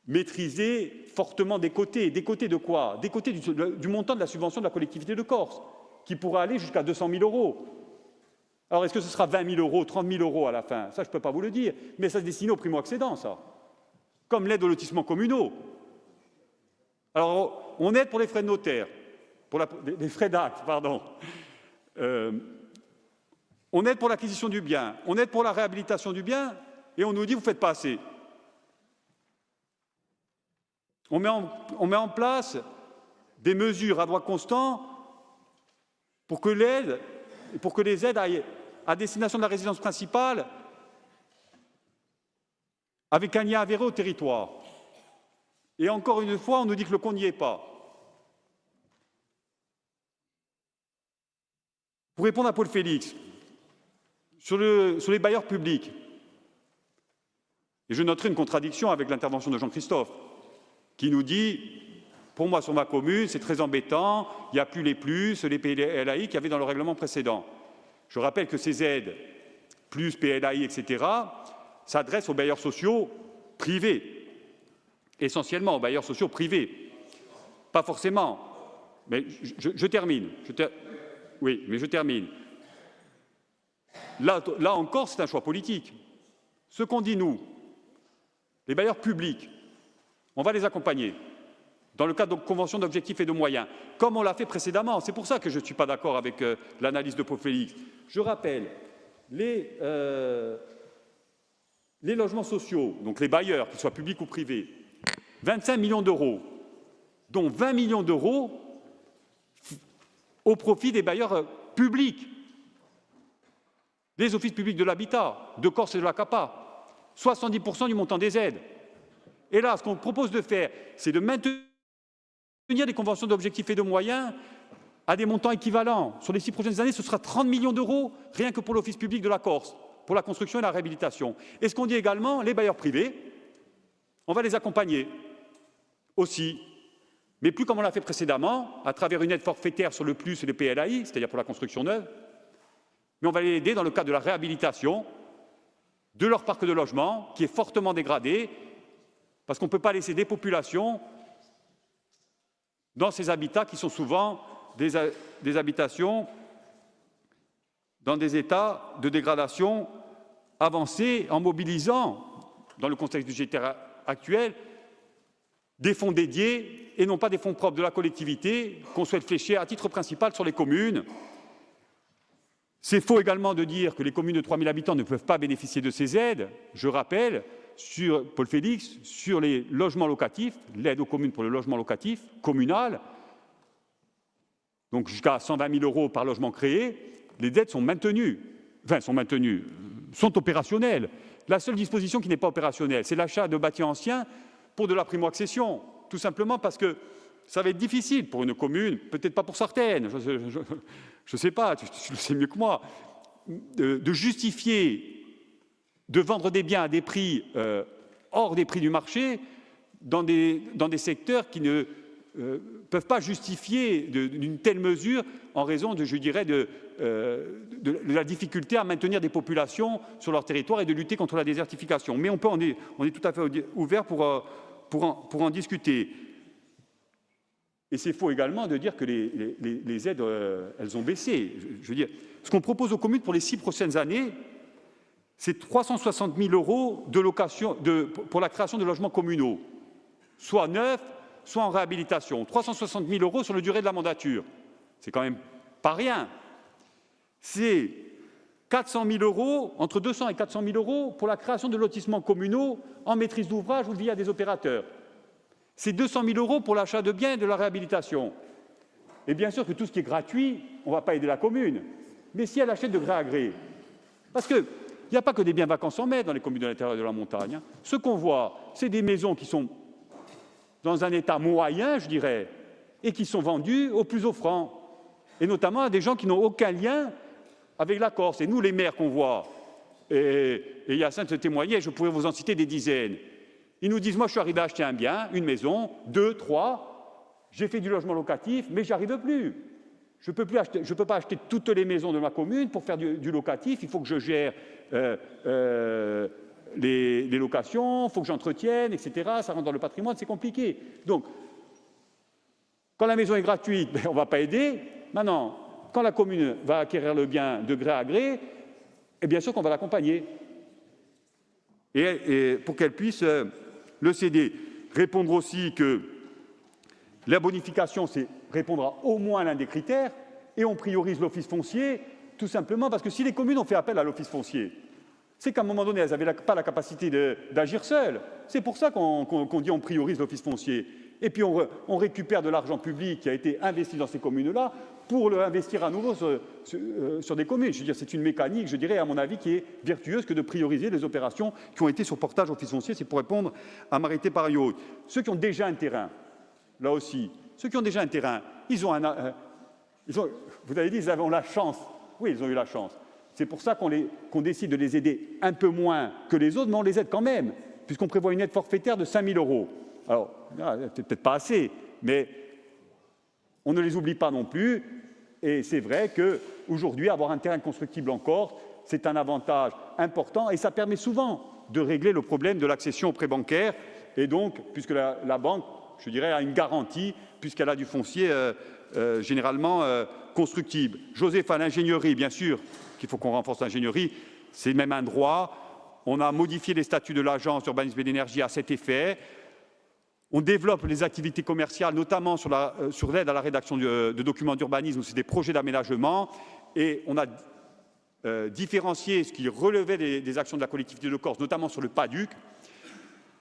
maîtrisés, fortement décotés. Décotés de quoi? Décotés du montant de la subvention de la collectivité de Corse, qui pourra aller jusqu'à 200 000 euros. Alors, est-ce que ce sera 20 000 euros, 30 000 euros à la fin? Ça, je ne peux pas vous le dire. Mais ça se destine aux primo-accédants, ça. Comme l'aide aux lotissements communaux. Alors, on aide pour les frais de notaire, pour les frais d'acte, pardon. On aide pour l'acquisition du bien, on aide pour la réhabilitation du bien, et on nous dit, vous ne faites pas assez. On met en place des mesures à droit constant pour que les aides aillent à destination de la résidence principale avec un lien avéré au territoire. Et encore une fois, on nous dit que le compte n'y est pas. Pour répondre à Paul Félix, sur les bailleurs publics, et je noterai une contradiction avec l'intervention de Jean-Christophe, qui nous dit, pour moi, sur ma commune, c'est très embêtant, il n'y a plus les PLAI qu'il y avait dans le règlement précédent. Je rappelle que ces aides, plus PLAI, etc., s'adressent aux bailleurs sociaux privés, essentiellement aux bailleurs sociaux privés. Pas forcément, mais je termine. Oui, mais je termine. Là encore, c'est un choix politique. Ce qu'on dit, nous, les bailleurs publics, on va les accompagner dans le cadre de conventions d'objectifs et de moyens, comme on l'a fait précédemment. C'est pour ça que je ne suis pas d'accord avec l'analyse de Paul Félix. Je rappelle, les logements sociaux, donc les bailleurs, qu'ils soient publics ou privés, 25 millions d'euros, dont 20 millions d'euros au profit des bailleurs publics, des offices publics de l'habitat, de Corse et de la CAPA, 70% du montant des aides. Et là, ce qu'on propose de faire, c'est de maintenir des conventions d'objectifs et de moyens à des montants équivalents. Sur les 6 prochaines années, ce sera 30 millions d'euros rien que pour l'office public de la Corse, pour la construction et la réhabilitation. Et ce qu'on dit également, les bailleurs privés, on va les accompagner aussi, mais plus comme on l'a fait précédemment, à travers une aide forfaitaire sur le plus et les PLAI, c'est-à-dire pour la construction neuve, mais on va les aider dans le cadre de la réhabilitation de leur parc de logement, qui est fortement dégradé, parce qu'on ne peut pas laisser des populations dans ces habitats qui sont souvent des habitations dans des états de dégradation avancés, en mobilisant, dans le contexte budgétaire actuel, des fonds dédiés et non pas des fonds propres de la collectivité qu'on souhaite flécher à titre principal sur les communes. C'est faux également de dire que les communes de 3 000 habitants ne peuvent pas bénéficier de ces aides. Je rappelle, Paul Félix, sur les logements locatifs, l'aide aux communes pour le logement locatif communal, donc jusqu'à 120 000 € par logement créé, les aides sont maintenues, sont opérationnelles. La seule disposition qui n'est pas opérationnelle, c'est l'achat de bâtis anciens pour de la primo-accession, tout simplement parce que ça va être difficile pour une commune, peut-être pas pour certaines, je ne sais pas, tu le sais mieux que moi, de justifier de vendre des biens à des prix hors des prix du marché dans des secteurs qui ne peuvent pas justifier d'une telle mesure en raison de, je dirais, de la difficulté à maintenir des populations sur leur territoire et de lutter contre la désertification. Mais on est tout à fait ouvert pour en discuter. Et c'est faux également de dire que les aides, elles ont baissé. Je veux dire, ce qu'on propose aux communes pour les 6 prochaines années, c'est 360 000 € de location, pour la création de logements communaux, soit neufs, soit en réhabilitation. 360 000 € sur la durée de la mandature. C'est quand même pas rien. C'est 400 000 €, entre 200 et 400 000 € pour la création de lotissements communaux en maîtrise d'ouvrage ou via des opérateurs. C'est 200 000 € pour l'achat de biens et de la réhabilitation. Et bien sûr que tout ce qui est gratuit, on ne va pas aider la commune. Mais si elle achète de gré à gré, parce qu'il n'y a pas que des biens vacances en mai dans les communes de l'intérieur de la montagne. Ce qu'on voit, c'est des maisons qui sont dans un état moyen, je dirais, et qui sont vendues au plus offrant, et notamment à des gens qui n'ont aucun lien avec la Corse. Et nous, les maires qu'on voit, et Hyacinthe témoignait, je pourrais vous en citer des dizaines, ils nous disent, moi je suis arrivé à acheter un bien, une maison, 2, 3, j'ai fait du logement locatif, mais j'y arrive plus. Je ne peux pas acheter toutes les maisons de ma commune pour faire du locatif, il faut que je gère les locations, il faut que j'entretienne, etc. Ça rentre dans le patrimoine, c'est compliqué. Donc, quand la maison est gratuite, on ne va pas aider. Maintenant, quand la commune va acquérir le bien de gré à gré, et bien sûr qu'on va l'accompagner. Et pour qu'elle puisse le céder. Répondre aussi que la bonification, c'est répondre à au moins l'un des critères, et on priorise l'office foncier, tout simplement parce que si les communes ont fait appel à l'office foncier, c'est qu'à un moment donné, elles n'avaient pas la capacité d'agir seules. C'est pour ça qu'on dit on priorise l'office foncier. Et puis on récupère de l'argent public qui a été investi dans ces communes-là pour le investir à nouveau sur des communes. Je veux dire, c'est une mécanique, je dirais, à mon avis, qui est vertueuse que de prioriser les opérations qui ont été sur portage office foncier. C'est pour répondre à Marité Pariot. Ceux qui ont déjà un terrain, là aussi, ceux qui ont déjà un terrain, vous avez dit, ils ont la chance. Oui, ils ont eu la chance. C'est pour ça qu'on décide de les aider un peu moins que les autres, mais on les aide quand même, puisqu'on prévoit une aide forfaitaire de 5 000 €. Alors, c'est peut-être pas assez, mais on ne les oublie pas non plus. Et c'est vrai qu'aujourd'hui, avoir un terrain constructible en Corse, c'est un avantage important et ça permet souvent de régler le problème de l'accession au prêt bancaire. Et donc, puisque la banque, je dirais, a une garantie, puisqu'elle a du foncier généralement constructible. Joseph, à l'ingénierie, bien sûr qu'il faut qu'on renforce l'ingénierie, c'est même un droit. On a modifié les statuts de l'agence d'urbanisme et d'énergie à cet effet. On développe les activités commerciales, notamment sur l'aide à la rédaction de documents d'urbanisme, c'est des projets d'aménagement. Et on a différencié ce qui relevait des actions de la collectivité de Corse, notamment sur le PADUC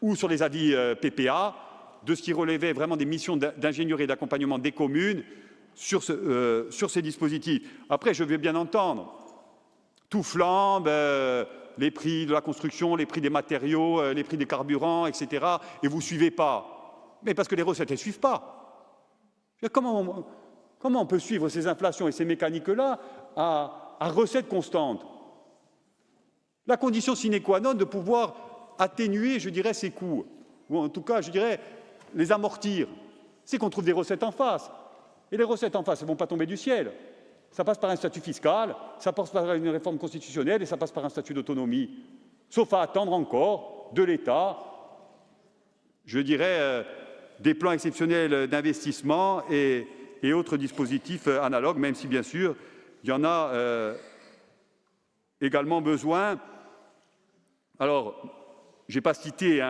ou sur les avis PPA, de ce qui relevait vraiment des missions d'ingénierie et d'accompagnement des communes sur ces dispositifs. Après, je veux bien entendre, tout flambe, les prix de la construction, les prix des matériaux, les prix des carburants, etc. Et vous ne suivez pas. Mais parce que les recettes ne suivent pas. Comment on peut suivre ces inflations et ces mécaniques-là à recettes constantes? La condition sine qua non de pouvoir atténuer, je dirais, ces coûts, ou en tout cas, je dirais, les amortir, c'est qu'on trouve des recettes en face. Et les recettes en face, elles ne vont pas tomber du ciel. Ça passe par un statut fiscal, ça passe par une réforme constitutionnelle et ça passe par un statut d'autonomie. Sauf à attendre encore de l'État, je dirais, des plans exceptionnels d'investissement et autres dispositifs analogues, même si, bien sûr, il y en a également besoin. Alors, je n'ai pas cité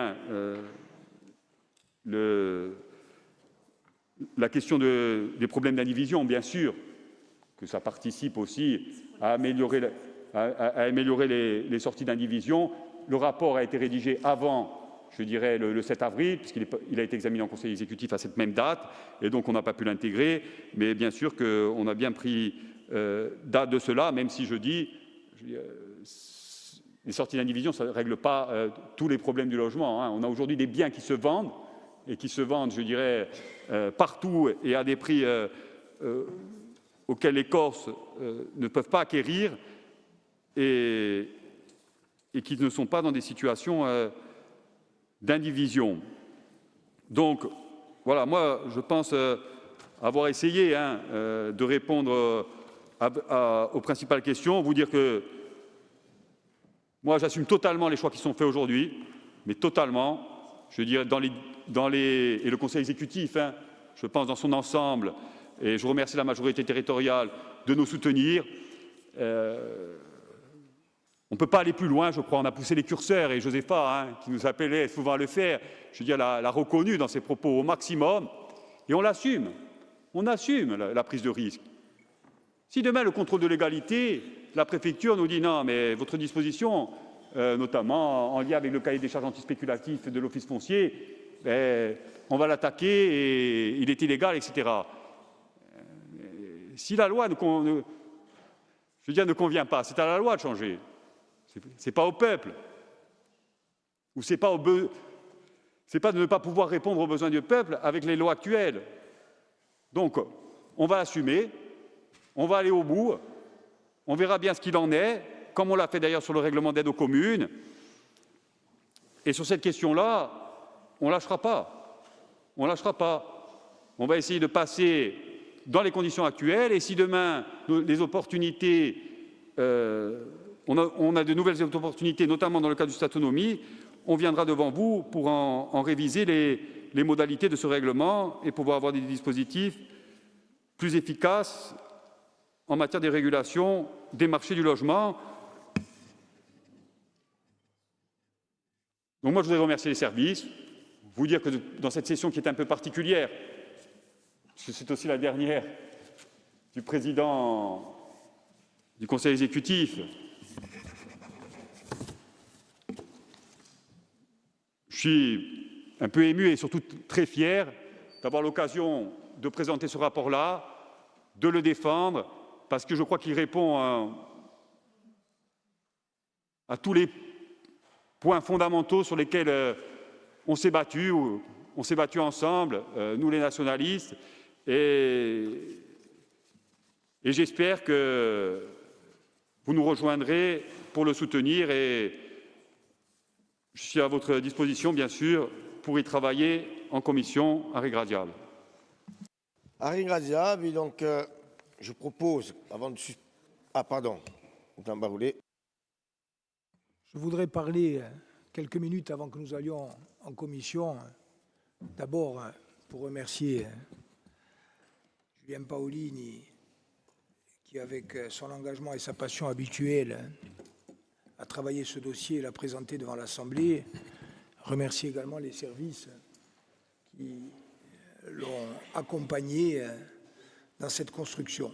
la question des problèmes d'indivision, bien sûr, que ça participe aussi à améliorer les sorties d'indivision. Le rapport a été rédigé avant, je dirais, le 7 avril, puisqu'il a été examiné en conseil exécutif à cette même date, et donc on n'a pas pu l'intégrer. Mais bien sûr qu'on a bien pris date de cela, même si je dis les sorties d'indivision, ça ne règle pas tous les problèmes du logement. Hein. On a aujourd'hui des biens qui se vendent, et qui se vendent, je dirais, partout et à des prix auxquels les Corses ne peuvent pas acquérir et qui ne sont pas dans des situations d'indivision. Donc, voilà, moi, je pense avoir essayé de répondre aux principales questions, vous dire que moi, j'assume totalement les choix qui sont faits aujourd'hui, mais totalement, je dirais, et le Conseil exécutif, je pense dans son ensemble, et je remercie la majorité territoriale de nous soutenir. On ne peut pas aller plus loin, je crois. On a poussé les curseurs, et Josepha, qui nous appelait souvent à le faire, je veux dire, l'a reconnu dans ses propos au maximum, et on l'assume. On assume la prise de risque. Si demain, le contrôle de légalité, la préfecture nous dit non, mais votre disposition, notamment en lien avec le cahier des charges antispéculatifs de l'Office foncier, on va l'attaquer et il est illégal, etc. Si la loi ne convient pas, c'est à la loi de changer. Ce n'est pas au peuple. Ou ce n'est pas de ne pas pouvoir répondre aux besoins du peuple avec les lois actuelles. Donc, on va assumer, on va aller au bout, on verra bien ce qu'il en est, comme on l'a fait d'ailleurs sur le règlement d'aide aux communes. Et sur cette question-là, on ne lâchera pas. On ne lâchera pas. On va essayer de passer dans les conditions actuelles, et si demain, les opportunités, on a de nouvelles opportunités, notamment dans le cadre du Statonomie, on viendra devant vous pour en réviser les modalités de ce règlement et pouvoir avoir des dispositifs plus efficaces en matière de régulation des marchés du logement. Donc moi, je voudrais remercier les services, vous dire que dans cette session qui est un peu particulière, parce que c'est aussi la dernière du président du Conseil exécutif, je suis un peu ému et surtout très fier d'avoir l'occasion de présenter ce rapport-là, de le défendre, parce que je crois qu'il répond à tous les points fondamentaux sur lesquels on s'est battu ensemble, nous les nationalistes, et j'espère que vous nous rejoindrez pour le soutenir, et je suis à votre disposition, bien sûr, pour y travailler en commission à Rigradiable. À Rigradiable, donc, je propose, avant de... Ah, pardon, Madame Baroulé. Je voudrais parler quelques minutes avant que nous allions en commission. D'abord, pour remercier Julien Paolini, qui, avec son engagement et sa passion habituelle, a travaillé ce dossier et l'a présenté devant l'Assemblée. Remercier également les services qui l'ont accompagné dans cette construction.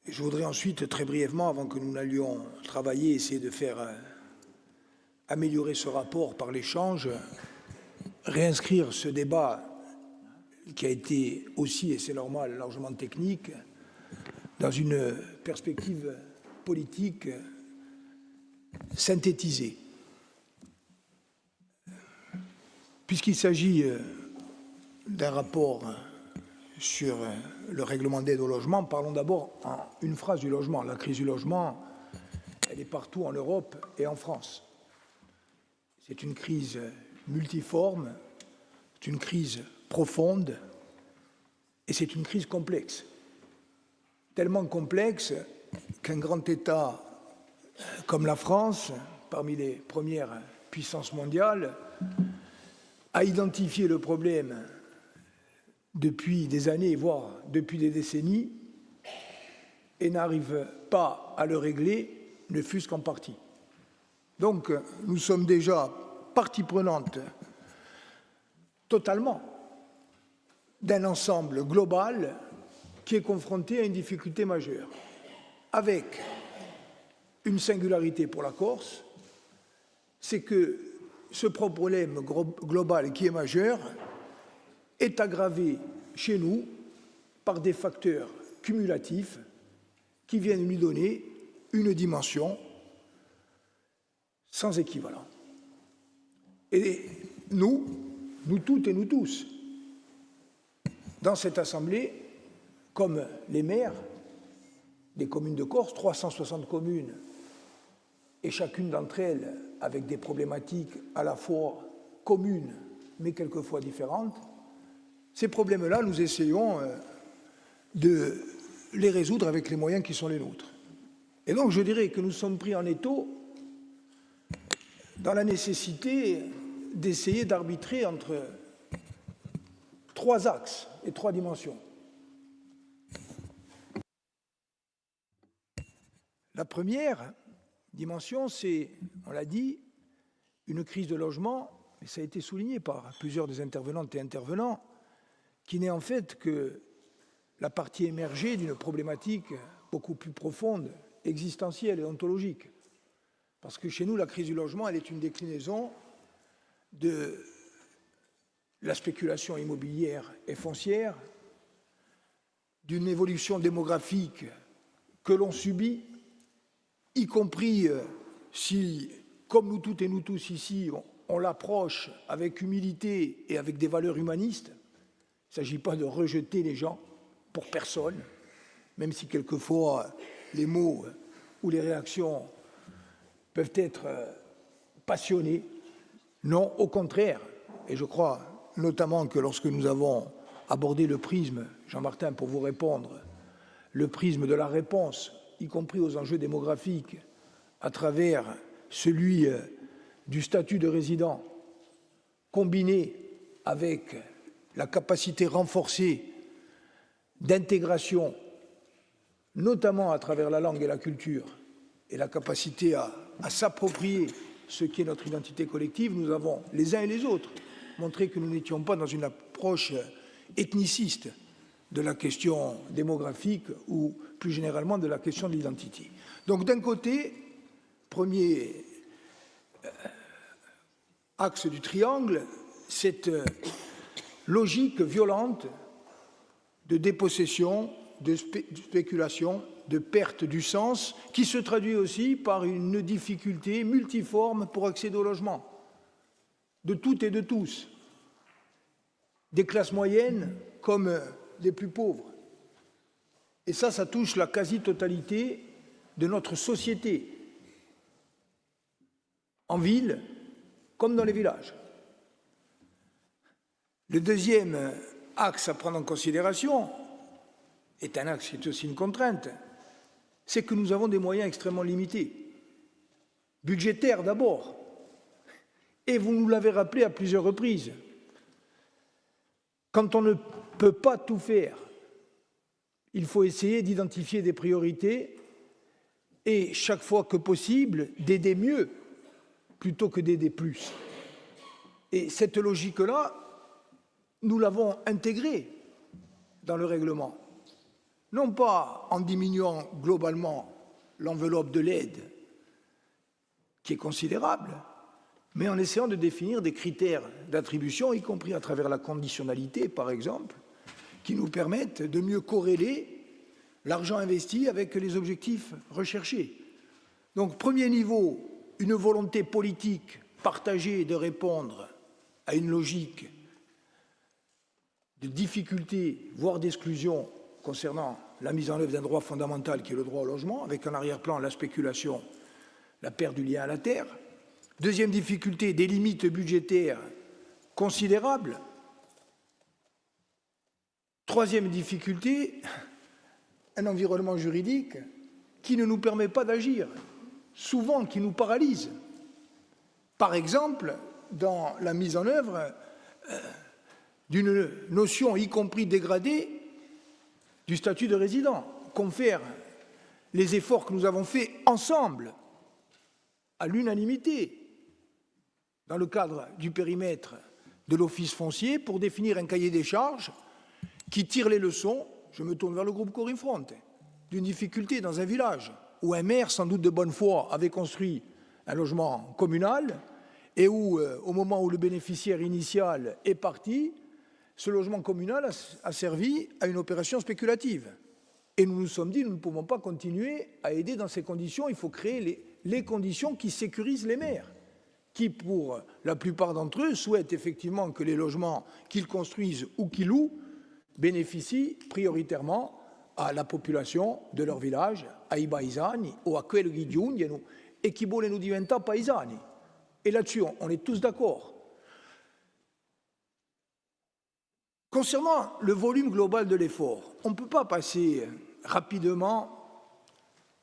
Et je voudrais ensuite, très brièvement, avant que nous n'allions travailler, essayer de faire améliorer ce rapport par l'échange, réinscrire ce débat qui a été aussi, et c'est normal, largement technique, dans une perspective politique synthétisée. Puisqu'il s'agit d'un rapport sur le règlement d'aide au logement, parlons d'abord en une phrase du logement. La crise du logement, elle est partout en Europe et en France. C'est une crise multiforme, c'est une crise profonde et c'est une crise complexe. Tellement complexe qu'un grand État comme la France, parmi les premières puissances mondiales, a identifié le problème depuis des années, voire depuis des décennies, et n'arrive pas à le régler, ne fût-ce qu'en partie. Donc, nous sommes déjà partie prenante totalement d'un ensemble global qui est confronté à une difficulté majeure, avec une singularité pour la Corse, c'est que ce problème global qui est majeur est aggravé chez nous par des facteurs cumulatifs qui viennent lui donner une dimension sans équivalent. Et nous toutes et nous tous, dans cette Assemblée, comme les maires des communes de Corse, 360 communes, et chacune d'entre elles avec des problématiques à la fois communes, mais quelquefois différentes, ces problèmes-là, nous essayons de les résoudre avec les moyens qui sont les nôtres. Et donc, je dirais que nous sommes pris en étau dans la nécessité d'essayer d'arbitrer entre 3 axes et 3 dimensions. La première dimension, c'est, on l'a dit, une crise de logement, et ça a été souligné par plusieurs des intervenantes et intervenants, qui n'est en fait que la partie émergée d'une problématique beaucoup plus profonde, existentielle et ontologique. Parce que chez nous, la crise du logement, elle est une déclinaison de la spéculation immobilière et foncière, d'une évolution démographique que l'on subit, y compris si, comme nous toutes et nous tous ici, on l'approche avec humilité et avec des valeurs humanistes. Il ne s'agit pas de rejeter les gens pour personne, même si quelquefois les mots ou les réactions peuvent être passionnés. Non, au contraire, et je crois notamment que lorsque nous avons abordé le prisme, Jean-Martin, pour vous répondre, le prisme de la réponse, y compris aux enjeux démographiques, à travers celui du statut de résident, combiné avec la capacité renforcée d'intégration, notamment à travers la langue et la culture, et la capacité à s'approprier ce qui est notre identité collective, nous avons, les uns et les autres, montré que nous n'étions pas dans une approche ethniciste de la question démographique ou plus généralement de la question de l'identité. Donc d'un côté, premier axe du triangle, cette logique violente de dépossession, de spéculation, de perte du sens, qui se traduit aussi par une difficulté multiforme pour accéder au logement, de toutes et de tous, des classes moyennes comme des plus pauvres. Et ça touche la quasi-totalité de notre société, en ville comme dans les villages. Le deuxième axe à prendre en considération est un axe qui est aussi une contrainte, c'est que nous avons des moyens extrêmement limités. Budgétaires d'abord, et vous nous l'avez rappelé à plusieurs reprises. Quand on ne peut pas tout faire, il faut essayer d'identifier des priorités et, chaque fois que possible, d'aider mieux plutôt que d'aider plus. Et cette logique-là, nous l'avons intégrée dans le règlement. Non pas en diminuant globalement l'enveloppe de l'aide, qui est considérable, mais en essayant de définir des critères d'attribution, y compris à travers la conditionnalité, par exemple, qui nous permettent de mieux corréler l'argent investi avec les objectifs recherchés. Donc, premier niveau, une volonté politique partagée de répondre à une logique de difficulté, voire d'exclusion, concernant la mise en œuvre d'un droit fondamental qui est le droit au logement, avec en arrière-plan la spéculation, la perte du lien à la terre. Deuxième difficulté, des limites budgétaires considérables. Troisième difficulté, un environnement juridique qui ne nous permet pas d'agir, souvent qui nous paralyse. Par exemple, dans la mise en œuvre d'une notion, y compris dégradée, du statut de résident, confère les efforts que nous avons faits ensemble, à l'unanimité, dans le cadre du périmètre de l'Office foncier pour définir un cahier des charges qui tire les leçons, je me tourne vers le groupe Corinne-Front, d'une difficulté dans un village où un maire, sans doute de bonne foi, avait construit un logement communal et où, au moment où le bénéficiaire initial est parti, ce logement communal a servi à une opération spéculative. Et nous nous sommes dit, nous ne pouvons pas continuer à aider dans ces conditions, il faut créer les conditions qui sécurisent les maires, qui, pour la plupart d'entre eux, souhaitent effectivement que les logements qu'ils construisent ou qu'ils louent bénéficient prioritairement à la population de leur village, ai paesani o a quelli che giungono e chi vogliono diventare paesani. Et là-dessus, on est tous d'accord. Concernant le volume global de l'effort, on ne peut pas passer rapidement,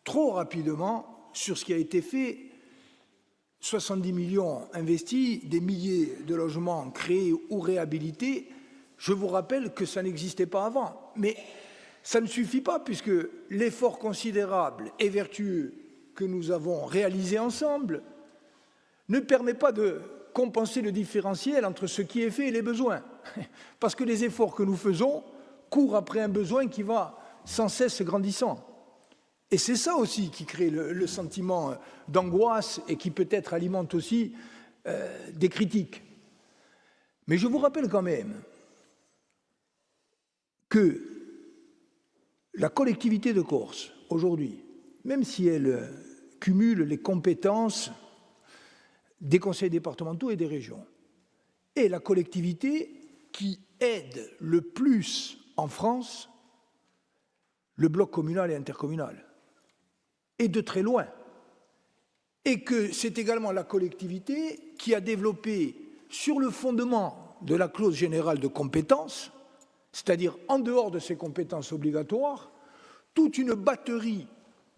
trop rapidement, sur ce qui a été fait. 70 millions investis, des milliers de logements créés ou réhabilités. Je vous rappelle que ça n'existait pas avant. Mais ça ne suffit pas puisque l'effort considérable et vertueux que nous avons réalisé ensemble ne permet pas de compenser le différentiel entre ce qui est fait et les besoins. Parce que les efforts que nous faisons courent après un besoin qui va sans cesse grandissant. Et c'est ça aussi qui crée le sentiment d'angoisse et qui peut-être alimente aussi des critiques. Mais je vous rappelle quand même que la collectivité de Corse, aujourd'hui, même si elle cumule les compétences des conseils départementaux et des régions, est la collectivité qui aide le plus en France le bloc communal et intercommunal, et de très loin. Et que c'est également la collectivité qui a développé, sur le fondement de la clause générale de compétences, c'est-à-dire en dehors de ses compétences obligatoires, toute une batterie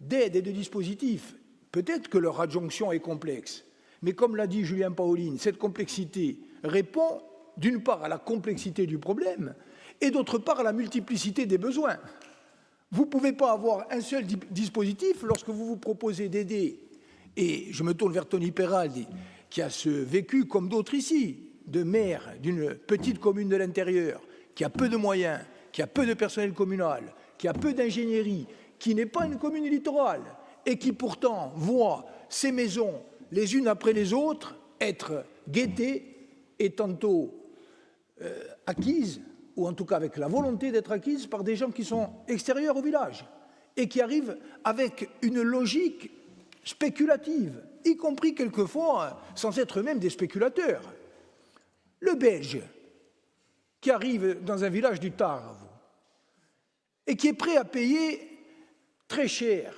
d'aides et de dispositifs. Peut-être que leur adjonction est complexe, mais comme l'a dit Julien Paolini, cette complexité répond d'une part à la complexité du problème et d'autre part à la multiplicité des besoins. Vous ne pouvez pas avoir un seul dispositif lorsque vous vous proposez d'aider, et je me tourne vers Tony Peraldi, qui a ce vécu, comme d'autres ici, de maire d'une petite commune de l'intérieur, qui a peu de moyens, qui a peu de personnel communal, qui a peu d'ingénierie, qui n'est pas une commune littorale, et qui pourtant voit ses maisons, les unes après les autres, être guettées et tantôt acquises, ou en tout cas avec la volonté d'être acquises par des gens qui sont extérieurs au village et qui arrivent avec une logique spéculative, y compris quelquefois sans être eux-mêmes des spéculateurs. Le Belge qui arrive dans un village du Tarn et qui est prêt à payer très cher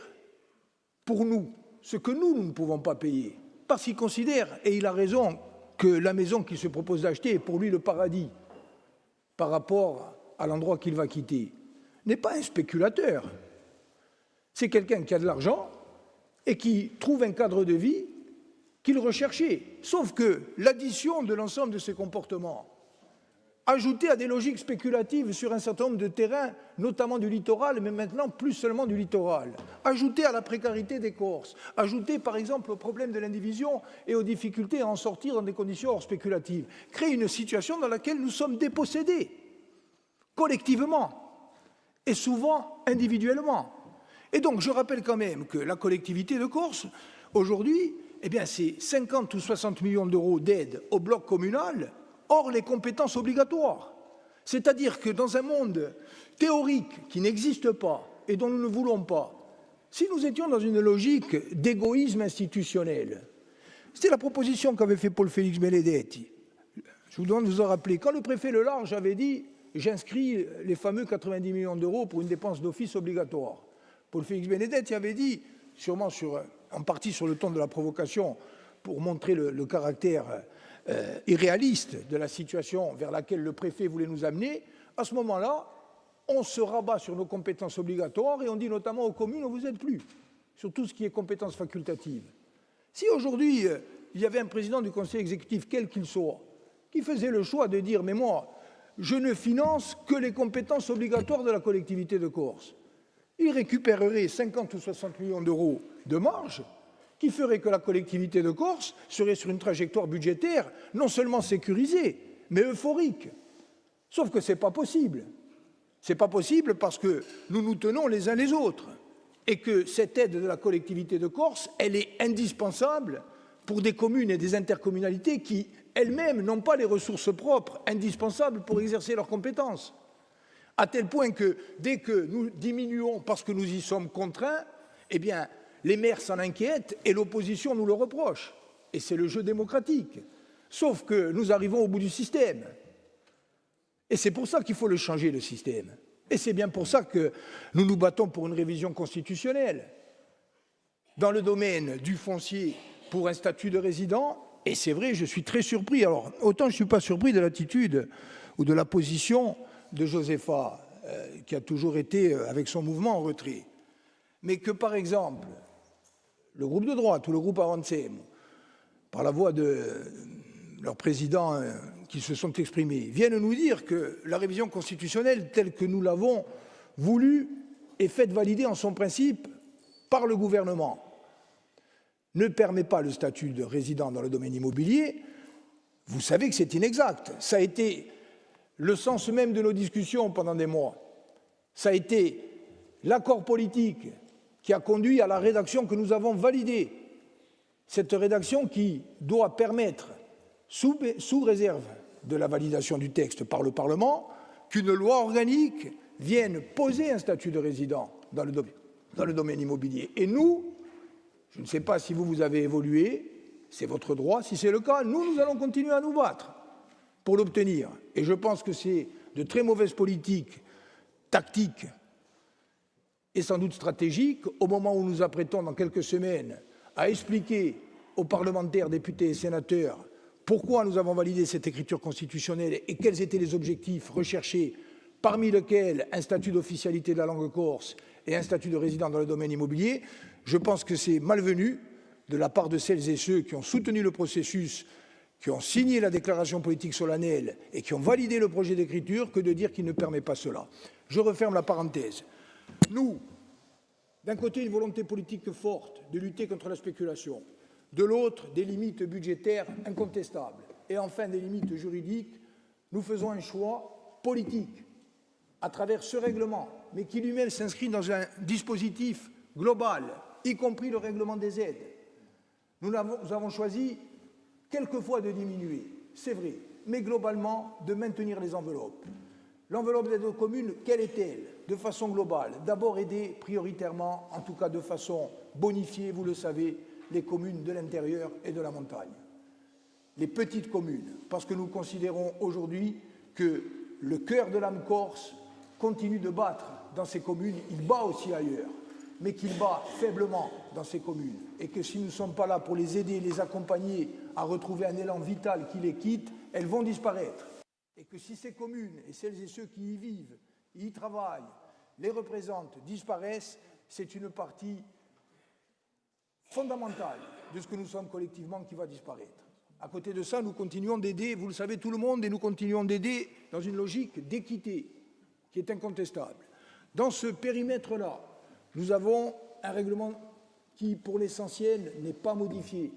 pour nous ce que nous ne pouvons pas payer, parce qu'il considère, et il a raison, que la maison qu'il se propose d'acheter est pour lui le paradis par rapport à l'endroit qu'il va quitter, n'est pas un spéculateur. C'est quelqu'un qui a de l'argent et qui trouve un cadre de vie qu'il recherchait. Sauf que l'addition de l'ensemble de ces comportements, ajoutée à des logiques spéculatives sur un certain nombre de terrains, notamment du littoral, mais maintenant plus seulement du littoral, ajoutée à la précarité des Corses, ajoutée par exemple au problème de l'indivision et aux difficultés à en sortir dans des conditions hors spéculatives, crée une situation dans laquelle nous sommes dépossédés, collectivement, et souvent individuellement. Et donc je rappelle quand même que la collectivité de Corse, aujourd'hui, eh bien, c'est 50 ou 60 millions d'euros d'aide au bloc communal, hors les compétences obligatoires. C'est-à-dire que dans un monde théorique qui n'existe pas et dont nous ne voulons pas, si nous étions dans une logique d'égoïsme institutionnel, c'était la proposition qu'avait fait Paul-Félix Benedetti. Je vous demande de vous en rappeler. Quand le préfet Le Large avait dit « j'inscris les fameux 90 millions d'euros pour une dépense d'office obligatoire », Paul-Félix Benedetti avait dit, sûrement en partie sur le ton de la provocation, pour montrer le caractère irréaliste de la situation vers laquelle le préfet voulait nous amener, à ce moment-là, on se rabat sur nos compétences obligatoires et on dit notamment aux communes, on ne vous aide plus, sur tout ce qui est compétences facultatives. Si aujourd'hui, il y avait un président du conseil exécutif, quel qu'il soit, qui faisait le choix de dire « mais moi, je ne finance que les compétences obligatoires de la collectivité de Corse », il récupérerait 50 ou 60 millions d'euros de marge, qui ferait que la collectivité de Corse serait sur une trajectoire budgétaire non seulement sécurisée, mais euphorique. Sauf que ce n'est pas possible. Ce n'est pas possible parce que nous nous tenons les uns les autres et que cette aide de la collectivité de Corse, elle est indispensable pour des communes et des intercommunalités qui, elles-mêmes, n'ont pas les ressources propres indispensables pour exercer leurs compétences. À tel point que dès que nous diminuons parce que nous y sommes contraints, eh bien, les maires s'en inquiètent et l'opposition nous le reproche. Et c'est le jeu démocratique. Sauf que nous arrivons au bout du système. Et c'est pour ça qu'il faut le changer, le système. Et c'est bien pour ça que nous nous battons pour une révision constitutionnelle. Dans le domaine du foncier, pour un statut de résident, et c'est vrai, je suis très surpris. Alors, autant je ne suis pas surpris de l'attitude ou de la position de Josepha, qui a toujours été, avec son mouvement, en retrait. Mais que, par exemple, le groupe de droite ou le groupe Avancem, par la voix de leurs présidents qui se sont exprimés, viennent nous dire que la révision constitutionnelle telle que nous l'avons voulu est faite valider en son principe par le gouvernement, ne permet pas le statut de résident dans le domaine immobilier, vous savez que c'est inexact. Ça a été le sens même de nos discussions pendant des mois. Ça a été l'accord politique qui a conduit à la rédaction que nous avons validée. Cette rédaction qui doit permettre, sous réserve de la validation du texte par le Parlement, qu'une loi organique vienne poser un statut de résident dans le domaine immobilier. Et nous, je ne sais pas si vous avez évolué, c'est votre droit, si c'est le cas, nous allons continuer à nous battre pour l'obtenir. Et je pense que c'est de très mauvaise politique, tactique et sans doute stratégique, au moment où nous apprêtons dans quelques semaines à expliquer aux parlementaires, députés et sénateurs pourquoi nous avons validé cette écriture constitutionnelle et quels étaient les objectifs recherchés, parmi lesquels un statut d'officialité de la langue corse et un statut de résident dans le domaine immobilier. Je pense que c'est malvenu de la part de celles et ceux qui ont soutenu le processus, qui ont signé la déclaration politique solennelle et qui ont validé le projet d'écriture que de dire qu'il ne permet pas cela. Je referme la parenthèse. Nous, d'un côté, une volonté politique forte de lutter contre la spéculation, de l'autre, des limites budgétaires incontestables, et enfin des limites juridiques, nous faisons un choix politique à travers ce règlement, mais qui lui-même s'inscrit dans un dispositif global, y compris le règlement des aides. Nous avons choisi quelquefois de diminuer, c'est vrai, mais globalement de maintenir les enveloppes. L'enveloppe d'aide aux communes, quelle est-elle? De façon globale, d'abord aider prioritairement, en tout cas de façon bonifiée, vous le savez, les communes de l'intérieur et de la montagne. Les petites communes, parce que nous considérons aujourd'hui que le cœur de l'âme corse continue de battre dans ces communes, il bat aussi ailleurs, mais qu'il bat faiblement dans ces communes, et que si nous ne sommes pas là pour les aider, les accompagner à retrouver un élan vital qui les quitte, elles vont disparaître. Et que si ces communes et celles et ceux qui y vivent, y travaillent, les représentent, disparaissent, c'est une partie fondamentale de ce que nous sommes collectivement qui va disparaître. À côté de ça, nous continuons d'aider, vous le savez tout le monde, et nous continuons d'aider dans une logique d'équité qui est incontestable. Dans ce périmètre-là, nous avons un règlement qui, pour l'essentiel, n'est pas modifié.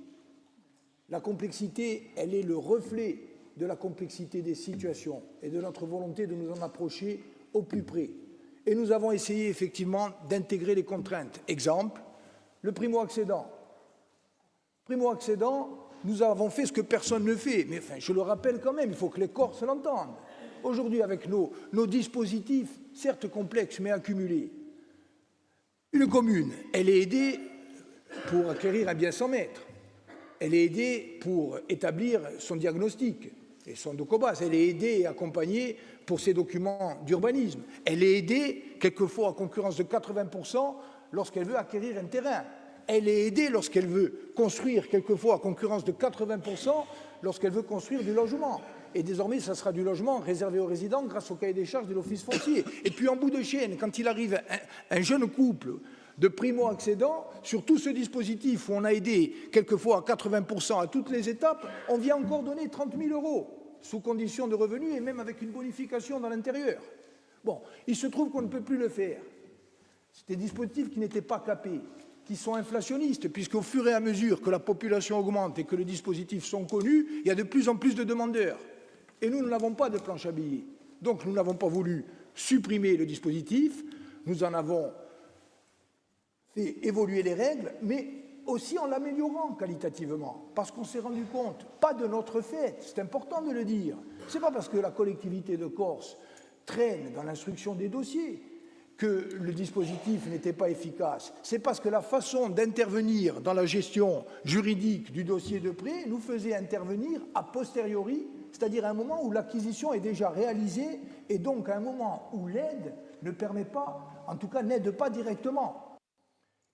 La complexité, elle est le reflet de la complexité des situations et de notre volonté de nous en approcher au plus près. Et nous avons essayé effectivement d'intégrer les contraintes. Exemple, le primo-accédant. Primo-accédant, nous avons fait ce que personne ne fait. Mais enfin, je le rappelle quand même, il faut que les Corses l'entendent. Aujourd'hui, avec nos dispositifs, certes complexes, mais accumulés, une commune, elle est aidée pour acquérir un bien 100 mètres. Elle est aidée pour établir son diagnostic et son docobas. Elle est aidée et accompagnée pour ses documents d'urbanisme. Elle est aidée, quelquefois à concurrence de 80%, lorsqu'elle veut acquérir un terrain. Elle est aidée lorsqu'elle veut construire, quelquefois à concurrence de 80%, lorsqu'elle veut construire du logement. Et désormais, ça sera du logement réservé aux résidents grâce au cahier des charges de l'office foncier. Et puis en bout de chaîne, quand il arrive un jeune couple de primo-accédants, sur tout ce dispositif où on a aidé quelquefois à 80% à toutes les étapes, on vient encore donner 30 000 € sous condition de revenus et même avec une bonification dans l'intérieur. Bon, il se trouve qu'on ne peut plus le faire. C'est des dispositifs qui n'étaient pas capés, qui sont inflationnistes, puisqu'au fur et à mesure que la population augmente et que les dispositifs sont connus, il y a de plus en plus de demandeurs. Et nous n'avons pas de planche à billets. Donc nous n'avons pas voulu supprimer le dispositif, nous en avons fait évoluer les règles, mais aussi en l'améliorant qualitativement, parce qu'on s'est rendu compte, pas de notre fait, c'est important de le dire, c'est pas parce que la collectivité de Corse traîne dans l'instruction des dossiers que le dispositif n'était pas efficace, c'est parce que la façon d'intervenir dans la gestion juridique du dossier de prêt nous faisait intervenir a posteriori, c'est-à-dire à un moment où l'acquisition est déjà réalisée et donc à un moment où l'aide ne permet pas, en tout cas n'aide pas directement.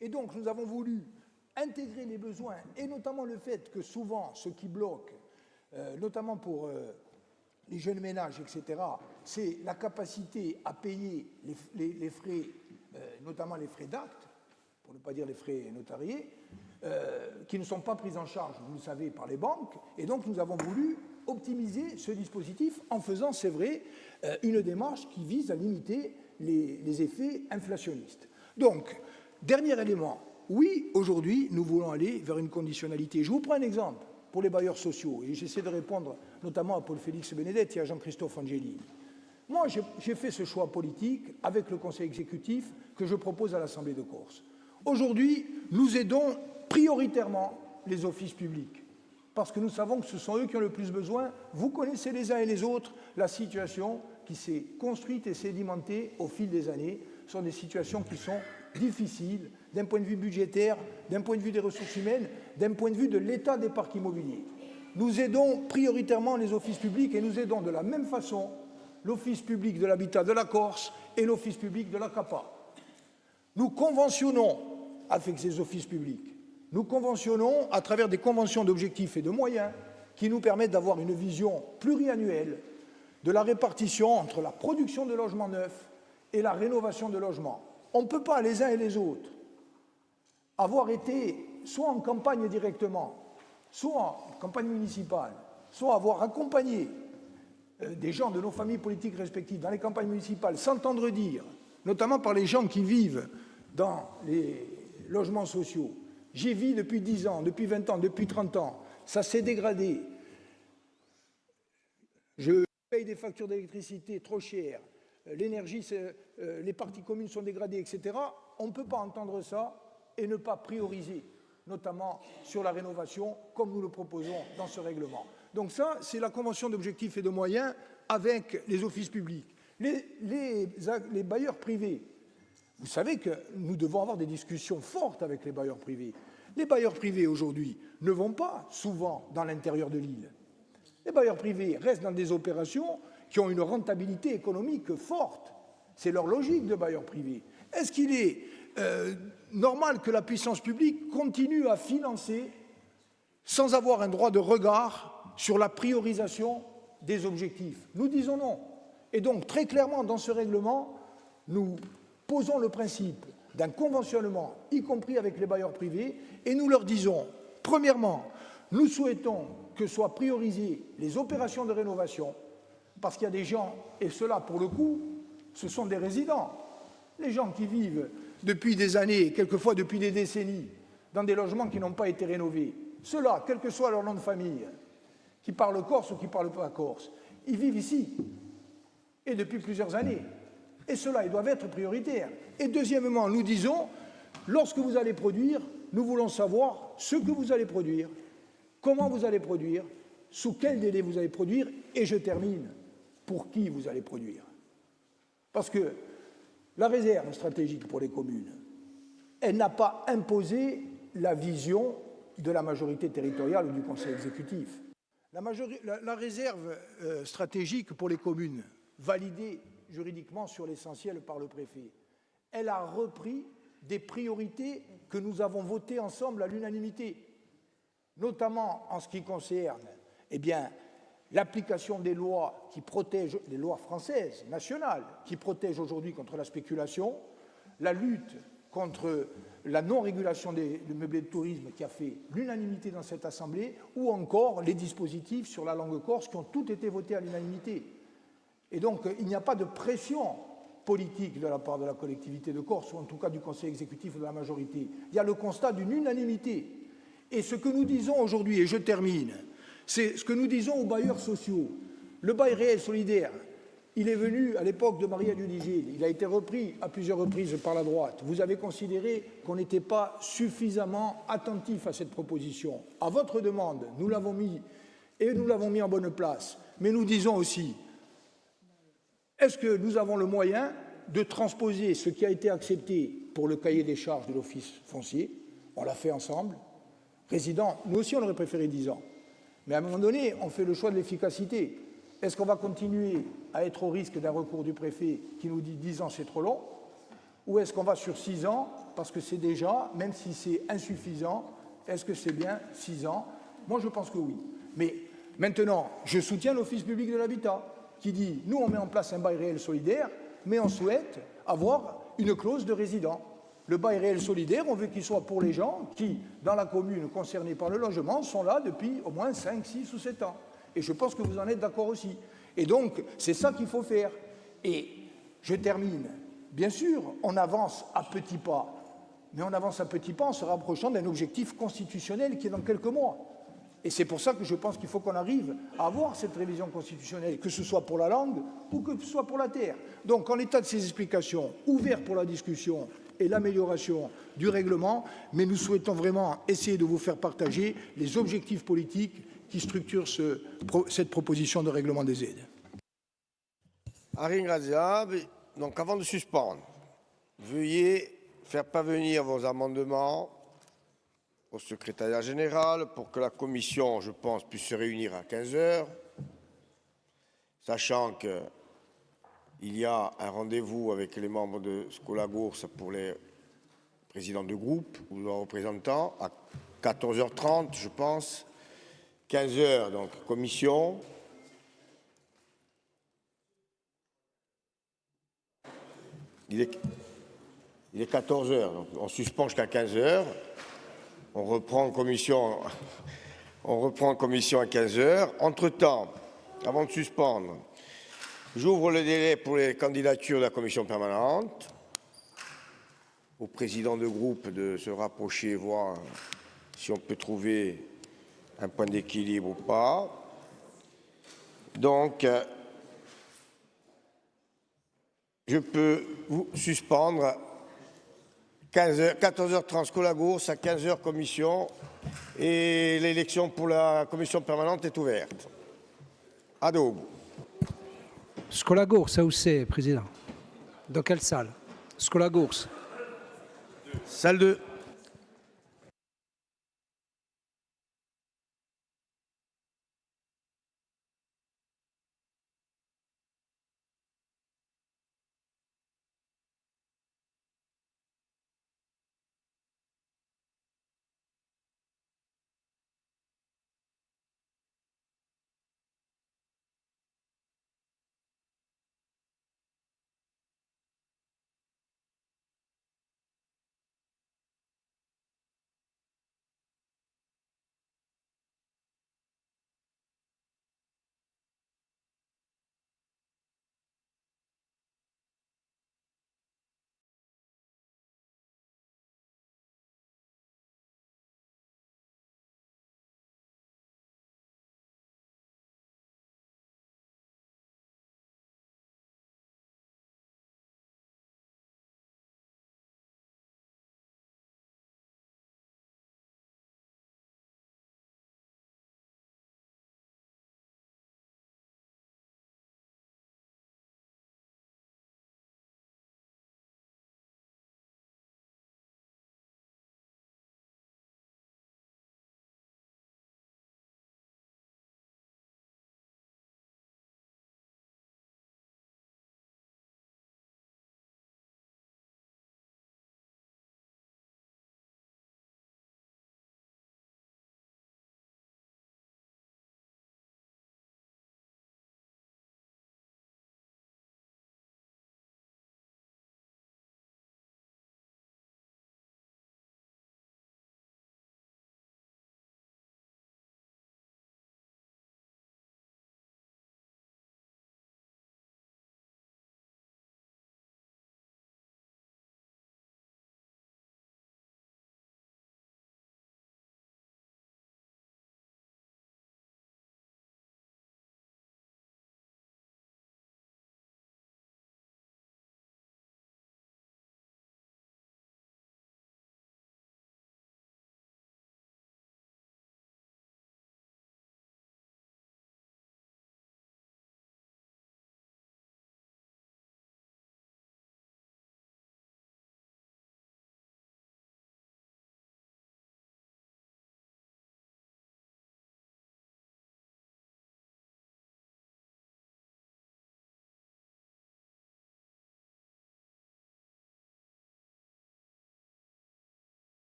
Et donc nous avons voulu intégrer les besoins, et notamment le fait que souvent, ce qui bloque, notamment pour les jeunes ménages, etc., c'est la capacité à payer les frais, notamment les frais d'acte, pour ne pas dire les frais notariés, qui ne sont pas pris en charge, vous le savez, par les banques, et donc nous avons voulu optimiser ce dispositif en faisant, c'est vrai, une démarche qui vise à limiter les effets inflationnistes. Donc, dernier élément, oui, aujourd'hui, nous voulons aller vers une conditionnalité. Je vous prends un exemple pour les bailleurs sociaux, et j'essaie de répondre notamment à Paul-Félix Benedetti et à Jean-Christophe Angeli. Moi, j'ai fait ce choix politique avec le Conseil exécutif que je propose à l'Assemblée de Corse. Aujourd'hui, nous aidons prioritairement les offices publics, parce que nous savons que ce sont eux qui ont le plus besoin. Vous connaissez les uns et les autres la situation qui s'est construite et sédimentée au fil des années. Ce sont des situations qui sont difficiles d'un point de vue budgétaire, d'un point de vue des ressources humaines, d'un point de vue de l'état des parcs immobiliers. Nous aidons prioritairement les offices publics et nous aidons de la même façon l'Office public de l'habitat de la Corse et l'Office public de la CAPA. Nous conventionnons avec ces offices publics. Nous conventionnons à travers des conventions d'objectifs et de moyens qui nous permettent d'avoir une vision pluriannuelle de la répartition entre la production de logements neufs et la rénovation de logements. On ne peut pas, les uns et les autres, avoir été soit en campagne directement, soit en campagne municipale, soit avoir accompagné des gens de nos familles politiques respectives dans les campagnes municipales, s'entendre dire, notamment par les gens qui vivent dans les logements sociaux, j'y vis depuis 10 ans, depuis 20 ans, depuis 30 ans, ça s'est dégradé, je paye des factures d'électricité trop chères, l'énergie, les parties communes sont dégradées, etc. On ne peut pas entendre ça et ne pas prioriser, notamment sur la rénovation, comme nous le proposons dans ce règlement. Donc ça, c'est la convention d'objectifs et de moyens avec les offices publics. Les bailleurs privés, vous savez que nous devons avoir des discussions fortes avec les bailleurs privés. Les bailleurs privés, aujourd'hui, ne vont pas souvent dans l'intérieur de l'île. Les bailleurs privés restent dans des opérations qui ont une rentabilité économique forte. C'est leur logique de bailleurs privés. Est-ce qu'il est normal que la puissance publique continue à financer sans avoir un droit de regard sur la priorisation des objectifs? Nous disons non. Et donc, très clairement, dans ce règlement, nous posons le principe d'un conventionnement, y compris avec les bailleurs privés, et nous leur disons, premièrement, nous souhaitons que soient priorisées les opérations de rénovation, parce qu'il y a des gens, et ceux-là, pour le coup, ce sont des résidents. Les gens qui vivent depuis des années, quelquefois depuis des décennies, dans des logements qui n'ont pas été rénovés. Ceux-là, quel que soit leur nom de famille, qui parlent corse ou qui ne parlent pas corse, ils vivent ici, et depuis plusieurs années. Et ceux-là, ils doivent être prioritaires. Et deuxièmement, nous disons, lorsque vous allez produire, nous voulons savoir ce que vous allez produire, comment vous allez produire, sous quel délai vous allez produire, et je termine, pour qui vous allez produire. Parce que la réserve stratégique pour les communes, elle n'a pas imposé la vision de la majorité territoriale ou du Conseil exécutif. La réserve stratégique pour les communes, validée juridiquement sur l'essentiel par le préfet, elle a repris des priorités que nous avons votées ensemble à l'unanimité, notamment en ce qui concerne l'application des lois qui protègent, les lois françaises, nationales, qui protègent aujourd'hui contre la spéculation, la lutte contre la non-régulation des meublés de tourisme qui a fait l'unanimité dans cette Assemblée, ou encore les dispositifs sur la langue corse qui ont tous été votés à l'unanimité. Et donc, il n'y a pas de pression politique de la part de la collectivité de Corse, ou en tout cas du Conseil exécutif ou de la majorité. Il y a le constat d'une unanimité. Et ce que nous disons aujourd'hui, et je termine, c'est ce que nous disons aux bailleurs sociaux. Le bail réel solidaire, il est venu à l'époque de Maria Dudigil. Il a été repris à plusieurs reprises par la droite. Vous avez considéré qu'on n'était pas suffisamment attentif à cette proposition. À votre demande, nous l'avons mis et nous l'avons mis en bonne place. Mais nous disons aussi, est-ce que nous avons le moyen de transposer ce qui a été accepté pour le cahier des charges de l'Office foncier? On l'a fait ensemble. Résident, nous aussi on aurait préféré 10 ans. Mais à un moment donné, on fait le choix de l'efficacité. Est-ce qu'on va continuer à être au risque d'un recours du préfet qui nous dit 10 ans c'est trop long? Ou est-ce qu'on va sur 6 ans parce que c'est déjà, même si c'est insuffisant, est-ce que c'est bien 6 ans? Moi je pense que oui. Mais maintenant, je soutiens l'Office public de l'habitat qui dit, nous on met en place un bail réel solidaire, mais on souhaite avoir une clause de résident. Le bail réel solidaire, on veut qu'il soit pour les gens qui, dans la commune concernée par le logement, sont là depuis au moins 5, 6 ou 7 ans. Et je pense que vous en êtes d'accord aussi. Et donc, c'est ça qu'il faut faire. Et je termine. Bien sûr, on avance à petits pas. Mais on avance à petits pas en se rapprochant d'un objectif constitutionnel qui est dans quelques mois. Et c'est pour ça que je pense qu'il faut qu'on arrive à avoir cette révision constitutionnelle, que ce soit pour la langue ou que ce soit pour la terre. Donc, en l'état de ces explications, ouvert pour la discussion et l'amélioration du règlement, mais nous souhaitons vraiment essayer de vous faire partager les objectifs politiques qui structurent cette proposition de règlement des aides. Arin Graziab, donc avant de suspendre, veuillez faire parvenir vos amendements au secrétariat général pour que la commission, je pense, puisse se réunir à 15 h, sachant qu'il y a un rendez-vous avec les membres de Scolagours pour les présidents de groupe ou leurs représentants à 14h30, je pense. 15 h, donc commission. Il est 14 h, donc on suspend jusqu'à 15 h. On reprend en commission à 15 h. Entre-temps, avant de suspendre, j'ouvre le délai pour les candidatures de la commission permanente. Au président de groupe de se rapprocher, voir si on peut trouver un point d'équilibre ou pas. Donc, je peux vous suspendre 14h30 Scolagours, à 15h commission, et l'élection pour la commission permanente est ouverte. Adobe. Scolagours, ça où c'est, président? Dans quelle salle? Scolagours. Salle 2.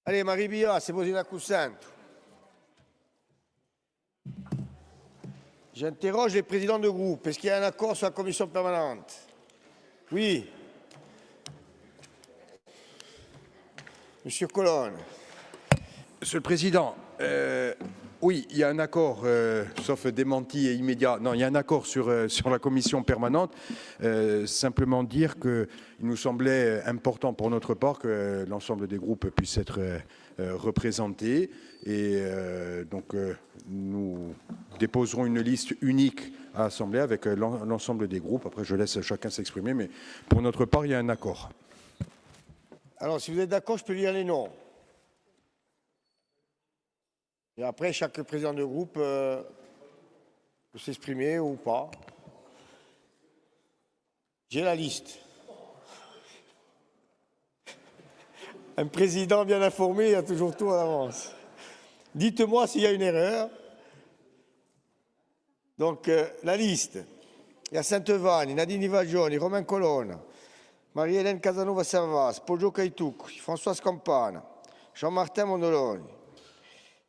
Allez, Marie Billa, c'est posé la coussante. J'interroge les présidents de groupe. Est-ce qu'il y a un accord sur la commission permanente? Oui. Monsieur Colonne. Monsieur le Président, oui, il y a un accord, sauf démenti et immédiat. Non, il y a un accord sur la commission permanente. Simplement dire qu'il nous semblait important pour notre part que l'ensemble des groupes puissent être représentés. Et donc, nous déposerons une liste unique à l'Assemblée avec l'ensemble des groupes. Après, je laisse chacun s'exprimer, mais pour notre part, il y a un accord. Alors, si vous êtes d'accord, je peux lire les noms. Et après, chaque président de groupe peut s'exprimer ou pas. J'ai la liste. Un président bien informé a toujours tout à l'avance. Dites-moi s'il y a une erreur. Donc, la liste. Il y a Saint-Vanni, Nadine Ivagioni, Romain Colonna, Marie-Hélène Casanova-Servas, Poggio Caituc, Françoise Campana, Jean-Martin Mondoloni,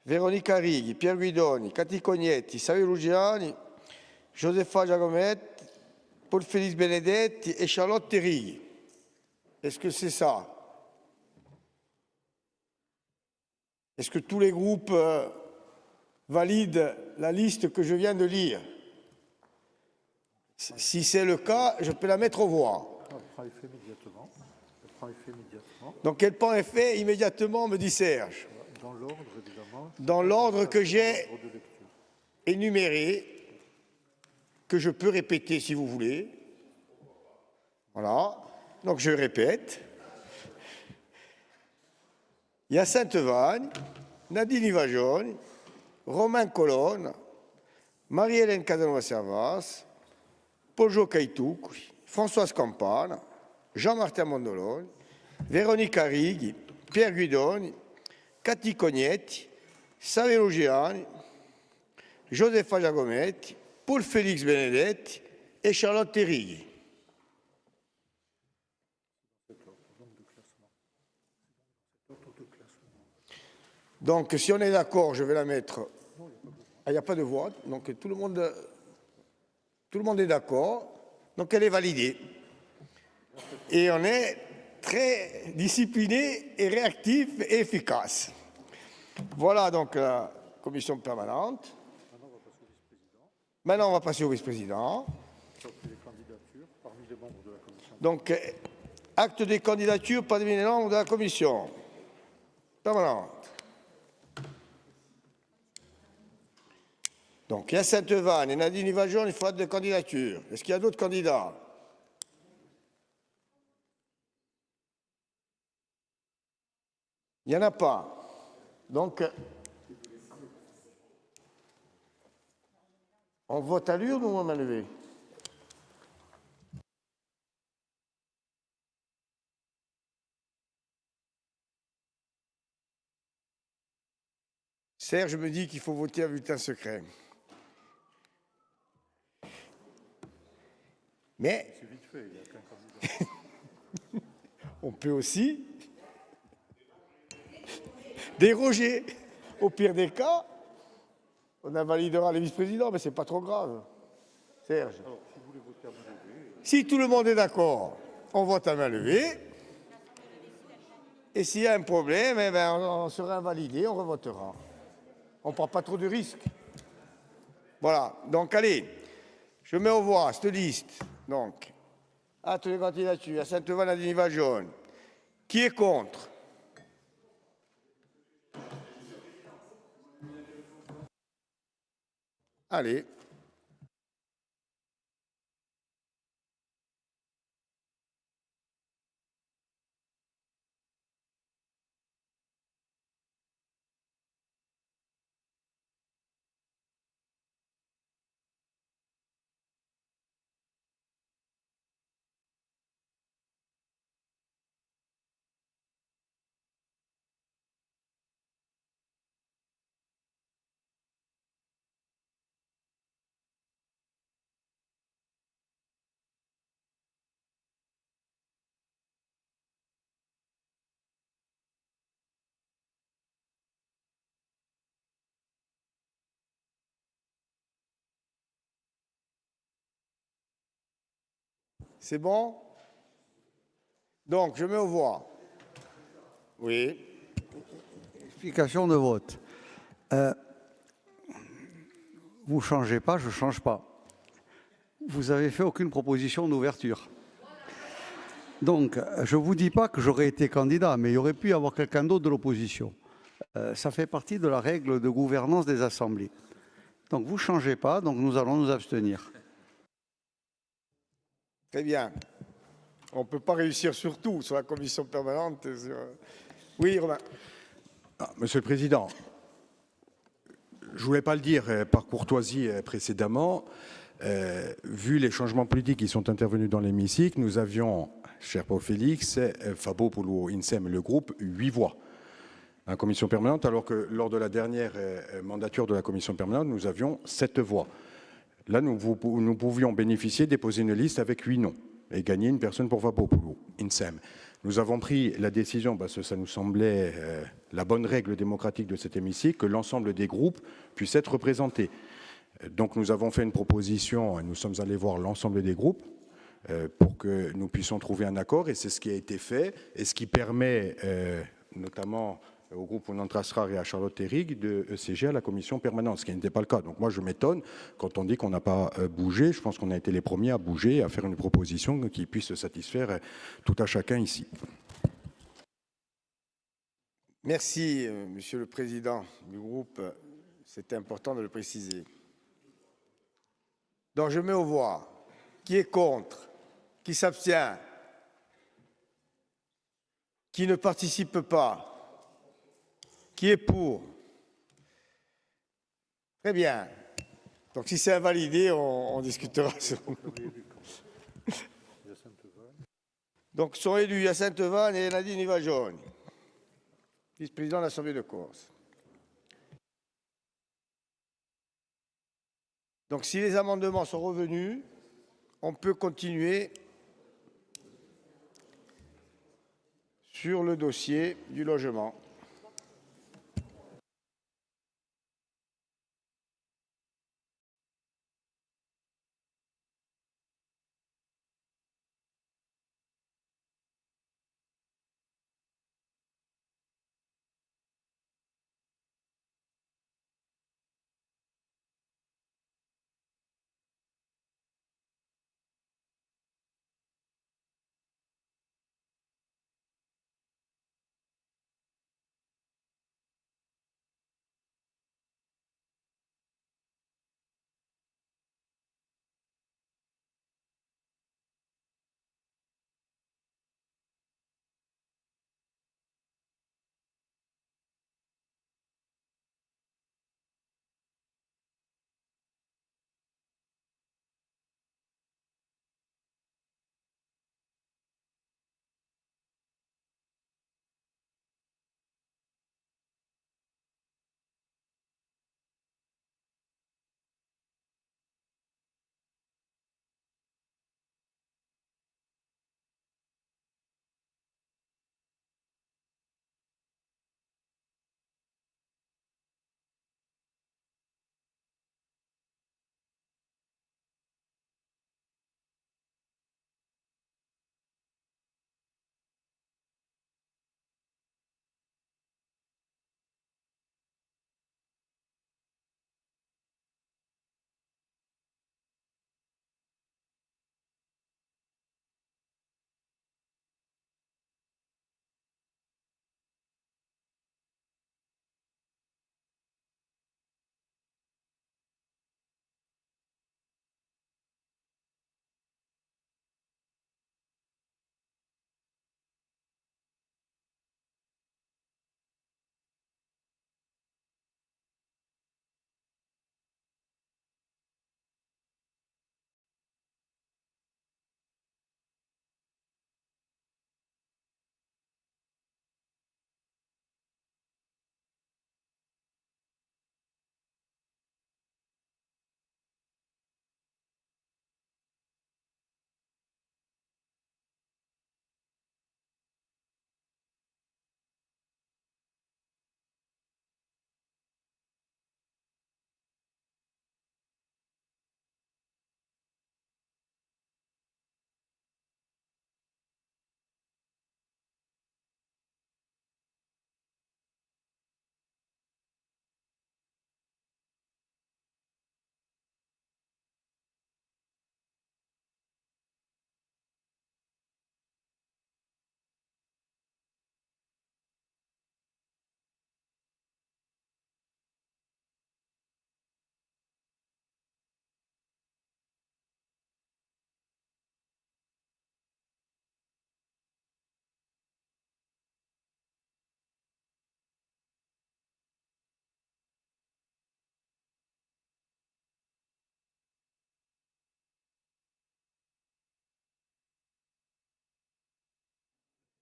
Véronique Arrighi, Pierre Guidoni, Cathy Cognetti, Savio Lugiani, Josefa Giacometti, Paul Félix Benedetti et Charlotte Terrighi. Est-ce que c'est ça? Est-ce que tous les groupes valident la liste que je viens de lire? Si c'est le cas, je peux la mettre aux voix. Donc elle prend effet immédiatement, me dit Serge. Dans l'ordre, évidemment. Dans l'ordre que j'ai énuméré, que je peux répéter si vous voulez. Voilà. Donc je répète. Il y a Saint-Vanni, Nadine Ivagioni, Romain Colonna, Marie-Hélène Casanova-Servas, Poggio Caituc, Françoise Campana, Jean-Martin Mondoloni, Véronique Arrighi, Pierre Guidoni, Cathy Cognetti, Savio Lugiani, Josefa Giacometti, Paul Félix Benedetti et Charlotte Terrighi. Donc, si on est d'accord, je vais la mettre. Ah, il n'y a pas de vote, donc tout le monde est d'accord. Donc, elle est validée. Et on est très discipliné et réactif et efficace. Voilà donc la commission permanente. Maintenant, on va passer au vice-président. Donc, acte des candidatures parmi les membres de la commission permanente. Donc, il y a Saint-Vanni et Nadine Ivagioni, il faut de candidature. Est-ce qu'il y a d'autres candidats? Il n'y en a pas. Donc, on vote à l'urne ou à main levée? Serge me dit qu'il faut voter à bulletin secret. Mais on peut aussi déroger. Au pire des cas, on invalidera les vice-présidents, mais ce n'est pas trop grave. Serge. Si tout le monde est d'accord, on vote à main levée. Et s'il y a un problème, eh ben, on sera invalidé, on revotera. On ne prend pas trop de risques. Voilà. Donc, allez, je mets au voix cette liste. Donc, acte de candidature à Saint-Vanni, Nadine Ivagioni. Qui est contre? Allez. C'est bon? Donc, je mets aux voix. Oui. Explication de vote. Vous ne changez pas, je ne change pas. Vous n'avez fait aucune proposition d'ouverture. Donc, je ne vous dis pas que j'aurais été candidat, mais il y aurait pu y avoir quelqu'un d'autre de l'opposition. Ça fait partie de la règle de gouvernance des assemblées. Donc, vous ne changez pas, donc nous allons nous abstenir. Très bien. On ne peut pas réussir sur tout, sur la commission permanente. Oui, Romain. Monsieur le Président, je ne voulais pas le dire par courtoisie précédemment. Vu les changements politiques qui sont intervenus dans l'hémicycle, nous avions, cher Paul Félix, Fabo Poulou Insem, le groupe, 8 voix en commission permanente, alors que lors de la dernière mandature de la commission permanente, nous avions 7 voix. Là, nous pouvions bénéficier, déposer une liste avec 8 noms et gagner une personne pour Fabo Poulou Insem. Nous avons pris la décision, parce que ça nous semblait la bonne règle démocratique de cet hémicycle, que l'ensemble des groupes puissent être représentés. Donc nous avons fait une proposition, nous sommes allés voir l'ensemble des groupes pour que nous puissions trouver un accord, et c'est ce qui a été fait, et ce qui permet notamment au groupe Onantrasrar et à Charlotte Herrig de siéger à la commission permanente, ce qui n'était pas le cas. Donc moi je m'étonne quand on dit qu'on n'a pas bougé. Je pense qu'on a été les premiers à bouger, à faire une proposition qui puisse satisfaire tout à chacun ici. Merci, Monsieur le Président du groupe. C'était important de le préciser. Donc je mets aux voix. Qui est contre? Qui s'abstient? Qui ne participe pas? Qui est pour? Très bien. Donc si c'est invalidé, on discutera sur... Donc sont élus Hyacinthe Vannes et Nadine Ivagione, vice-président de l'Assemblée de Corse. Donc si les amendements sont revenus, on peut continuer sur le dossier du logement.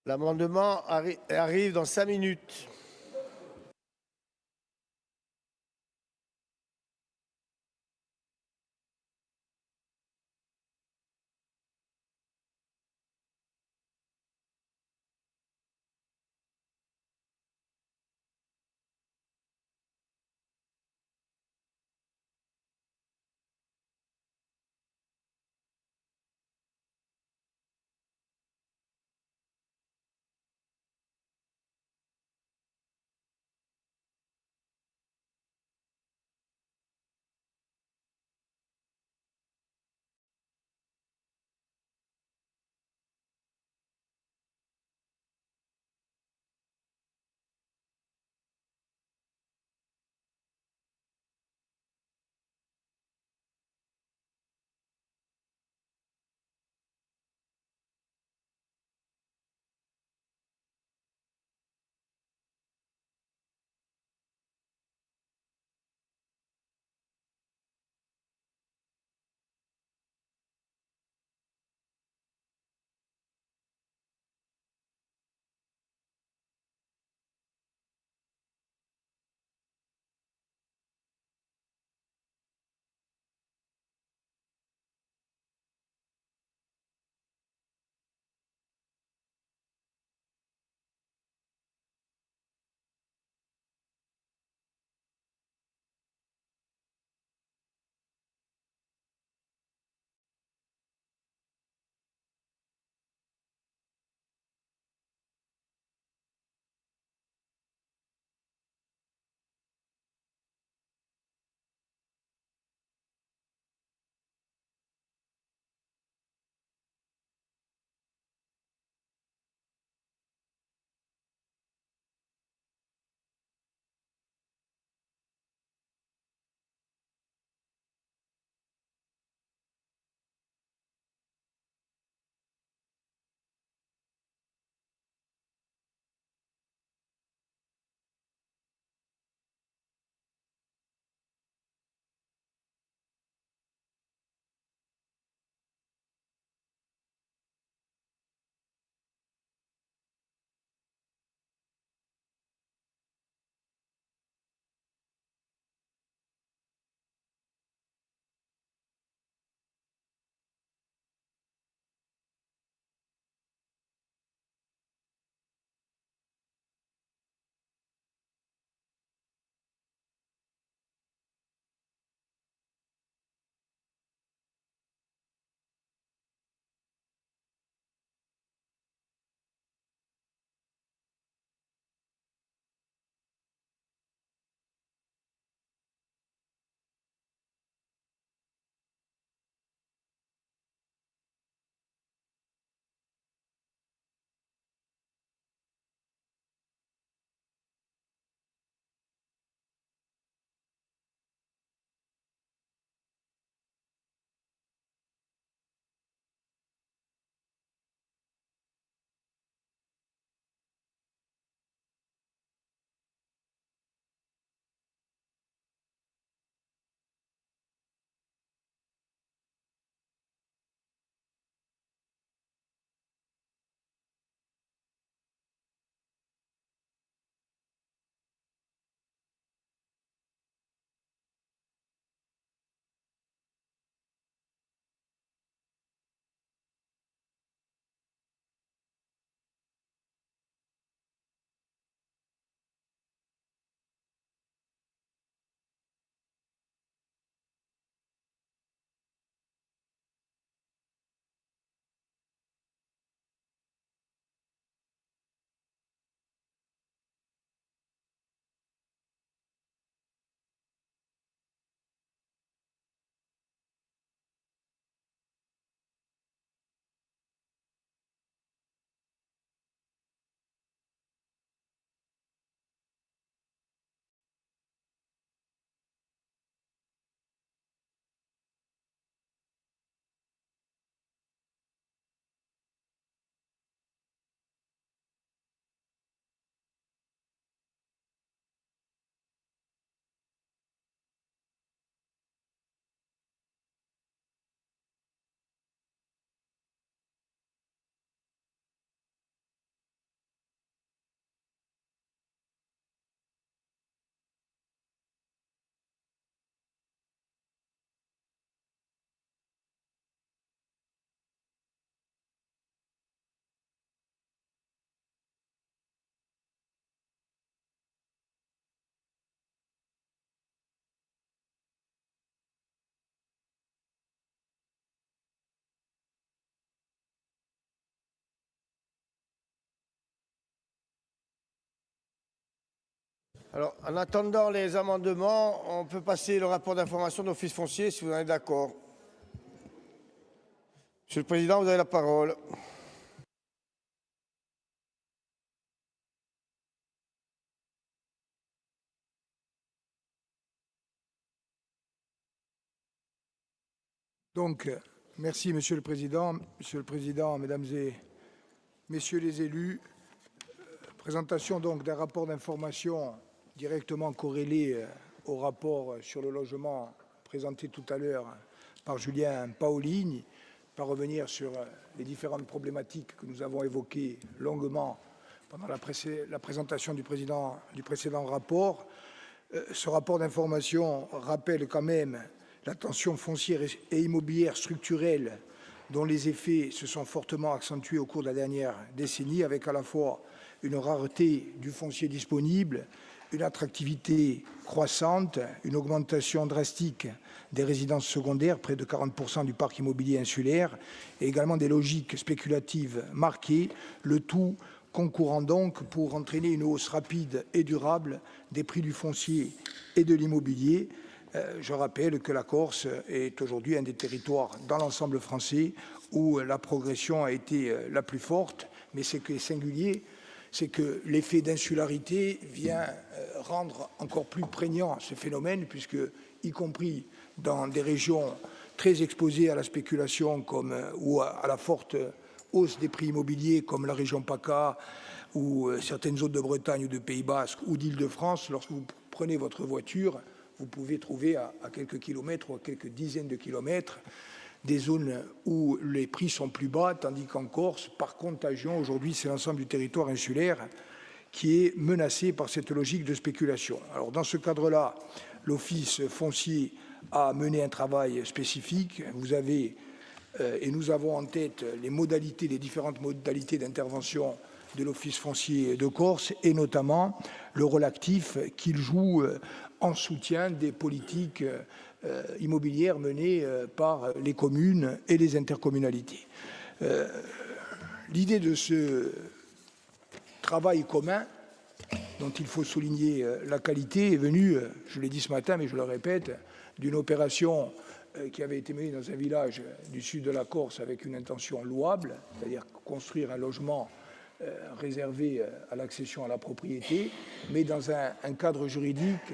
L'amendement arrive dans 5 minutes. Alors, en attendant les amendements, on peut passer le rapport d'information de l'Office foncier, si vous en êtes d'accord. Monsieur le Président, vous avez la parole. Donc, merci Monsieur le Président. Monsieur le Président, Mesdames et Messieurs les élus, présentation donc d'un rapport d'information directement corrélé au rapport sur le logement présenté tout à l'heure par Julien Paolini, pas revenir sur les différentes problématiques que nous avons évoquées longuement pendant la présentation du précédent rapport. Ce rapport d'information rappelle quand même la tension foncière et immobilière structurelle dont les effets se sont fortement accentués au cours de la dernière décennie, avec à la fois une rareté du foncier disponible, une attractivité croissante, une augmentation drastique des résidences secondaires, près de 40% du parc immobilier insulaire, et également des logiques spéculatives marquées, le tout concourant donc pour entraîner une hausse rapide et durable des prix du foncier et de l'immobilier. Je rappelle que la Corse est aujourd'hui un des territoires dans l'ensemble français où la progression a été la plus forte, mais ce qui est singulier, c'est que l'effet d'insularité vient rendre encore plus prégnant ce phénomène, puisque, y compris dans des régions très exposées à la spéculation ou à la forte hausse des prix immobiliers, comme la région PACA ou certaines zones de Bretagne ou de Pays Basque ou d'Île-de-France, lorsque vous prenez votre voiture, vous pouvez trouver à quelques kilomètres ou à quelques dizaines de kilomètres des zones où les prix sont plus bas, tandis qu'en Corse, par contagion, aujourd'hui, c'est l'ensemble du territoire insulaire qui est menacé par cette logique de spéculation. Alors, dans ce cadre-là, l'Office foncier a mené un travail spécifique. Vous avez, et nous avons en tête les différentes modalités d'intervention de l'Office foncier de Corse, et notamment le rôle actif qu'il joue en soutien des politiques immobilières menées par les communes et les intercommunalités. L'idée de ce travail commun, dont il faut souligner la qualité, est venue, je l'ai dit ce matin, mais je le répète, d'une opération qui avait été menée dans un village du sud de la Corse avec une intention louable, c'est-à-dire construire un logement réservé à l'accession à la propriété, mais dans un cadre juridique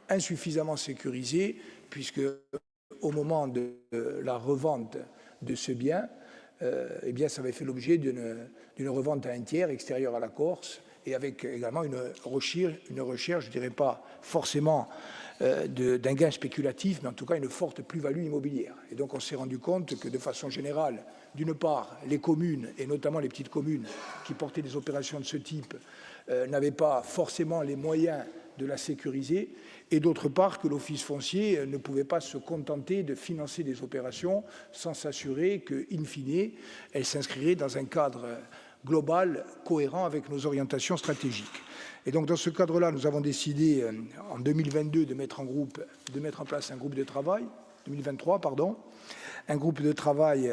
insuffisamment sécurisé, puisque au moment de la revente de ce bien, eh bien, ça avait fait l'objet d'une revente à un tiers extérieur à la Corse, et avec également une recherche, je ne dirais pas forcément d'un gain spéculatif, mais en tout cas une forte plus-value immobilière. Et donc on s'est rendu compte que de façon générale, d'une part, les communes, et notamment les petites communes qui portaient des opérations de ce type, n'avaient pas forcément les moyens de la sécuriser, et d'autre part que l'Office foncier ne pouvait pas se contenter de financer des opérations sans s'assurer que, in fine, elles s'inscriraient dans un cadre global, cohérent avec nos orientations stratégiques. Et donc, dans ce cadre-là, nous avons décidé en 2022 de mettre en place un groupe de travail, 2023, pardon, un groupe de travail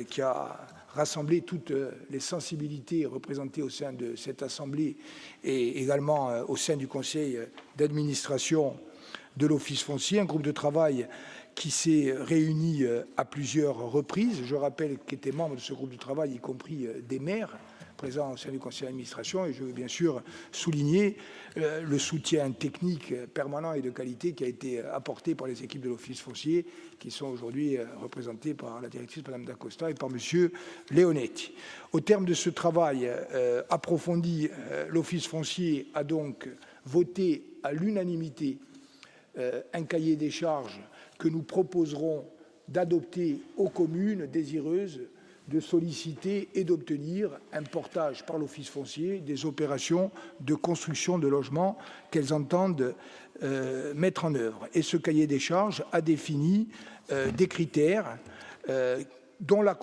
qui a rassemblé toutes les sensibilités représentées au sein de cette Assemblée et également au sein du Conseil d'administration de l'Office foncier, un groupe de travail qui s'est réuni à plusieurs reprises. Je rappelle qu'étaient membres de ce groupe de travail, y compris des maires présents au sein du conseil d'administration, et je veux bien sûr souligner le soutien technique permanent et de qualité qui a été apporté par les équipes de l'Office foncier, qui sont aujourd'hui représentées par la directrice Mme D'Acosta et par M. Leonetti. Au terme de ce travail approfondi, l'Office foncier a donc voté à l'unanimité un cahier des charges que nous proposerons d'adopter aux communes désireuses de solliciter et d'obtenir un portage par l'Office foncier des opérations de construction de logements qu'elles entendent mettre en œuvre. Et ce cahier des charges a défini des critères dont la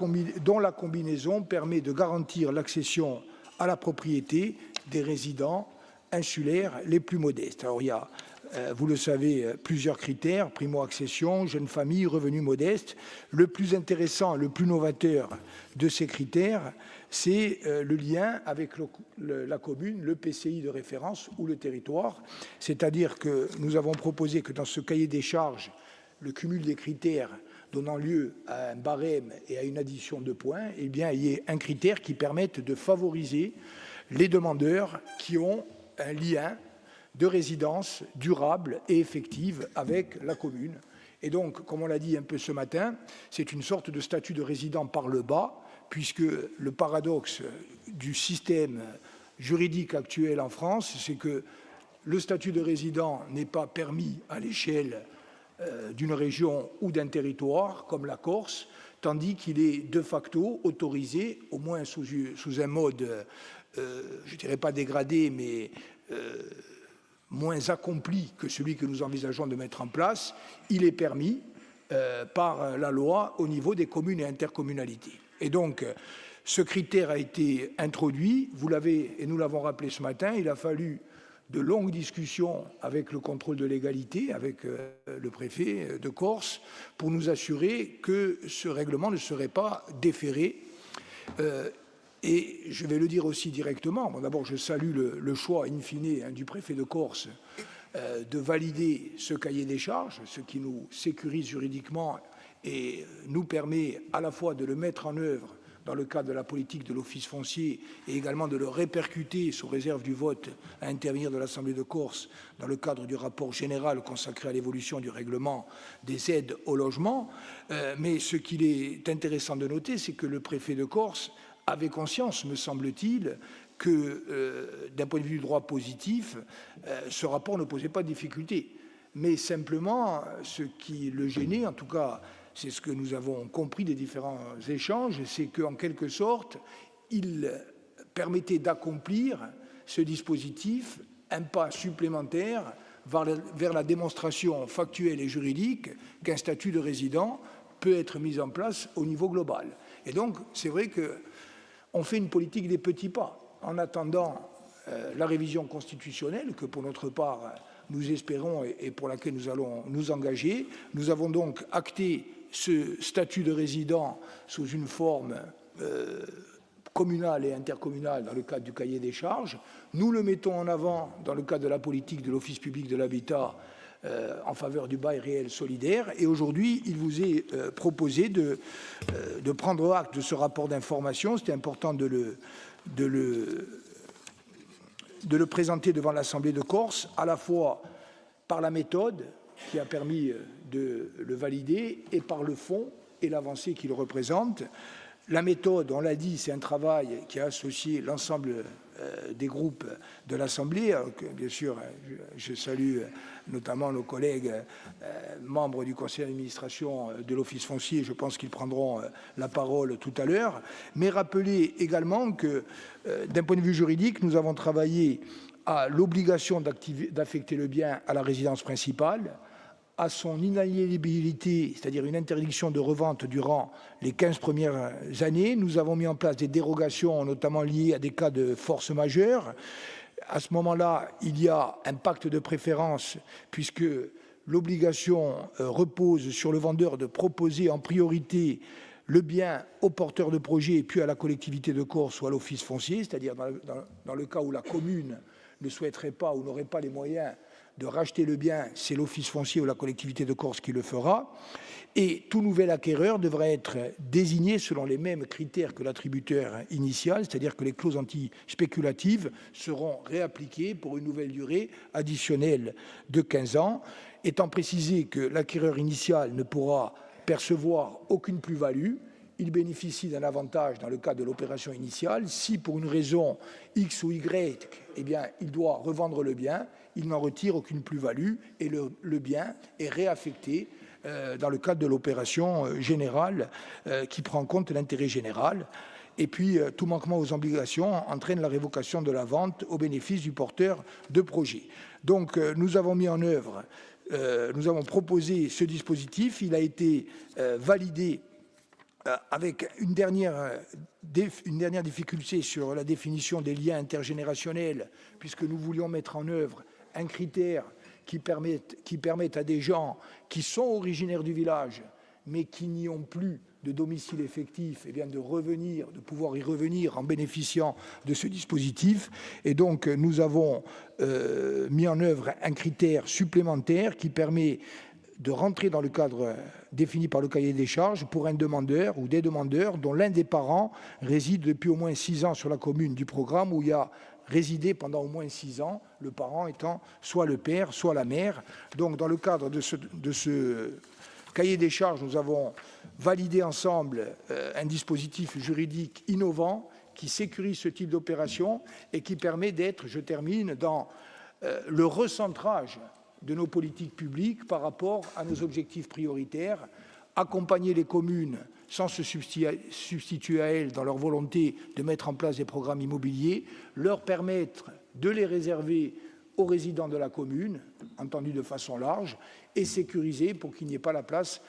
combinaison permet de garantir l'accession à la propriété des résidents insulaires les plus modestes. Alors, il y a vous le savez, plusieurs critères, primo-accession, jeune famille, revenus modestes. Le plus intéressant, le plus novateur de ces critères, c'est le lien avec la commune, le PCI de référence ou le territoire. C'est-à-dire que nous avons proposé que dans ce cahier des charges, le cumul des critères donnant lieu à un barème et à une addition de points, eh bien, il y ait un critère qui permette de favoriser les demandeurs qui ont un lien de résidence durable et effective avec la commune. Et donc, comme on l'a dit un peu ce matin, c'est une sorte de statut de résident par le bas, puisque le paradoxe du système juridique actuel en France, c'est que le statut de résident n'est pas permis à l'échelle d'une région ou d'un territoire, comme la Corse, tandis qu'il est de facto autorisé, au moins sous un mode, je ne dirais pas dégradé, mais moins accompli que celui que nous envisageons de mettre en place, il est permis par la loi au niveau des communes et intercommunalités. Et donc, ce critère a été introduit, vous l'avez, et nous l'avons rappelé ce matin, il a fallu de longues discussions avec le contrôle de légalité, avec le préfet de Corse, pour nous assurer que ce règlement ne serait pas déféré. Et je vais le dire aussi directement. Bon, d'abord, je salue le choix, in fine, du préfet de Corse de valider ce cahier des charges, ce qui nous sécurise juridiquement et nous permet à la fois de le mettre en œuvre dans le cadre de la politique de l'Office foncier et également de le répercuter sous réserve du vote à intervenir de l'Assemblée de Corse dans le cadre du rapport général consacré à l'évolution du règlement des aides au logement. Mais ce qu'il est intéressant de noter, c'est que le préfet de Corse avait conscience, me semble-t-il, que d'un point de vue du droit positif, ce rapport ne posait pas de difficulté. Mais simplement, ce qui le gênait, en tout cas, c'est ce que nous avons compris des différents échanges, c'est qu'en quelque sorte, il permettait d'accomplir ce dispositif un pas supplémentaire vers la démonstration factuelle et juridique qu'un statut de résident peut être mis en place au niveau global. Et donc, c'est vrai qu'on fait une politique des petits pas. En attendant la révision constitutionnelle, que pour notre part, nous espérons et pour laquelle nous allons nous engager, nous avons donc acté ce statut de résident sous une forme communale et intercommunale dans le cadre du cahier des charges. Nous le mettons en avant dans le cadre de la politique de l'Office public de l'habitat en faveur du bail réel solidaire. Et aujourd'hui, il vous est proposé de prendre acte de ce rapport d'information. C'était important de le présenter devant l'Assemblée de Corse, à la fois par la méthode qui a permis de le valider et par le fond et l'avancée qu'il représente. La méthode, on l'a dit, c'est un travail qui a associé l'ensemble des groupes de l'Assemblée. Bien sûr, je salue notamment nos collègues membres du conseil d'administration de l'Office foncier. Je pense qu'ils prendront la parole tout à l'heure. Mais rappeler également que, d'un point de vue juridique, nous avons travaillé à l'obligation d'affecter le bien à la résidence principale, à son inaliénabilité, c'est-à-dire une interdiction de revente durant les 15 premières années. Nous avons mis en place des dérogations, notamment liées à des cas de force majeure. À ce moment-là, il y a un pacte de préférence, puisque l'obligation repose sur le vendeur de proposer en priorité le bien au porteur de projet et puis à la collectivité de Corse ou à l'office foncier, c'est-à-dire dans le cas où la commune ne souhaiterait pas ou n'aurait pas les moyens de racheter le bien, c'est l'office foncier ou la collectivité de Corse qui le fera. Et tout nouvel acquéreur devra être désigné selon les mêmes critères que l'attributeur initial, c'est-à-dire que les clauses anti-spéculatives seront réappliquées pour une nouvelle durée additionnelle de 15 ans, étant précisé que l'acquéreur initial ne pourra percevoir aucune plus-value. Il bénéficie d'un avantage dans le cadre de l'opération initiale. Si pour une raison X ou Y, eh bien, il doit revendre le bien, il n'en retire aucune plus-value et le bien est réaffecté dans le cadre de l'opération générale qui prend en compte l'intérêt général. Et puis, tout manquement aux obligations entraîne la révocation de la vente au bénéfice du porteur de projet. Donc, nous avons mis en œuvre, nous avons proposé ce dispositif. Il a été validé avec une dernière difficulté sur la définition des liens intergénérationnels, puisque nous voulions mettre en œuvre un critère qui permettent à des gens qui sont originaires du village, mais qui n'y ont plus de domicile effectif, eh bien de pouvoir y revenir en bénéficiant de ce dispositif. Et donc, nous avons mis en œuvre un critère supplémentaire qui permet de rentrer dans le cadre défini par le cahier des charges pour un demandeur ou des demandeurs dont l'un des parents réside depuis au moins 6 ans sur la commune du programme où il y a résidé pendant au moins 6 ans, le parent étant soit le père, soit la mère. Donc, dans le cadre de ce cahier des charges, nous avons validé ensemble un dispositif juridique innovant qui sécurise ce type d'opération et qui permet d'être, je termine, dans le recentrage de nos politiques publiques par rapport à nos objectifs prioritaires, accompagner les communes sans se substituer à elles dans leur volonté de mettre en place des programmes immobiliers, leur permettre de les réserver aux résidents de la commune, entendu de façon large, et sécuriser pour qu'il n'y ait pas la place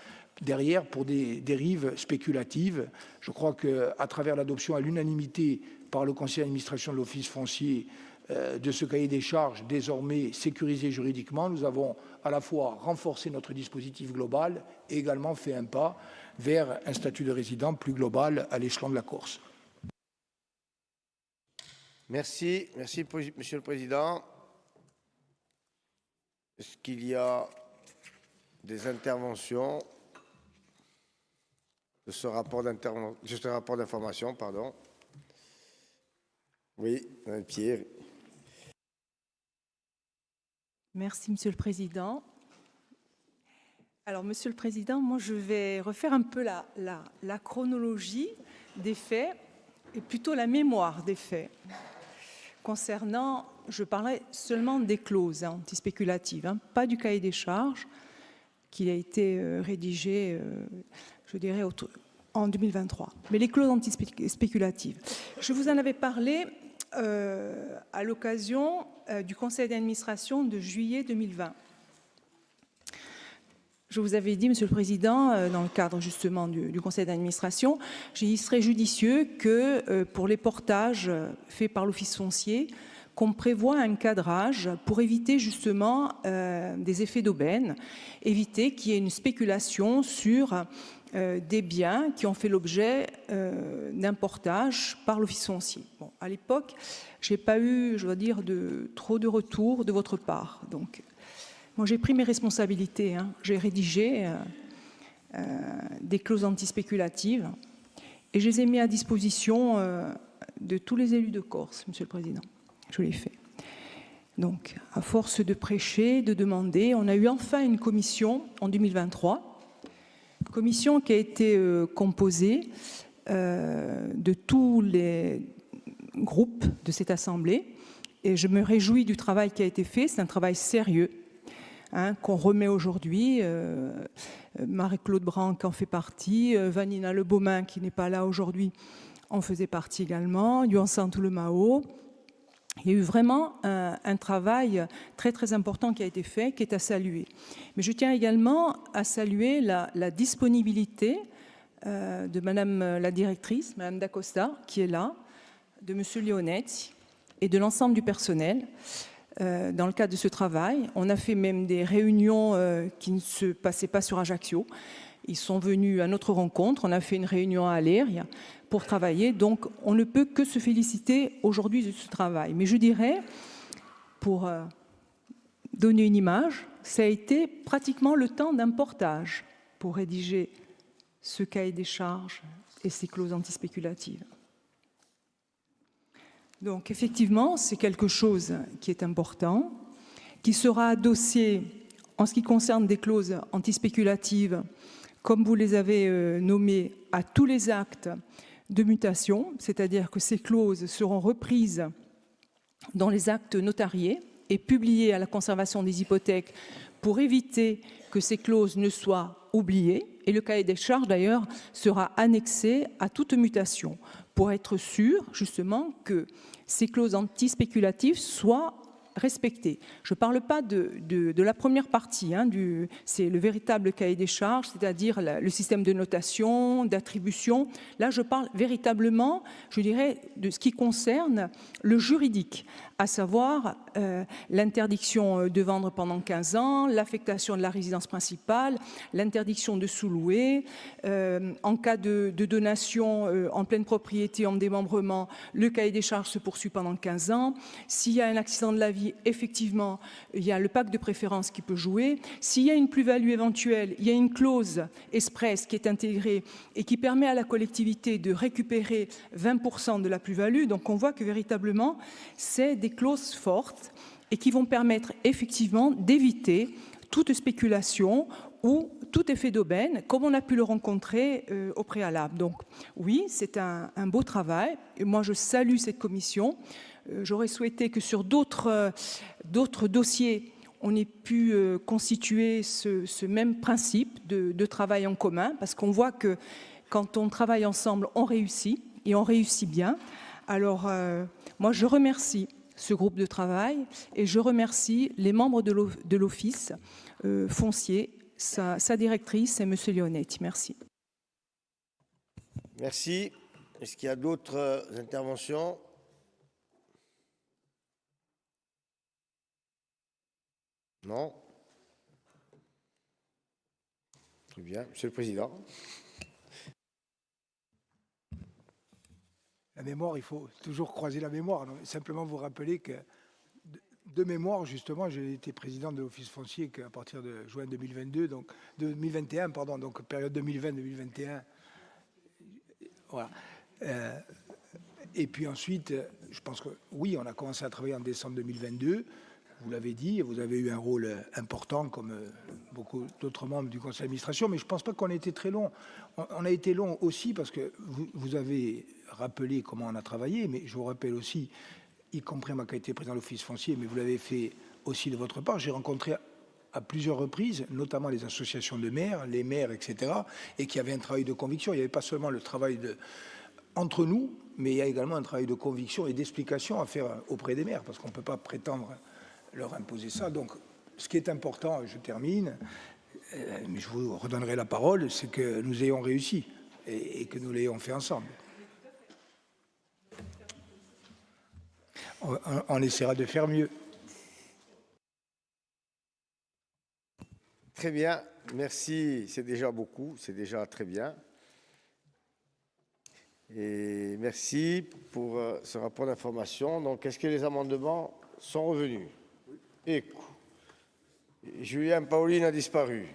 derrière pour des dérives spéculatives. Je crois qu'à travers l'adoption à l'unanimité par le conseil d'administration de l'Office foncier de ce cahier des charges désormais sécurisé juridiquement, nous avons à la fois renforcé notre dispositif global et également fait un pas vers un statut de résident plus global à l'échelon de la Corse. Merci, Monsieur le Président. Est-ce qu'il y a des interventions de ce rapport d'information, pardon? Oui, Mme Pierre. Merci, Monsieur le Président. Alors, Monsieur le Président, moi, je vais refaire un peu la chronologie des faits, et plutôt la mémoire des faits. Concernant, je parlerai seulement des clauses antispéculatives, pas du cahier des charges, qui a été rédigé, je dirais, en 2023. Mais les clauses antispéculatives. Je vous en avais parlé à l'occasion du conseil d'administration de juillet 2020. Je vous avais dit, Monsieur le Président, dans le cadre justement du conseil d'administration, il serait judicieux que pour les portages faits par l'Office foncier, qu'on prévoit un cadrage pour éviter justement des effets d'aubaine, éviter qu'il y ait une spéculation sur des biens qui ont fait l'objet d'un portage par l'Office foncier. Bon, à l'époque, je n'ai pas eu, je dois dire, trop de retours de votre part. Donc, moi, j'ai pris mes responsabilités. J'ai rédigé des clauses antispéculatives et je les ai mis à disposition de tous les élus de Corse, Monsieur le Président. Je l'ai fait. Donc, à force de prêcher, de demander, on a eu enfin une commission en 2023, commission qui a été composée de tous les groupes de cette Assemblée. Et je me réjouis du travail qui a été fait. C'est un travail sérieux qu'on remet aujourd'hui. Marie-Claude Branc en fait partie, Vanina Lebaumin, qui n'est pas là aujourd'hui, en faisait partie également, Yuan Santou-Le-Mao. Il y a eu vraiment un travail très très important qui a été fait, qui est à saluer. Mais je tiens également à saluer la disponibilité de Madame la directrice, Madame D'Acosta, qui est là, de Monsieur Leonetti et de l'ensemble du personnel dans le cadre de ce travail. On a fait même des réunions qui ne se passaient pas sur Ajaccio. Ils sont venus à notre rencontre. On a fait une réunion à Aléria pour travailler. Donc, on ne peut que se féliciter aujourd'hui de ce travail. Mais je dirais, pour donner une image, ça a été pratiquement le temps d'un portage pour rédiger ce cahier des charges et ces clauses antispéculatives. Donc, effectivement, c'est quelque chose qui est important, qui sera adossé en ce qui concerne des clauses antispéculatives, comme vous les avez nommées, à tous les actes de mutation, c'est-à-dire que ces clauses seront reprises dans les actes notariés et publiées à la conservation des hypothèques pour éviter que ces clauses ne soient oubliées. Et le cahier des charges, d'ailleurs, sera annexé à toute mutation pour être sûr, justement, que ces clauses antispéculatives soient respectées. Je ne parle pas de la première partie, hein, c'est le véritable cahier des charges, c'est-à-dire le système de notation, d'attribution. Là, je parle véritablement, je dirais, de ce qui concerne le juridique, à savoir l'interdiction de vendre pendant 15 ans, l'affectation de la résidence principale, l'interdiction de sous-louer, en cas de donation en pleine propriété, en démembrement, le cahier des charges se poursuit pendant 15 ans. S'il y a un accident de la vie, effectivement, il y a le pacte de préférence qui peut jouer. S'il y a une plus-value éventuelle, il y a une clause express qui est intégrée et qui permet à la collectivité de récupérer 20% de la plus-value. Donc on voit que véritablement, c'est des clauses fortes et qui vont permettre effectivement d'éviter toute spéculation ou tout effet d'aubaine, comme on a pu le rencontrer au préalable. Donc oui, c'est un beau travail. Et moi, je salue cette commission. J'aurais souhaité que sur d'autres dossiers, on ait pu constituer ce même principe de travail en commun, parce qu'on voit que quand on travaille ensemble, on réussit, et on réussit bien. Alors, moi, je remercie ce groupe de travail et je remercie les membres de l'Office foncier, sa directrice et M. Leonetti. Merci. Merci. Est-ce qu'il y a d'autres interventions? Non? Très bien. Monsieur le Président. La mémoire, il faut toujours croiser la mémoire. Donc, simplement vous rappeler que, de mémoire, justement, j'ai été président de l'Office foncier qu'à partir de juin 2022, donc 2021, pardon, donc période 2020-2021. Voilà. Et puis ensuite, je pense que oui, on a commencé à travailler en décembre 2022. Vous l'avez dit, vous avez eu un rôle important comme beaucoup d'autres membres du conseil d'administration, mais je ne pense pas qu'on ait été très long. On a été long aussi parce que vous avez rappelé comment on a travaillé, mais je vous rappelle aussi, y compris ma qualité de président de l'Office foncier, mais vous l'avez fait aussi de votre part, j'ai rencontré à plusieurs reprises, notamment les associations de maires, les maires, etc., et qui avaient un travail de conviction. Il n'y avait pas seulement le travail entre nous, mais il y a également un travail de conviction et d'explication à faire auprès des maires, parce qu'on ne peut pas prétendre leur imposer ça. Donc, ce qui est important, je termine, mais je vous redonnerai la parole, c'est que nous ayons réussi et que nous l'ayons fait ensemble. On essaiera de faire mieux. Très bien, merci, c'est déjà beaucoup, c'est déjà très bien. Et merci pour ce rapport d'information. Donc, est-ce que les amendements sont revenus? Écoute, Julien Pauline a disparu.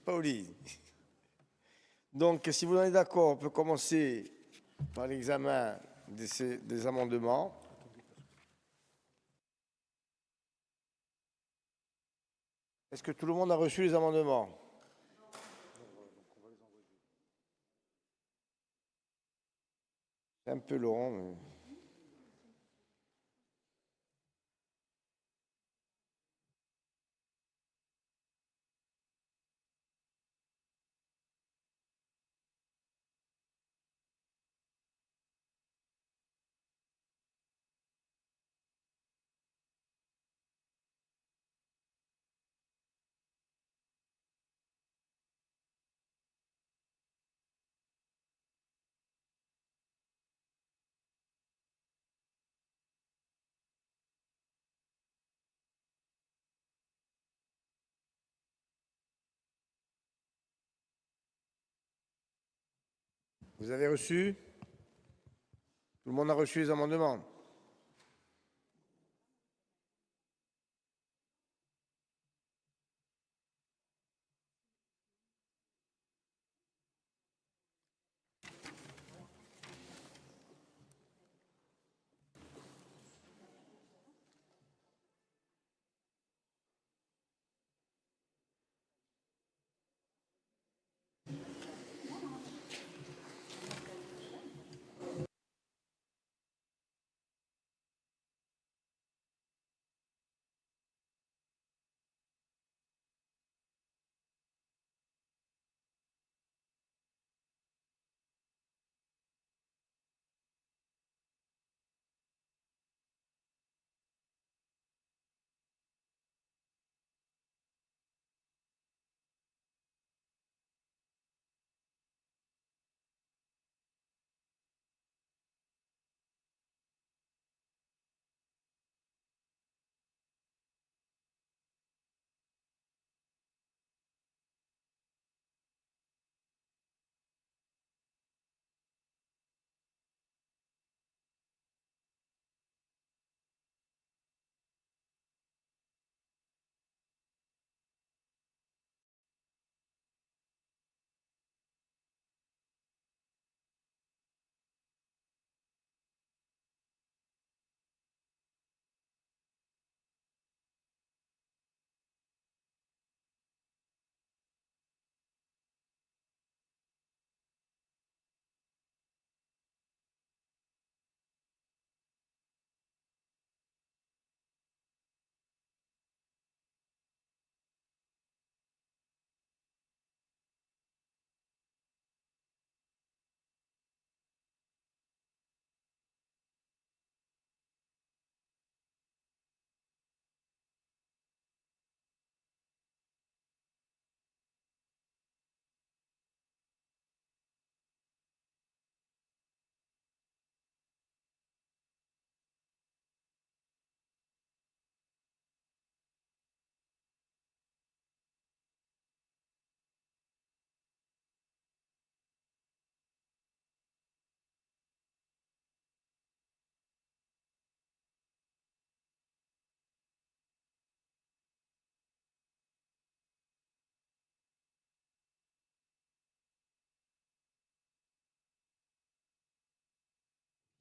Paoli. Donc, si vous en êtes d'accord, on peut commencer par l'examen des amendements. Est-ce que tout le monde a reçu les amendements? C'est un peu long. Mais... Vous avez reçu? Tout le monde a reçu les amendements?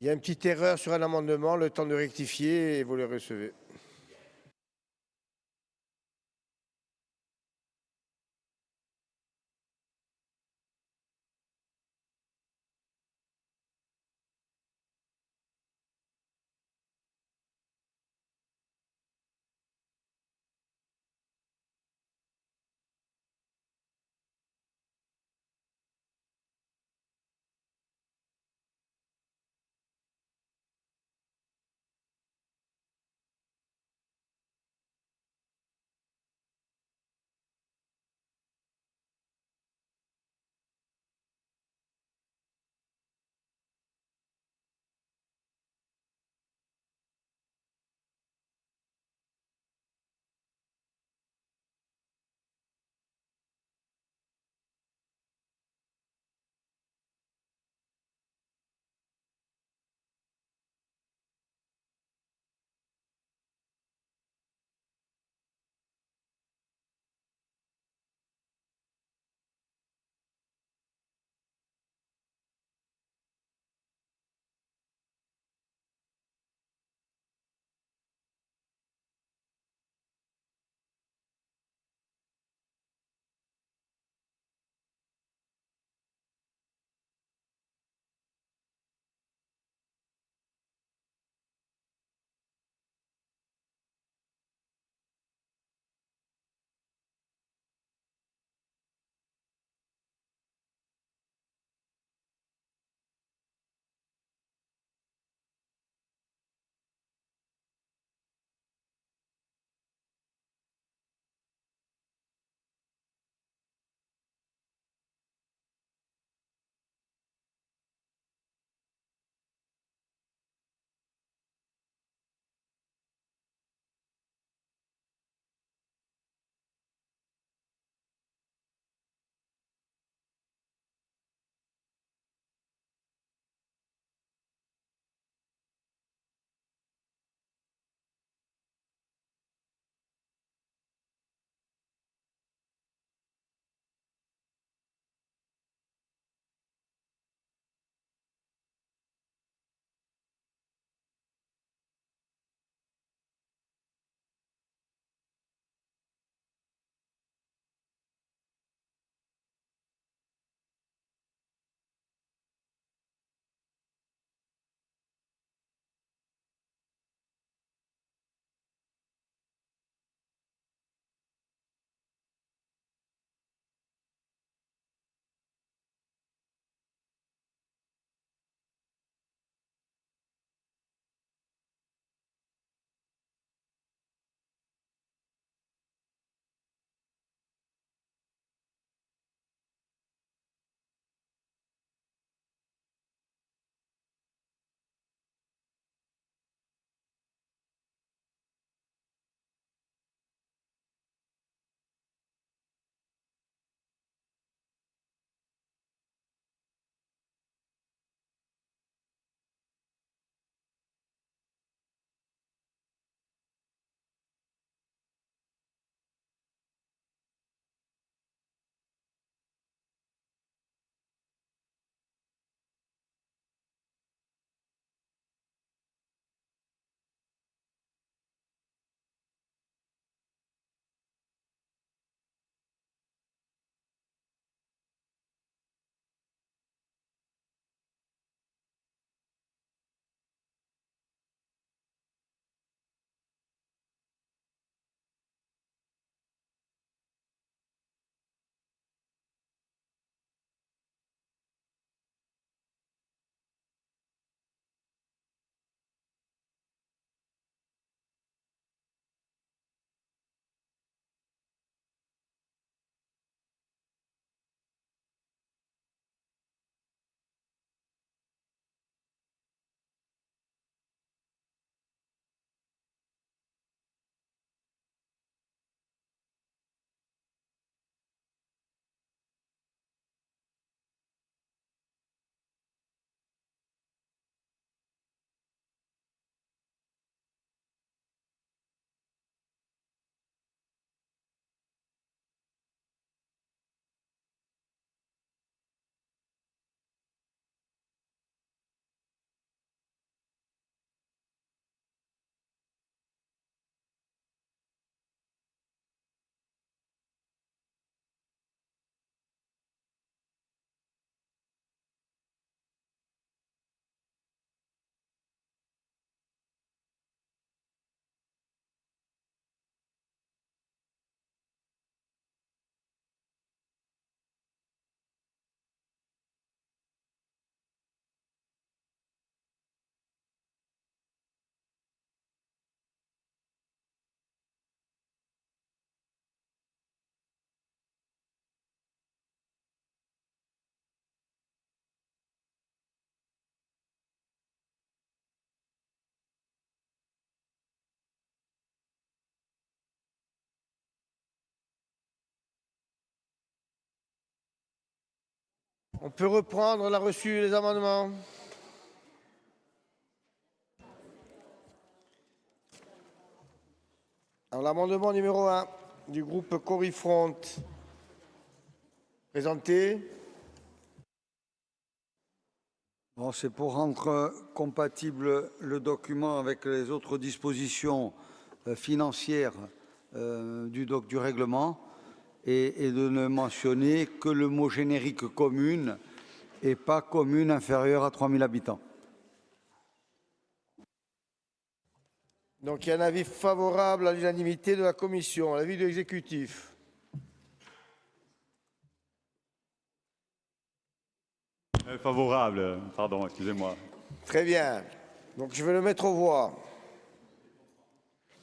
Il y a une petite erreur sur un amendement, le temps de rectifier et vous le recevez. On peut reprendre la reçue des amendements. Alors, l'amendement numéro 1 du groupe Corifront, présenté. Bon, c'est pour rendre compatible le document avec les autres dispositions financières du règlement et de ne mentionner que le mot générique commune et pas commune inférieure à 3 000 habitants. Donc, il y a un avis favorable à l'unanimité de la commission. L'avis de l'exécutif. Favorable, pardon, excusez-moi. Très bien. Donc, je vais le mettre aux voix.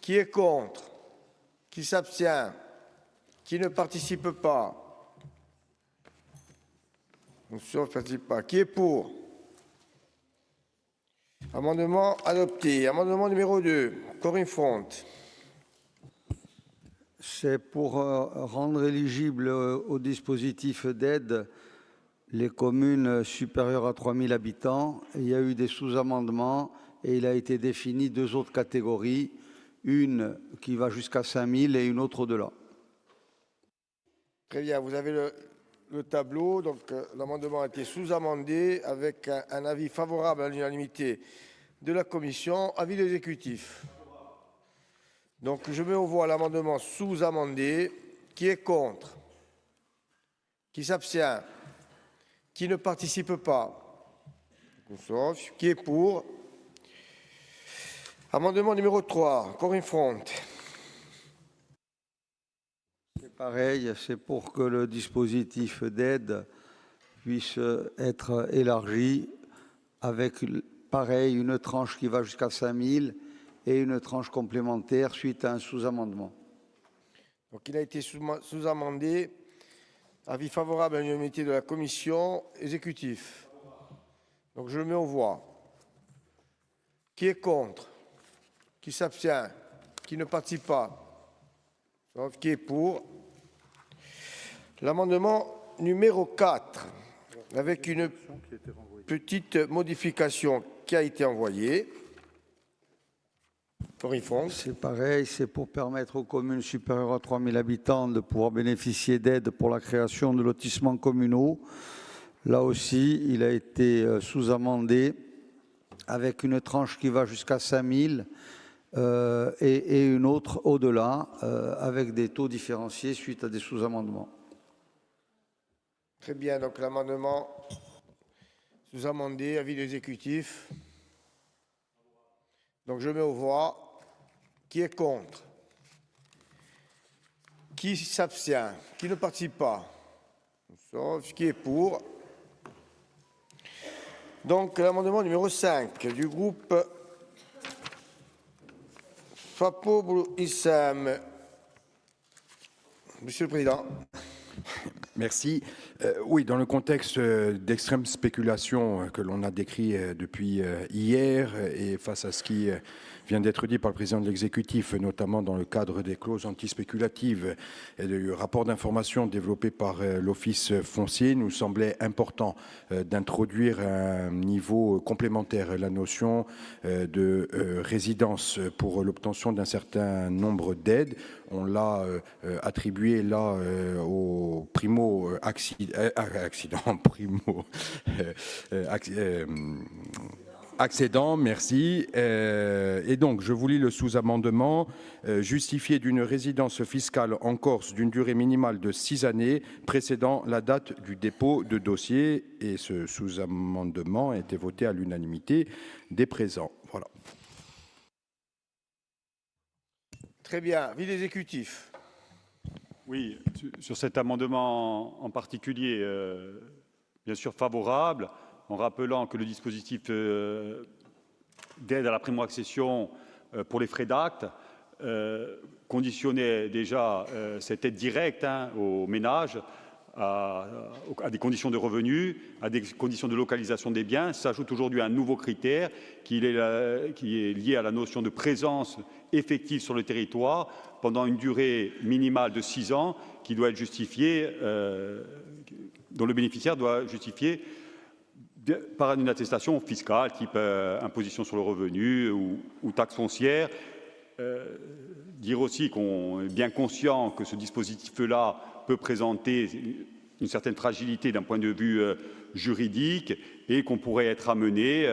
Qui est contre? Qui s'abstient? Qui ne participe pas? On ne participe pas. Qui est pour? Amendement adopté. Amendement numéro 2. Corinne Front. C'est pour rendre éligible au dispositif d'aide les communes supérieures à 3 000 habitants. Il y a eu des sous-amendements et il a été défini 2 autres catégories, une qui va jusqu'à 5 000 et une autre au-delà. Très bien, vous avez le tableau. Donc, l'amendement a été sous-amendé avec un avis favorable à l'unanimité de la commission. Avis de l'exécutif. Donc, je mets aux voix l'amendement sous-amendé. Qui est contre? Qui s'abstient? Qui ne participe pas? Qui est pour? Amendement numéro 3, Corinne Front. C'est pareil, c'est pour que le dispositif d'aide puisse être élargi avec, pareil, une tranche qui va jusqu'à 5 000 et une tranche complémentaire suite à un sous-amendement. Donc, il a été sous-amendé. Avis favorable à l'unanimité de la commission exécutive. Donc, je le mets aux voix. Qui est contre? Qui s'abstient? Qui ne participe pas? Qui est pour? L'amendement numéro 4, avec une petite modification qui a été envoyée. C'est pareil, c'est pour permettre aux communes supérieures à 3 000 habitants de pouvoir bénéficier d'aides pour la création de lotissements communaux. Là aussi, il a été sous-amendé avec une tranche qui va jusqu'à 5 000 et une autre au-delà avec des taux différenciés suite à des sous-amendements. Très bien, donc l'amendement sous-amendé, avis de l'exécutif. Donc je mets aux voix. Qui est contre? Qui s'abstient? Qui ne participe pas? Sauf qui est pour. Donc l'amendement numéro 5 du groupe Fapo Issam. Monsieur le Président. Merci. Oui, dans le contexte d'extrême spéculation que l'on a décrit depuis hier et face à ce qui vient d'être dit par le président de l'exécutif, notamment dans le cadre des clauses antispéculatives et du rapport d'information développé par l'Office foncier, nous semblait important d'introduire à un niveau complémentaire la notion de résidence pour l'obtention d'un certain nombre d'aides. On l'a attribué là au accédant, merci. Et donc, je vous lis le sous-amendement. Justifié d'une résidence fiscale en Corse d'une durée minimale de 6 années précédant la date du dépôt de dossier. Et ce sous-amendement a été voté à l'unanimité des présents. Voilà. Très bien. Avis d'exécutif. Oui, sur cet amendement en particulier, bien sûr favorable, en rappelant que le dispositif d'aide à la primo-accession pour les frais d'acte conditionnait déjà cette aide directe aux ménages à des conditions de revenus, à des conditions de localisation des biens. S'ajoute aujourd'hui un nouveau critère qui est lié à la notion de présence effective sur le territoire pendant une durée minimale de 6 ans qui doit être justifiée dont le bénéficiaire doit justifier par une attestation fiscale, type imposition sur le revenu ou taxe foncière. Dire aussi qu'on est bien conscient que ce dispositif-là peut présenter une certaine fragilité d'un point de vue juridique et qu'on pourrait être amené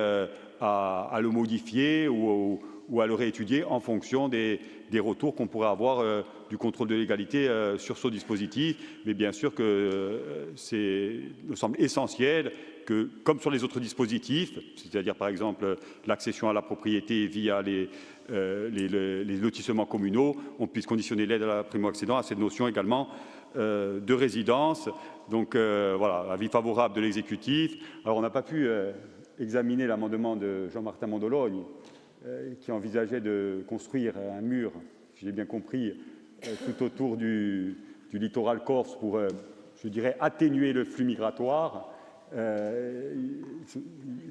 à le modifier ou à le réétudier en fonction des retours qu'on pourrait avoir du contrôle de légalité sur ce dispositif. Mais bien sûr que il me semble essentiel que, comme sur les autres dispositifs, c'est-à-dire par exemple l'accession à la propriété via les lotissements communaux, on puisse conditionner l'aide à la primo-accédant à cette notion également de résidence. Donc voilà, avis favorable de l'exécutif. Alors on n'a pas pu examiner l'amendement de Jean-Martin Mondologne qui envisageait de construire un mur, si j'ai bien compris, tout autour du littoral corse pour, je dirais, atténuer le flux migratoire.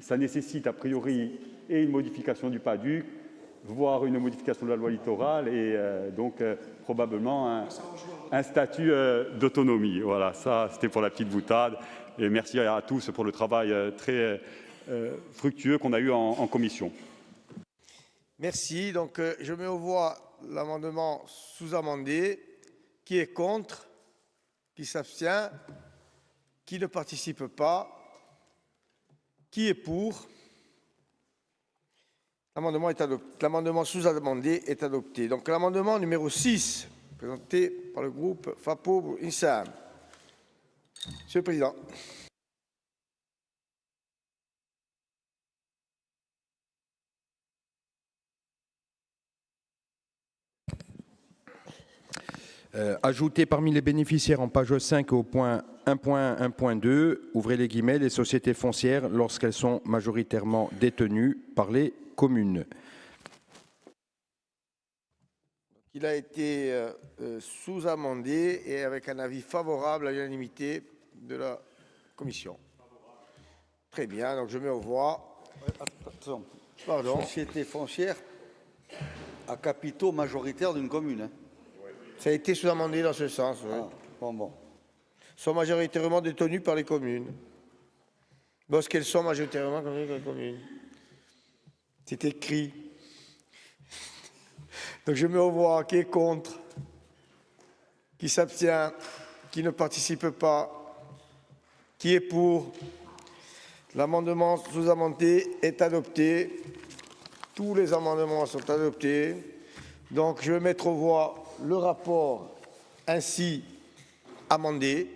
Ça nécessite a priori et une modification du PADUC, voire une modification de la loi littorale et donc probablement un statut d'autonomie. Voilà, ça c'était pour la petite boutade. Et merci à tous pour le travail très fructueux qu'on a eu en commission. Merci. Donc je mets aux voix l'amendement sous-amendé. Qui est contre? Qui s'abstient? Qui ne participe pas? Qui est pour? L'amendement est adopté. L'amendement sous-amendé est adopté. Donc l'amendement numéro 6, présenté par le groupe FAPO-INSAM. Monsieur le Président. Ajouter parmi les bénéficiaires en page 5 au point 1.1.2, ouvrez les guillemets, les sociétés foncières lorsqu'elles sont majoritairement détenues par les communes. Il a été sous-amendé et avec un avis favorable à l'unanimité de la commission. Très bien, donc je mets aux voix. Attention. Pardon. Société foncière à capitaux majoritaires d'une commune. Hein. Ça a été sous-amendé dans ce sens. Oui. Ah, bon. Sont majoritairement détenues par les communes. Parce qu'elles sont majoritairement détenues par les communes. C'est écrit. Donc je mets aux voix qui est contre, qui s'abstient, qui ne participe pas, qui est pour. L'amendement sous-amendé est adopté. Tous les amendements sont adoptés. Donc je vais mettre aux voix le rapport ainsi amendé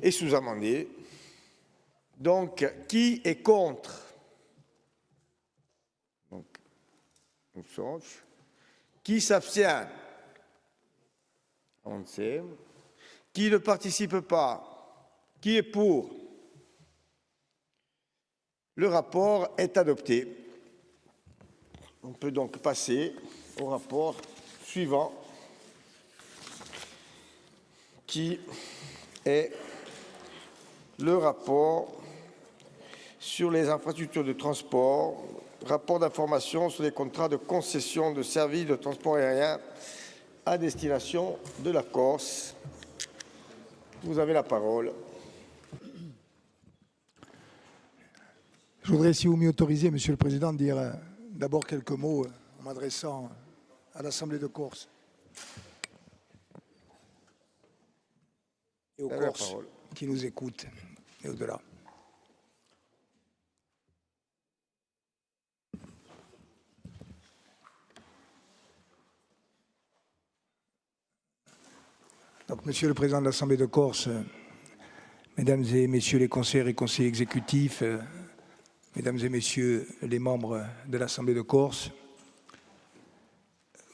et sous-amendé. Donc, qui est contre? Donc, qui s'abstient? On sait. Qui ne participe pas? Qui est pour? Le rapport est adopté. On peut donc passer au rapport suivant, qui est le rapport sur les infrastructures de transport, rapport d'information sur les contrats de concession de services de transport aérien à destination de la Corse. Vous avez la parole. Je voudrais, si vous m'y autorisez, Monsieur le Président, dire d'abord quelques mots en m'adressant à l'Assemblée de Corse et aux Corses qui nous écoutent et au-delà. Donc, Monsieur le Président de l'Assemblée de Corse, Mesdames et Messieurs les conseillers et conseillers exécutifs, Mesdames et Messieurs les membres de l'Assemblée de Corse,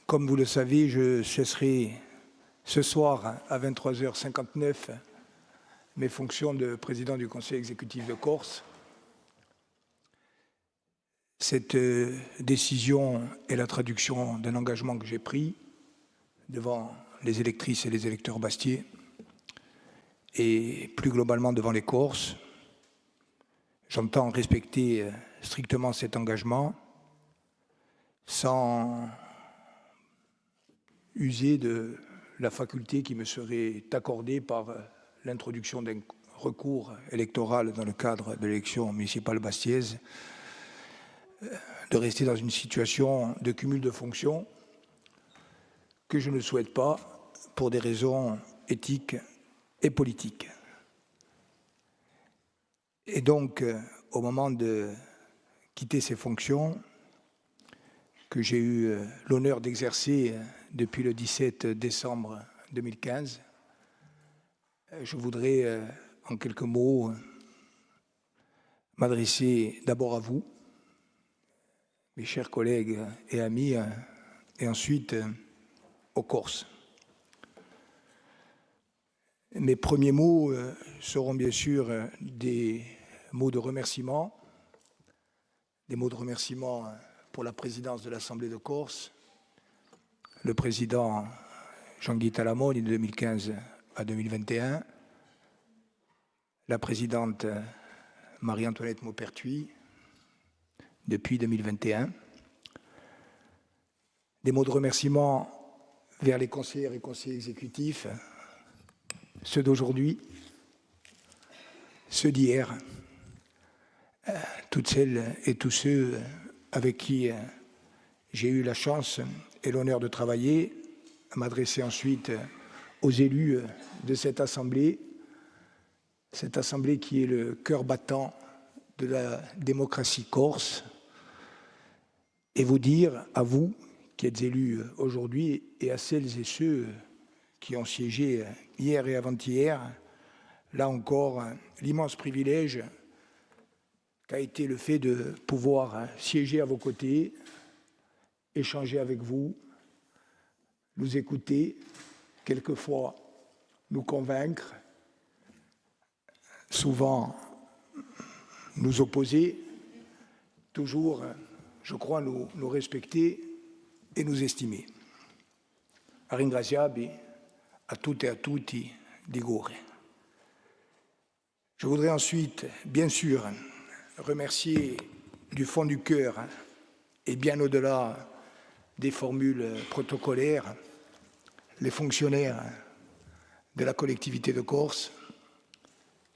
comme vous le savez, je cesserai ce soir à 23h59 mes fonctions de président du Conseil exécutif de Corse. Cette décision est la traduction d'un engagement que j'ai pris devant les électrices et les électeurs bastiais et plus globalement devant les Corses. J'entends respecter strictement cet engagement sans user de la faculté qui me serait accordée par l'introduction d'un recours électoral dans le cadre de l'élection municipale bastiaise, de rester dans une situation de cumul de fonctions que je ne souhaite pas pour des raisons éthiques et politiques. Et donc, au moment de quitter ces fonctions, que j'ai eu l'honneur d'exercer depuis le 17 décembre 2015, je voudrais, en quelques mots, m'adresser d'abord à vous, mes chers collègues et amis, et ensuite aux Corses. Mes premiers mots seront bien sûr des mots de remerciement, pour la présidence de l'Assemblée de Corse, le président Jean-Guy Talamone de 2015 à 2021, la présidente Marie-Antoinette Maupertuis depuis 2021, des mots de remerciement vers les conseillères et conseillers exécutifs, ceux d'aujourd'hui, ceux d'hier, toutes celles et tous ceux avec qui j'ai eu la chance et l'honneur de travailler, à m'adresser ensuite aux élus de cette assemblée qui est le cœur battant de la démocratie corse, et vous dire, à vous qui êtes élus aujourd'hui, et à celles et ceux qui ont siégé hier et avant-hier, là encore, l'immense privilège qu'a été le fait de pouvoir siéger à vos côtés, échanger avec vous, nous écouter, quelquefois nous convaincre, souvent nous opposer, toujours, je crois, nous respecter et nous estimer. A ringraziarvi a tutte e a tutti di cuore. Je voudrais ensuite, bien sûr, remercier du fond du cœur et bien au-delà des formules protocolaires les fonctionnaires de la collectivité de Corse,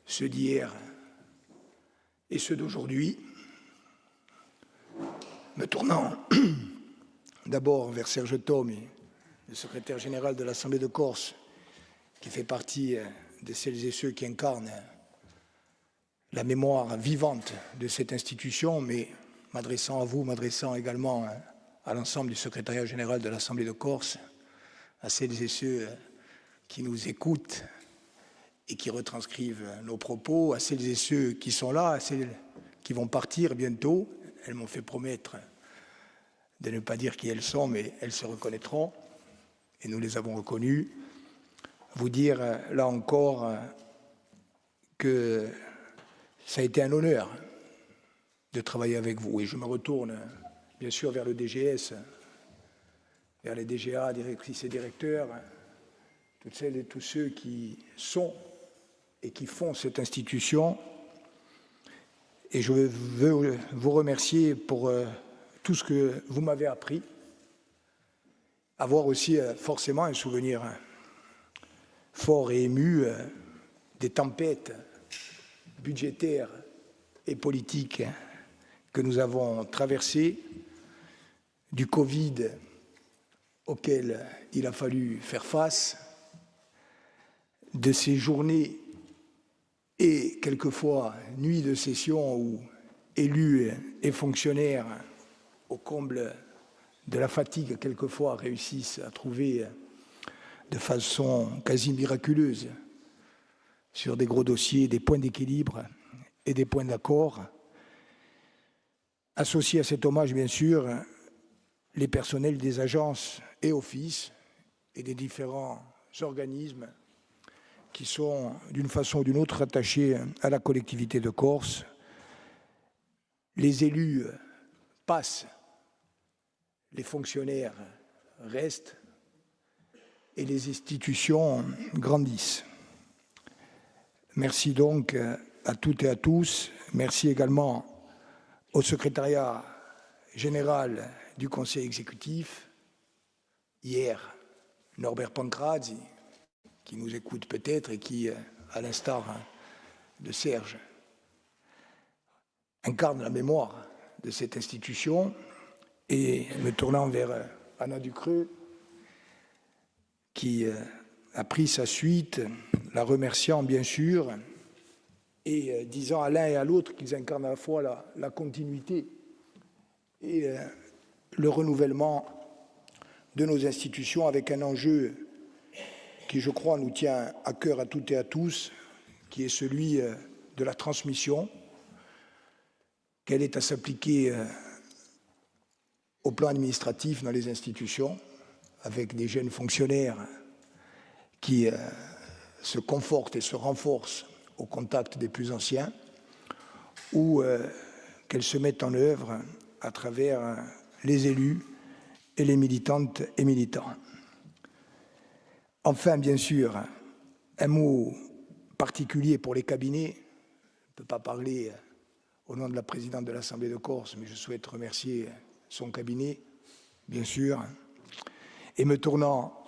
ceux d'hier et ceux d'aujourd'hui, me tournant d'abord vers Serge Tomi, le secrétaire général de l'Assemblée de Corse, qui fait partie de celles et ceux qui incarnent la mémoire vivante de cette institution, mais m'adressant à vous, m'adressant également à l'ensemble du secrétariat général de l'Assemblée de Corse, à celles et ceux qui nous écoutent et qui retranscrivent nos propos, à celles et ceux qui sont là, à celles qui vont partir bientôt. Elles m'ont fait promettre de ne pas dire qui elles sont, mais elles se reconnaîtront, et nous les avons reconnues. Vous dire, là encore, que ça a été un honneur de travailler avec vous. Et je me retourne, bien sûr, vers le DGS, vers les DGA, directrices et directeurs, toutes celles et tous ceux qui sont et qui font cette institution. Et je veux vous remercier pour tout ce que vous m'avez appris. Avoir aussi forcément un souvenir fort et ému des tempêtes budgétaires et politiques que nous avons traversées, du Covid auquel il a fallu faire face, de ces journées et quelquefois nuits de session où élus et fonctionnaires, au comble de la fatigue, quelquefois réussissent à trouver de façon quasi miraculeuse sur des gros dossiers des points d'équilibre et des points d'accord. Associés à cet hommage, bien sûr, les personnels des agences et offices et des différents organismes qui sont d'une façon ou d'une autre attachés à la collectivité de Corse. Les élus passent, les fonctionnaires restent et les institutions grandissent. Merci donc à toutes et à tous. Merci également au secrétariat général du Conseil exécutif. Hier, Norbert Pancrazzi, qui nous écoute peut-être et qui à l'instar de Serge, incarne la mémoire de cette institution, et me tournant vers Anna Ducreux, qui a pris sa suite, la remerciant bien sûr, et disant à l'un et à l'autre qu'ils incarnent à la fois la continuité et le renouvellement de nos institutions, avec un enjeu qui, je crois, nous tient à cœur à toutes et à tous, qui est celui de la transmission, qu'elle est à s'appliquer au plan administratif dans les institutions, avec des jeunes fonctionnaires qui se confortent et se renforcent au contact des plus anciens, ou qu'elle se mette en œuvre à travers les élus et les militantes et militants. Enfin, bien sûr, un mot particulier pour les cabinets. Je ne peux pas parler au nom de la présidente de l'Assemblée de Corse, mais je souhaite remercier son cabinet, bien sûr, et me tournant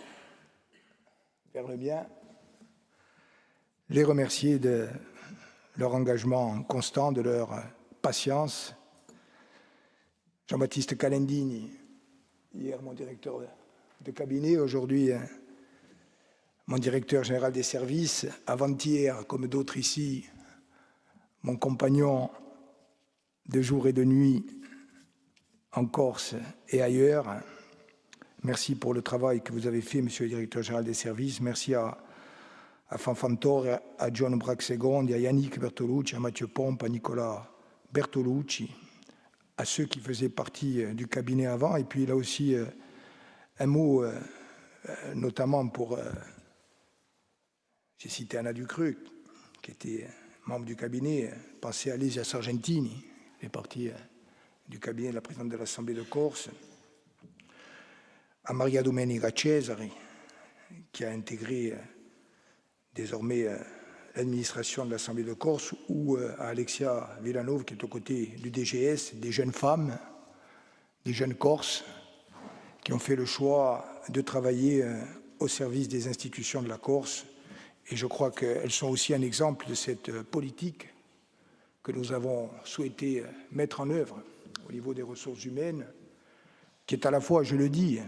vers le bien, les remercier de leur engagement constant, de leur patience. Jean-Baptiste Calendini, hier mon directeur de cabinet, aujourd'hui mon directeur général des services, avant-hier, comme d'autres ici, mon compagnon de jour et de nuit en Corse et ailleurs. Merci pour le travail que vous avez fait, monsieur le directeur général des services. Merci à Fanfantore, à John Braxegonde, à Yannick Bertolucci, à Mathieu Pompe, à Nicolas Bertolucci, à ceux qui faisaient partie du cabinet avant. Et puis là aussi, un mot notamment pour... j'ai cité Anna Ducreux, qui était membre du cabinet. Pensez à Lesia Sargentini, qui est partie du cabinet de la présidente de l'Assemblée de Corse. À Maria Domenica Cesari, qui a intégré désormais l'administration de l'Assemblée de Corse, ou à Alexia Villanov, qui est aux côtés du DGS, des jeunes femmes, des jeunes Corses, qui ont fait le choix de travailler au service des institutions de la Corse. Et je crois qu'elles sont aussi un exemple de cette politique que nous avons souhaité mettre en œuvre au niveau des ressources humaines, qui est à la fois, je le dis,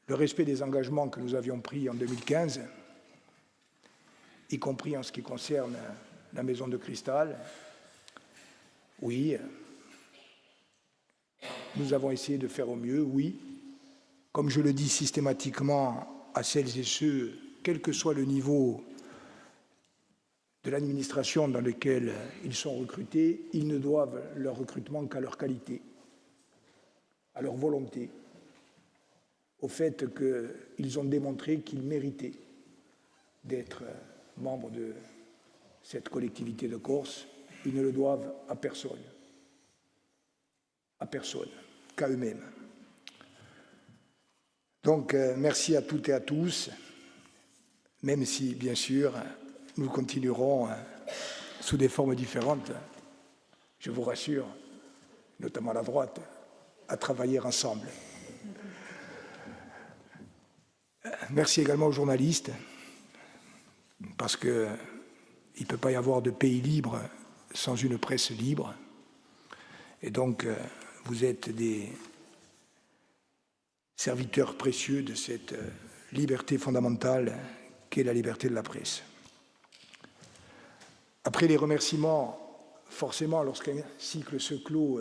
le respect des engagements que nous avions pris en 2015, y compris en ce qui concerne la maison de cristal. Oui, nous avons essayé de faire au mieux, oui. Comme je le dis systématiquement à celles et ceux, quel que soit le niveau de l'administration dans lequel ils sont recrutés, ils ne doivent leur recrutement qu'à leur qualité, à leur volonté, au fait qu'ils ont démontré qu'ils méritaient d'être membres de cette collectivité de Corse. Ils ne le doivent à personne, qu'à eux-mêmes. Donc, merci à toutes et à tous, même si, bien sûr, nous continuerons sous des formes différentes, je vous rassure, notamment à la droite, à travailler ensemble. Merci également aux journalistes, parce qu'il ne peut pas y avoir de pays libre sans une presse libre. Et donc, vous êtes des serviteurs précieux de cette liberté fondamentale qu'est la liberté de la presse. Après les remerciements, forcément, lorsqu'un cycle se clôt,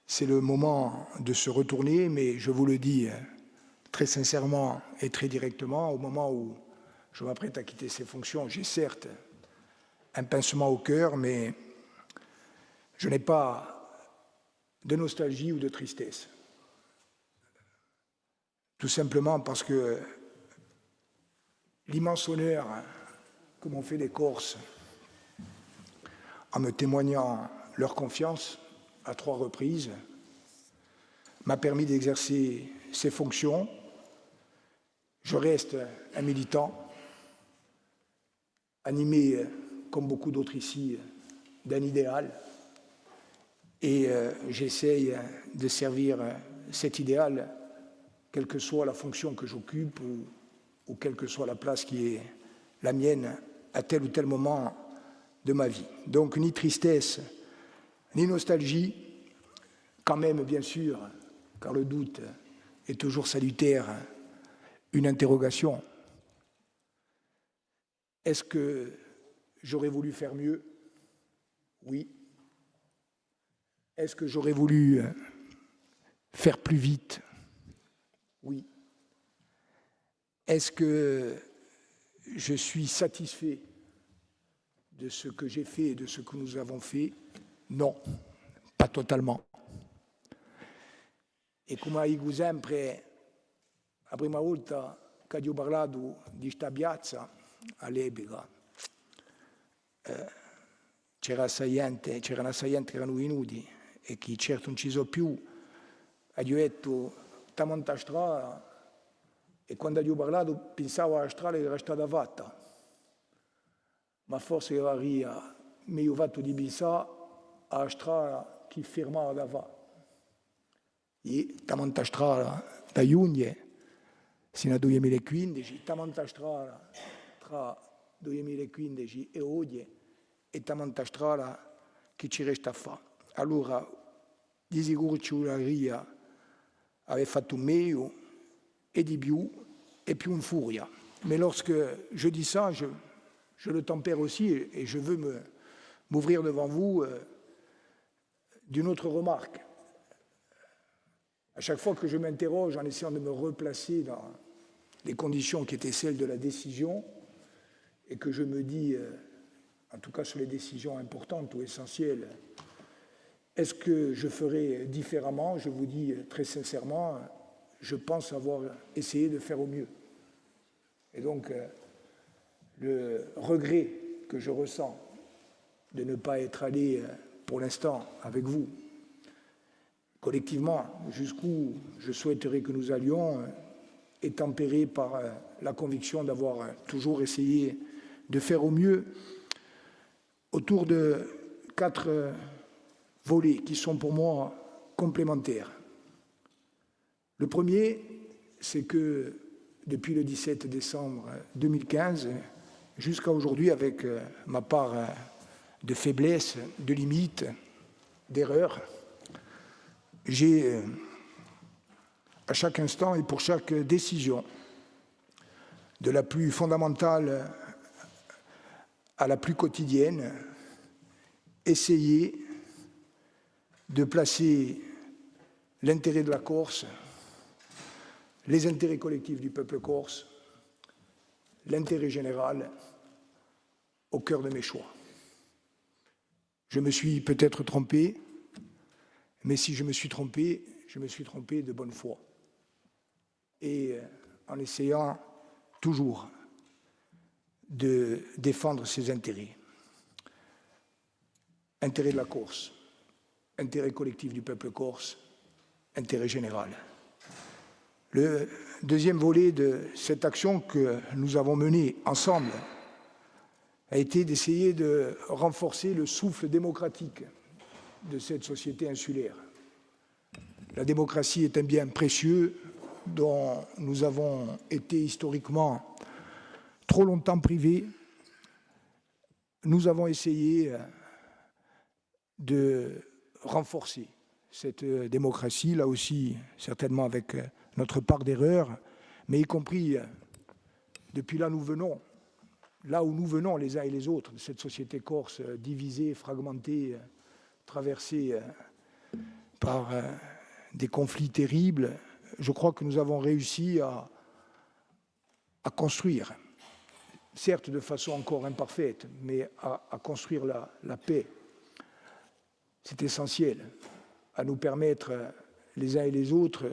c'est le moment de se retourner, mais je vous le dis très sincèrement et très directement, au moment où je m'apprête à quitter ces fonctions, j'ai certes un pincement au cœur, mais je n'ai pas de nostalgie ou de tristesse. Tout simplement parce que l'immense honneur que m'ont fait les Corses en me témoignant leur confiance à 3 reprises m'a permis d'exercer ces fonctions. Je reste un militant, animé, comme beaucoup d'autres ici, d'un idéal, et j'essaye de servir cet idéal, quelle que soit la fonction que j'occupe ou quelle que soit la place qui est la mienne à tel ou tel moment de ma vie. Donc ni tristesse, ni nostalgie, quand même bien sûr, car le doute est toujours salutaire, une interrogation. Est-ce que j'aurais voulu faire mieux? Oui. Est-ce que j'aurais voulu faire plus vite? Oui. Est-ce que je suis satisfait de ce que j'ai fait et de ce que nous avons fait? Non, pas totalement. E come dico sempre, la prima volta che ho parlato di questa piazza all'epoca c'era una gente che erano venuti e che certo non ci sono più, ho detto stiamo in strada e quando ho parlato pensavo alla strada che era stata fatta, ma forse era meglio fatto di pensare alla strada che fermava da fare. E stiamo in strada da giugno fino al 2015, stiamo in strada tra 2015 e oggi e stiamo in strada che ci resta a fare. Allora, di sicuro ci vorrebbe aver fatto meglio et di più et più in furia. Mais lorsque je dis ça, je le tempère aussi et je veux m'ouvrir devant vous d'une autre remarque. À chaque fois que je m'interroge en essayant de me replacer dans les conditions qui étaient celles de la décision et que je me dis, en tout cas sur les décisions importantes ou essentielles, est-ce que je ferais différemment? Je vous dis très sincèrement, je pense avoir essayé de faire au mieux. Et donc, le regret que je ressens de ne pas être allé pour l'instant avec vous, collectivement, jusqu'où je souhaiterais que nous allions, est tempéré par la conviction d'avoir toujours essayé de faire au mieux autour de 4 volets qui sont pour moi complémentaires. Le premier, c'est que depuis le 17 décembre 2015, jusqu'à aujourd'hui, avec ma part de faiblesse, de limite, d'erreur, j'ai, à chaque instant et pour chaque décision, de la plus fondamentale à la plus quotidienne, essayé de placer l'intérêt de la Corse, les intérêts collectifs du peuple corse, l'intérêt général au cœur de mes choix. Je me suis peut-être trompé, mais si je me suis trompé de bonne foi. Et en essayant toujours de défendre ses intérêts. Intérêt de la Corse, intérêt collectif du peuple corse, intérêt général. Le deuxième volet de cette action que nous avons menée ensemble a été d'essayer de renforcer le souffle démocratique de cette société insulaire. La démocratie est un bien précieux dont nous avons été historiquement trop longtemps privés. Nous avons essayé de renforcer cette démocratie, là aussi certainement avec notre part d'erreur, mais y compris depuis là où nous venons les uns et les autres, de cette société corse divisée, fragmentée, traversée par des conflits terribles. Je crois que nous avons réussi à construire, certes de façon encore imparfaite, mais à construire la paix. C'est essentiel, à nous permettre les uns et les autres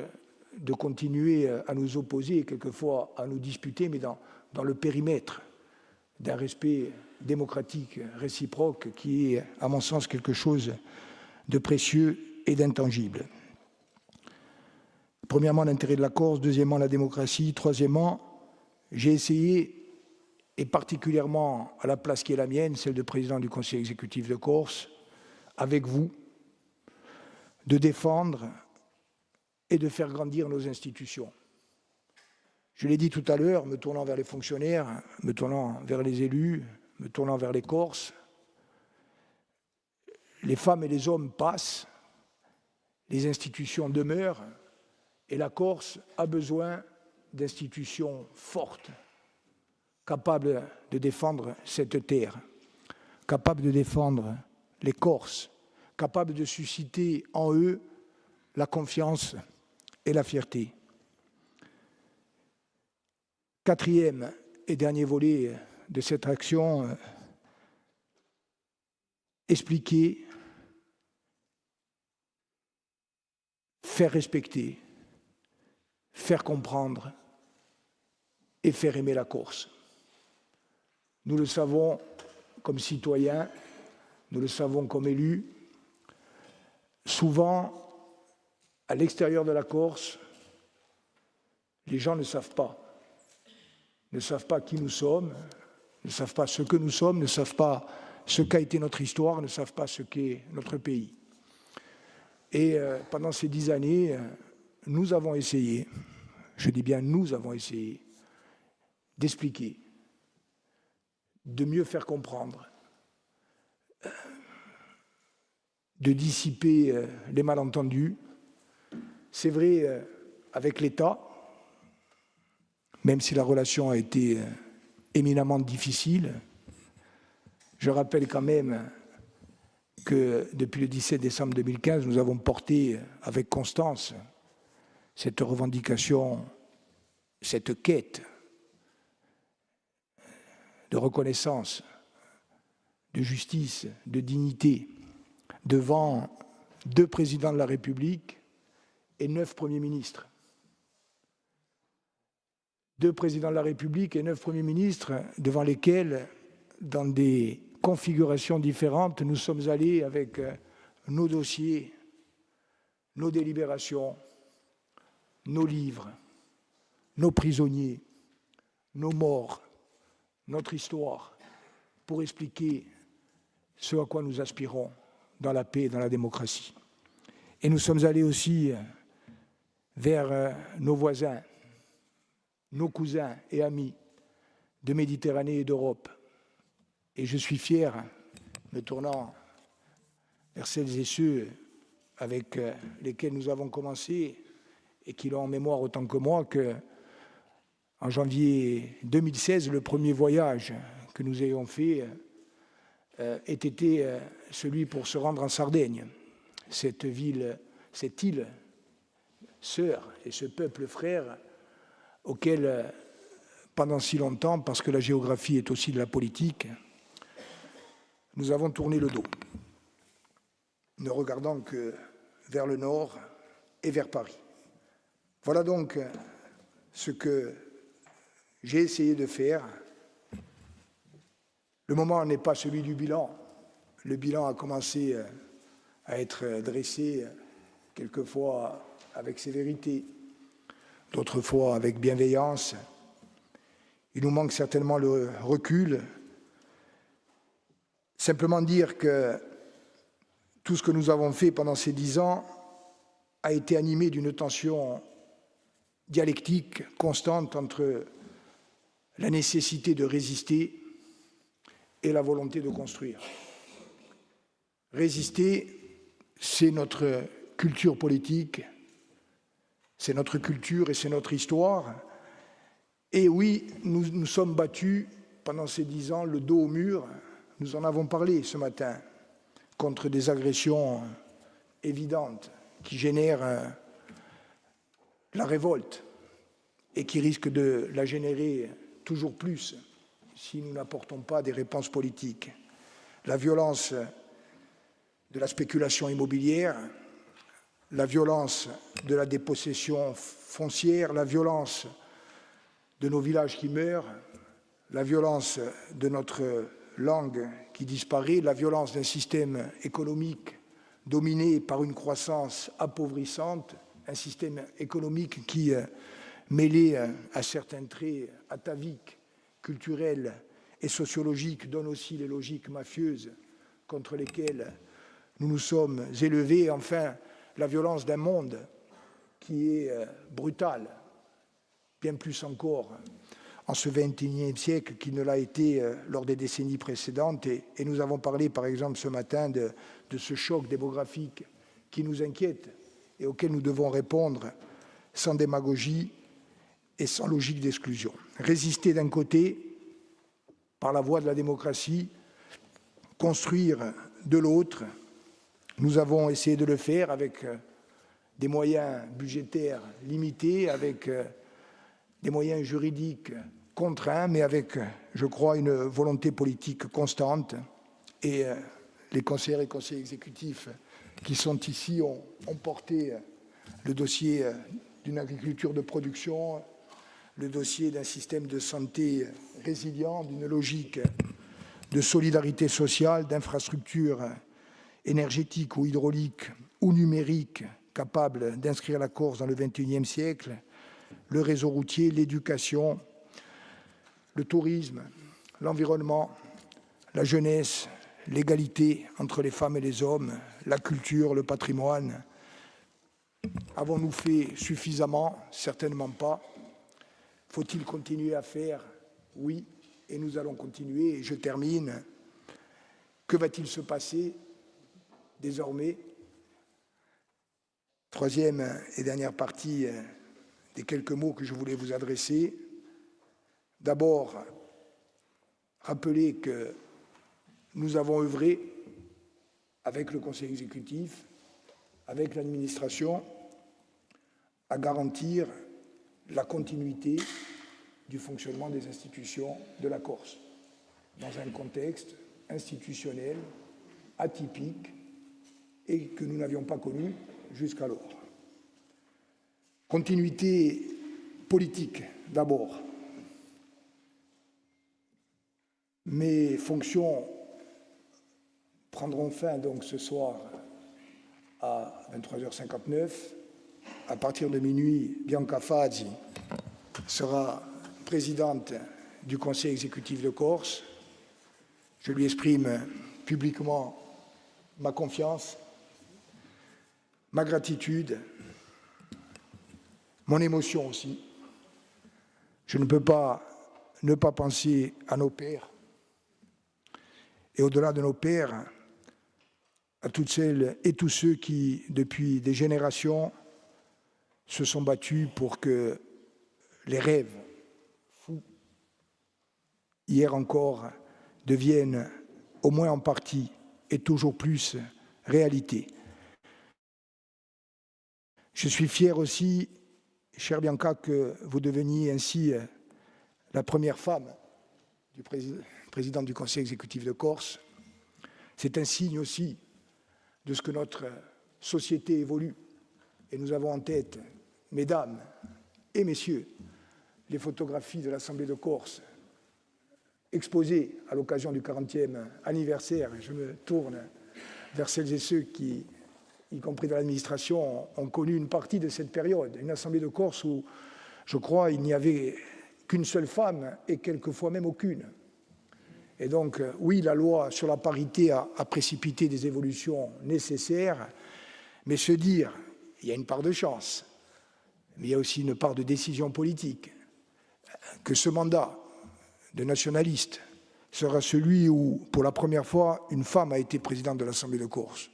de continuer à nous opposer et quelquefois à nous disputer, mais dans le périmètre d'un respect démocratique réciproque qui est, à mon sens, quelque chose de précieux et d'intangible. Premièrement, l'intérêt de la Corse, deuxièmement, la démocratie, troisièmement, j'ai essayé, et particulièrement à la place qui est la mienne, celle de président du Conseil exécutif de Corse, avec vous, de défendre et de faire grandir nos institutions. Je l'ai dit tout à l'heure, me tournant vers les fonctionnaires, me tournant vers les élus, me tournant vers les Corses. Les femmes et les hommes passent, les institutions demeurent, et la Corse a besoin d'institutions fortes, capables de défendre cette terre, capables de défendre les Corses, capables de susciter en eux la confiance et la fierté. Quatrième et dernier volet de cette action, expliquer, faire respecter, faire comprendre et faire aimer la Corse. Nous le savons comme citoyens, nous le savons comme élus. Souvent, à l'extérieur de la Corse, les gens ne savent pas qui nous sommes, ne savent pas ce que nous sommes, ne savent pas ce qu'a été notre histoire, ne savent pas ce qu'est notre pays. Et pendant ces 10 années, nous avons essayé, je dis bien nous avons essayé, d'expliquer, de mieux faire comprendre, de dissiper les malentendus. C'est vrai avec l'État, même si la relation a été éminemment difficile. Je rappelle quand même que depuis le 17 décembre 2015, nous avons porté avec constance cette revendication, cette quête de reconnaissance, de justice, de dignité, devant 2 présidents de la République et 9 premiers ministres. 2 présidents de la République et 9 premiers ministres devant lesquels, dans des configurations différentes, nous sommes allés avec nos dossiers, nos délibérations, nos livres, nos prisonniers, nos morts, notre histoire, pour expliquer ce à quoi nous aspirons dans la paix et dans la démocratie. Et nous sommes allés aussi vers nos voisins, nos cousins et amis de Méditerranée et d'Europe. Et je suis fier, me tournant vers celles et ceux avec lesquels nous avons commencé et qui l'ont en mémoire autant que moi, qu'en janvier 2016, le premier voyage que nous ayons fait ait été celui pour se rendre en Sardaigne, cette ville, cette île sœur et ce peuple frère auquel, pendant si longtemps, parce que la géographie est aussi de la politique, nous avons tourné le dos, ne regardant que vers le nord et vers Paris. Voilà donc ce que j'ai essayé de faire. Le moment n'est pas celui du bilan. Le bilan a commencé à être dressé quelquefois avec sévérité, d'autres fois avec bienveillance. Il nous manque certainement le recul. Simplement dire que tout ce que nous avons fait pendant ces 10 ans a été animé d'une tension dialectique constante entre la nécessité de résister et la volonté de construire. Résister, c'est notre culture politique, c'est notre culture et c'est notre histoire. Et oui, nous nous sommes battus pendant ces 10 ans le dos au mur. Nous en avons parlé ce matin, contre des agressions évidentes qui génèrent la révolte et qui risquent de la générer toujours plus si nous n'apportons pas des réponses politiques. La violence de la spéculation immobilière, la violence de la dépossession foncière, la violence de nos villages qui meurent, la violence de notre langue qui disparaît, la violence d'un système économique dominé par une croissance appauvrissante, un système économique qui, mêlé à certains traits ataviques, culturels et sociologiques, donne aussi les logiques mafieuses contre lesquelles nous nous sommes élevés. Enfin, la violence d'un monde qui est brutal, bien plus encore en ce XXIe siècle qu'il ne l'a été lors des décennies précédentes. Et nous avons parlé, par exemple, ce matin de ce choc démographique qui nous inquiète et auquel nous devons répondre sans démagogie et sans logique d'exclusion. Résister d'un côté, par la voie de la démocratie, construire de l'autre. Nous avons essayé de le faire avec des moyens budgétaires limités, avec des moyens juridiques contraints, mais avec, je crois, une volonté politique constante. Et les conseillères et conseillers exécutifs qui sont ici ont porté le dossier d'une agriculture de production, le dossier d'un système de santé résilient, d'une logique de solidarité sociale, d'infrastructures énergétiques ou hydrauliques ou numériques capables d'inscrire la Corse dans le XXIe siècle, le réseau routier, l'éducation, le tourisme, l'environnement, la jeunesse, l'égalité entre les femmes et les hommes, la culture, le patrimoine. Avons-nous fait suffisamment? Certainement pas. Faut-il continuer à faire? Oui, et nous allons continuer. Et je termine. Que va-t-il se passer désormais? Troisième et dernière partie des quelques mots que je voulais vous adresser. D'abord, rappeler que nous avons œuvré avec le Conseil exécutif, avec l'administration, à garantir la continuité du fonctionnement des institutions de la Corse, dans un contexte institutionnel atypique et que nous n'avions pas connu jusqu'alors. Continuité politique, d'abord. Mes fonctions prendront fin donc ce soir à 23h59. À partir de minuit, Bianca Fazzi sera présidente du Conseil exécutif de Corse. Je lui exprime publiquement ma confiance, ma gratitude, mon émotion aussi. Je ne peux pas ne pas penser à nos pères et au-delà de nos pères, à toutes celles et tous ceux qui, depuis des générations, se sont battus pour que les rêves fous, hier encore, deviennent au moins en partie et toujours plus réalité. Je suis fier aussi, chère Bianca, que vous deveniez ainsi la première femme du président du Conseil exécutif de Corse. C'est un signe aussi de ce que notre société évolue. Et nous avons en tête, mesdames et messieurs, les photographies de l'Assemblée de Corse exposées à l'occasion du 40e anniversaire. Je me tourne vers celles et ceux qui, y compris dans l'administration, ont connu une partie de cette période. Une Assemblée de Corse où, je crois, il n'y avait qu'une seule femme et quelquefois même aucune. Et donc, oui, la loi sur la parité a précipité des évolutions nécessaires, mais se dire, il y a une part de chance, mais il y a aussi une part de décision politique, que ce mandat de nationaliste sera celui où, pour la première fois, une femme a été présidente de l'Assemblée de Corse.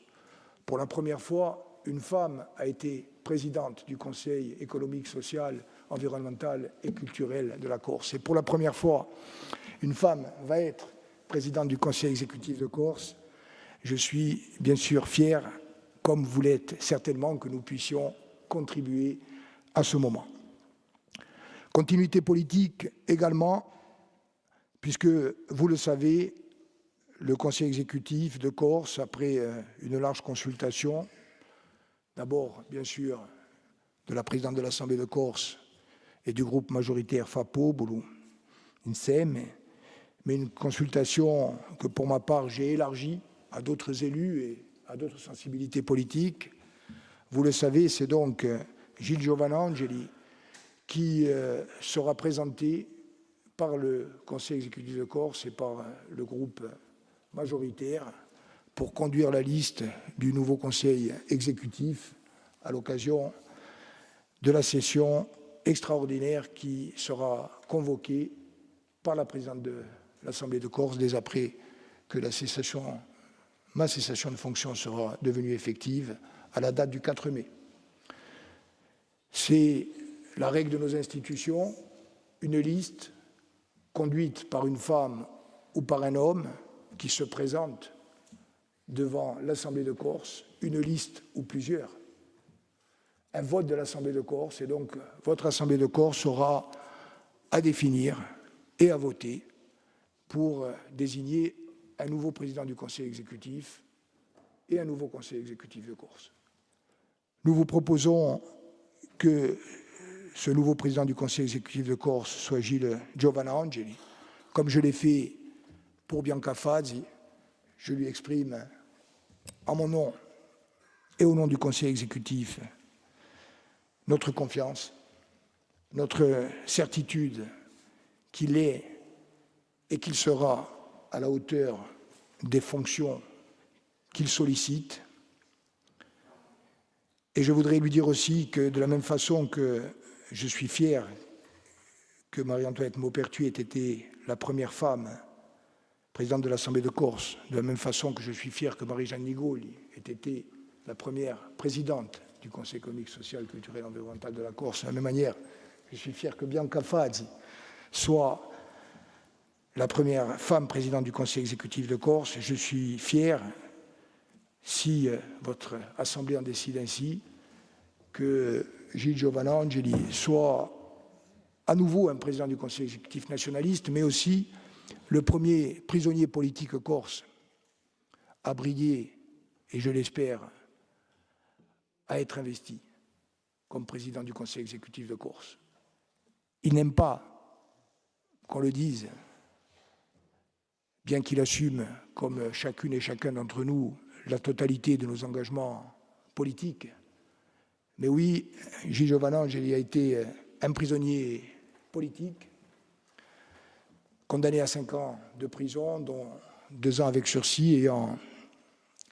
Pour la première fois, une femme a été présidente du Conseil économique, social, environnemental et culturel de la Corse. Et pour la première fois, une femme va être présidente du Conseil exécutif de Corse. Je suis bien sûr fier, comme vous l'êtes certainement, que nous puissions contribuer à ce moment. Continuité politique également, puisque, vous le savez, le Conseil exécutif de Corse, après une large consultation, d'abord, bien sûr, de la présidente de l'Assemblée de Corse et du groupe majoritaire FAPO, Boulou Insem, mais une consultation que, pour ma part, j'ai élargie à d'autres élus et à d'autres sensibilités politiques. Vous le savez, c'est donc Gilles Giovanangeli qui sera présenté par le Conseil exécutif de Corse et par le groupe majoritaire pour conduire la liste du nouveau Conseil exécutif à l'occasion de la session extraordinaire qui sera convoquée par la présidente de l'Assemblée de Corse dès après que ma cessation de fonction sera devenue effective à la date du 4 mai. C'est la règle de nos institutions, une liste conduite par une femme ou par un homme qui se présente devant l'Assemblée de Corse, une liste ou plusieurs. Un vote de l'Assemblée de Corse, et donc votre Assemblée de Corse aura à définir et à voter pour désigner un nouveau président du Conseil exécutif et un nouveau Conseil exécutif de Corse. Nous vous proposons que ce nouveau président du Conseil exécutif de Corse soit Gilles Giovanna Angeli. Comme je l'ai fait pour Bianca Fazzi, je lui exprime en mon nom et au nom du Conseil exécutif notre confiance, notre certitude qu'il est et qu'il sera à la hauteur des fonctions qu'il sollicite. Et je voudrais lui dire aussi que de la même façon que je suis fier que Marie-Antoinette Maupertuis ait été la première femme présidente de l'Assemblée de Corse, de la même façon que je suis fier que Marie-Jeanne Nigoli ait été la première présidente du Conseil économique, social, culturel et environnemental de la Corse, de la même manière, je suis fier que Bianca Fazzi soit la première femme présidente du Conseil exécutif de Corse. Je suis fier, si votre Assemblée en décide ainsi, que Gilles Giovanna Angeli soit à nouveau un président du Conseil exécutif nationaliste, mais aussi le premier prisonnier politique corse à briller, et je l'espère, à être investi comme président du Conseil exécutif de Corse. Il n'aime pas qu'on le dise, bien qu'il assume, comme chacune et chacun d'entre nous, la totalité de nos engagements politiques. Mais oui, Gilles Giovanna Angeli a été un prisonnier politique, condamné à 5 ans de prison, dont 2 ans avec sursis, ayant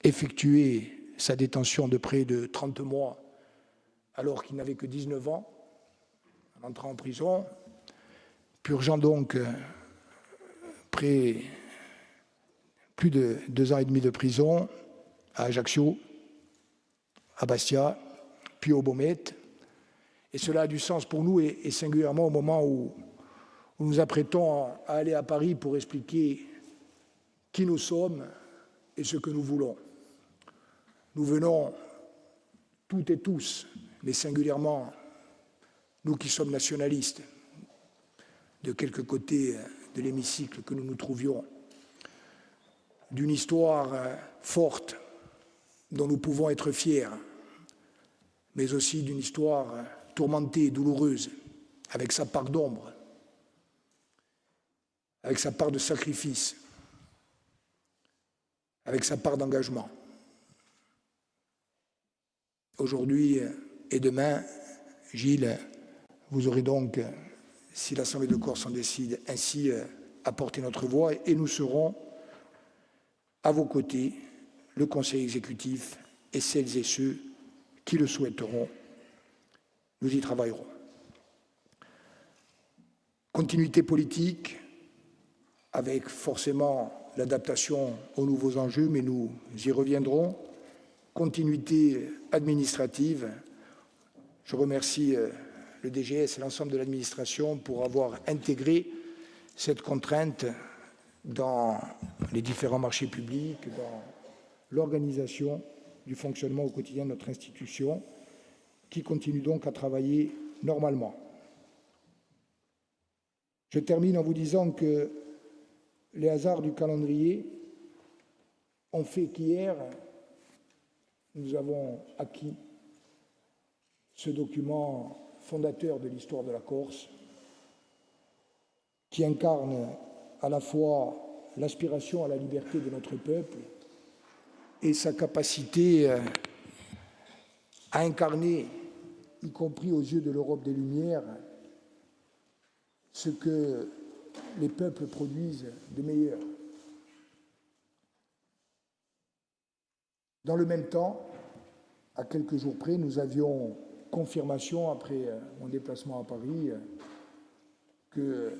effectué sa détention de près de 30 mois, alors qu'il n'avait que 19 ans, en entrant en prison, purgeant donc plus de 2 ans et demi de prison à Ajaccio, à Bastia, puis au Beaumet. Et cela a du sens pour nous, et singulièrement au moment où nous nous apprêtons à aller à Paris pour expliquer qui nous sommes et ce que nous voulons. Nous venons, toutes et tous, mais singulièrement nous qui sommes nationalistes, de quelque côté de l'hémicycle que nous nous trouvions, d'une histoire forte dont nous pouvons être fiers, mais aussi d'une histoire tourmentée et douloureuse, avec sa part d'ombre, avec sa part de sacrifice, avec sa part d'engagement. Aujourd'hui et demain, Gilles, vous aurez donc, si l'Assemblée de Corse en décide ainsi, à porter notre voix, et nous serons à vos côtés, le Conseil exécutif et celles et ceux qui le souhaiteront. Nous y travaillerons. Continuité politique, avec forcément l'adaptation aux nouveaux enjeux, mais nous y reviendrons. Continuité administrative. Je remercie le DGS et l'ensemble de l'administration pour avoir intégré cette contrainte dans les différents marchés publics, dans l'organisation du fonctionnement au quotidien de notre institution, qui continue donc à travailler normalement. Je termine en vous disant que les hasards du calendrier ont fait qu'hier, nous avons acquis ce document fondateur de l'histoire de la Corse, qui incarne à la fois l'aspiration à la liberté de notre peuple et sa capacité à incarner, y compris aux yeux de l'Europe des Lumières, ce que les peuples produisent de meilleur. Dans le même temps, à quelques jours près, nous avions confirmation, après mon déplacement à Paris, que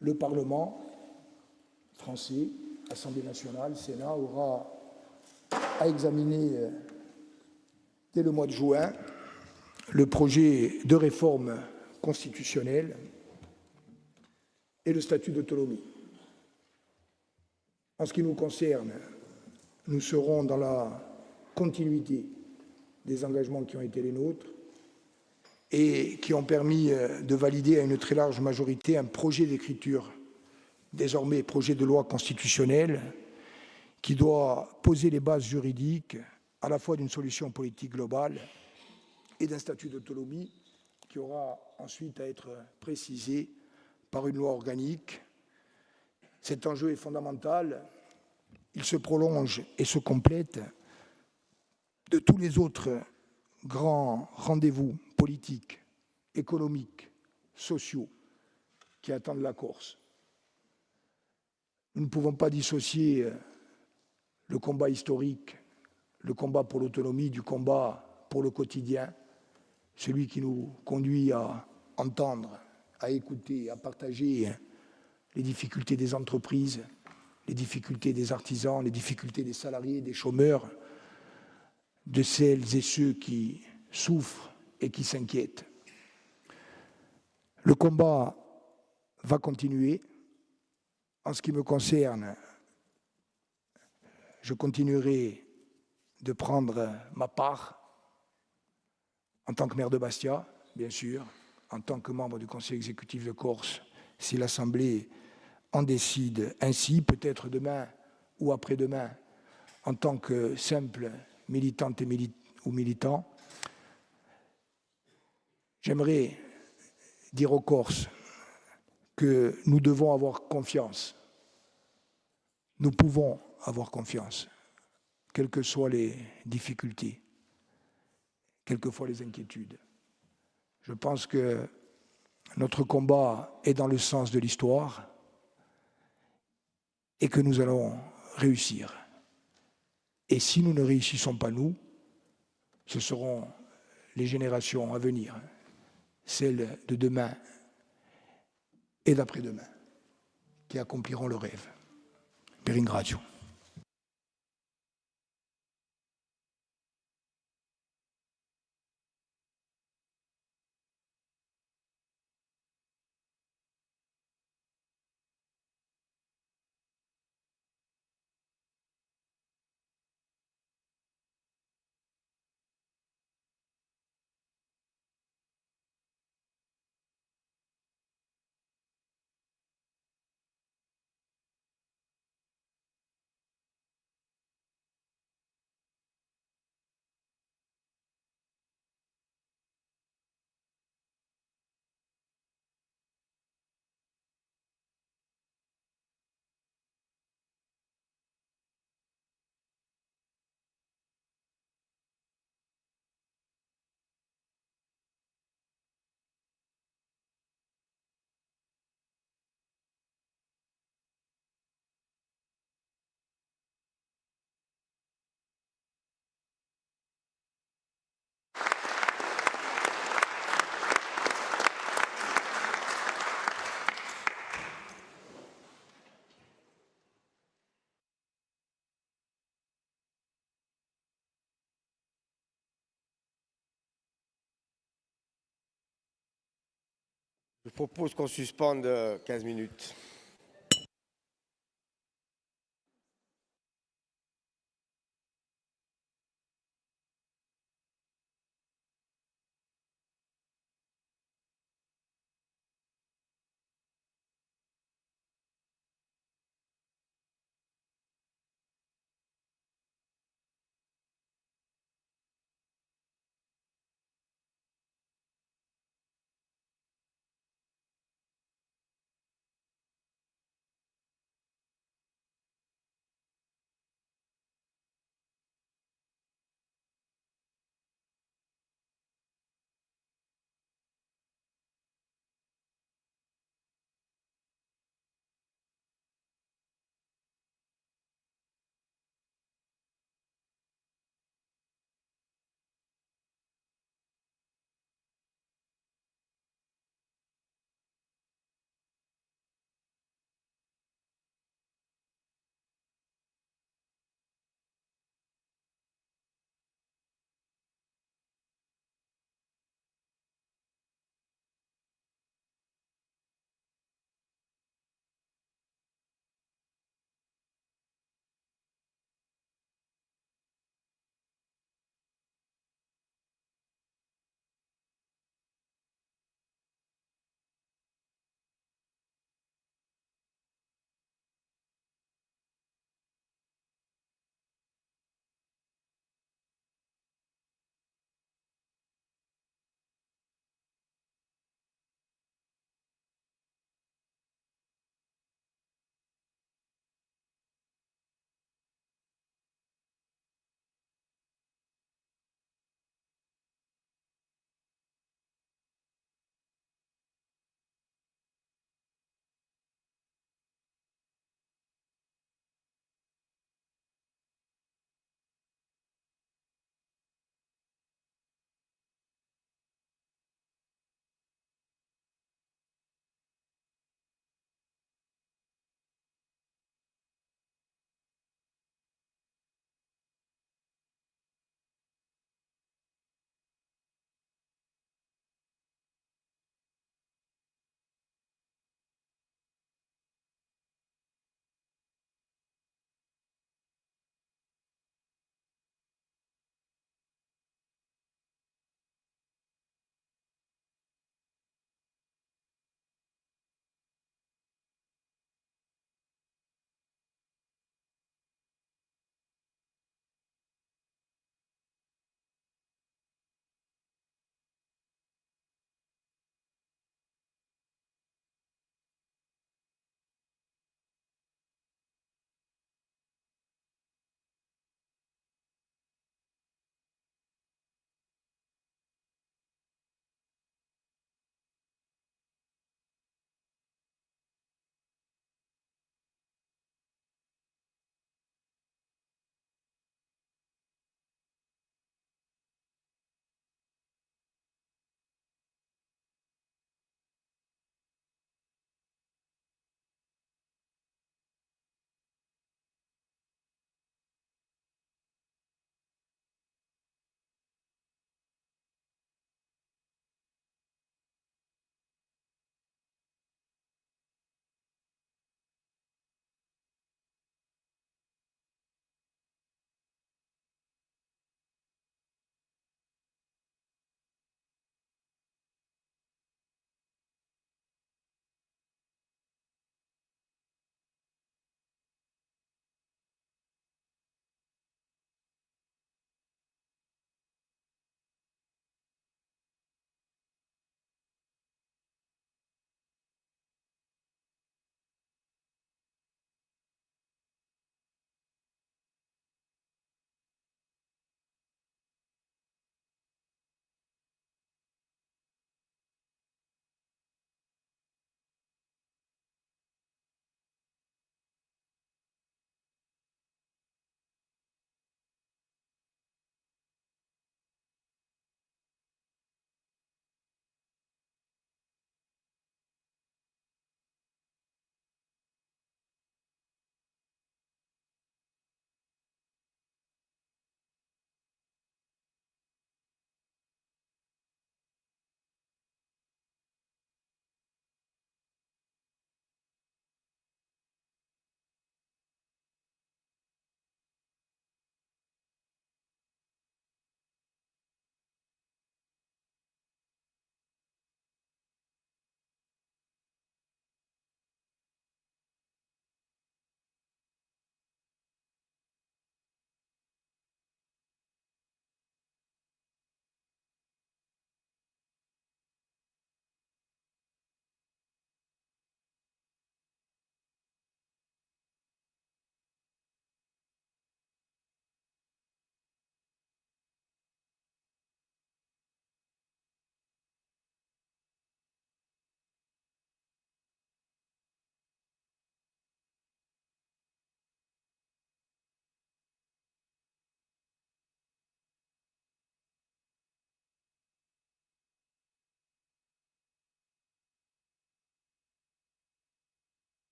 le Parlement français, Assemblée nationale, Sénat, aura à examiner dès le mois de juin le projet de réforme constitutionnelle et le statut d'autonomie. En ce qui nous concerne, nous serons dans la continuité des engagements qui ont été les nôtres et qui ont permis de valider à une très large majorité un projet d'écriture, désormais projet de loi constitutionnelle, qui doit poser les bases juridiques à la fois d'une solution politique globale et d'un statut d'autonomie qui aura ensuite à être précisé par une loi organique. Cet enjeu est fondamental. Il se prolonge et se complète de tous les autres grands rendez-vous politiques, économiques, sociaux qui attendent la Corse. Nous ne pouvons pas dissocier le combat historique, le combat pour l'autonomie du combat pour le quotidien, celui qui nous conduit à entendre, à écouter, à partager les difficultés des entreprises, les difficultés des artisans, les difficultés des salariés, des chômeurs, de celles et ceux qui souffrent et qui s'inquiètent. Le combat va continuer. En ce qui me concerne, je continuerai de prendre ma part en tant que maire de Bastia, bien sûr, en tant que membre du Conseil exécutif de Corse, si l'Assemblée en décide ainsi, peut-être demain ou après-demain, en tant que simple militante ou militant. J'aimerais dire aux Corses que nous devons avoir confiance. Nous pouvons avoir confiance, quelles que soient les difficultés, quelquefois les inquiétudes. Je pense que notre combat est dans le sens de l'histoire et que nous allons réussir. Et si nous ne réussissons pas nous, ce seront les générations à venir, celles de demain et d'après-demain, qui accompliront le rêve. Per ringrazio. Je propose qu'on suspende 15 minutes.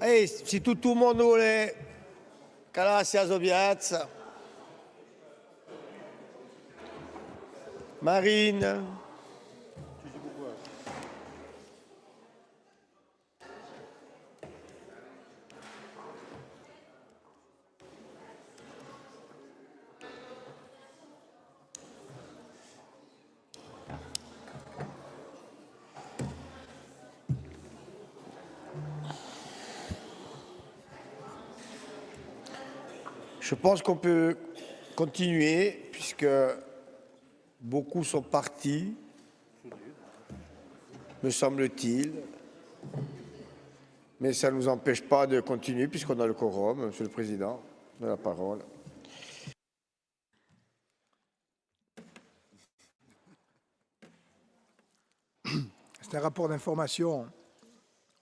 Allez, si tout le monde vuole calarsi a piazza. Marine. Je pense qu'on peut continuer puisque beaucoup sont partis, me semble-t-il. Mais ça ne nous empêche pas de continuer puisqu'on a le quorum. Monsieur le Président, de la parole. C'est un rapport d'information,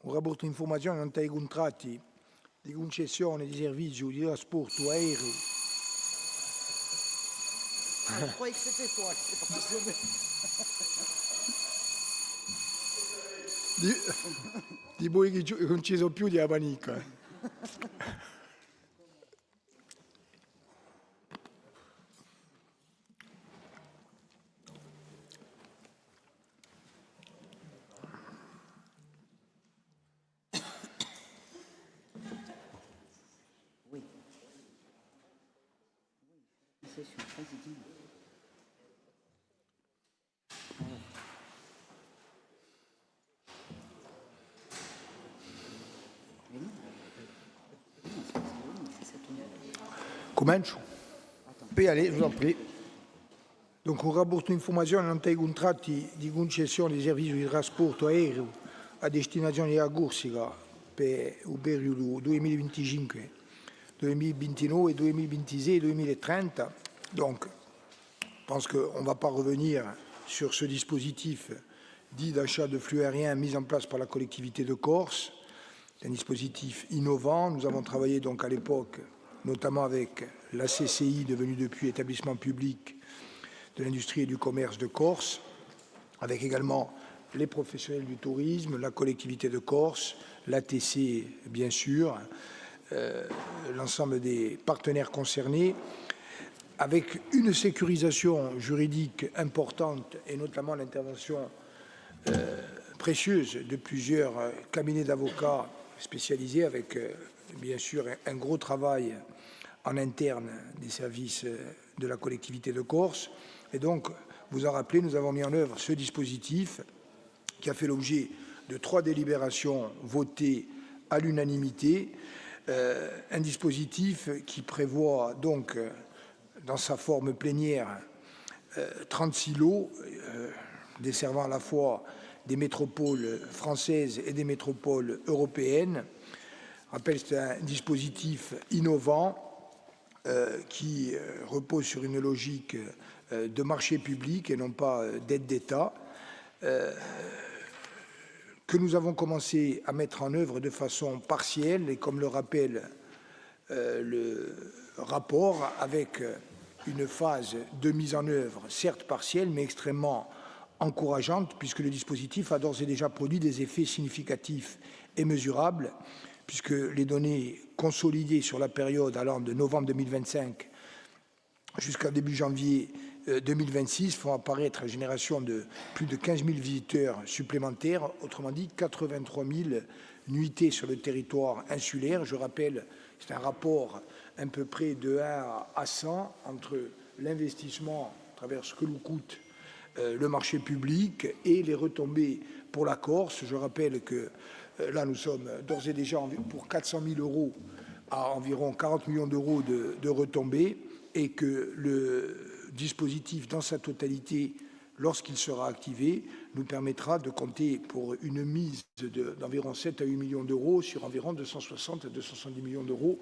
un rapport d'information non ai contratti di concessione di servizi di trasporto aereo. Je croyais que c'était toi qui s'est passionné. Di voi che non ci sono più di panica. Comincio? Puoi aller, je vous en prie. Donc, un rapporto informazione non ai contratti di concessione di servizi di trasporto aereo a destinazione della Corsica per il periodo 2025, 2029, 2026, 2030. Donc, je pense qu'on ne va pas revenir sur ce dispositif dit d'achat de flux aériens mis en place par la collectivité de Corse. C'est un dispositif innovant. Nous avons travaillé donc à l'époque notamment avec la CCI, devenue depuis établissement public de l'industrie et du commerce de Corse, avec également les professionnels du tourisme, la collectivité de Corse, l'ATC bien sûr, l'ensemble des partenaires concernés, avec une sécurisation juridique importante et notamment l'intervention précieuse de plusieurs cabinets d'avocats spécialisés avec bien sûr un gros travail en interne des services de la collectivité de Corse. Et donc, vous en rappelez, nous avons mis en œuvre ce dispositif qui a fait l'objet de 3 délibérations votées à l'unanimité. Un dispositif qui prévoit donc, dans sa forme plénière, 36 lots desservant à la fois des métropoles françaises et des métropoles européennes. Je rappelle que c'est un dispositif innovant qui repose sur une logique de marché public et non pas d'aide d'État, que nous avons commencé à mettre en œuvre de façon partielle et comme le rappelle le rapport, avec une phase de mise en œuvre, certes partielle, mais extrêmement encourageante, puisque le dispositif a d'ores et déjà produit des effets significatifs et mesurables, puisque les données consolidées sur la période allant de novembre 2025 jusqu'à début janvier 2026 font apparaître une génération de plus de 15 000 visiteurs supplémentaires, autrement dit 83 000 nuitées sur le territoire insulaire. Je rappelle, c'est un rapport à peu près de 1 à 100 entre l'investissement à travers ce que nous coûte le marché public et les retombées pour la Corse. Je rappelle que là, nous sommes d'ores et déjà pour 400 000 euros à environ 40 millions d'euros de retombées et que le dispositif dans sa totalité, lorsqu'il sera activé, nous permettra de compter pour une mise d'environ 7 à 8 millions d'euros sur environ 260 à 270 millions d'euros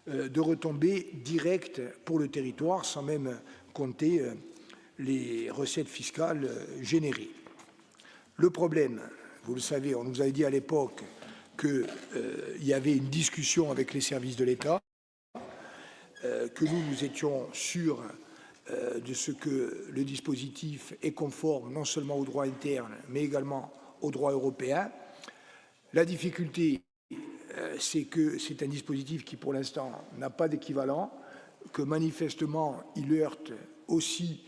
de retombées directes pour le territoire, sans même compter les recettes fiscales générées. Le problème, vous le savez, on nous avait dit à l'époque qu'il y avait une discussion avec les services de l'État, que nous étions sûrs de ce que le dispositif est conforme non seulement au droit interne, mais également au droit européen. La difficulté, c'est que c'est un dispositif qui, pour l'instant, n'a pas d'équivalent, que manifestement, il heurte aussi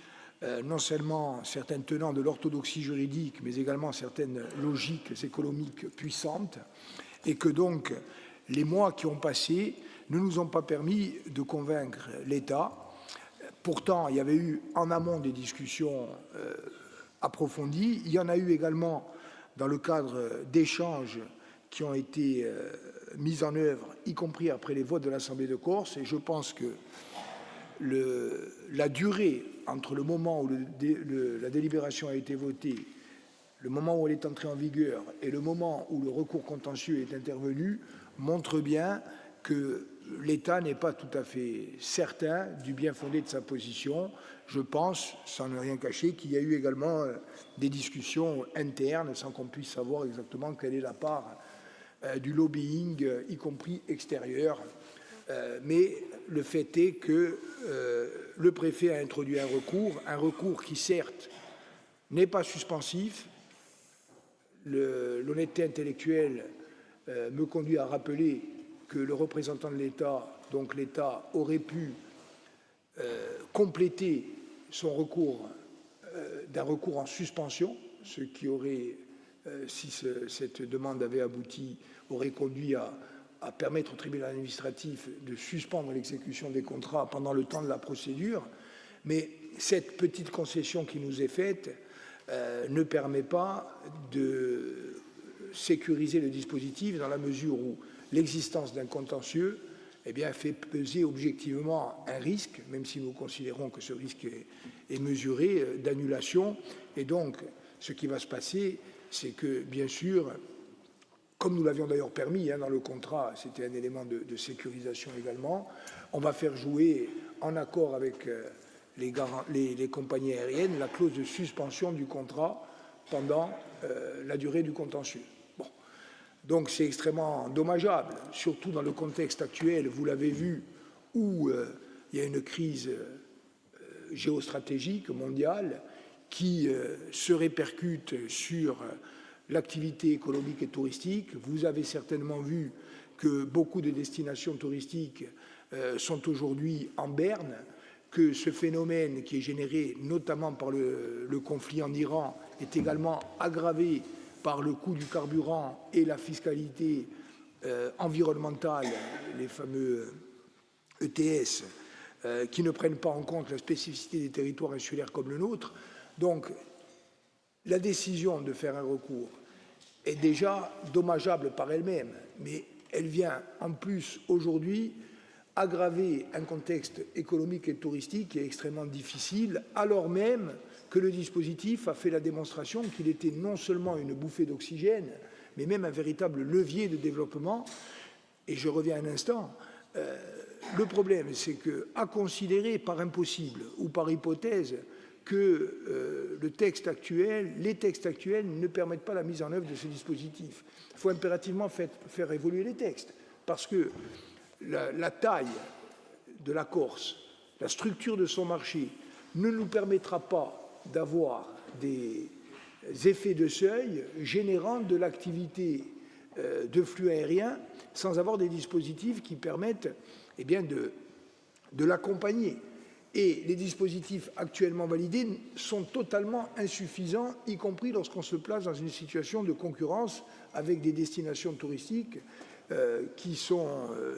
non seulement certains tenants de l'orthodoxie juridique, mais également certaines logiques économiques puissantes, et que donc les mois qui ont passé ne nous ont pas permis de convaincre l'État. Pourtant, il y avait eu en amont des discussions approfondies. Il y en a eu également dans le cadre d'échanges qui ont été mis en œuvre, y compris après les votes de l'Assemblée de Corse. Et je pense que la durée entre le moment où la délibération a été votée, le moment où elle est entrée en vigueur et le moment où le recours contentieux est intervenu montre bien que l'État n'est pas tout à fait certain du bien fondé de sa position. Je pense, sans ne rien cacher, qu'il y a eu également des discussions internes sans qu'on puisse savoir exactement quelle est la part du lobbying, y compris extérieur. Mais le fait est que le préfet a introduit un recours qui, certes, n'est pas suspensif. L'honnêteté intellectuelle me conduit à rappeler que le représentant de l'État, donc l'État, aurait pu compléter son recours d'un recours en suspension, ce qui aurait, si cette demande avait abouti, aurait conduit à permettre au tribunal administratif de suspendre l'exécution des contrats pendant le temps de la procédure. Mais cette petite concession qui nous est faite ne permet pas de sécuriser le dispositif dans la mesure où l'existence d'un contentieux fait peser objectivement un risque, même si nous considérons que ce risque est mesuré, d'annulation. Et donc, ce qui va se passer, c'est que, bien sûr, comme nous l'avions d'ailleurs permis dans le contrat, c'était un élément de sécurisation également, on va faire jouer, en accord avec les compagnies aériennes, la clause de suspension du contrat pendant la durée du contentieux. Bon. Donc c'est extrêmement dommageable, surtout dans le contexte actuel, vous l'avez vu, où il y a une crise géostratégique mondiale qui se répercute sur l'activité économique et touristique. Vous avez certainement vu que beaucoup de destinations touristiques sont aujourd'hui en berne, que ce phénomène qui est généré notamment par le conflit en Iran est également aggravé par le coût du carburant et la fiscalité environnementale, les fameux ETS, qui ne prennent pas en compte la spécificité des territoires insulaires comme le nôtre. Donc, la décision de faire un recours est déjà dommageable par elle-même, mais elle vient en plus aujourd'hui aggraver un contexte économique et touristique qui est extrêmement difficile, alors même que le dispositif a fait la démonstration qu'il était non seulement une bouffée d'oxygène, mais même un véritable levier de développement. Et je reviens un instant, le problème, c'est qu'à considérer par impossible ou par hypothèse que les textes actuels ne permettent pas la mise en œuvre de ce dispositif. Il faut impérativement faire évoluer les textes, parce que la taille de la Corse, la structure de son marché, ne nous permettra pas d'avoir des effets de seuil générant de l'activité de flux aérien sans avoir des dispositifs qui permettent de l'accompagner. Et les dispositifs actuellement validés sont totalement insuffisants, y compris lorsqu'on se place dans une situation de concurrence avec des destinations touristiques qui sont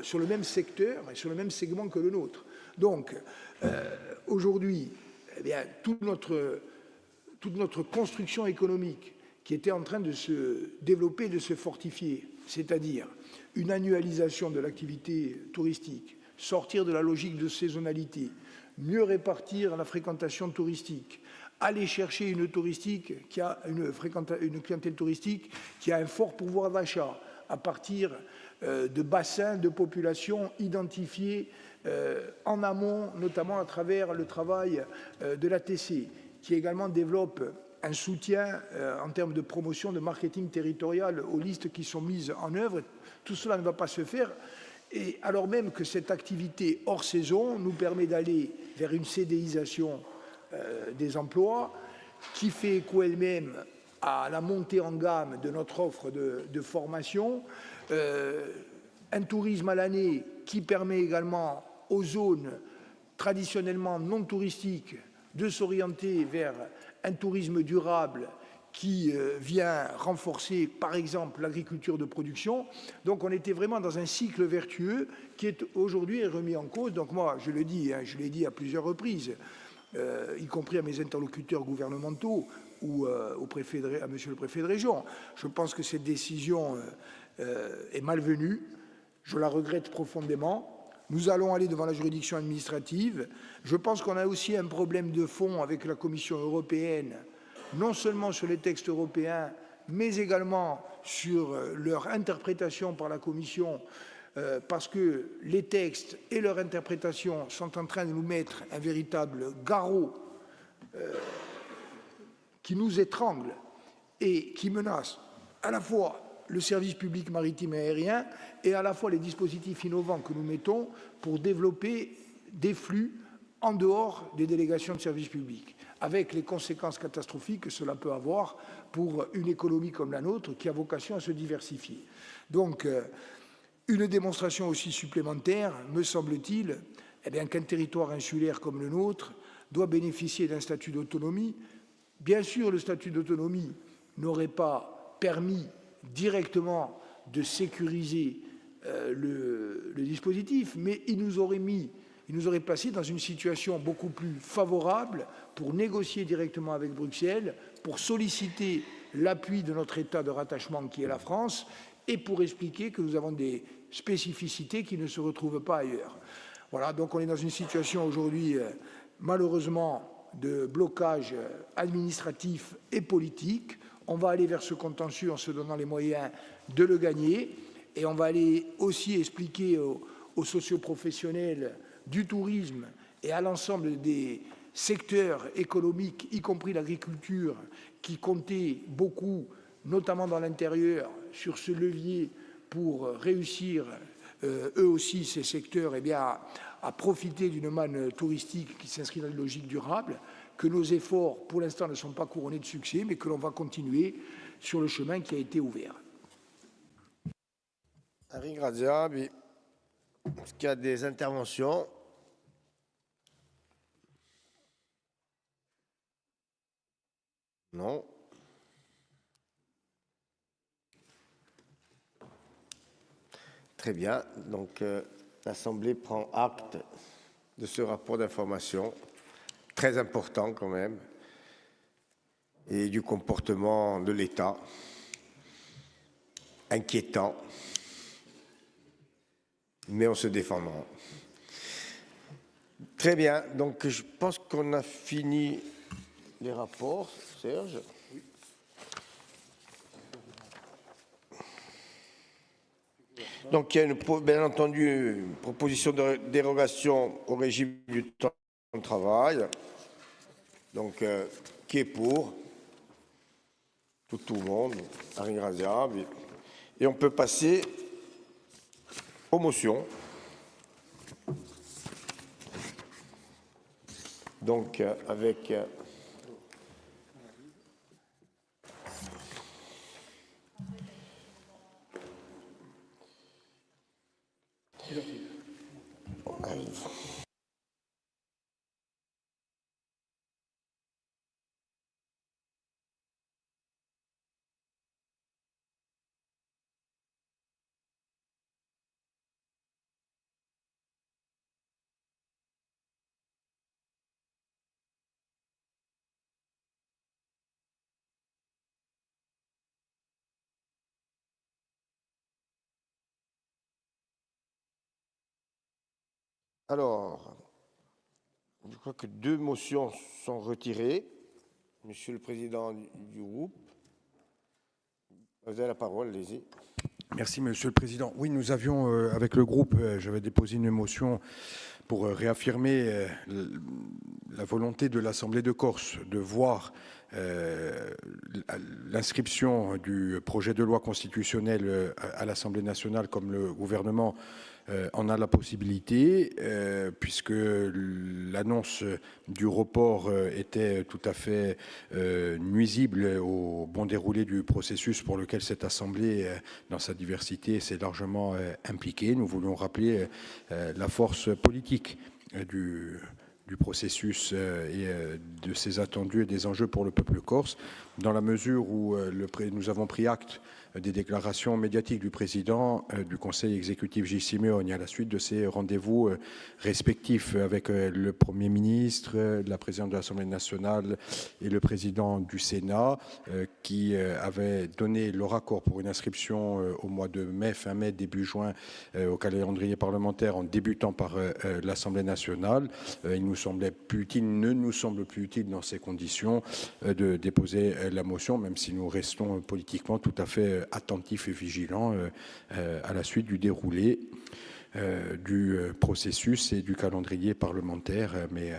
sur le même secteur et sur le même segment que le nôtre. Donc, aujourd'hui, toute notre construction économique qui était en train de se développer, de se fortifier, c'est-à-dire une annualisation de l'activité touristique, sortir de la logique de saisonnalité, mieux répartir la fréquentation touristique, aller chercher une clientèle touristique qui a un fort pouvoir d'achat à partir de bassins de population identifiés en amont, notamment à travers le travail de l'ATC, qui également développe un soutien en termes de promotion, de marketing territorial aux listes qui sont mises en œuvre. Tout cela ne va pas se faire. Et alors même que cette activité hors saison nous permet d'aller vers une CDIsation des emplois qui fait écho elle-même à la montée en gamme de notre offre de formation, un tourisme à l'année qui permet également aux zones traditionnellement non touristiques de s'orienter vers un tourisme durable qui vient renforcer, par exemple, l'agriculture de production. Donc, on était vraiment dans un cycle vertueux qui est aujourd'hui remis en cause. Donc, moi, je le dis, hein, je l'ai dit à plusieurs reprises, y compris à mes interlocuteurs gouvernementaux ou à monsieur le préfet de région. Je pense que cette décision est malvenue. Je la regrette profondément. Nous allons aller devant la juridiction administrative. Je pense qu'on a aussi un problème de fond avec la Commission européenne, non seulement sur les textes européens, mais également sur leur interprétation par la Commission, parce que les textes et leur interprétation sont en train de nous mettre un véritable garrot qui nous étrangle et qui menace à la fois le service public maritime et aérien et à la fois les dispositifs innovants que nous mettons pour développer des flux en dehors des délégations de service public, avec les conséquences catastrophiques que cela peut avoir pour une économie comme la nôtre qui a vocation à se diversifier. Donc, une démonstration aussi supplémentaire, me semble-t-il, qu'un territoire insulaire comme le nôtre doit bénéficier d'un statut d'autonomie. Bien sûr, le statut d'autonomie n'aurait pas permis directement de sécuriser le dispositif, mais il nous aurait placé dans une situation beaucoup plus favorable pour négocier directement avec Bruxelles, pour solliciter l'appui de notre État de rattachement qui est la France et pour expliquer que nous avons des spécificités qui ne se retrouvent pas ailleurs. Voilà, donc on est dans une situation aujourd'hui, malheureusement, de blocage administratif et politique. On va aller vers ce contentieux en se donnant les moyens de le gagner et on va aller aussi expliquer aux socioprofessionnels du tourisme et à l'ensemble des secteurs économiques, y compris l'agriculture, qui comptaient beaucoup, notamment dans l'intérieur, sur ce levier pour réussir, eux aussi, ces secteurs, à profiter d'une manne touristique qui s'inscrit dans une logique durable, que nos efforts, pour l'instant, ne sont pas couronnés de succès, mais que l'on va continuer sur le chemin qui a été ouvert. Est-ce qu'il y a des interventions? Non. Très bien. Donc, l'Assemblée prend acte de ce rapport d'information, très important quand même, et du comportement de l'État, inquiétant, mais on se défendra. Très bien. Donc, je pense qu'on a fini les rapports, Serge. Donc, il y a bien entendu une proposition de dérogation au régime du temps de travail. Donc, qui est pour? Tout le monde, Harry Razia. Et on peut passer aux motions. Donc, avec... Alors, je crois que 2 motions sont retirées. Monsieur le Président du groupe, vous avez la parole, allez-y. Merci, Monsieur le Président. Oui, nous avions, avec le groupe, j'avais déposé une motion pour réaffirmer la volonté de l'Assemblée de Corse de voir l'inscription du projet de loi constitutionnelle à l'Assemblée nationale comme le gouvernement en a la possibilité, puisque l'annonce du report était tout à fait nuisible au bon déroulé du processus pour lequel cette Assemblée, dans sa diversité, s'est largement impliquée. Nous voulions rappeler la force politique du processus et de ses attendus et des enjeux pour le peuple corse, dans la mesure où nous avons pris acte des déclarations médiatiques du président du Conseil exécutif Gilles Simeoni à la suite de ces rendez-vous respectifs avec le Premier ministre, la présidente de l'Assemblée nationale et le président du Sénat, qui avaient donné leur accord pour une inscription au mois de mai, fin mai, début juin, au calendrier parlementaire en débutant par l'Assemblée nationale. Il nous semblait plus utile, ne nous semble plus utile dans ces conditions de déposer la motion, même si nous restons politiquement tout à fait attentifs et vigilants à la suite du déroulé du processus et du calendrier parlementaire. Mais,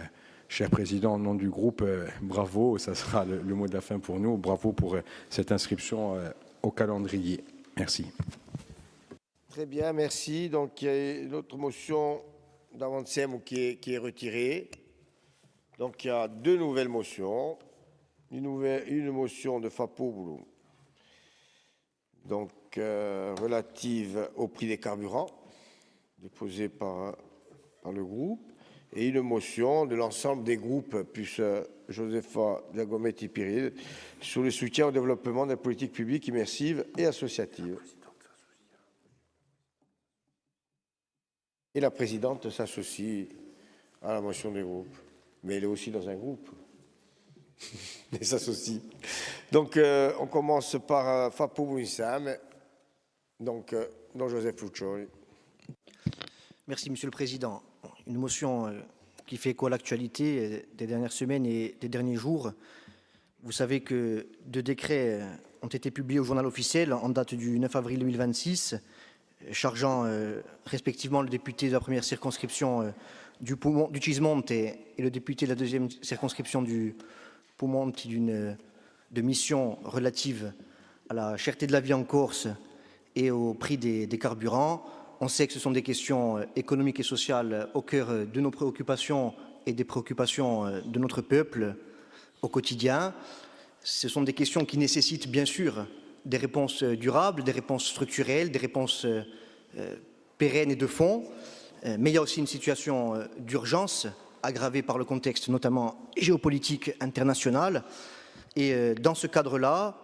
cher Président, au nom du groupe, bravo, ça sera le mot de la fin pour nous. Bravo pour cette inscription au calendrier. Merci. Très bien, merci. Donc, il y a une autre motion d'avancement qui est retirée. Donc, il y a deux nouvelles motions. Une motion de Fapo Boulou, donc relative au prix des carburants, déposée par le groupe, et une motion de l'ensemble des groupes, plus Josepha Diagometti-Piri, sur le soutien au développement des politiques publiques immersives et associatives. Et la présidente s'associe à la motion des groupes, mais elle est aussi dans un groupe. Et s'associe. Donc, on commence par Fapo Bouissam, donc, non Joseph Luccioli. Merci, Monsieur le Président. Une motion qui fait écho à l'actualité des dernières semaines et des derniers jours. Vous savez que deux décrets ont été publiés au journal officiel en date du 9 avril 2026, chargeant respectivement le député de la première circonscription du Cismont et le député de la deuxième circonscription du Poumont de mission relative à la cherté de la vie en Corse et au prix des carburants. On sait que ce sont des questions économiques et sociales au cœur de nos préoccupations et des préoccupations de notre peuple au quotidien. Ce sont des questions qui nécessitent bien sûr des réponses durables, des réponses structurelles, des réponses pérennes et de fond. Mais il y a aussi une situation d'urgence aggravée par le contexte notamment géopolitique international. Et dans ce cadre-là,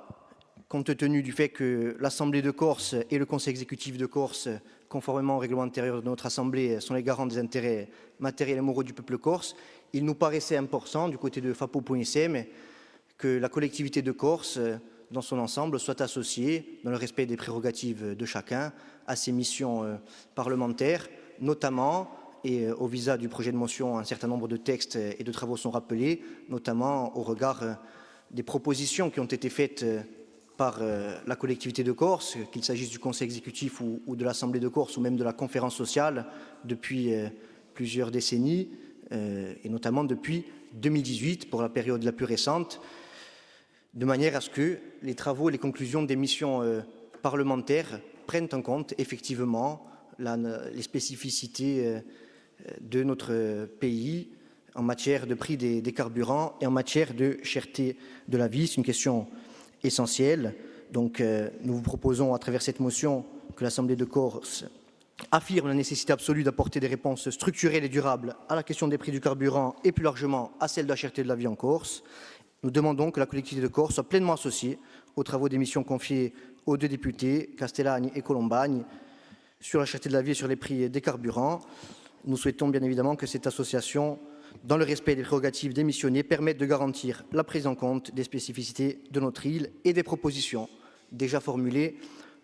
compte tenu du fait que l'Assemblée de Corse et le Conseil exécutif de Corse, conformément au règlement intérieur de notre Assemblée, sont les garants des intérêts matériels et moraux du peuple corse, il nous paraissait important, du côté de FAPO.ICM, que la collectivité de Corse, dans son ensemble, soit associée, dans le respect des prérogatives de chacun, à ces missions parlementaires, notamment, et au visa du projet de motion, un certain nombre de textes et de travaux sont rappelés, notamment au regard des propositions qui ont été faites par la collectivité de Corse, qu'il s'agisse du Conseil exécutif ou de l'Assemblée de Corse ou même de la conférence sociale depuis plusieurs décennies, et notamment depuis 2018 pour la période la plus récente, de manière à ce que les travaux et les conclusions des missions parlementaires prennent en compte effectivement les spécificités de notre pays en matière de prix des carburants et en matière de cherté de la vie. C'est une question essentielle. Donc, nous vous proposons, à travers cette motion, que l'Assemblée de Corse affirme la nécessité absolue d'apporter des réponses structurelles et durables à la question des prix du carburant et plus largement à celle de la cherté de la vie en Corse. Nous demandons que la collectivité de Corse soit pleinement associée aux travaux des missions confiées aux deux députés, Castellani et Colombagne, sur la cherté de la vie et sur les prix des carburants. Nous souhaitons bien évidemment que cette association, dans le respect des prérogatives des missionnaires, permette de garantir la prise en compte des spécificités de notre île et des propositions déjà formulées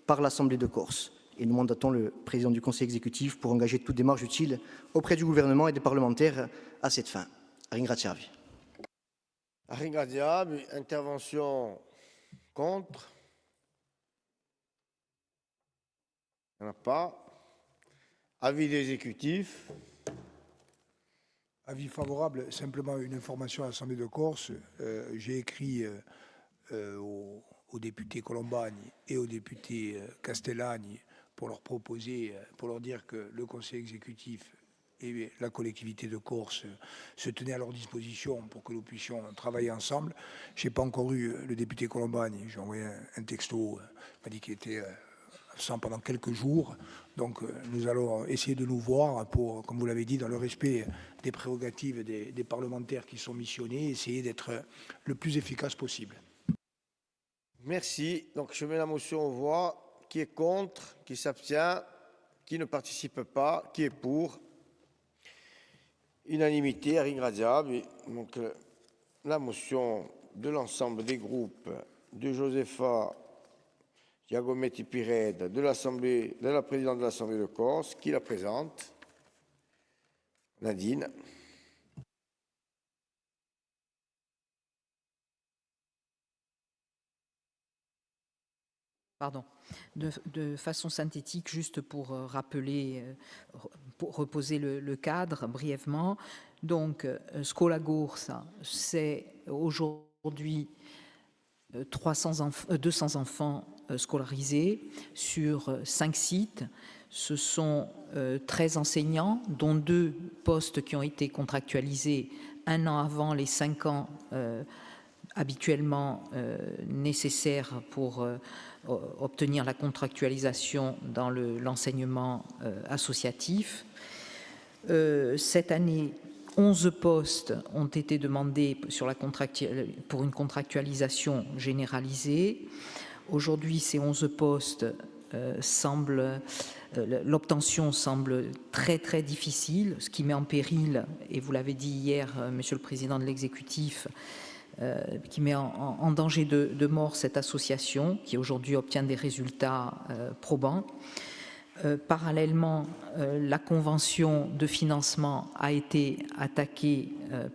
par l'Assemblée de Corse. Et nous mandatons le président du Conseil exécutif pour engager toute démarche utile auprès du gouvernement et des parlementaires à cette fin. Ringraziavi. Ringraziavi. Intervention contre. Il n'y en a pas. Avis d'exécutif. Avis favorable. Simplement une information à l'Assemblée de Corse. J'ai écrit au député Colombagne et au député Castellani pour leur proposer, pour leur dire que le conseil exécutif et la collectivité de Corse se tenaient à leur disposition pour que nous puissions travailler ensemble. Je n'ai pas encore eu le député Colombagne, j'ai envoyé un texto, il m'a dit qu'il était absent pendant quelques jours. Donc nous allons essayer de nous voir pour, comme vous l'avez dit, dans le respect des prérogatives des parlementaires qui sont missionnés, essayer d'être le plus efficace possible. Merci. Donc je mets la motion aux voix. Qui est contre? Qui s'abstient? Qui ne participe pas? Qui est pour? Unanimité, irrégraziable. Donc la motion de l'ensemble des groupes de Josepha Giacometti-Pired, de la présidente de l'Assemblée de Corse, qui la présente? Nadine. Pardon. De façon synthétique, juste pour rappeler, pour reposer le cadre brièvement. Donc, Scola Gorsa, c'est aujourd'hui 200 enfants scolarisés sur 5 sites. Ce sont 13 enseignants, dont 2 postes qui ont été contractualisés 1 an avant les 5 ans habituellement nécessaires pour obtenir la contractualisation dans l'enseignement associatif. Cette année, 11 postes ont été demandés pour une contractualisation généralisée. Aujourd'hui, ces 11 postes l'obtention semble très très difficile, ce qui met en péril, et vous l'avez dit hier, Monsieur le Président de l'exécutif, qui met en danger de mort cette association qui aujourd'hui obtient des résultats probants. Parallèlement, la convention de financement a été attaquée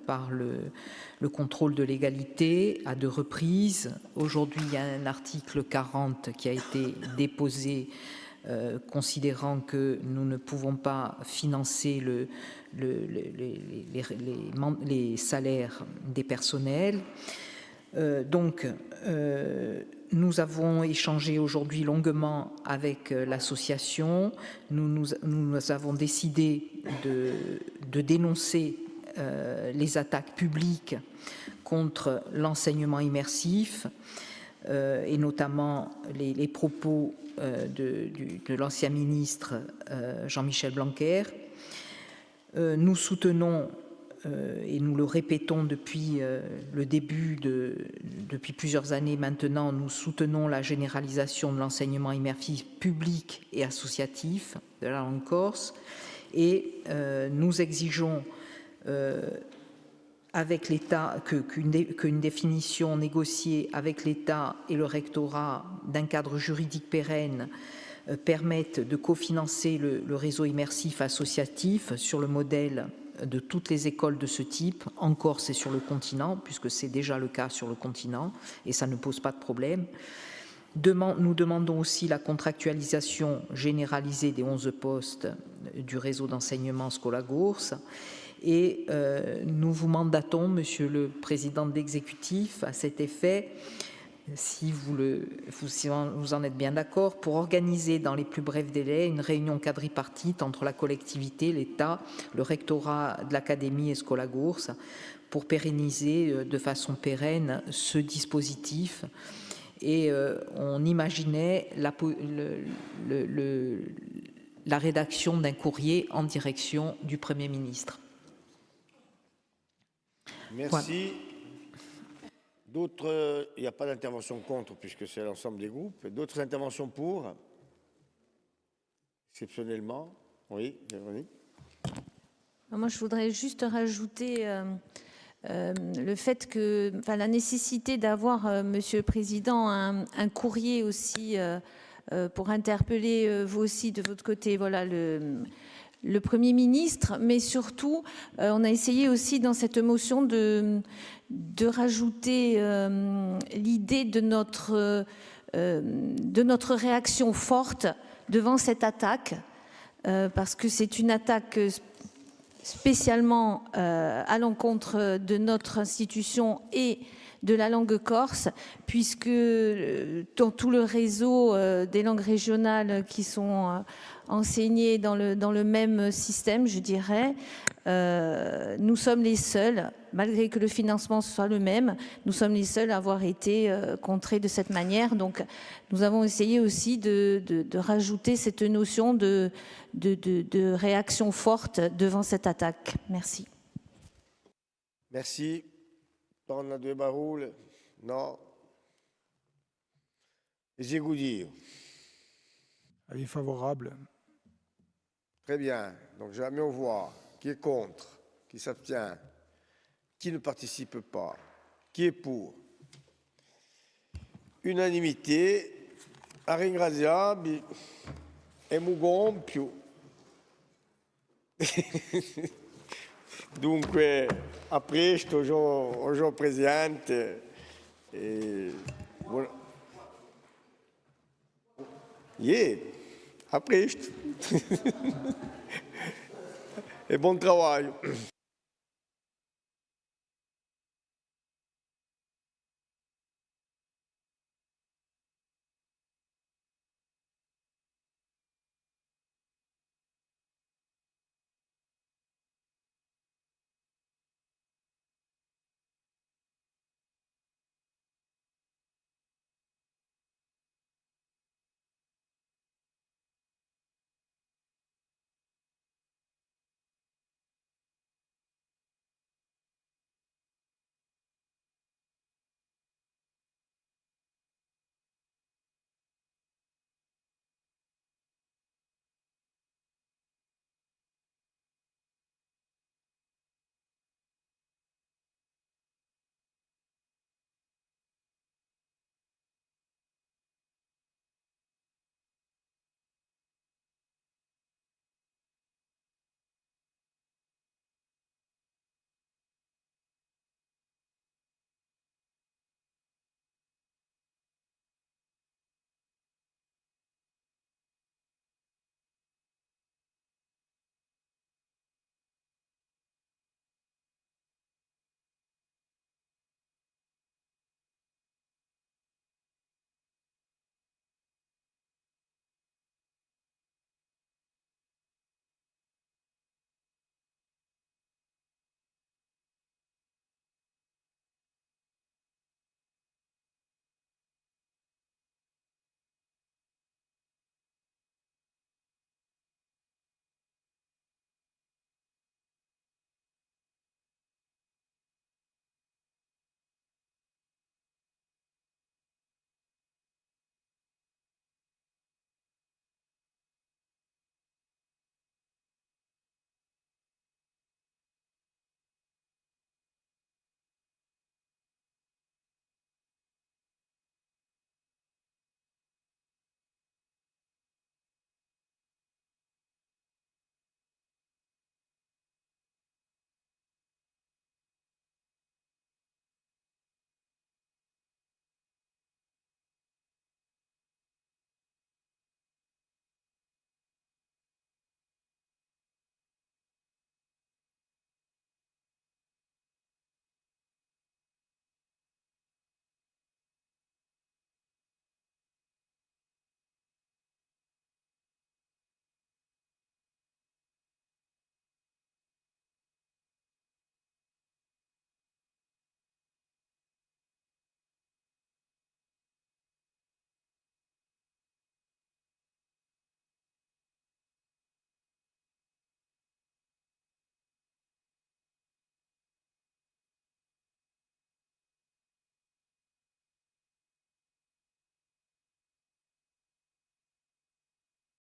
par le contrôle de légalité à 2 reprises. Aujourd'hui, il y a un article 40 qui a été déposé considérant que nous ne pouvons pas financer les salaires des personnels. Donc, nous avons échangé aujourd'hui longuement avec l'association. Nous avons décidé de dénoncer les attaques publiques contre l'enseignement immersif et notamment les propos de l'ancien ministre Jean-Michel Blanquer. Nous soutenons, et nous le répétons depuis le début, depuis plusieurs années maintenant, nous soutenons la généralisation de l'enseignement immersif public et associatif de la langue corse, et nous exigeons avec l'État qu'une définition négociée avec l'État et le rectorat d'un cadre juridique pérenne permette de cofinancer le réseau immersif associatif sur le modèle de toutes les écoles de ce type, en Corse et sur le continent, puisque c'est déjà le cas sur le continent, et ça ne pose pas de problème. Nous demandons aussi la contractualisation généralisée des 11 postes du réseau d'enseignement Scola Gorsa. Et nous vous mandatons, Monsieur le Président de l'exécutif, à cet effet, si vous en êtes bien d'accord, pour organiser dans les plus brefs délais une réunion quadripartite entre la collectivité, l'État, le rectorat de l'Académie et Scola Gorsa, pour pérenniser de façon pérenne ce dispositif. Et on imaginait la rédaction d'un courrier en direction du Premier ministre. Merci. Voilà. D'autres, il n'y a pas d'intervention contre puisque c'est l'ensemble des groupes. D'autres interventions pour? Exceptionnellement. Oui, Véronique. Moi, je voudrais juste rajouter le fait que, la nécessité d'avoir, Monsieur le Président, un courrier aussi pour interpeller vous aussi de votre côté, voilà, le Premier ministre, mais surtout, on a essayé aussi dans cette motion de rajouter l'idée de notre réaction forte devant cette attaque, parce que c'est une attaque spécialement à l'encontre de notre institution et de la langue corse, puisque dans tout le réseau des langues régionales qui sont enseignées dans le même système, je dirais, nous sommes les seuls, malgré que le financement soit le même, nous sommes les seuls à avoir été contrés de cette manière. Donc, nous avons essayé aussi de rajouter cette notion de réaction forte devant cette attaque. Merci. Merci. Donna Due Baroul. Non. Ezegoudi. Avis favorable. Très bien. Donc, je la mets au voix. Qui est contre? Qui s'abstient? Qui ne participe pas? Qui est pour? Unanimité. A ringraziarvi e mu compio. Dunque, a presto, oggi presente. A presto. E buon lavoro.